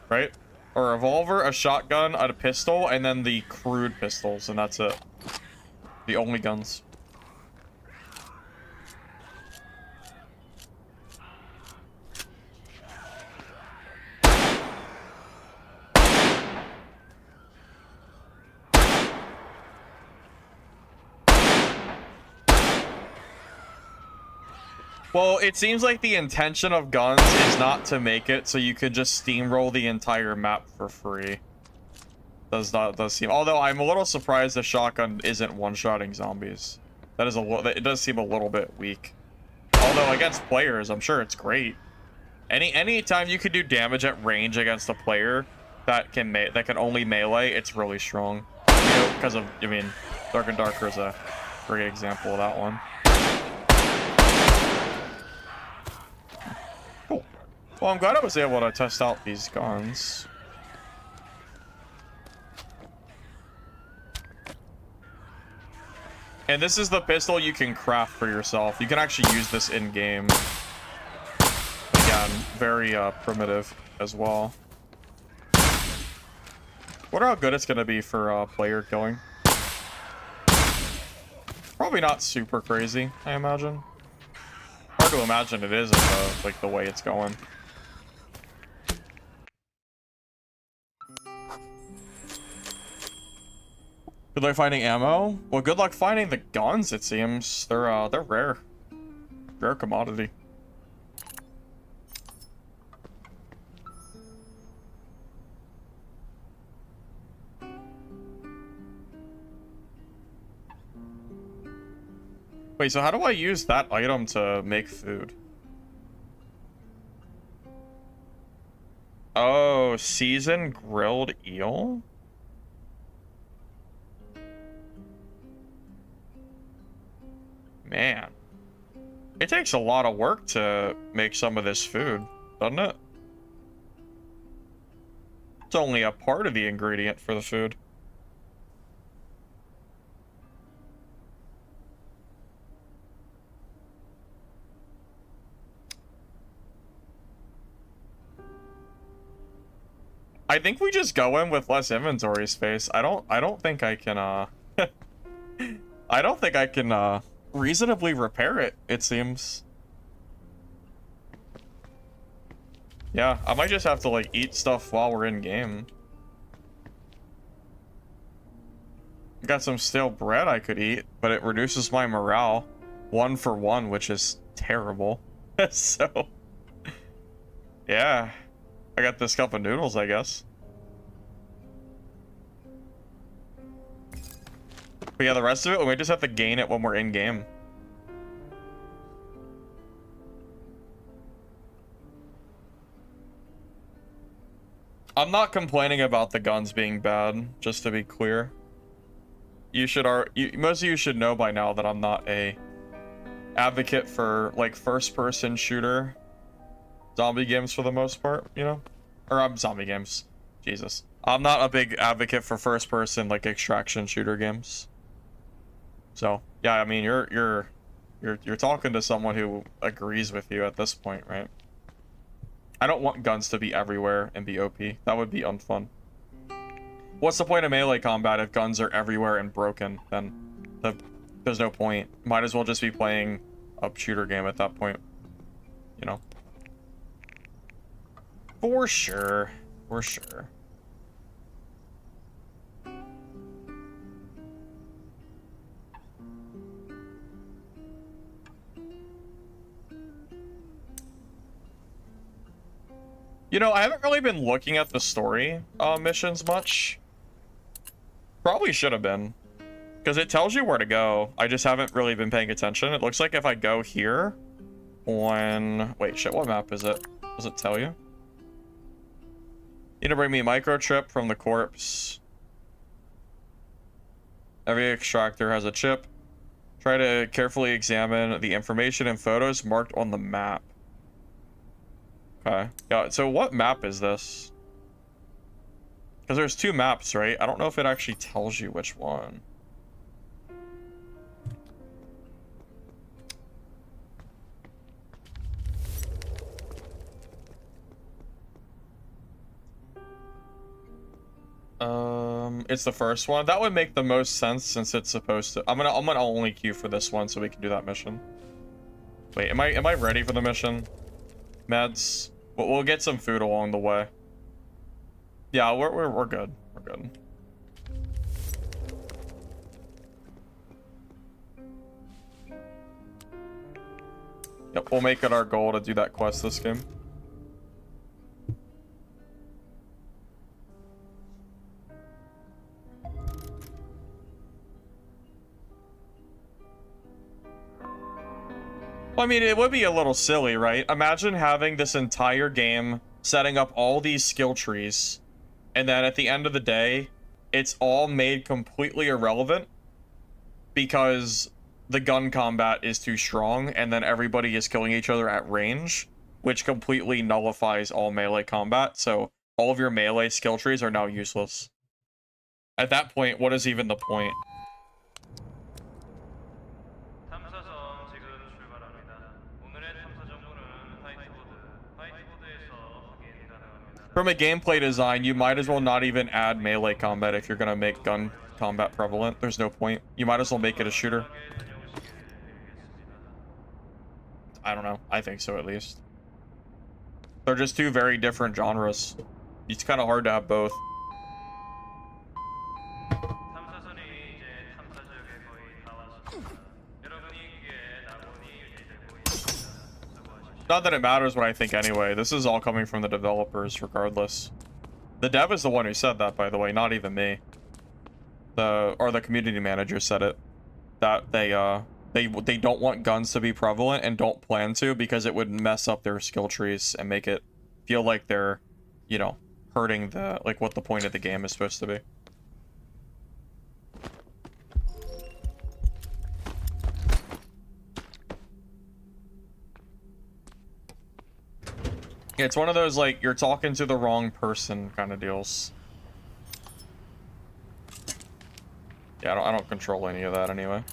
right? A revolver, a shotgun, a pistol, and then the crude pistols, and that's it. The only guns. Well, it seems like the intention of guns is not to make it so you could just steamroll the entire map for free. Does seem, although I'm a little surprised the shotgun isn't one-shotting zombies. That is it does seem a little bit weak. Although against players, I'm sure it's great. Any time you could do damage at range against a player that can only melee, it's really strong. You know, because of, I mean, Dark and Darker is a great example of that one. Well, I'm glad I was able to test out these guns. And this is the pistol you can craft for yourself. You can actually use this in-game. Again, very primitive as well. Wonder how good it's going to be for player killing. Probably not super crazy, I imagine. Hard to imagine it is like the way it's going. Good luck finding ammo? Well, good luck finding the guns, it seems. They're rare. Rare commodity. Wait, so how do I use that item to make food? Oh, seasoned grilled eel? Man, it takes a lot of work to make some of this food, doesn't it? It's only a part of the ingredient for the food. I think we just go in with less inventory space. I don't think I can I don't think I can reasonably repair it, it seems. Yeah, I might just have to like eat stuff while we're in game. Got some stale bread I could eat, but it reduces my morale 1 for 1, which is terrible. So yeah, I got this cup of noodles, I guess. But yeah, the rest of it, we just have to gain it when we're in game. I'm not complaining about the guns being bad, just to be clear. Most of you should know by now that I'm not a advocate for like first-person shooter zombie games for the most part, you know? Or zombie games. Jesus. I'm not a big advocate for first-person like extraction shooter games. So, yeah, I mean, you're You're talking to someone who agrees with you at this point, right? I don't want guns to be everywhere and be OP. That would be unfun. What's the point of melee combat if guns are everywhere and broken? Then there's no point. Might as well just be playing a shooter game at that point. You know? For sure. For sure. You know, I haven't really been looking at the story missions much. Probably should have been. Because it tells you where to go. I just haven't really been paying attention. It looks like if I go here on... Wait, shit, what map is it? Does it tell you? Need to bring me a microchip from the corpse. Every extractor has a chip. Try to carefully examine the information and photos marked on the map. Okay. Yeah, so what map is this? Because there's two maps, right? I don't know if it actually tells you which one. It's the first one. That would make the most sense since it's supposed to. I'm gonna only queue for this one so we can do that mission. Wait, am I ready for the mission? Meds. We'll get some food along the way. Yeah, we're good. We're good. Yep, we'll make it our goal to do that quest this game. Well, I mean, it would be a little silly, right? Imagine having this entire game setting up all these skill trees, and then at the end of the day, it's all made completely irrelevant because the gun combat is too strong, and then everybody is killing each other at range, which completely nullifies all melee combat, so all of your melee skill trees are now useless. At that point, what is even the point? From a gameplay design, you might as well not even add melee combat if you're gonna make gun combat prevalent. There's no point. You might as well make it a shooter. I don't know. I think so, at least. They're just two very different genres. It's kind of hard to have both. Not that it matters what I think anyway. This is all coming from the developers regardless. The dev is the one who said that, by the way, not even me. The community manager said it. That they don't want guns to be prevalent and don't plan to because it would mess up their skill trees and make it feel like they're, you know, hurting the what the point of the game is supposed to be. It's one of those, like, you're talking to the wrong person kind of deals. Yeah, I don't control any of that anyway.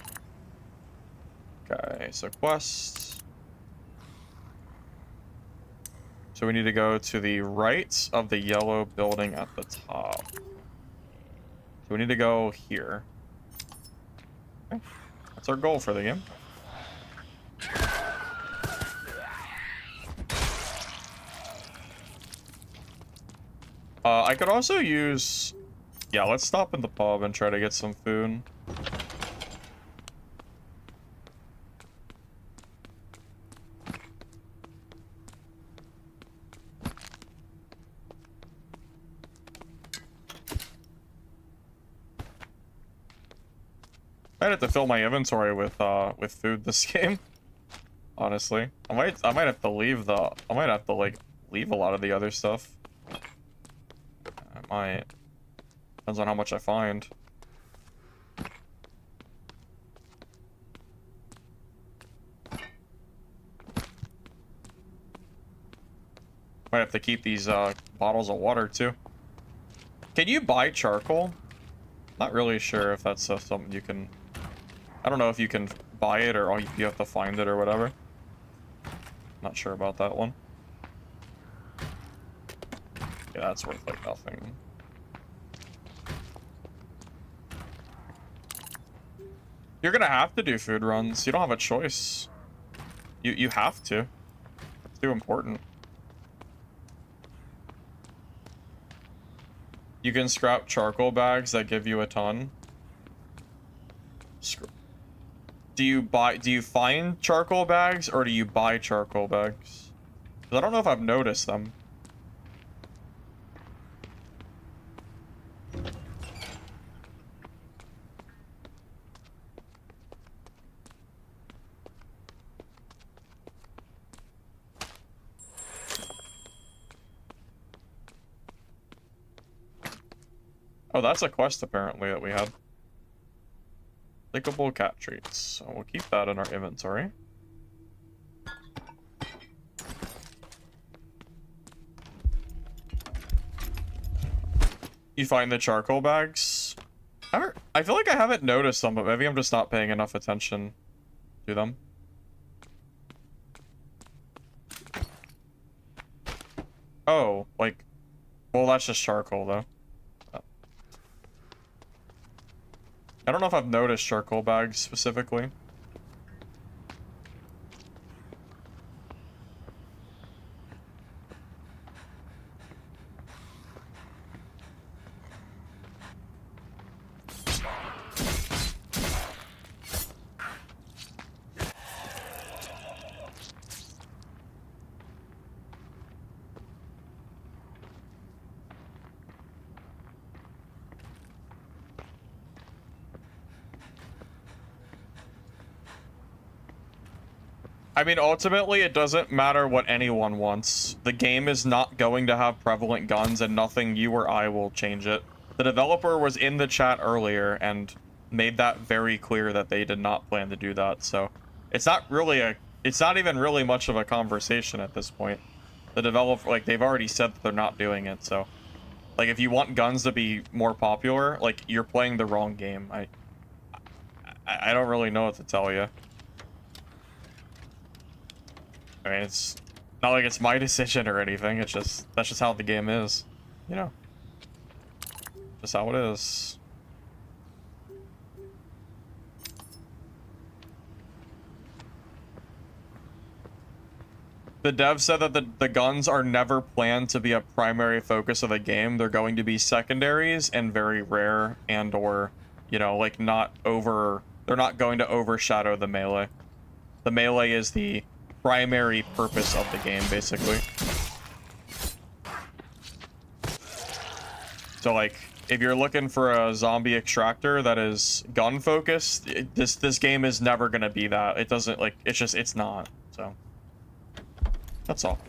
Okay, so quest. So we need to go to the right of the yellow building at the top. So we need to go here. Okay. That's our goal for the game. I could also use... Yeah, let's stop in the pub and try to get some food. I'd have to fill my inventory with food this game. Honestly, I might have to leave like leave a lot of the other stuff. I might. Depends on how much I find. Might have to keep these bottles of water too. Can you buy charcoal? Not really sure if that's something you can I don't know if you can buy it or you have to find it or whatever. Not sure about that one. Yeah, that's worth like nothing. You're gonna have to do food runs. You don't have a choice. You have to. It's too important. You can scrap charcoal bags that give you a ton. Do you find charcoal bags or do you buy charcoal bags? 'Cause I don't know if I've noticed them. Oh, that's a quest apparently that we had. Lickable cat treats. So we'll keep that in our inventory. You find the charcoal bags? I feel like I haven't noticed them, but maybe I'm just not paying enough attention to them. Oh, like, well, that's just charcoal though. I don't know if I've noticed charcoal bags specifically. I mean, ultimately, it doesn't matter what anyone wants. The game is not going to have prevalent guns, and nothing you or I will change it. The developer was in the chat earlier and made that very clear that they did not plan to do that, so it's not even really much of a conversation at this point. The developer, like, they've already said that they're not doing it, so like, if you want guns to be more popular, like, you're playing the wrong game. I don't really know what to tell you. I mean, it's not like it's my decision or anything. It's just, that's just how the game is, you know? Just how it is. The dev said that the guns are never planned to be a primary focus of the game. They're going to be secondaries and very rare and or, you know, like they're not going to overshadow the melee. The melee is the primary purpose of the game, basically. So, like, if you're looking for a zombie extractor that is gun focused, this game is never gonna be that. It doesn't, like, it's not. So that's all.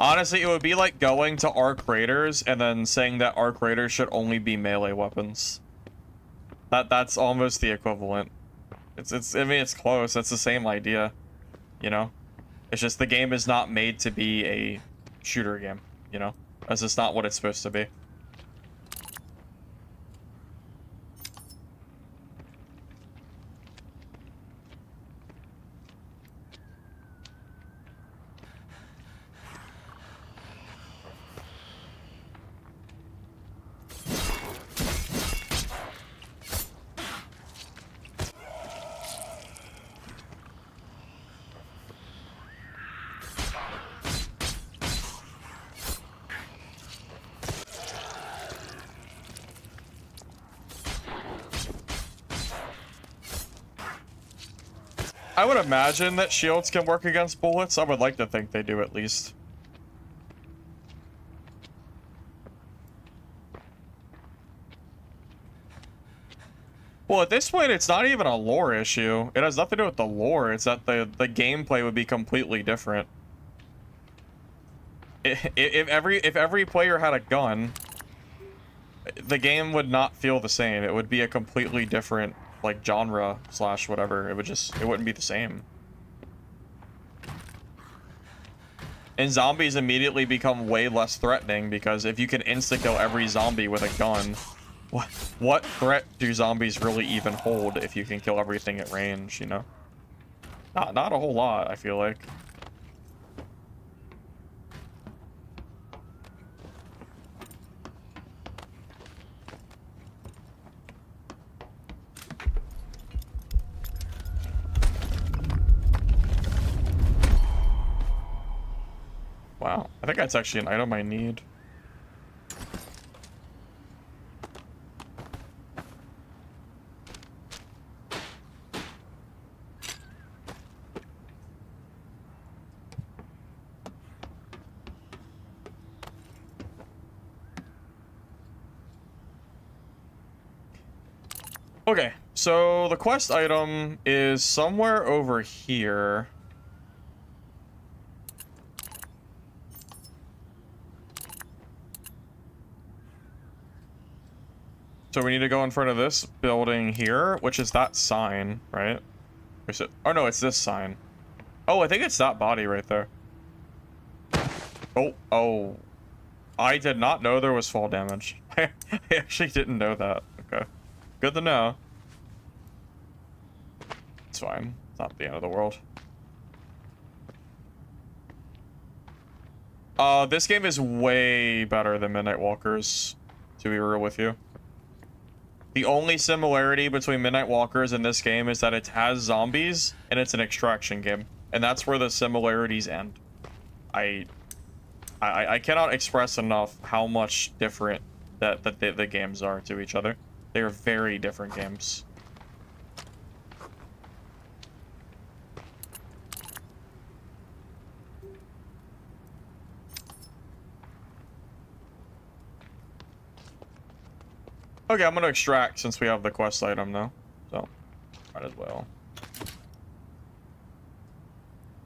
Honestly, it would be like going to arc raiders and then saying that arc raiders should only be melee weapons. That's almost the equivalent. I mean, it's close. It's the same idea, you know? It's just the game is not made to be a shooter game, you know? That's just not what it's supposed to be. I would imagine that shields can work against bullets. I would like to think they do, at least. Well, at this point, it's not even a lore issue. It has nothing to do with the lore. It's that the gameplay would be completely different. If every player had a gun, the game would not feel the same. It would be a completely different, like, genre slash whatever. It wouldn't be the same. And zombies immediately become way less threatening because if you can insta-kill every zombie with a gun, what threat do zombies really even hold if you can kill everything at range, you know? Not a whole lot, I feel like. Wow, I think that's actually an item I need. Okay, so the quest item is somewhere over here. So we need to go in front of this building here, which is that sign, right? Or is it? Oh no, it's this sign. Oh, I think it's that body right there. Oh. I did not know there was fall damage. I actually didn't know that. Okay. Good to know. It's fine. It's not the end of the world. This game is way better than Midnight Walkers, to be real with you. The only similarity between Midnight Walkers and this game is that it has zombies and it's an extraction game. And that's where the similarities end. I cannot express enough how much different that the games are to each other. They are very different games. Okay, I'm gonna extract since we have the quest item now. So, might as well.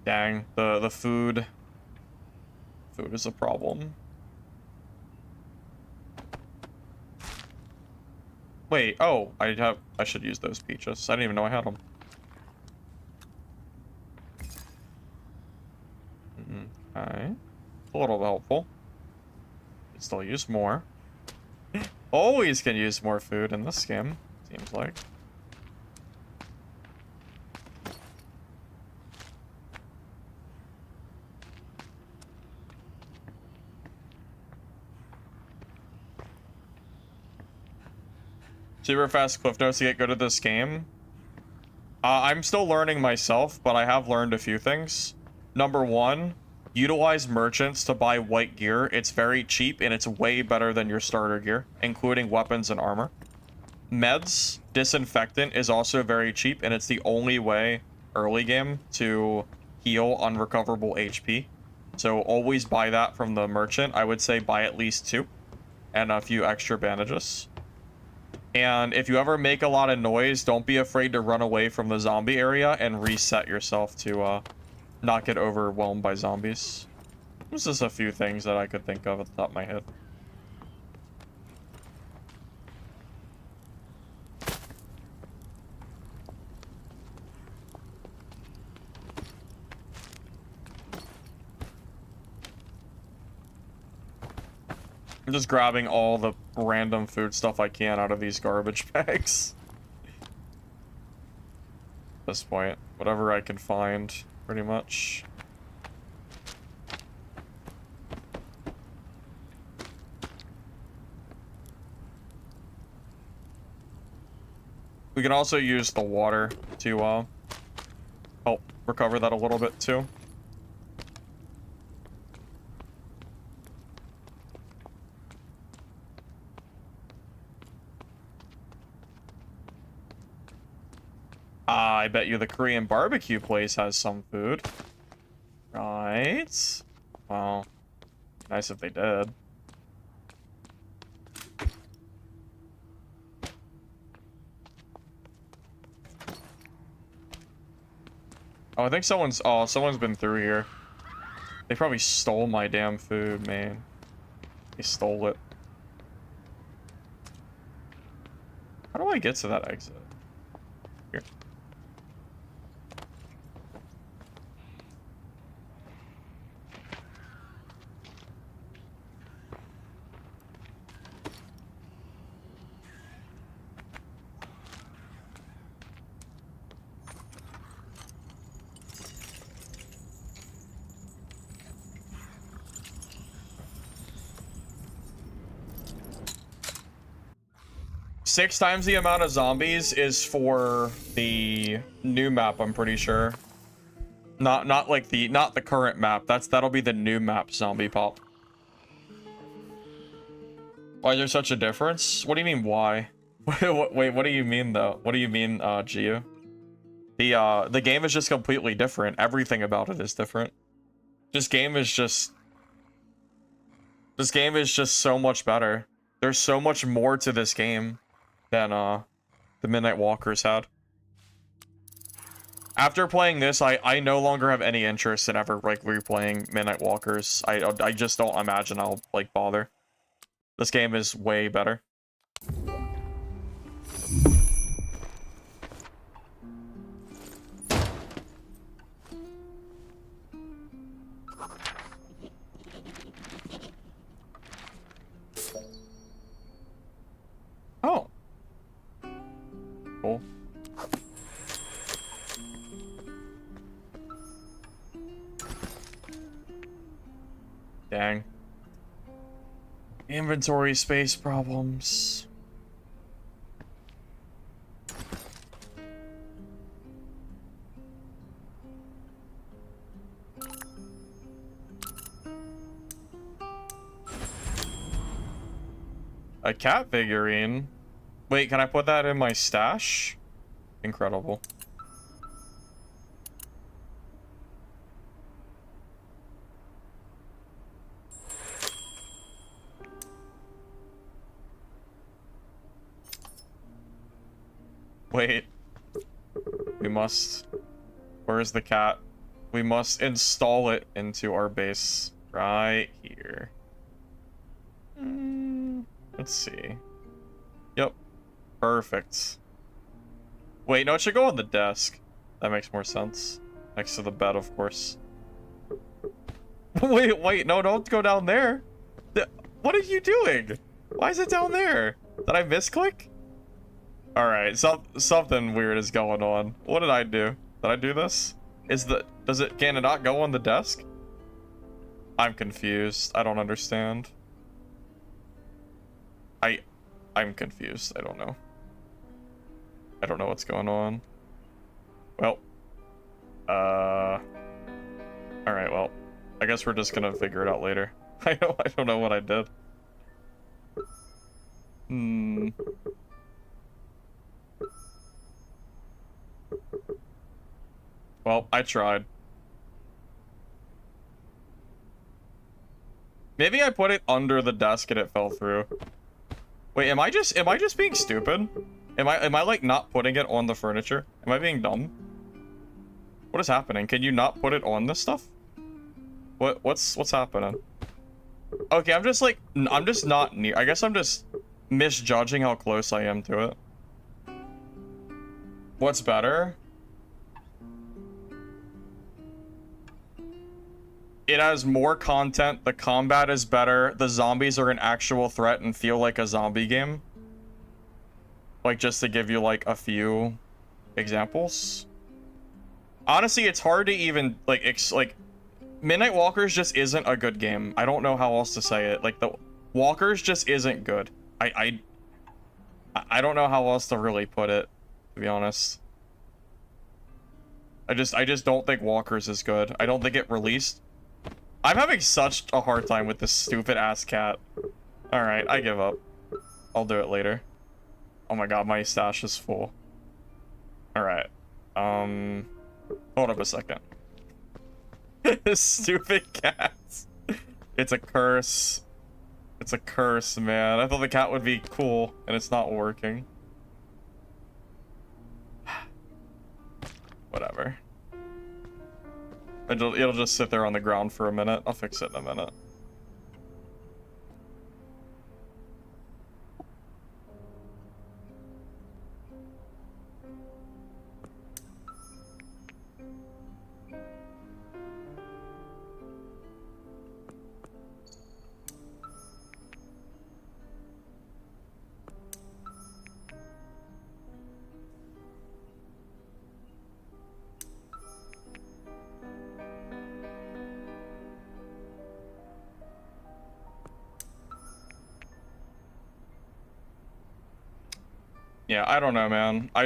Dang, the food. Food is a problem. Wait, oh, I should use those peaches. I didn't even know I had them. Okay. A little helpful. Can still use more. Always can use more food in this game, seems like. Super fast cliff notes to get good at this game. I'm still learning myself, but I have learned a few things. Number one, utilize merchants to buy white gear. It's very cheap and it's way better than your starter gear, including weapons and armor. Meds, disinfectant is also very cheap and it's the only way early game to heal unrecoverable HP. So always buy that from the merchant. I would say buy at least 2 and a few extra bandages. And if you ever make a lot of noise, don't be afraid to run away from the zombie area and reset yourself to not get overwhelmed by zombies. This is a few things that I could think of at the top of my head. I'm just grabbing all the random food stuff I can out of these garbage bags. At this point, whatever I can find, pretty much. We can also use the water to help recover that a little bit too. I bet you the Korean barbecue place has some food. Right. Well, nice if they did. Oh, I think someone's been through here. They probably stole my damn food, man. They stole it. How do I get to that exit? Here. 6 times the amount of zombies is for the new map, I'm pretty sure. Not the current map. That'll be the new map zombie pop. Why is there such a difference? What do you mean why? Wait, what do you mean though? What do you mean, Gio? The game is just completely different. Everything about it is different. This game is just so much better. There's so much more to this game than the Midnight Walkers had. After playing this, I no longer have any interest in ever like replaying Midnight Walkers. I just don't imagine I'll like bother. This game is way better. Oh. Cool. Dang. Inventory space problems. A cat figurine? Wait, can I put that in my stash? Incredible. Wait. We must... Where's the cat? We must install it into our base. Right here. Let's see. Yep. Perfect. Wait, no, it should go on the desk. That makes more sense. Next to the bed, of course. Wait, no, don't go down there. What are you doing? Why is it down there? Did I misclick? Alright, something weird is going on. What did I do? Did I do this? Can it not go on the desk? I'm confused. I don't understand. I'm confused. I don't know. I don't know what's going on. Well. Alright, well. I guess we're just gonna figure it out later. I don't know what I did. Well, I tried. Maybe I put it under the desk and it fell through. Wait, am I just being stupid? Am I like not putting it on the furniture? Am I being dumb? What is happening? Can you not put it on this stuff? What's happening? Okay, I'm just not near. I guess I'm just misjudging how close I am to it. What's better? It has more content, the combat is better, the zombies are an actual threat and feel like a zombie game. Like, just to give you, like, a few examples. Honestly, it's hard to even, like, Midnight Walkers just isn't a good game. I don't know how else to say it. Like, the Walkers just isn't good. I don't know how else to really put it, to be honest. I just don't think Walkers is good. I don't think it released. I'm having such a hard time with this stupid ass cat. Alright, I give up. I'll do it later. Oh my god, my stash is full. Alright. Hold up a second. Stupid cats. It's a curse. It's a curse, man. I thought the cat would be cool, and it's not working. Whatever. It'll just sit there on the ground for a minute. I'll fix it in a minute. Yeah, I don't know, man. I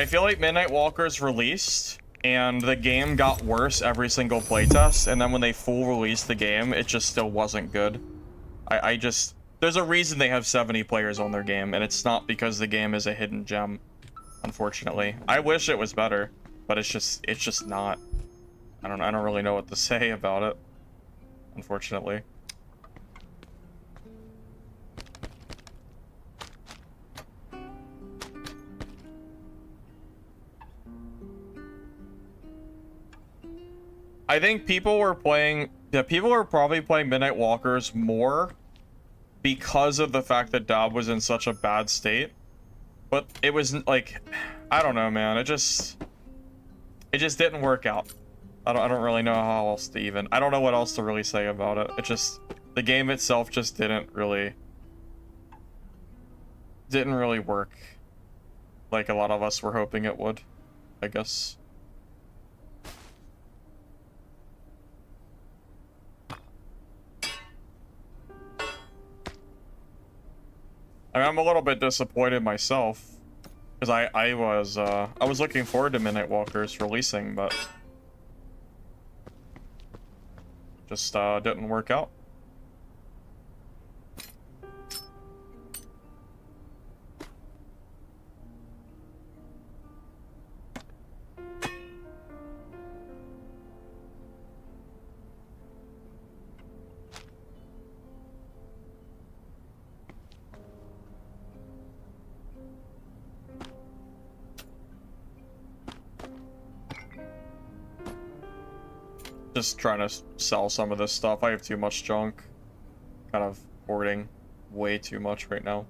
feel like Midnight Walkers released, and the game got worse every single playtest, and then when they full released the game, it just still wasn't good. There's a reason they have 70 players on their game, and it's not because the game is a hidden gem, unfortunately. I wish it was better, but it's just not. I don't really know what to say about it, unfortunately. I think people were probably playing Midnight Walkers more because of the fact that Dob was in such a bad state. But it was like, I don't know, man. It just didn't work out. I don't really know how else to even. I don't know what else to really say about it. The game itself just didn't really work like a lot of us were hoping it would, I guess. I mean, I'm a little bit disappointed myself because I was looking forward to Midnight Walkers releasing, but just didn't work out. Just trying to sell some of this stuff. I have too much junk. Kind of hoarding way too much right now.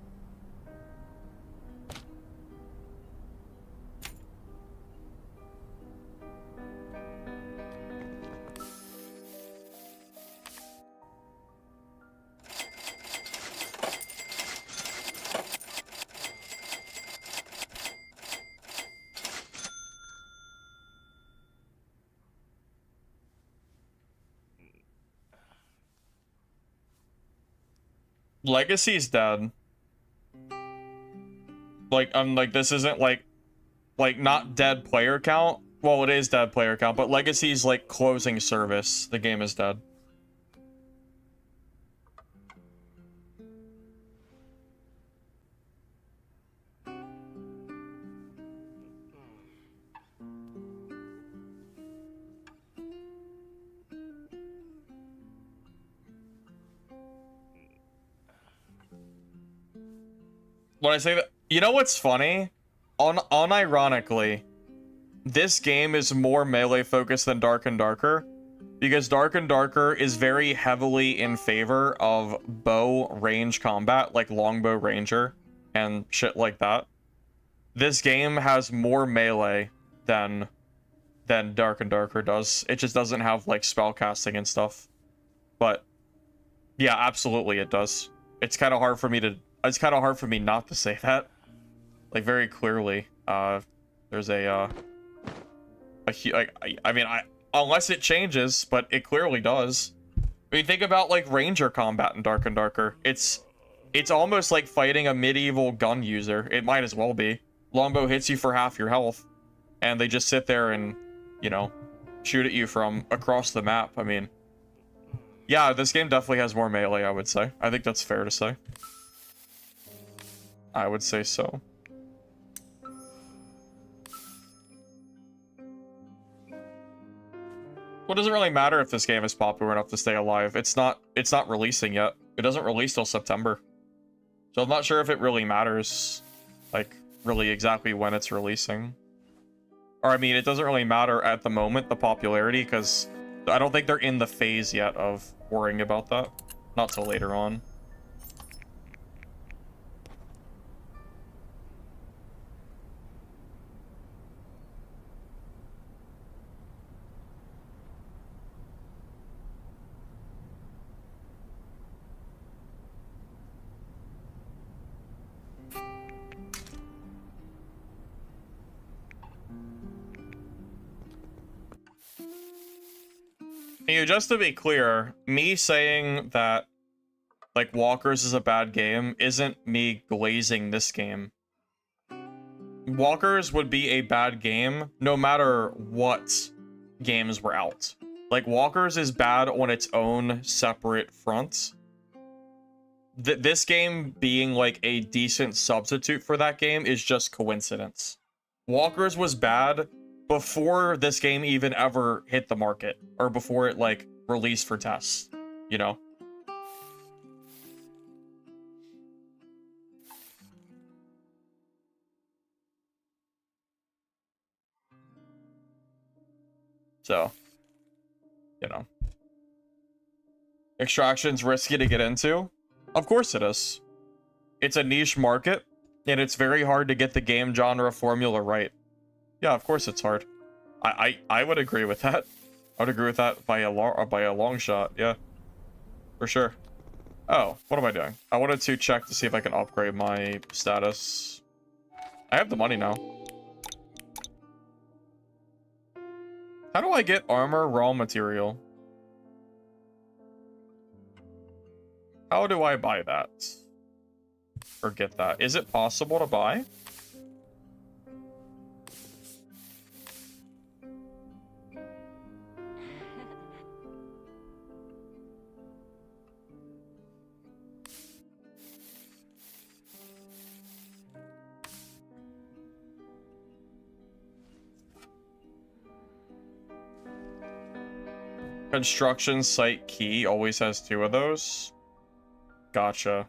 Legacy's dead. Like this isn't like not dead player count. Well, it is dead player count, but Legacy's like closing service. The game is dead. When I say that, you know what's funny? Unironically, this game is more melee focused than Dark and Darker, because Dark and Darker is very heavily in favor of bow range combat, like longbow ranger and shit like that. This game has more melee than Dark and Darker does. It just doesn't have like spell casting and stuff. But yeah, absolutely it does. It's kind of hard for me not to say that. Like very clearly. There's a unless it changes, but it clearly does. I mean, think about like ranger combat in Dark and Darker. It's almost like fighting a medieval gun user. It might as well be. Longbow hits you for half your health, and they just sit there and, you know, shoot at you from across the map. I mean, yeah, this game definitely has more melee, I would say. I think that's fair to say. I would say so. Well, it doesn't really matter if this game is popular enough to stay alive. It's not releasing yet. It doesn't release till September. So I'm not sure if it really matters, like, really exactly when it's releasing. Or, I mean, it doesn't really matter at the moment, the popularity, because I don't think they're in the phase yet of worrying about that. Not till later on. You, just to be clear, me saying that like Walkers is a bad game isn't me glazing this game. Walkers would be a bad game no matter what games were out. Like, Walkers is bad on its own separate front. This game being like a decent substitute for that game is just coincidence. Walkers was bad before this game even ever hit the market, or before it like released for tests, you know? So, you know. Extraction's risky to get into. Of course it is. It's a niche market, and it's very hard to get the game genre formula right. Yeah, of course it's hard. I would agree with that. I would agree with that by a long shot. Yeah, for sure. Oh, what am I doing? I wanted to check to see if I can upgrade my status. I have the money now. How do I get armor raw material? How do I buy that? Or get that? Is it possible to buy? Construction site key always has 2 of those. Gotcha.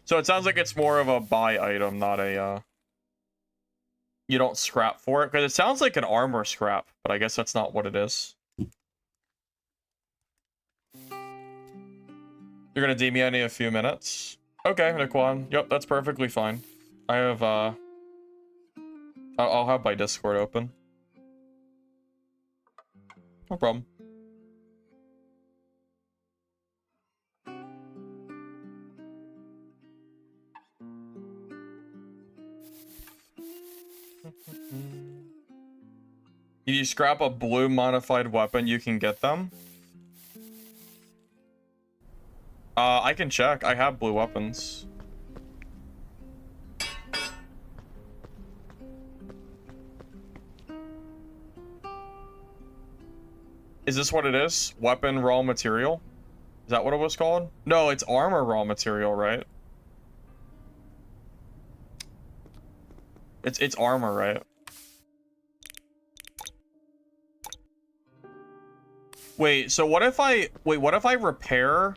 So it sounds like it's more of a buy item, not a, you don't scrap for it. Because it sounds like an armor scrap, but I guess that's not what it is. You're gonna DM me in a few minutes? Okay, Nakwon. Yep, that's perfectly fine. I have, I'll have my Discord open. No problem. If you scrap a blue modified weapon, you can get them. I can check. I have blue weapons. Is this what it is? Weapon raw material? Is that what it was called? No, it's armor raw material, right? It's armor, right? Wait, so what if I repair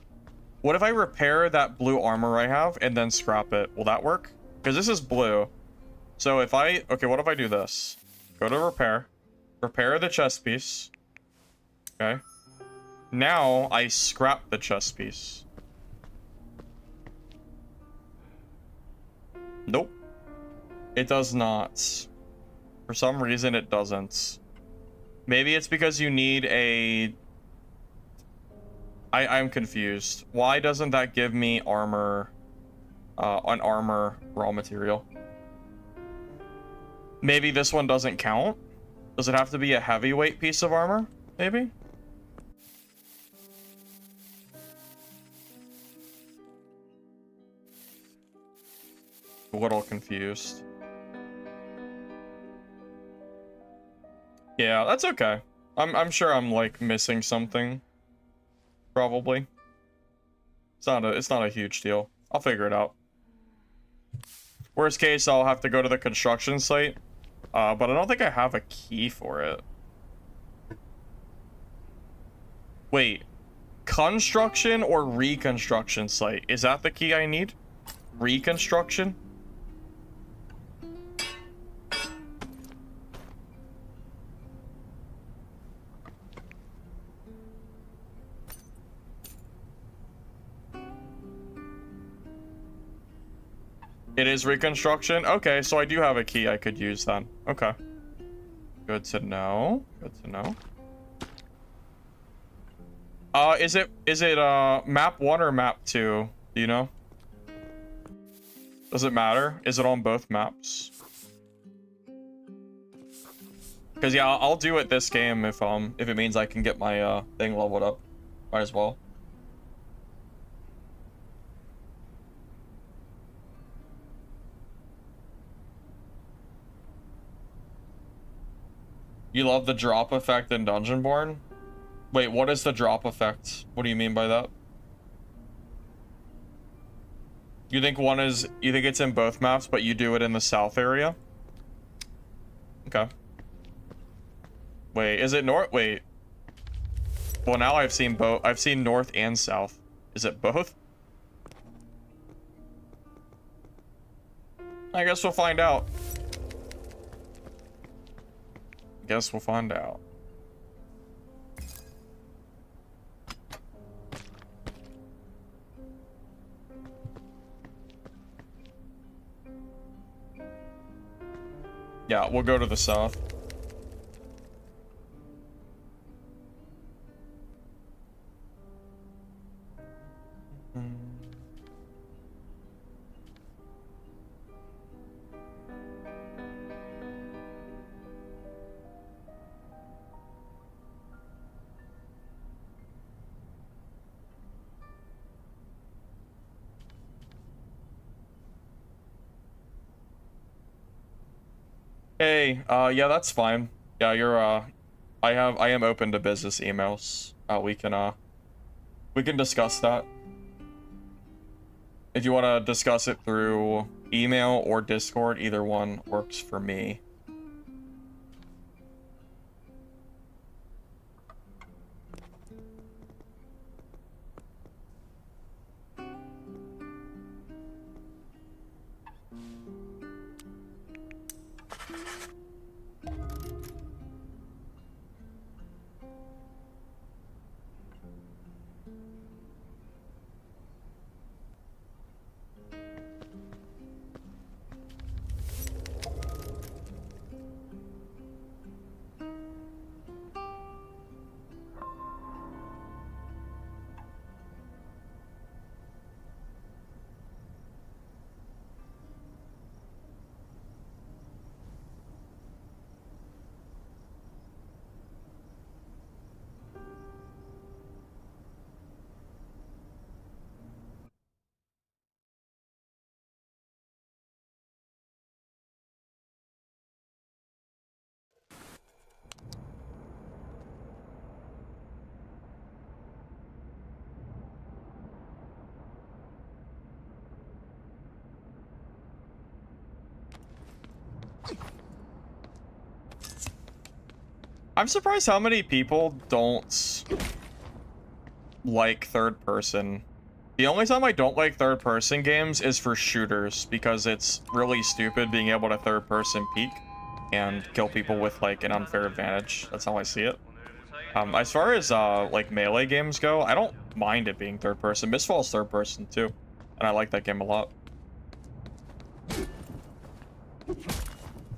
that blue armor I have and then scrap it? Will that work? Because this is blue. So if okay, what if I do this? Go to repair the chest piece. Okay. Now I scrap the chest piece. Nope. It does not. For some reason it doesn't. Maybe it's because you need a... I'm confused. Why doesn't that give me armor, an armor raw material? Maybe this one doesn't count? Does it have to be a heavyweight piece of armor? Maybe? A little confused. Yeah, that's okay. I'm sure I'm like missing something. Probably. It's not a huge deal. I'll figure it out. Worst case, I'll have to go to the construction site. But I don't think I have a key for it. Wait. Construction or reconstruction site? Is that the key I need? Reconstruction? It is reconstruction? Okay, so I do have a key I could use then. Okay. Good to know. Good to know. Is it map 1 or map 2? Do you know? Does it matter? Is it on both maps? Cause yeah, I'll do it this game if it means I can get my thing leveled up. Might as well. You love the drop effect in Dungeonborn? Wait, what is the drop effect? What do you mean by that? You think it's in both maps, but you do it in the south area? Okay. Wait, is it north? Wait. Well, now I've seen both. I've seen north and south. Is it both? I guess we'll find out. Guess we'll find out. Yeah, we'll go to the south. Hey, yeah, that's fine. Yeah, you're, I am open to business emails. We can discuss that. If you want to discuss it through email or Discord, either one works for me. I'm surprised how many people don't like third person. The only time I don't like third person games is for shooters, because it's really stupid being able to third person peek and kill people with like an unfair advantage. That's how I see it. As far as like melee games go, I don't mind it being third person. Mistfall's third person too, and I like that game a lot.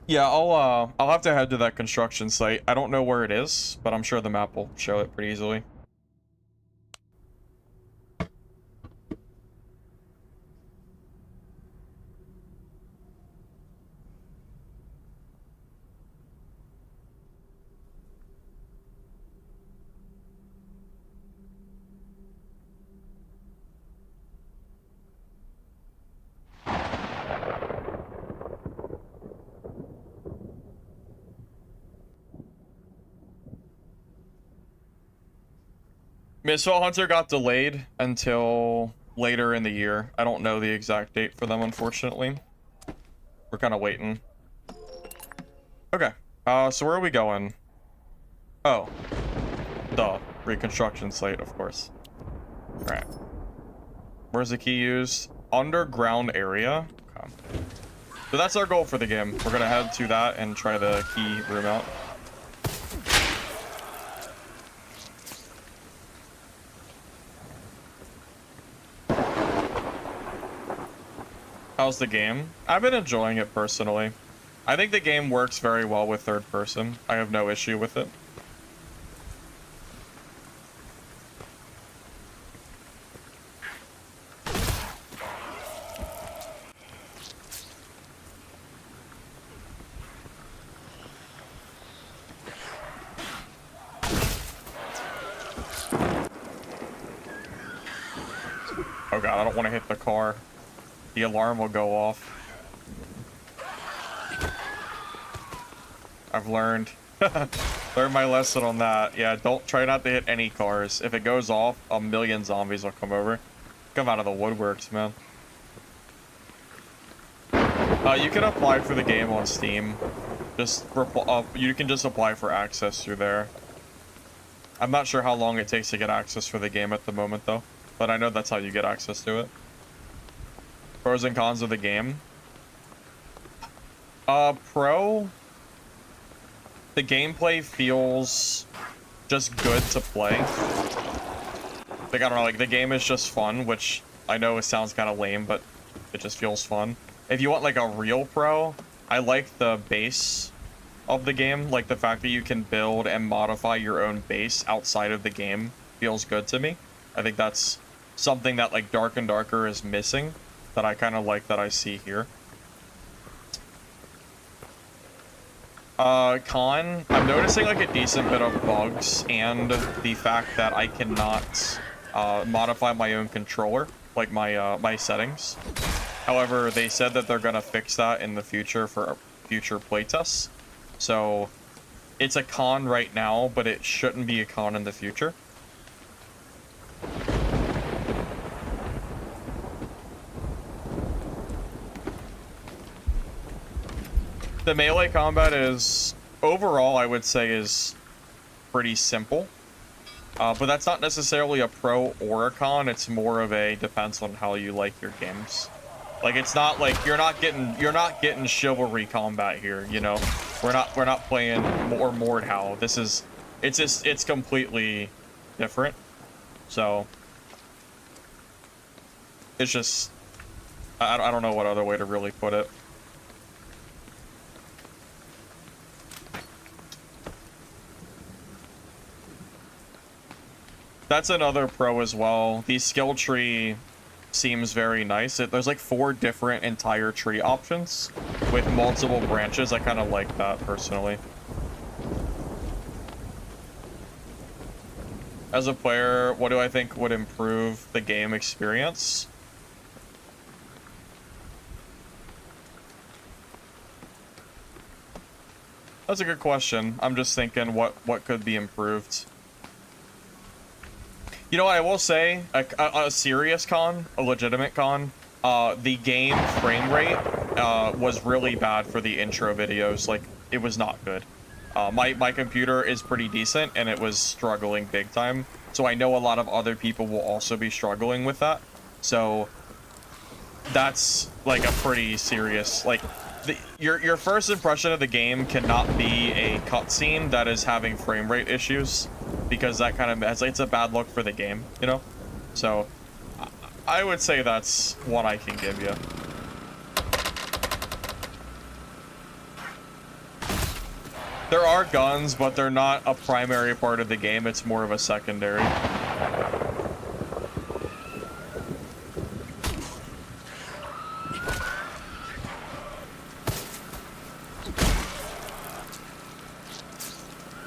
Yeah, I'll have to head to that construction site. I don't know where it is, but I'm sure the map will show it pretty easily. Mistfall Hunter got delayed until later in the year. I don't know the exact date for them, unfortunately. We're kind of waiting. Okay. So where are we going? Oh. The reconstruction site, of course. Alright. Where's the key used? Underground area? Okay. So that's our goal for the game. We're gonna head to that and try the key room out. How's the game? I've been enjoying it personally. I think the game works very well with third person. I have no issue with it. Oh god, I don't want to hit the car. The alarm will go off. I've learned. Learned my lesson on that. Yeah, don't try not to hit any cars. If it goes off, a million zombies will come over. Come out of the woodworks, man. You can apply for the game on Steam. You can just apply for access through there. I'm not sure how long it takes to get access for the game at the moment, though. But I know that's how you get access to it. Pros and cons of the game. Pro... The gameplay feels just good to play. Like, I don't know, like, the game is just fun, which I know it sounds kind of lame, but it just feels fun. If you want, like, a real pro, I like the base of the game. Like, the fact that you can build and modify your own base outside of the game feels good to me. I think that's something that, like, Dark and Darker is missing, that I kind of like that I see here. Con, I'm noticing like a decent bit of bugs and the fact that I cannot modify my own controller, like my settings. However, they said that they're gonna fix that in the future for future playtests. So it's a con right now, but it shouldn't be a con in the future. The melee combat is, overall, I would say, is pretty simple. But that's not necessarily a pro or a con. It's more of a depends on how you like your games. Like, it's not like you're not getting chivalry combat here, you know. We're not playing more Mordhau. It's completely different. So it's just I don't know what other way to really put it. That's another pro as well. The skill tree seems very nice. There's like 4 different entire tree options with multiple branches. I kind of like that personally. As a player, what do I think would improve the game experience? That's a good question. I'm just thinking what could be improved. You know what I will say, a serious con, a legitimate con, the game frame rate was really bad for the intro videos. Like, it was not good. My computer is pretty decent, and it was struggling big time. So I know a lot of other people will also be struggling with that. So that's like a pretty serious, like, your first impression of the game cannot be a cutscene that is having frame rate issues, because that kind of it's a bad look for the game, you know. So I would say that's what I can give you. There are guns, but they're not a primary part of the game. It's more of a secondary.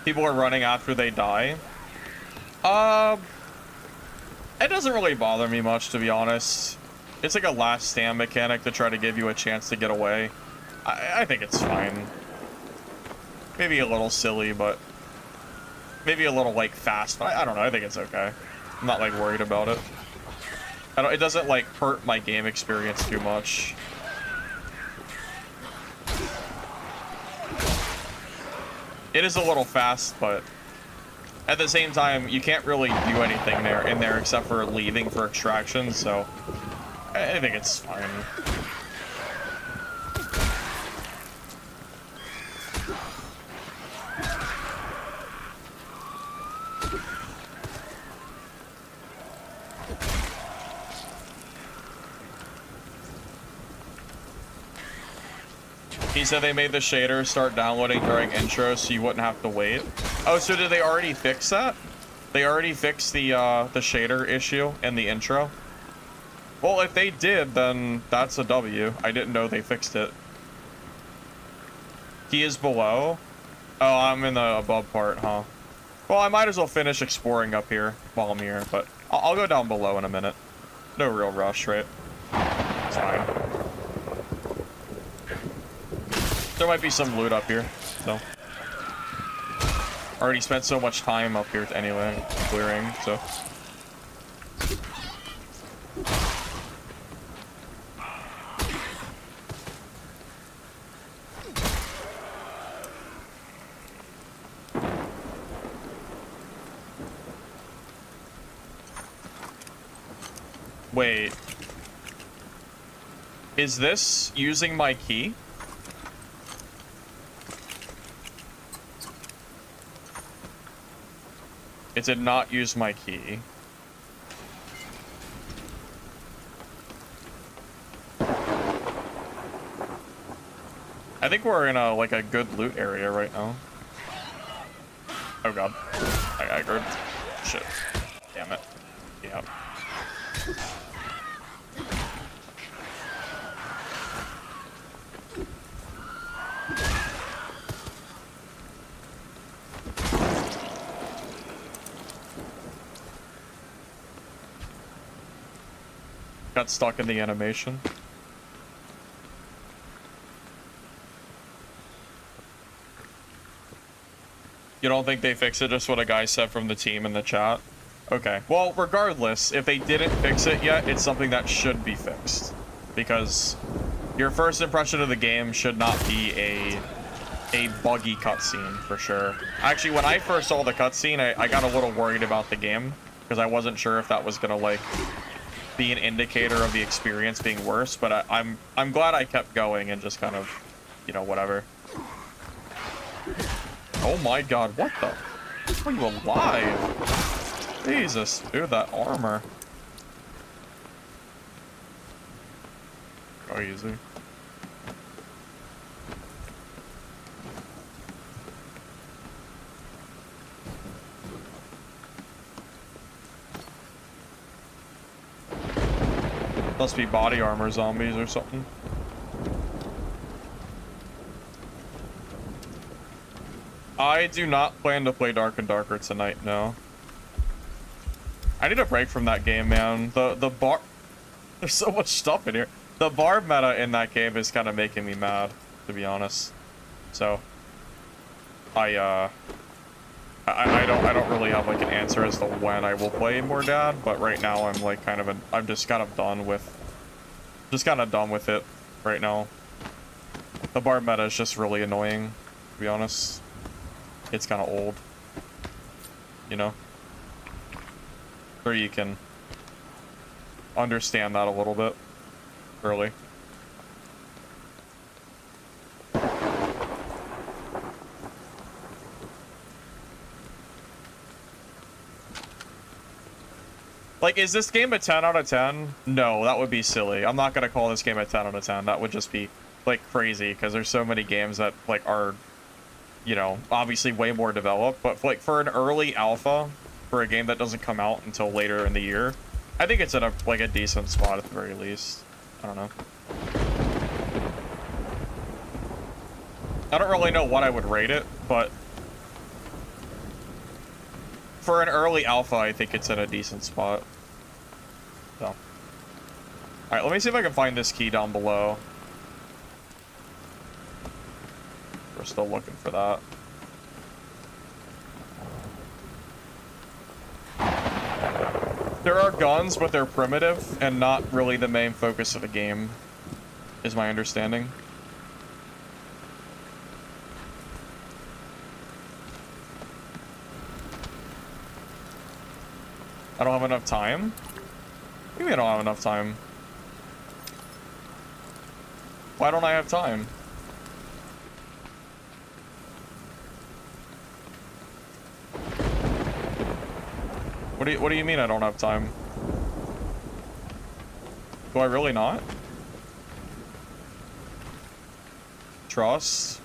People are running after they die. It doesn't really bother me much, to be honest. It's like a last stand mechanic to try to give you a chance to get away. I think it's fine. Maybe a little silly, but maybe a little like fast. But I don't know. I think it's okay. I'm not like worried about it. It doesn't like hurt my game experience too much. It is a little fast, but at the same time, you can't really do anything in there except for leaving for extraction, so I think it's fine. He said they made the shader start downloading during intro so you wouldn't have to wait. Oh, so did they already fix that? They already fixed the shader issue in the intro? Well, if they did, then that's a W. I didn't know they fixed it. He is below? Oh, I'm in the above part, huh? Well, I might as well finish exploring up here while I'm here, but I'll go down below in a minute. No real rush, right? It's fine. There might be some loot up here, so. Already spent so much time up here anyway, clearing, so. Wait. Is this using my key? It did not use my key. I think we're in a, like, a good loot area right now. Oh god. I aggroed. Shit. Damn it. Yep. Got stuck in the animation. You don't think they fix it? Just what a guy said from the team in the chat? Okay. Well, regardless, if they didn't fix it yet, it's something that should be fixed. Because your first impression of the game should not be a buggy cutscene, for sure. Actually, when I first saw the cutscene, I got a little worried about the game. Because I wasn't sure if that was gonna, like, be an indicator of the experience being worse, but I'm glad I kept going and just kind of, you know, whatever. Oh my god, what the? Are you alive? Jesus, dude, that armor. Go easy. Must be body armor zombies or something. I do not plan to play Dark and Darker tonight, no. I need a break from that game, man. The bar... There's so much stuff in here. The bar meta in that game is kind of making me mad, to be honest. So... I don't really have, like, an answer as to when I will play more Dad, but right now I'm, like, I'm just kind of done with... Just kind of done with it right now. The bar meta is just really annoying, to be honest. It's kind of old, you know? Or you can understand that a little bit early. Like, is this game a 10 out of 10? No, that would be silly. I'm not gonna call this game a 10 out of 10. That would just be, like, crazy, because there's so many games that, like, are... you know, obviously way more developed, but like for an early alpha, for a game that doesn't come out until later in the year, I think it's in a decent spot at the very least. I don't know. I don't really know what I would rate it, but for an early alpha, I think it's in a decent spot. So, all right, let me see if I can find this key down below. We're still looking for that. There are guns, but they're primitive and not really the main focus of the game, is my understanding. I don't have enough time? Maybe I don't have enough time. Why don't I have time? What do you mean I don't have time? Do I really not? Trust?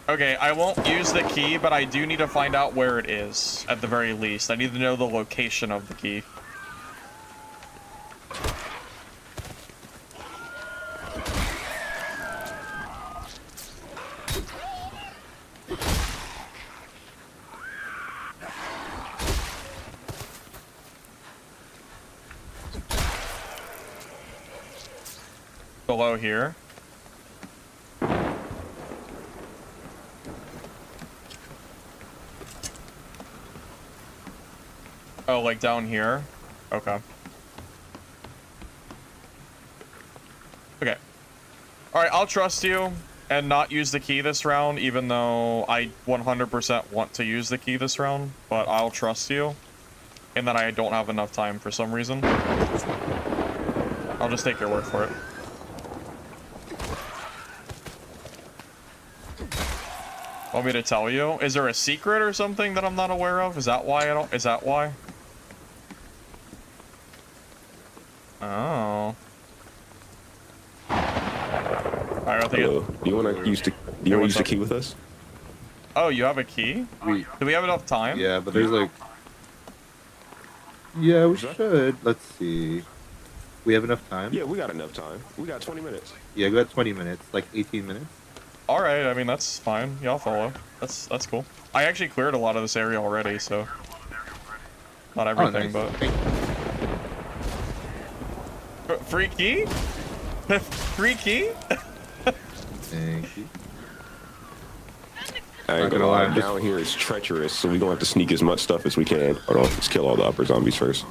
Okay, I won't use the key, but I do need to find out where it is, at the very least. I need to know the location of the key. Below here. Oh, like down here? Okay. Okay. Alright, I'll trust you and not use the key this round, even though I 100% want to use the key this round, but I'll trust you. And that I don't have enough time for some reason. I'll just take your word for it. Want me to tell you? Is there a secret or something that I'm not aware of? Is that why I don't? Is that why? Oh. Alright, I think Hello. Do you want to use the key with us? Oh, you have a key? Do we have enough time? Yeah, but there's like... Yeah, we should. Let's see. We have enough time? Yeah, we got enough time. We got 20 minutes. Yeah, we got 20 minutes. Like 18 minutes. Alright, I mean, that's fine. Yeah, I'll follow. That's cool. I actually cleared a lot of this area already, so... Not everything, nice. but... Free key? Free key? Thank you. I ain't gonna lie, down here is treacherous, so we gonna have to sneak as much stuff as we can. Hold on, let's kill all the upper zombies first.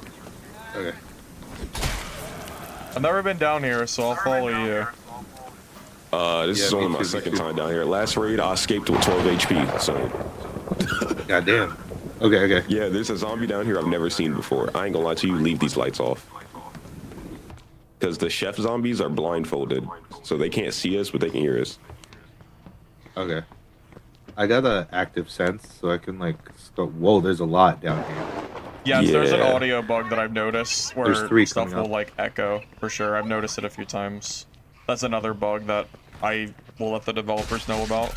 Okay. I've never been down here, so I'll follow you. This is only my second time down here. Last raid, I escaped with 12 HP, so... Goddamn. Okay. Yeah, there's a zombie down here I've never seen before. I ain't gonna lie to you, leave these lights off. Because the chef zombies are blindfolded, so they can't see us, but they can hear us. Okay. I got an active sense, so I can like... Whoa, there's a lot down here. Yes, there's an audio bug that I've noticed where There's 3 stuff coming will like echo, for sure. I've noticed it a few times. That's another bug that I will let the developers know about.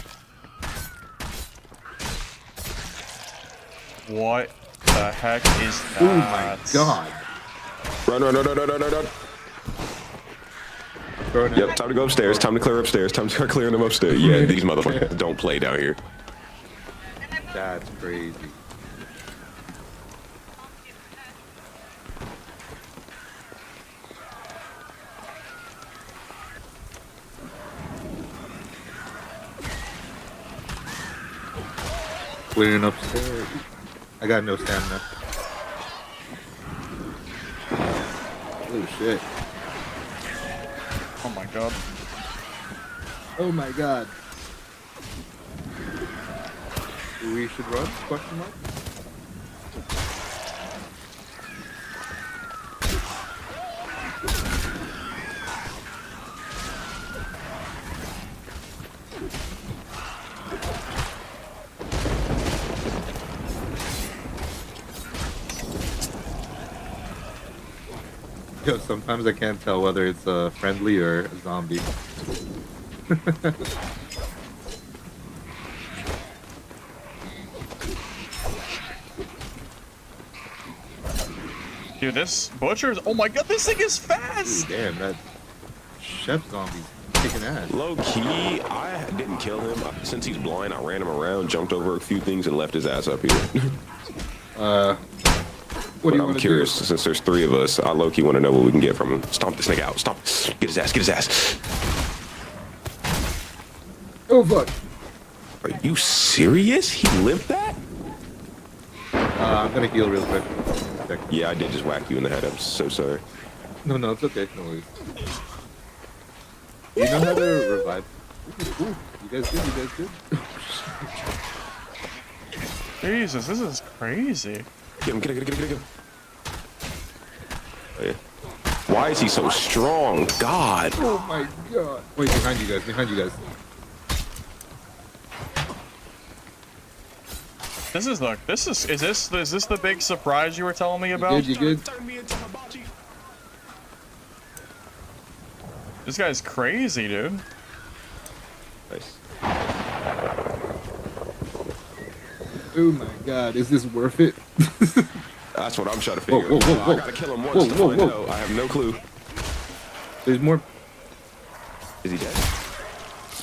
What the heck is that? Oh my god. Run. Yep, time to go upstairs. Time to clear upstairs. Time to start clearing them upstairs. Yeah, these motherfuckers don't play down here. That's crazy. Clearing upstairs. I got no stamina. Oh shit. Oh my god. Oh my god. We should run? Question mark? Yo, sometimes I can't tell whether it's a friendly or a zombie. Dude, this butcher's... Oh my god, this thing is fast! Ooh, damn, that chef zombie's kicking ass. Low key, I didn't kill him. Since he's blind, I ran him around, jumped over a few things, and left his ass up here. What do you I'm want to curious, do? since there's 3 of us, I low-key want to know what we can get from him. Stomp this nigga out. Stomp. Get his ass. Oh, fuck. Are you serious? He lived that? I'm gonna heal real quick. Yeah, I did just whack you in the head. I'm so sorry. No, it's okay. No worries. You know how to revive? Ooh, you guys good? Jesus, this is crazy. Get him. Oh, yeah. Why is he so strong? God. Oh my god. Wait, behind you guys. Is this the big surprise you were telling me about? You good? This guy's crazy, dude. Nice. Oh my god, is this worth it? That's what I'm trying to figure. Whoa. I gotta kill him once to find out. I have no clue. There's more. Is he dead?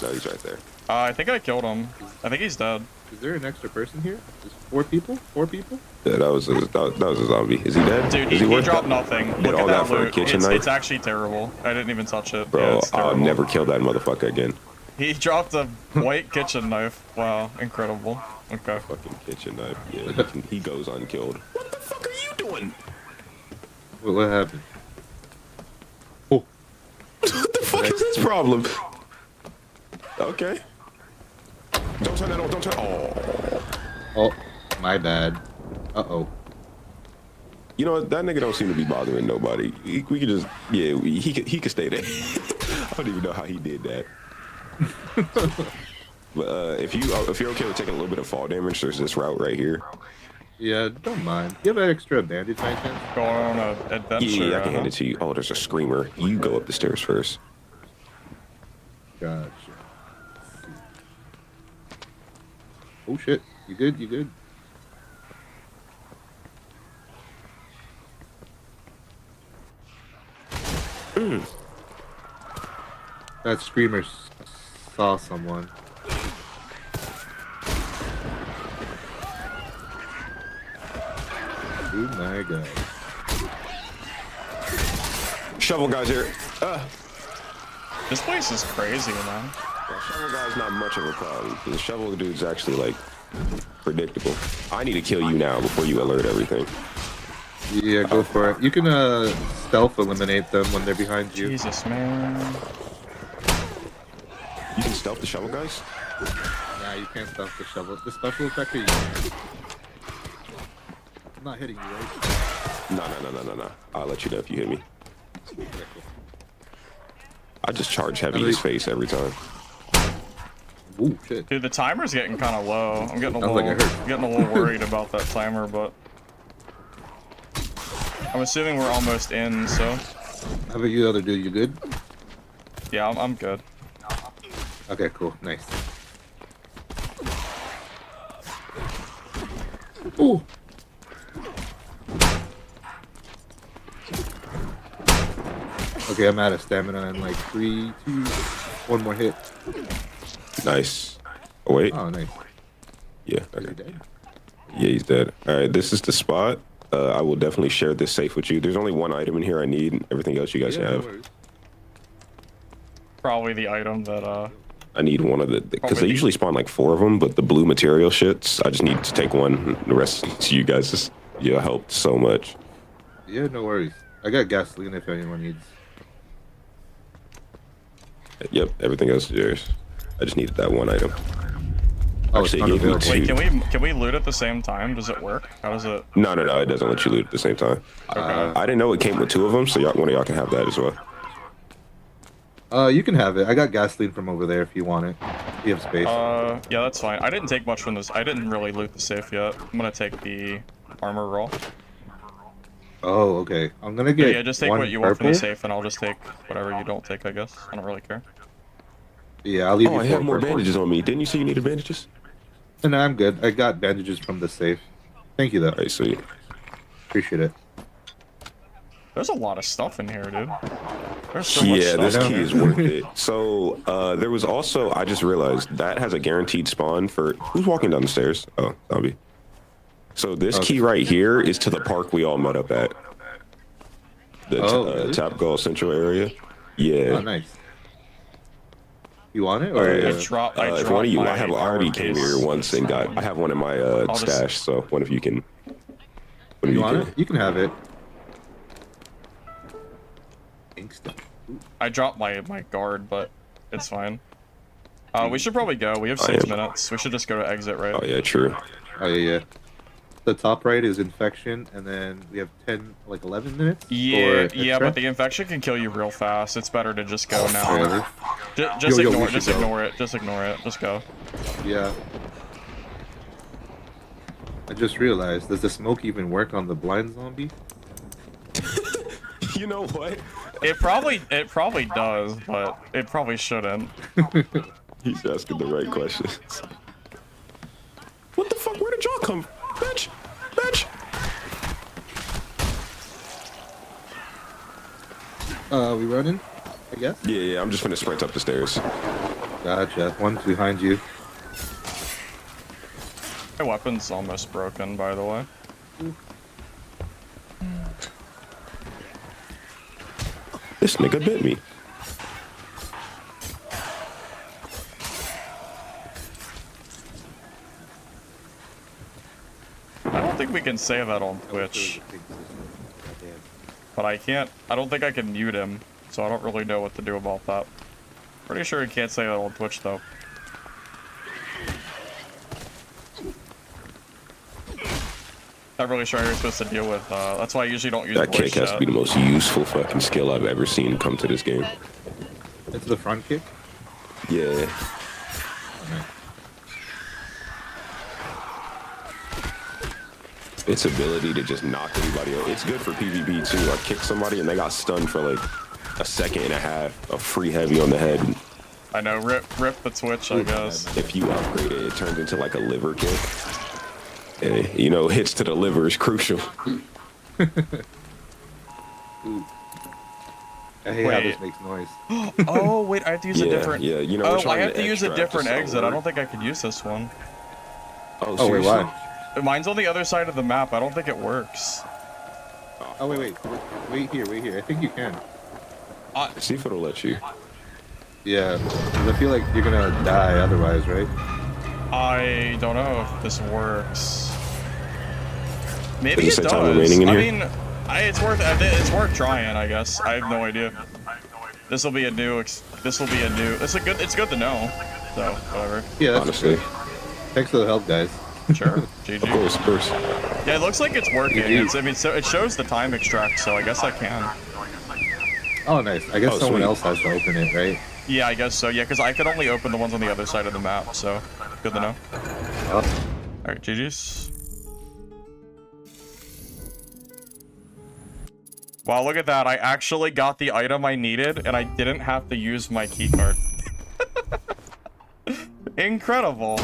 No, he's right there. I think I killed him. I think he's dead. Is there an extra person here? There's 4 people? 4 people? Yeah, that was a zombie. Is he dead? Dude, Is he worth dropped it? nothing. Did Look all at that that for a loot. kitchen knife? It's actually terrible. I didn't even touch it. Bro, Yeah, it's I'll terrible. never kill that motherfucker again. He dropped a white kitchen knife. Wow, incredible. Okay. Fucking kitchen knife. Yeah, he goes unkilled. What the fuck are you doing? What happened? Oh. What the fuck is his problem? Okay. Don't turn that on. Don't turn. Oh. Oh, my bad. Uh-oh. You know what? That nigga don't seem to be bothering nobody. We could just, yeah, he could stay there. I don't even know how he did that. But if you're okay with taking a little bit of fall damage, there's this route right here. Yeah, don't mind. You have an extra bandage by any chance? Going on an adventure. Yeah, I can hand it to you. Oh, there's a screamer. You go up the stairs first. Gotcha. Oh shit. You good? You good? That screamer saw someone. Oh my god. Shovel guy's here. This place is crazy, man. Well, shovel guy's not much of a problem. The shovel dude's actually like predictable. I need to kill you now before you alert everything. Yeah, go for it. You can stealth eliminate them when they're behind you. Jesus, man. You can stealth the shovel guys? Nah, you can't stealth the shovel. The special attacker, you can. I'm not hitting you, right? No. I'll let you know if you hit me. Okay, cool. I just charge heavy his face every time. Ooh, shit. Dude, the timer's getting kind of low. I'm getting a Sounds little, like it hurt. getting a little worried about that timer, but I'm assuming we're almost in. So How about you, other dude? You good? yeah, I'm good. Okay, cool. Nice. Ooh. Okay, I'm out of stamina in like 3, 2, 1 more hit. Nice. Oh, wait. Oh, nice. Yeah. Are you Okay. dead? Yeah, he's dead. All right, this is the spot. I will definitely share this safe with you. There's only one item in here I need. Everything else you guys Yeah, no have. worries. Probably the item that I need one of the because Probably they the- usually spawn like 4 of them, but the blue material shits. I just need to take one. The rest to you guys just helped so much. Yeah, no worries. I got gasoline if anyone needs. Yep, everything else is yours. I just needed that one item. Oh, it's Actually, not it gave me available. two. Wait, can we loot at the same time? Does it work? How does it? No, it doesn't let you loot at the same time. Okay. I didn't know it came with 2 of them, so one of y'all can have that as well. You can have it. I got gasoline from over there if you want it. You have space. Yeah, that's fine. I didn't take much from this. I didn't really loot the safe yet. I'm gonna take the armor roll. Oh, okay. I'm gonna get Yeah, just take one what you want from purple. the safe, and I'll just take whatever you don't take. I guess I don't really care. Yeah, I'll leave Oh, you I 4 have more purple. bandages on me. Didn't you say you needed bandages? And I'm good. I got bandages from the safe. Thank you, though. All right, sweet. Appreciate it. There's a lot of stuff in here, dude. There's so much Yeah, stuff. this stuff. key is worth it. So there was also, I just realized that has a guaranteed spawn for who's walking down the stairs. Oh, zombie. So this Okay. key right here is to the park we all met up at. The Really? Tapgull Central area. Yeah. Oh, nice. You want it? Or I yeah. dropped If one of you, my I have already came case. here once and got. I have one in my just- stash, so one of you can. One of you want can. it? You can have it. Gangsta. I dropped my guard, but it's fine. We should probably go. We have I 6 am. minutes. We should just go to exit, right? Oh yeah, true. Oh, yeah. The top right is infection, and then we have 11 minutes? Yeah, for yeah, extra? but the infection can kill you real fast. It's better to just go Oh, now. really? Just Yo, yo, ignore we it. Just should go. ignore it. Just ignore it. Just go. Yeah. I just realized, does the smoke even work on the blind zombie? You know what? It probably does, but it probably shouldn't. He's asking the right questions. What the fuck? Where did y'all come? Bitch! Bitch! We running? I guess? Yeah, I'm just gonna sprint up the stairs. Gotcha. One's behind you. My weapon's almost broken, by the way. This nigga bit me. I don't think we can say that on Twitch, but I don't think I can mute him, so I don't really know what to do about that. Pretty sure you can't say that on Twitch, though. Not really sure how you're supposed to deal with, that's why I usually don't use That voice kick has to chat. be the most useful fucking skill I've ever seen come to this game. It's the front kick. Yeah. Its ability to just knock anybody out. It's good for PvP too. I kicked somebody and they got stunned for like a second and a half of free heavy on the head. I know, rip the Twitch, I guess. If you upgrade it, it turns into like a liver kick. And, you know, hits to the liver is crucial. I hate how Wait. this makes noise. Oh, wait, I have to use a different... Yeah, you know, we're Oh, I trying have to use a extract different this exit. I word. don't think I can use this one. Oh, Oh, wait, seriously? why? Mine's on the other side of the map. I don't think it works. Oh, wait here. I think you can. See if it'll let you. Yeah, 'cause I feel like you're gonna die otherwise, right? I don't know if this works. Maybe Does it it does. say time remaining in I here? mean, it's worth trying, I guess. I have no idea. This will be a new. It's good to know. So whatever. Yeah, that's Honestly. good. Thanks for the help, guys. Sure. Of GG. course, of course. Yeah, it looks like it's working. GG. So it shows the time extract, so I guess I can. Oh, nice. I guess Oh, someone sweet. else has to open it, right? Yeah, I guess so. Yeah, because I could only open the ones on the other side of the map, so good to know. Oh, Alright, GG's. Wow, look at that. I actually got the item I needed, and I didn't have to use my keycard. Incredible.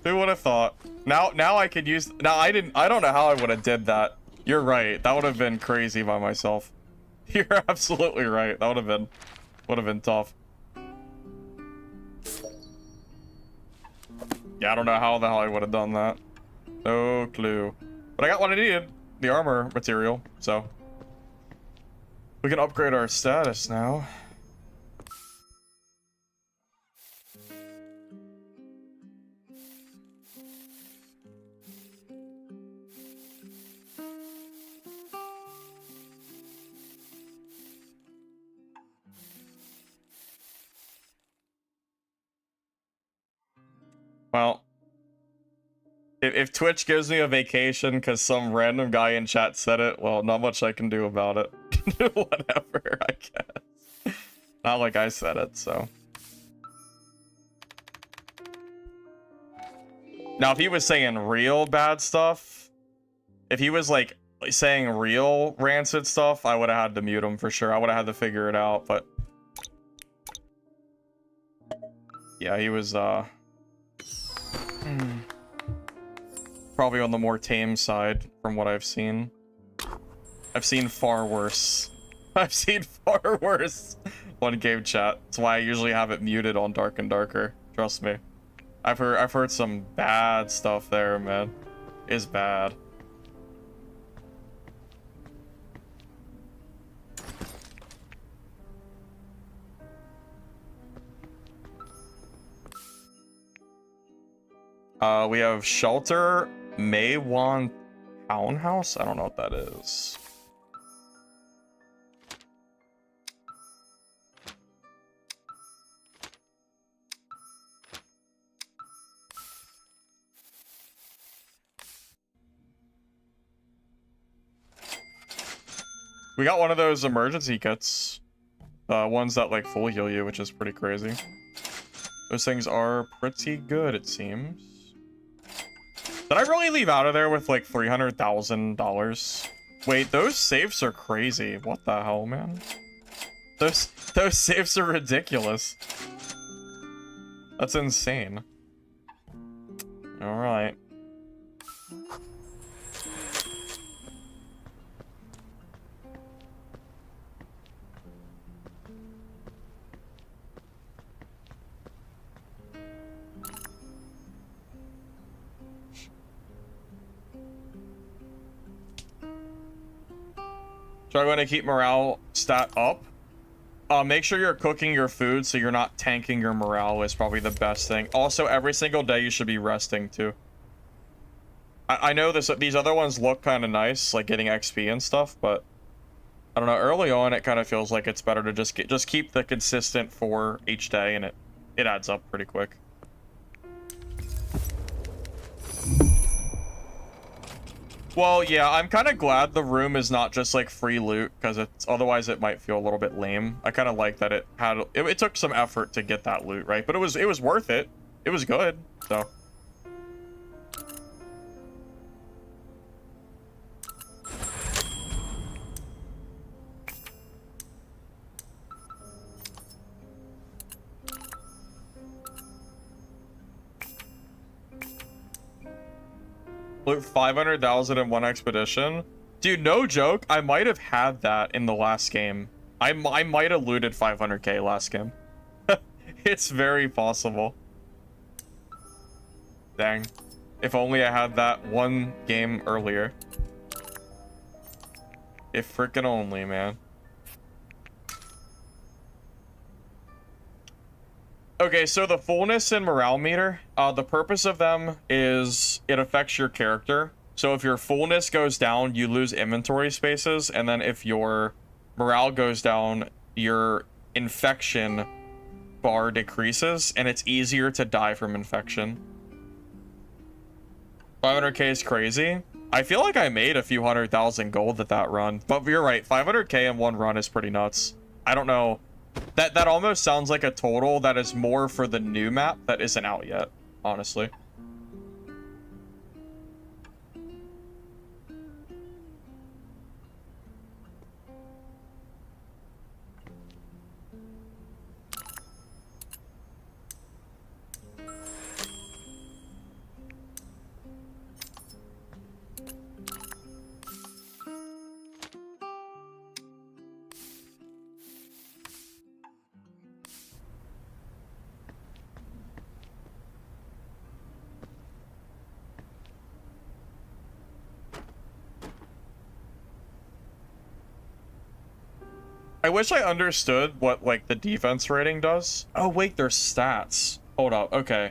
Who would have thought? Now I could use... Now, I don't know how I would have did that. You're right. That would have been crazy by myself. You're absolutely right. That would have been tough. Yeah, I don't know how the hell I would have done that. No clue. But I got what I needed. The armor material, so... We can upgrade our status now. Well, if Twitch gives me a vacation because some random guy in chat said it, well, not much I can do about it. Whatever, I guess. Not like I said it, so. Now, if he was saying real bad stuff, if he was like saying real rancid stuff, I would have had to mute him for sure. I would have had to figure it out, but yeah, he was probably on the more tame side from what I've seen. I've seen far worse. I've seen far worse on game chat. That's why I usually have it muted on Dark and Darker. Trust me. I've heard some bad stuff there, man. It's bad. We have Shelter Maywan Townhouse? I don't know what that is. We got one of those emergency kits. Ones that like full heal you, which is pretty crazy. Those things are pretty good, it seems. Did I really leave out of there with like $300,000? Wait, those safes are crazy. What the hell, man? Those safes are ridiculous. That's insane. All right. So I'm going to keep morale stat up. Make sure you're cooking your food so you're not tanking your morale is probably the best thing. Also, every single day you should be resting too. I know these other ones look kind of nice, like getting XP and stuff, but I don't know. Early on, it kind of feels like it's better to just keep the consistent 4 each day, and it adds up pretty quick. Well, yeah, I'm kind of glad the room is not just like free loot, because otherwise it might feel a little bit lame. I kind of like that it took some effort to get that loot, right? But it was worth it. It was good, so. Loot 500,000 in one expedition. Dude, no joke. I might have had that in the last game. I might have looted 500k last game. It's very possible. Dang. If only I had that one game earlier. If frickin' only, man. Okay, so the fullness and morale meter, the purpose of them is it affects your character. So if your fullness goes down, you lose inventory spaces, and then if your morale goes down, your infection bar decreases, and it's easier to die from infection. 500k is crazy. I feel like I made a few 100,000 gold at that run, but you're right, 500k in one run is pretty nuts. I don't know. That almost sounds like a total that is more for the new map that isn't out yet, honestly. I wish I understood what, like, the defense rating does. Oh, wait, there's stats. Hold up, okay.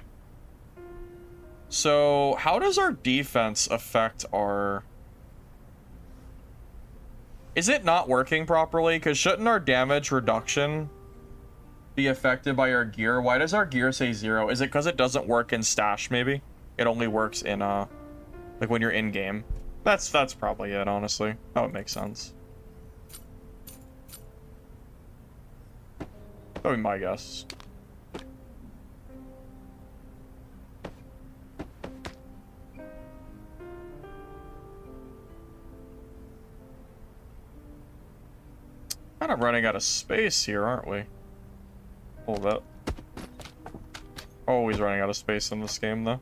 So, how does our defense affect our... Is it not working properly? Because shouldn't our damage reduction be affected by our gear? Why does our gear say 0? Is it because it doesn't work in stash, maybe? It only works in, like, when you're in-game. That's probably it, honestly. That would make sense. That would be my guess. Kind of running out of space here, aren't we? Hold up. Always running out of space in this game, though.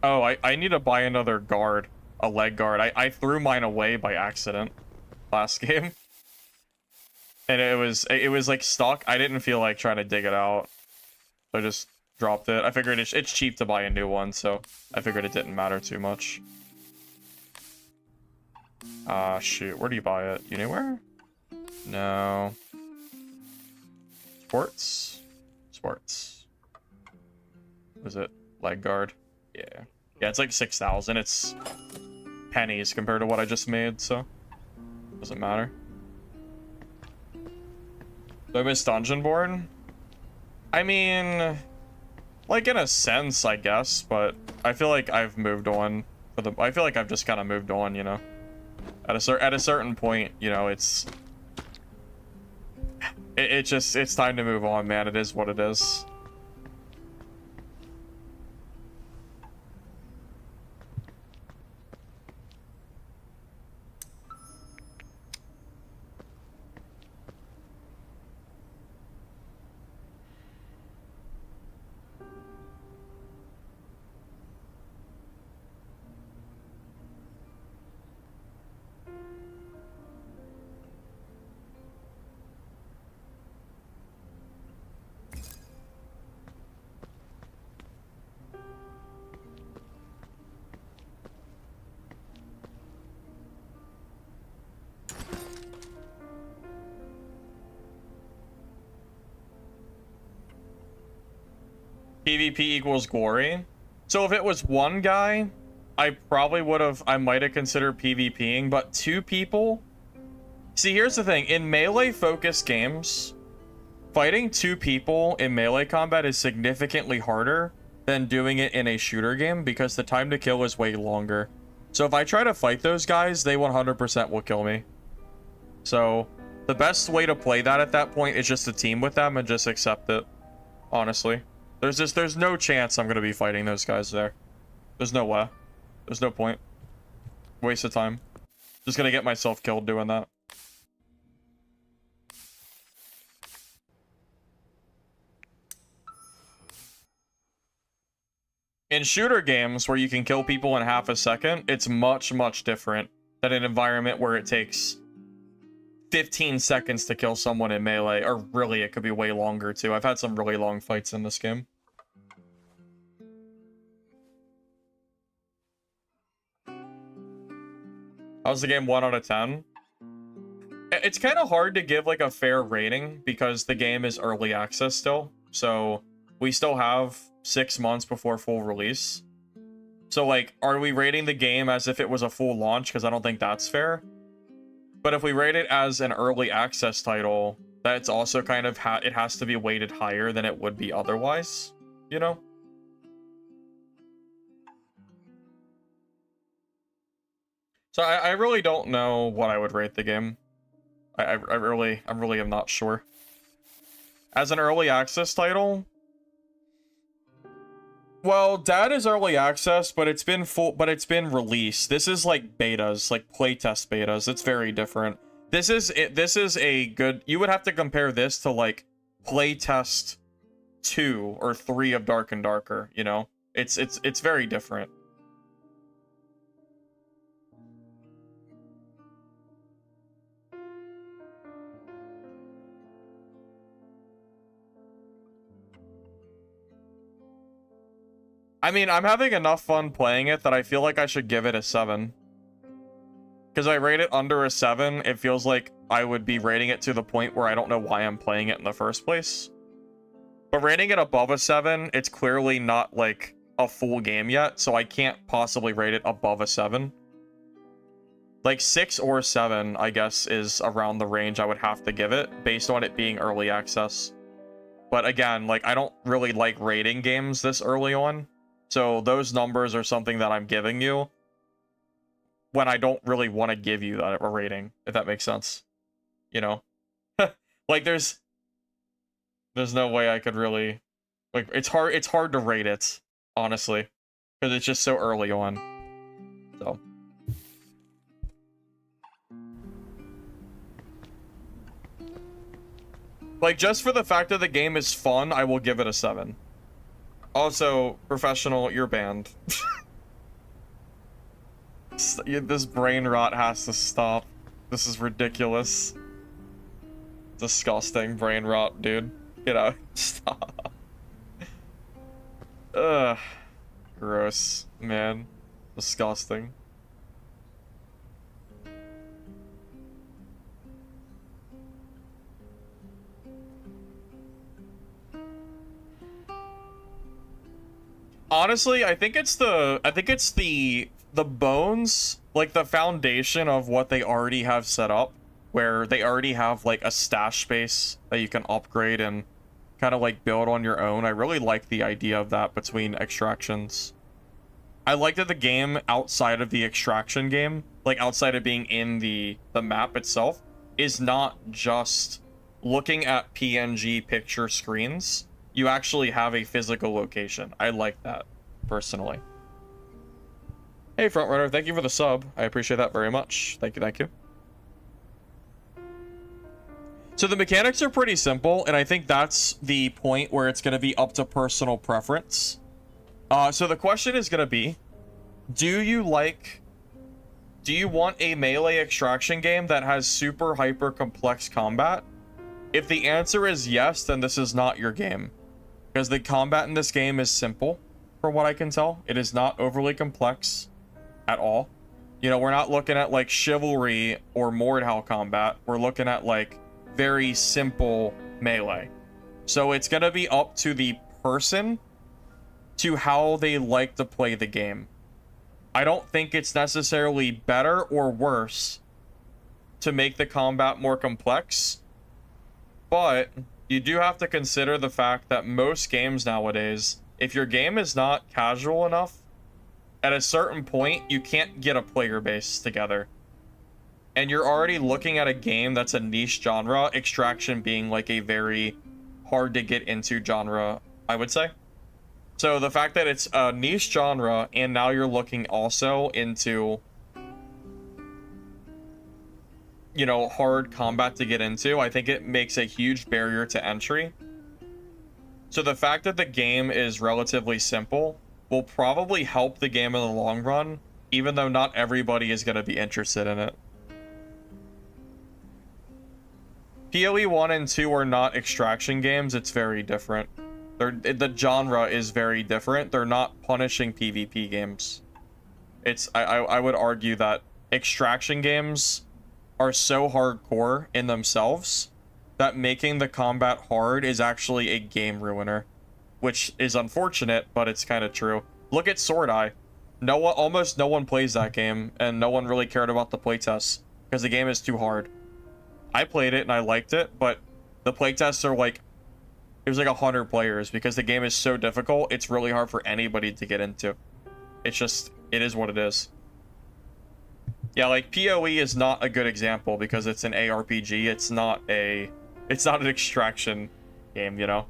Oh, I need to buy another guard. A leg guard. I threw mine away by accident last game. And it was like stuck. I didn't feel like trying to dig it out. So I just dropped it. I figured it's cheap to buy a new one, so I figured it didn't matter too much. Shoot. Where do you buy it? Anywhere? No. Sports? Sports. Was it leg guard? Yeah. Yeah, it's like 6,000. It's pennies compared to what I just made, so doesn't matter. Do I miss Dungeonborn? I mean, like in a sense, I guess, but I feel like I've moved on I feel like I've just kind of moved on, you know. At a certain point, you know, it's time to move on, man. It is what it is. PvP equals glory. So if it was one guy, I might have considered PvPing, but two people? See, here's the thing. In melee-focused games, fighting two people in melee combat is significantly harder than doing it in a shooter game because the time to kill is way longer. So if I try to fight those guys, they 100% will kill me. So the best way to play that at that point is just to team with them and just accept it. Honestly. There's no chance I'm going to be fighting those guys there. There's no way. There's no point. Waste of time. Just going to get myself killed doing that. In shooter games where you can kill people in half a second, it's much, much different than an environment where it takes 15 seconds to kill someone in melee, or really, it could be way longer too. I've had some really long fights in this game. How's the game 1 out of 10? It's kind of hard to give like a fair rating because the game is early access still. So we still have 6 months before full release. So like, are we rating the game as if it was a full launch? Because I don't think that's fair. But if we rate it as an early access title, that's also kind of it has to be weighted higher than it would be otherwise, you know? So I really don't know what I would rate the game. I really am not sure. As an early access title, well, Dad is early access, but it's been released. This is like betas, like playtest betas. It's very different. This is a good, you would have to compare this to like playtest 2 or 3 of Dark and Darker, you know? It's very different. I mean, I'm having enough fun playing it that I feel like I should give it a 7. Because I rate it under a 7, it feels like I would be rating it to the point where I don't know why I'm playing it in the first place. But rating it above a 7, it's clearly not like a full game yet, so I can't possibly rate it above a 7. Like 6 or 7, I guess, is around the range I would have to give it, based on it being early access. But again, like, I don't really like rating games this early on. So those numbers are something that I'm giving you when I don't really want to give you that a rating, if that makes sense. You know? Like there's no way I could really, like, it's hard to rate it, honestly, because it's just so early on. So like, just for the fact that the game is fun, I will give it a 7. Also, Professional, you're banned. This brain rot has to stop. This is ridiculous. Disgusting brain rot, dude. Get out. Stop. Ugh. Gross, man. Disgusting. Honestly, I think it's the bones, like the foundation of what they already have set up, where they already have like a stash space that you can upgrade and kind of like build on your own. I really like the idea of that between extractions. I like that the game outside of the extraction game, like outside of being in the map itself, is not just looking at PNG picture screens. You actually have a physical location. I like that, personally. Hey, Frontrunner, thank you for the sub. I appreciate that very much. Thank you, thank you. So the mechanics are pretty simple, and I think that's the point where it's going to be up to personal preference. So the question is going to be, do you want a melee extraction game that has super hyper complex combat? If the answer is yes, then this is not your game. Because the combat in this game is simple, from what I can tell. It is not overly complex at all. You know, we're not looking at like chivalry or Mordhau combat. We're looking at like very simple melee. So it's going to be up to the person to how they like to play the game. I don't think it's necessarily better or worse to make the combat more complex, but you do have to consider the fact that most games nowadays, if your game is not casual enough, at a certain point, you can't get a player base together. And you're already looking at a game that's a niche genre, Extraction being like a very hard to get into genre, I would say. So the fact that it's a niche genre, and now you're looking also into, you know, hard combat to get into, I think it makes a huge barrier to entry. So the fact that the game is relatively simple will probably help the game in the long run, even though not everybody is going to be interested in it. PoE 1 and 2 are not extraction games, it's very different. The genre is very different. They're not punishing PvP games. I would argue that extraction games are so hardcore in themselves that making the combat hard is actually a game ruiner, which is unfortunate, but it's kind of true. Look at Sword Eye. Almost no one plays that game, and no one really cared about the playtests because the game is too hard. I played it and I liked it, but the playtests are like, it was like 100 players because the game is so difficult. It's really hard for anybody to get into. It's just, it is what it is. Yeah, like PoE is not a good example because it's an ARPG. It's not an extraction game, you know?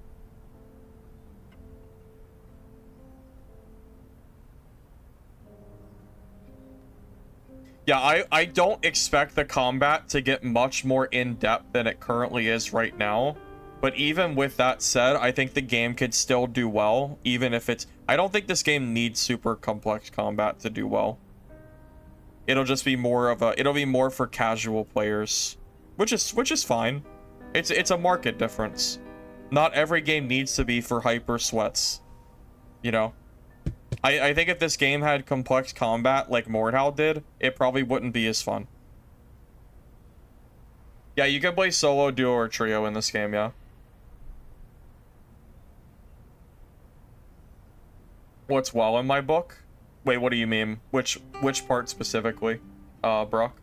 Yeah, I don't expect the combat to get much more in-depth than it currently is right now. But even with that said, I think the game could still do well, even if it's... I don't think this game needs super complex combat to do well. It'll just be more of a... It'll be more for casual players, which is fine. It's a market difference. Not every game needs to be for hyper sweats, you know? I think if this game had complex combat like Mordhau did, it probably wouldn't be as fun. Yeah, you can play solo, duo, or trio in this game, yeah. What's well in my book? Wait, what do you mean? Which part specifically, Brock?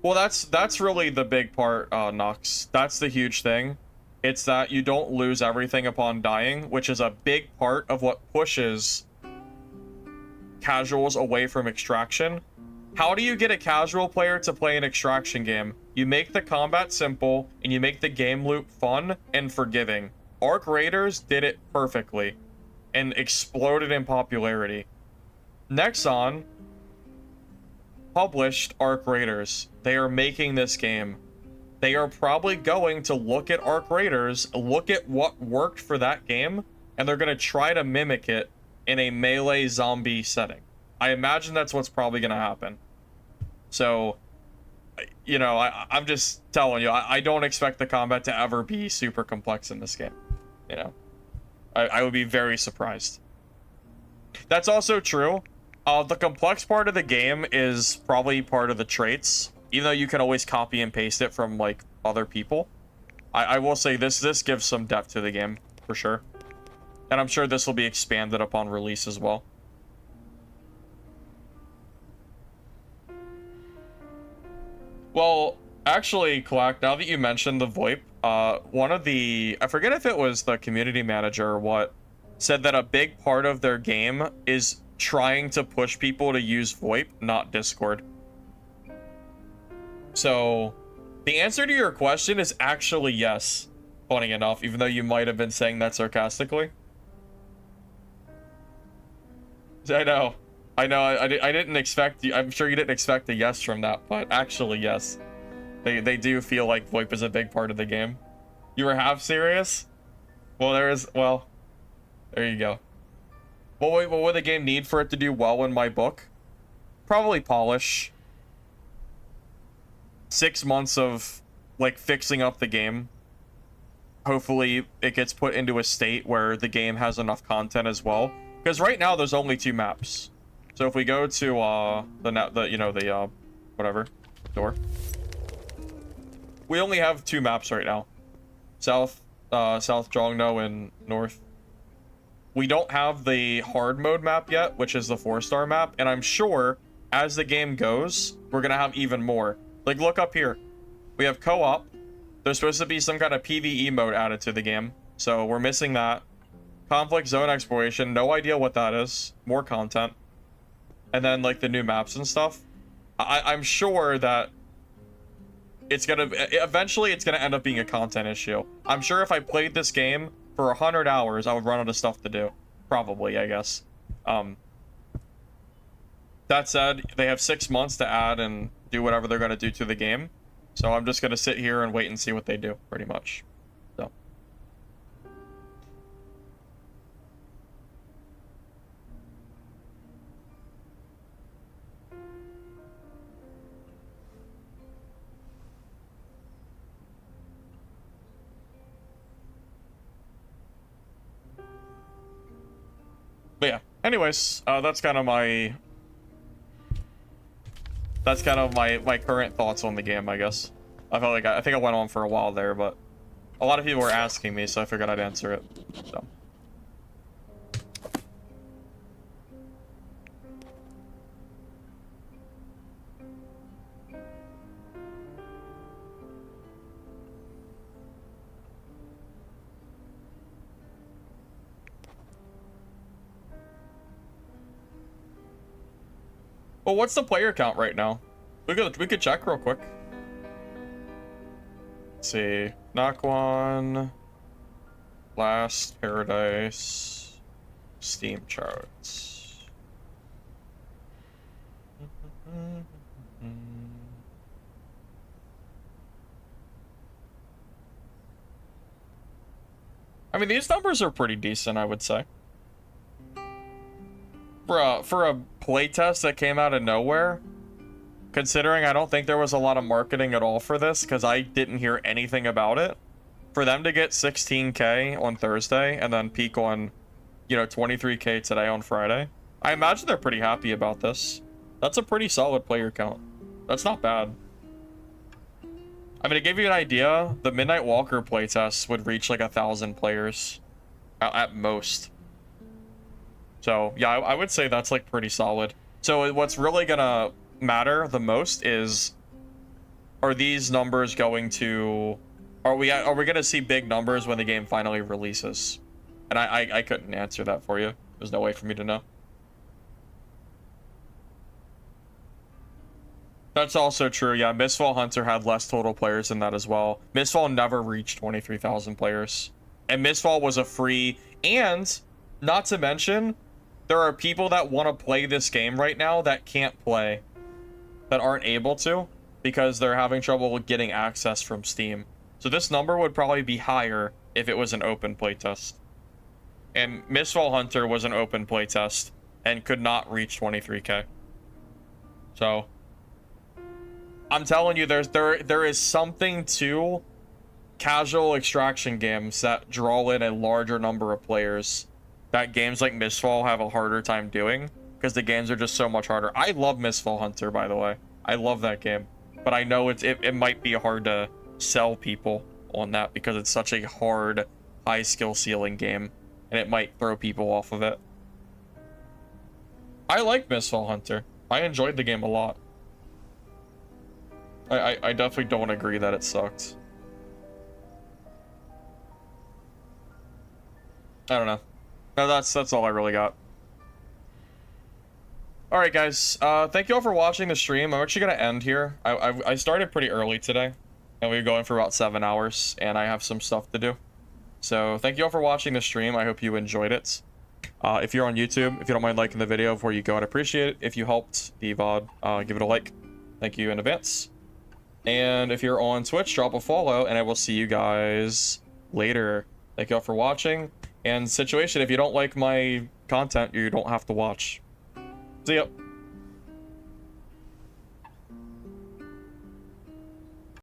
Well, that's really the big part, Nox. That's the huge thing. It's that you don't lose everything upon dying, which is a big part of what pushes casuals away from extraction. How do you get a casual player to play an extraction game? You make the combat simple, and you make the game loop fun and forgiving. Arc Raiders did it perfectly, and exploded in popularity. Nexon published Arc Raiders. They are making this game. They are probably going to look at Arc Raiders, look at what worked for that game, and they're going to try to mimic it in a melee zombie setting. I imagine that's what's probably going to happen. So, you know, I'm just telling you, I don't expect the combat to ever be super complex in this game. You know, I would be very surprised. That's also true. The complex part of the game is probably part of the traits, even though you can always copy and paste it from like other people. I will say this gives some depth to the game for sure, and I'm sure this will be expanded upon release as well. Well, actually, Clack, now that you mentioned the VoIP, one of the, I forget if it was the community manager or what, said that a big part of their game is trying to push people to use VoIP, not Discord. So, the answer to your question is actually yes, funny enough, even though you might have been saying that sarcastically. I know, I didn't expect you, I'm sure you didn't expect a yes from that, but actually yes. They do feel like VoIP is a big part of the game. You were half serious? Well, there you go. Well, wait, what would the game need for it to do well in my book? Probably polish. 6 months of, like, fixing up the game. Hopefully, it gets put into a state where the game has enough content as well. Because right now, there's only 2 maps. So if we go to, whatever, door. We only have 2 maps right now. South, South Jongno and North. We don't have the hard mode map yet, which is the 4-star map, and I'm sure as the game goes, we're gonna have even more. Like, look up here. We have co-op. There's supposed to be some kind of PvE mode added to the game, so we're missing that. Conflict zone exploration, no idea what that is. More content. And then, like, the new maps and stuff. I'm sure that eventually it's gonna end up being a content issue. I'm sure if I played this game for 100 hours, I would run out of stuff to do. Probably, I guess. That said, they have 6 months to add and do whatever they're gonna do to the game. So I'm just gonna sit here and wait and see what they do, pretty much. So. But yeah, anyways, that's kind of my current thoughts on the game, I guess. I felt like I think I went on for a while there, but a lot of people were asking me, so I figured I'd answer it. So. Well, what's the player count right now? We could check real quick. Let's see. Nakwon, Last Paradise, Steam charts. I mean, these numbers are pretty decent, I would say. For a playtest that came out of nowhere, considering I don't think there was a lot of marketing at all for this, because I didn't hear anything about it, for them to get 16K on Thursday and then peak on, 23K today on Friday, I imagine they're pretty happy about this. That's a pretty solid player count. That's not bad. I mean, to give you an idea, the Midnight Walker playtest would reach like 1,000 players at most. So yeah, I would say that's like pretty solid. So what's really gonna matter the most is, are these numbers going to, are we gonna see big numbers when the game finally releases? And I couldn't answer that for you. There's no way for me to know. That's also true. Yeah, Mistfall Hunter had less total players than that as well. Mistfall never reached 23,000 players, and Mistfall was a free, and not to mention, there are people that want to play this game right now that can't play, that aren't able to, because they're having trouble getting access from Steam. So this number would probably be higher if it was an open playtest. And Mistfall Hunter was an open playtest and could not reach 23K. So I'm telling you, there is something to casual extraction games that draw in a larger number of players that games like Mistfall have a harder time doing, because the games are just so much harder. I love Mistfall Hunter, by the way. I love that game, but I know it might be hard to sell people on that because it's such a hard, high skill ceiling game, and it might throw people off of it. I like Mistfall Hunter. I enjoyed the game a lot. I definitely don't agree that it sucked. I don't know. No, that's all I really got. Alright guys, thank you all for watching the stream. I'm actually gonna end here. I started pretty early today, and we were going for about 7 hours, and I have some stuff to do. So thank you all for watching the stream. I hope you enjoyed it. If you're on YouTube, if you don't mind liking the video before you go, I'd appreciate it. If you helped the VOD, give it a like. Thank you in advance. And if you're on Twitch, drop a follow, and I will see you guys later. Thank you all for watching. And situation, if you don't like my content, you don't have to watch. See ya.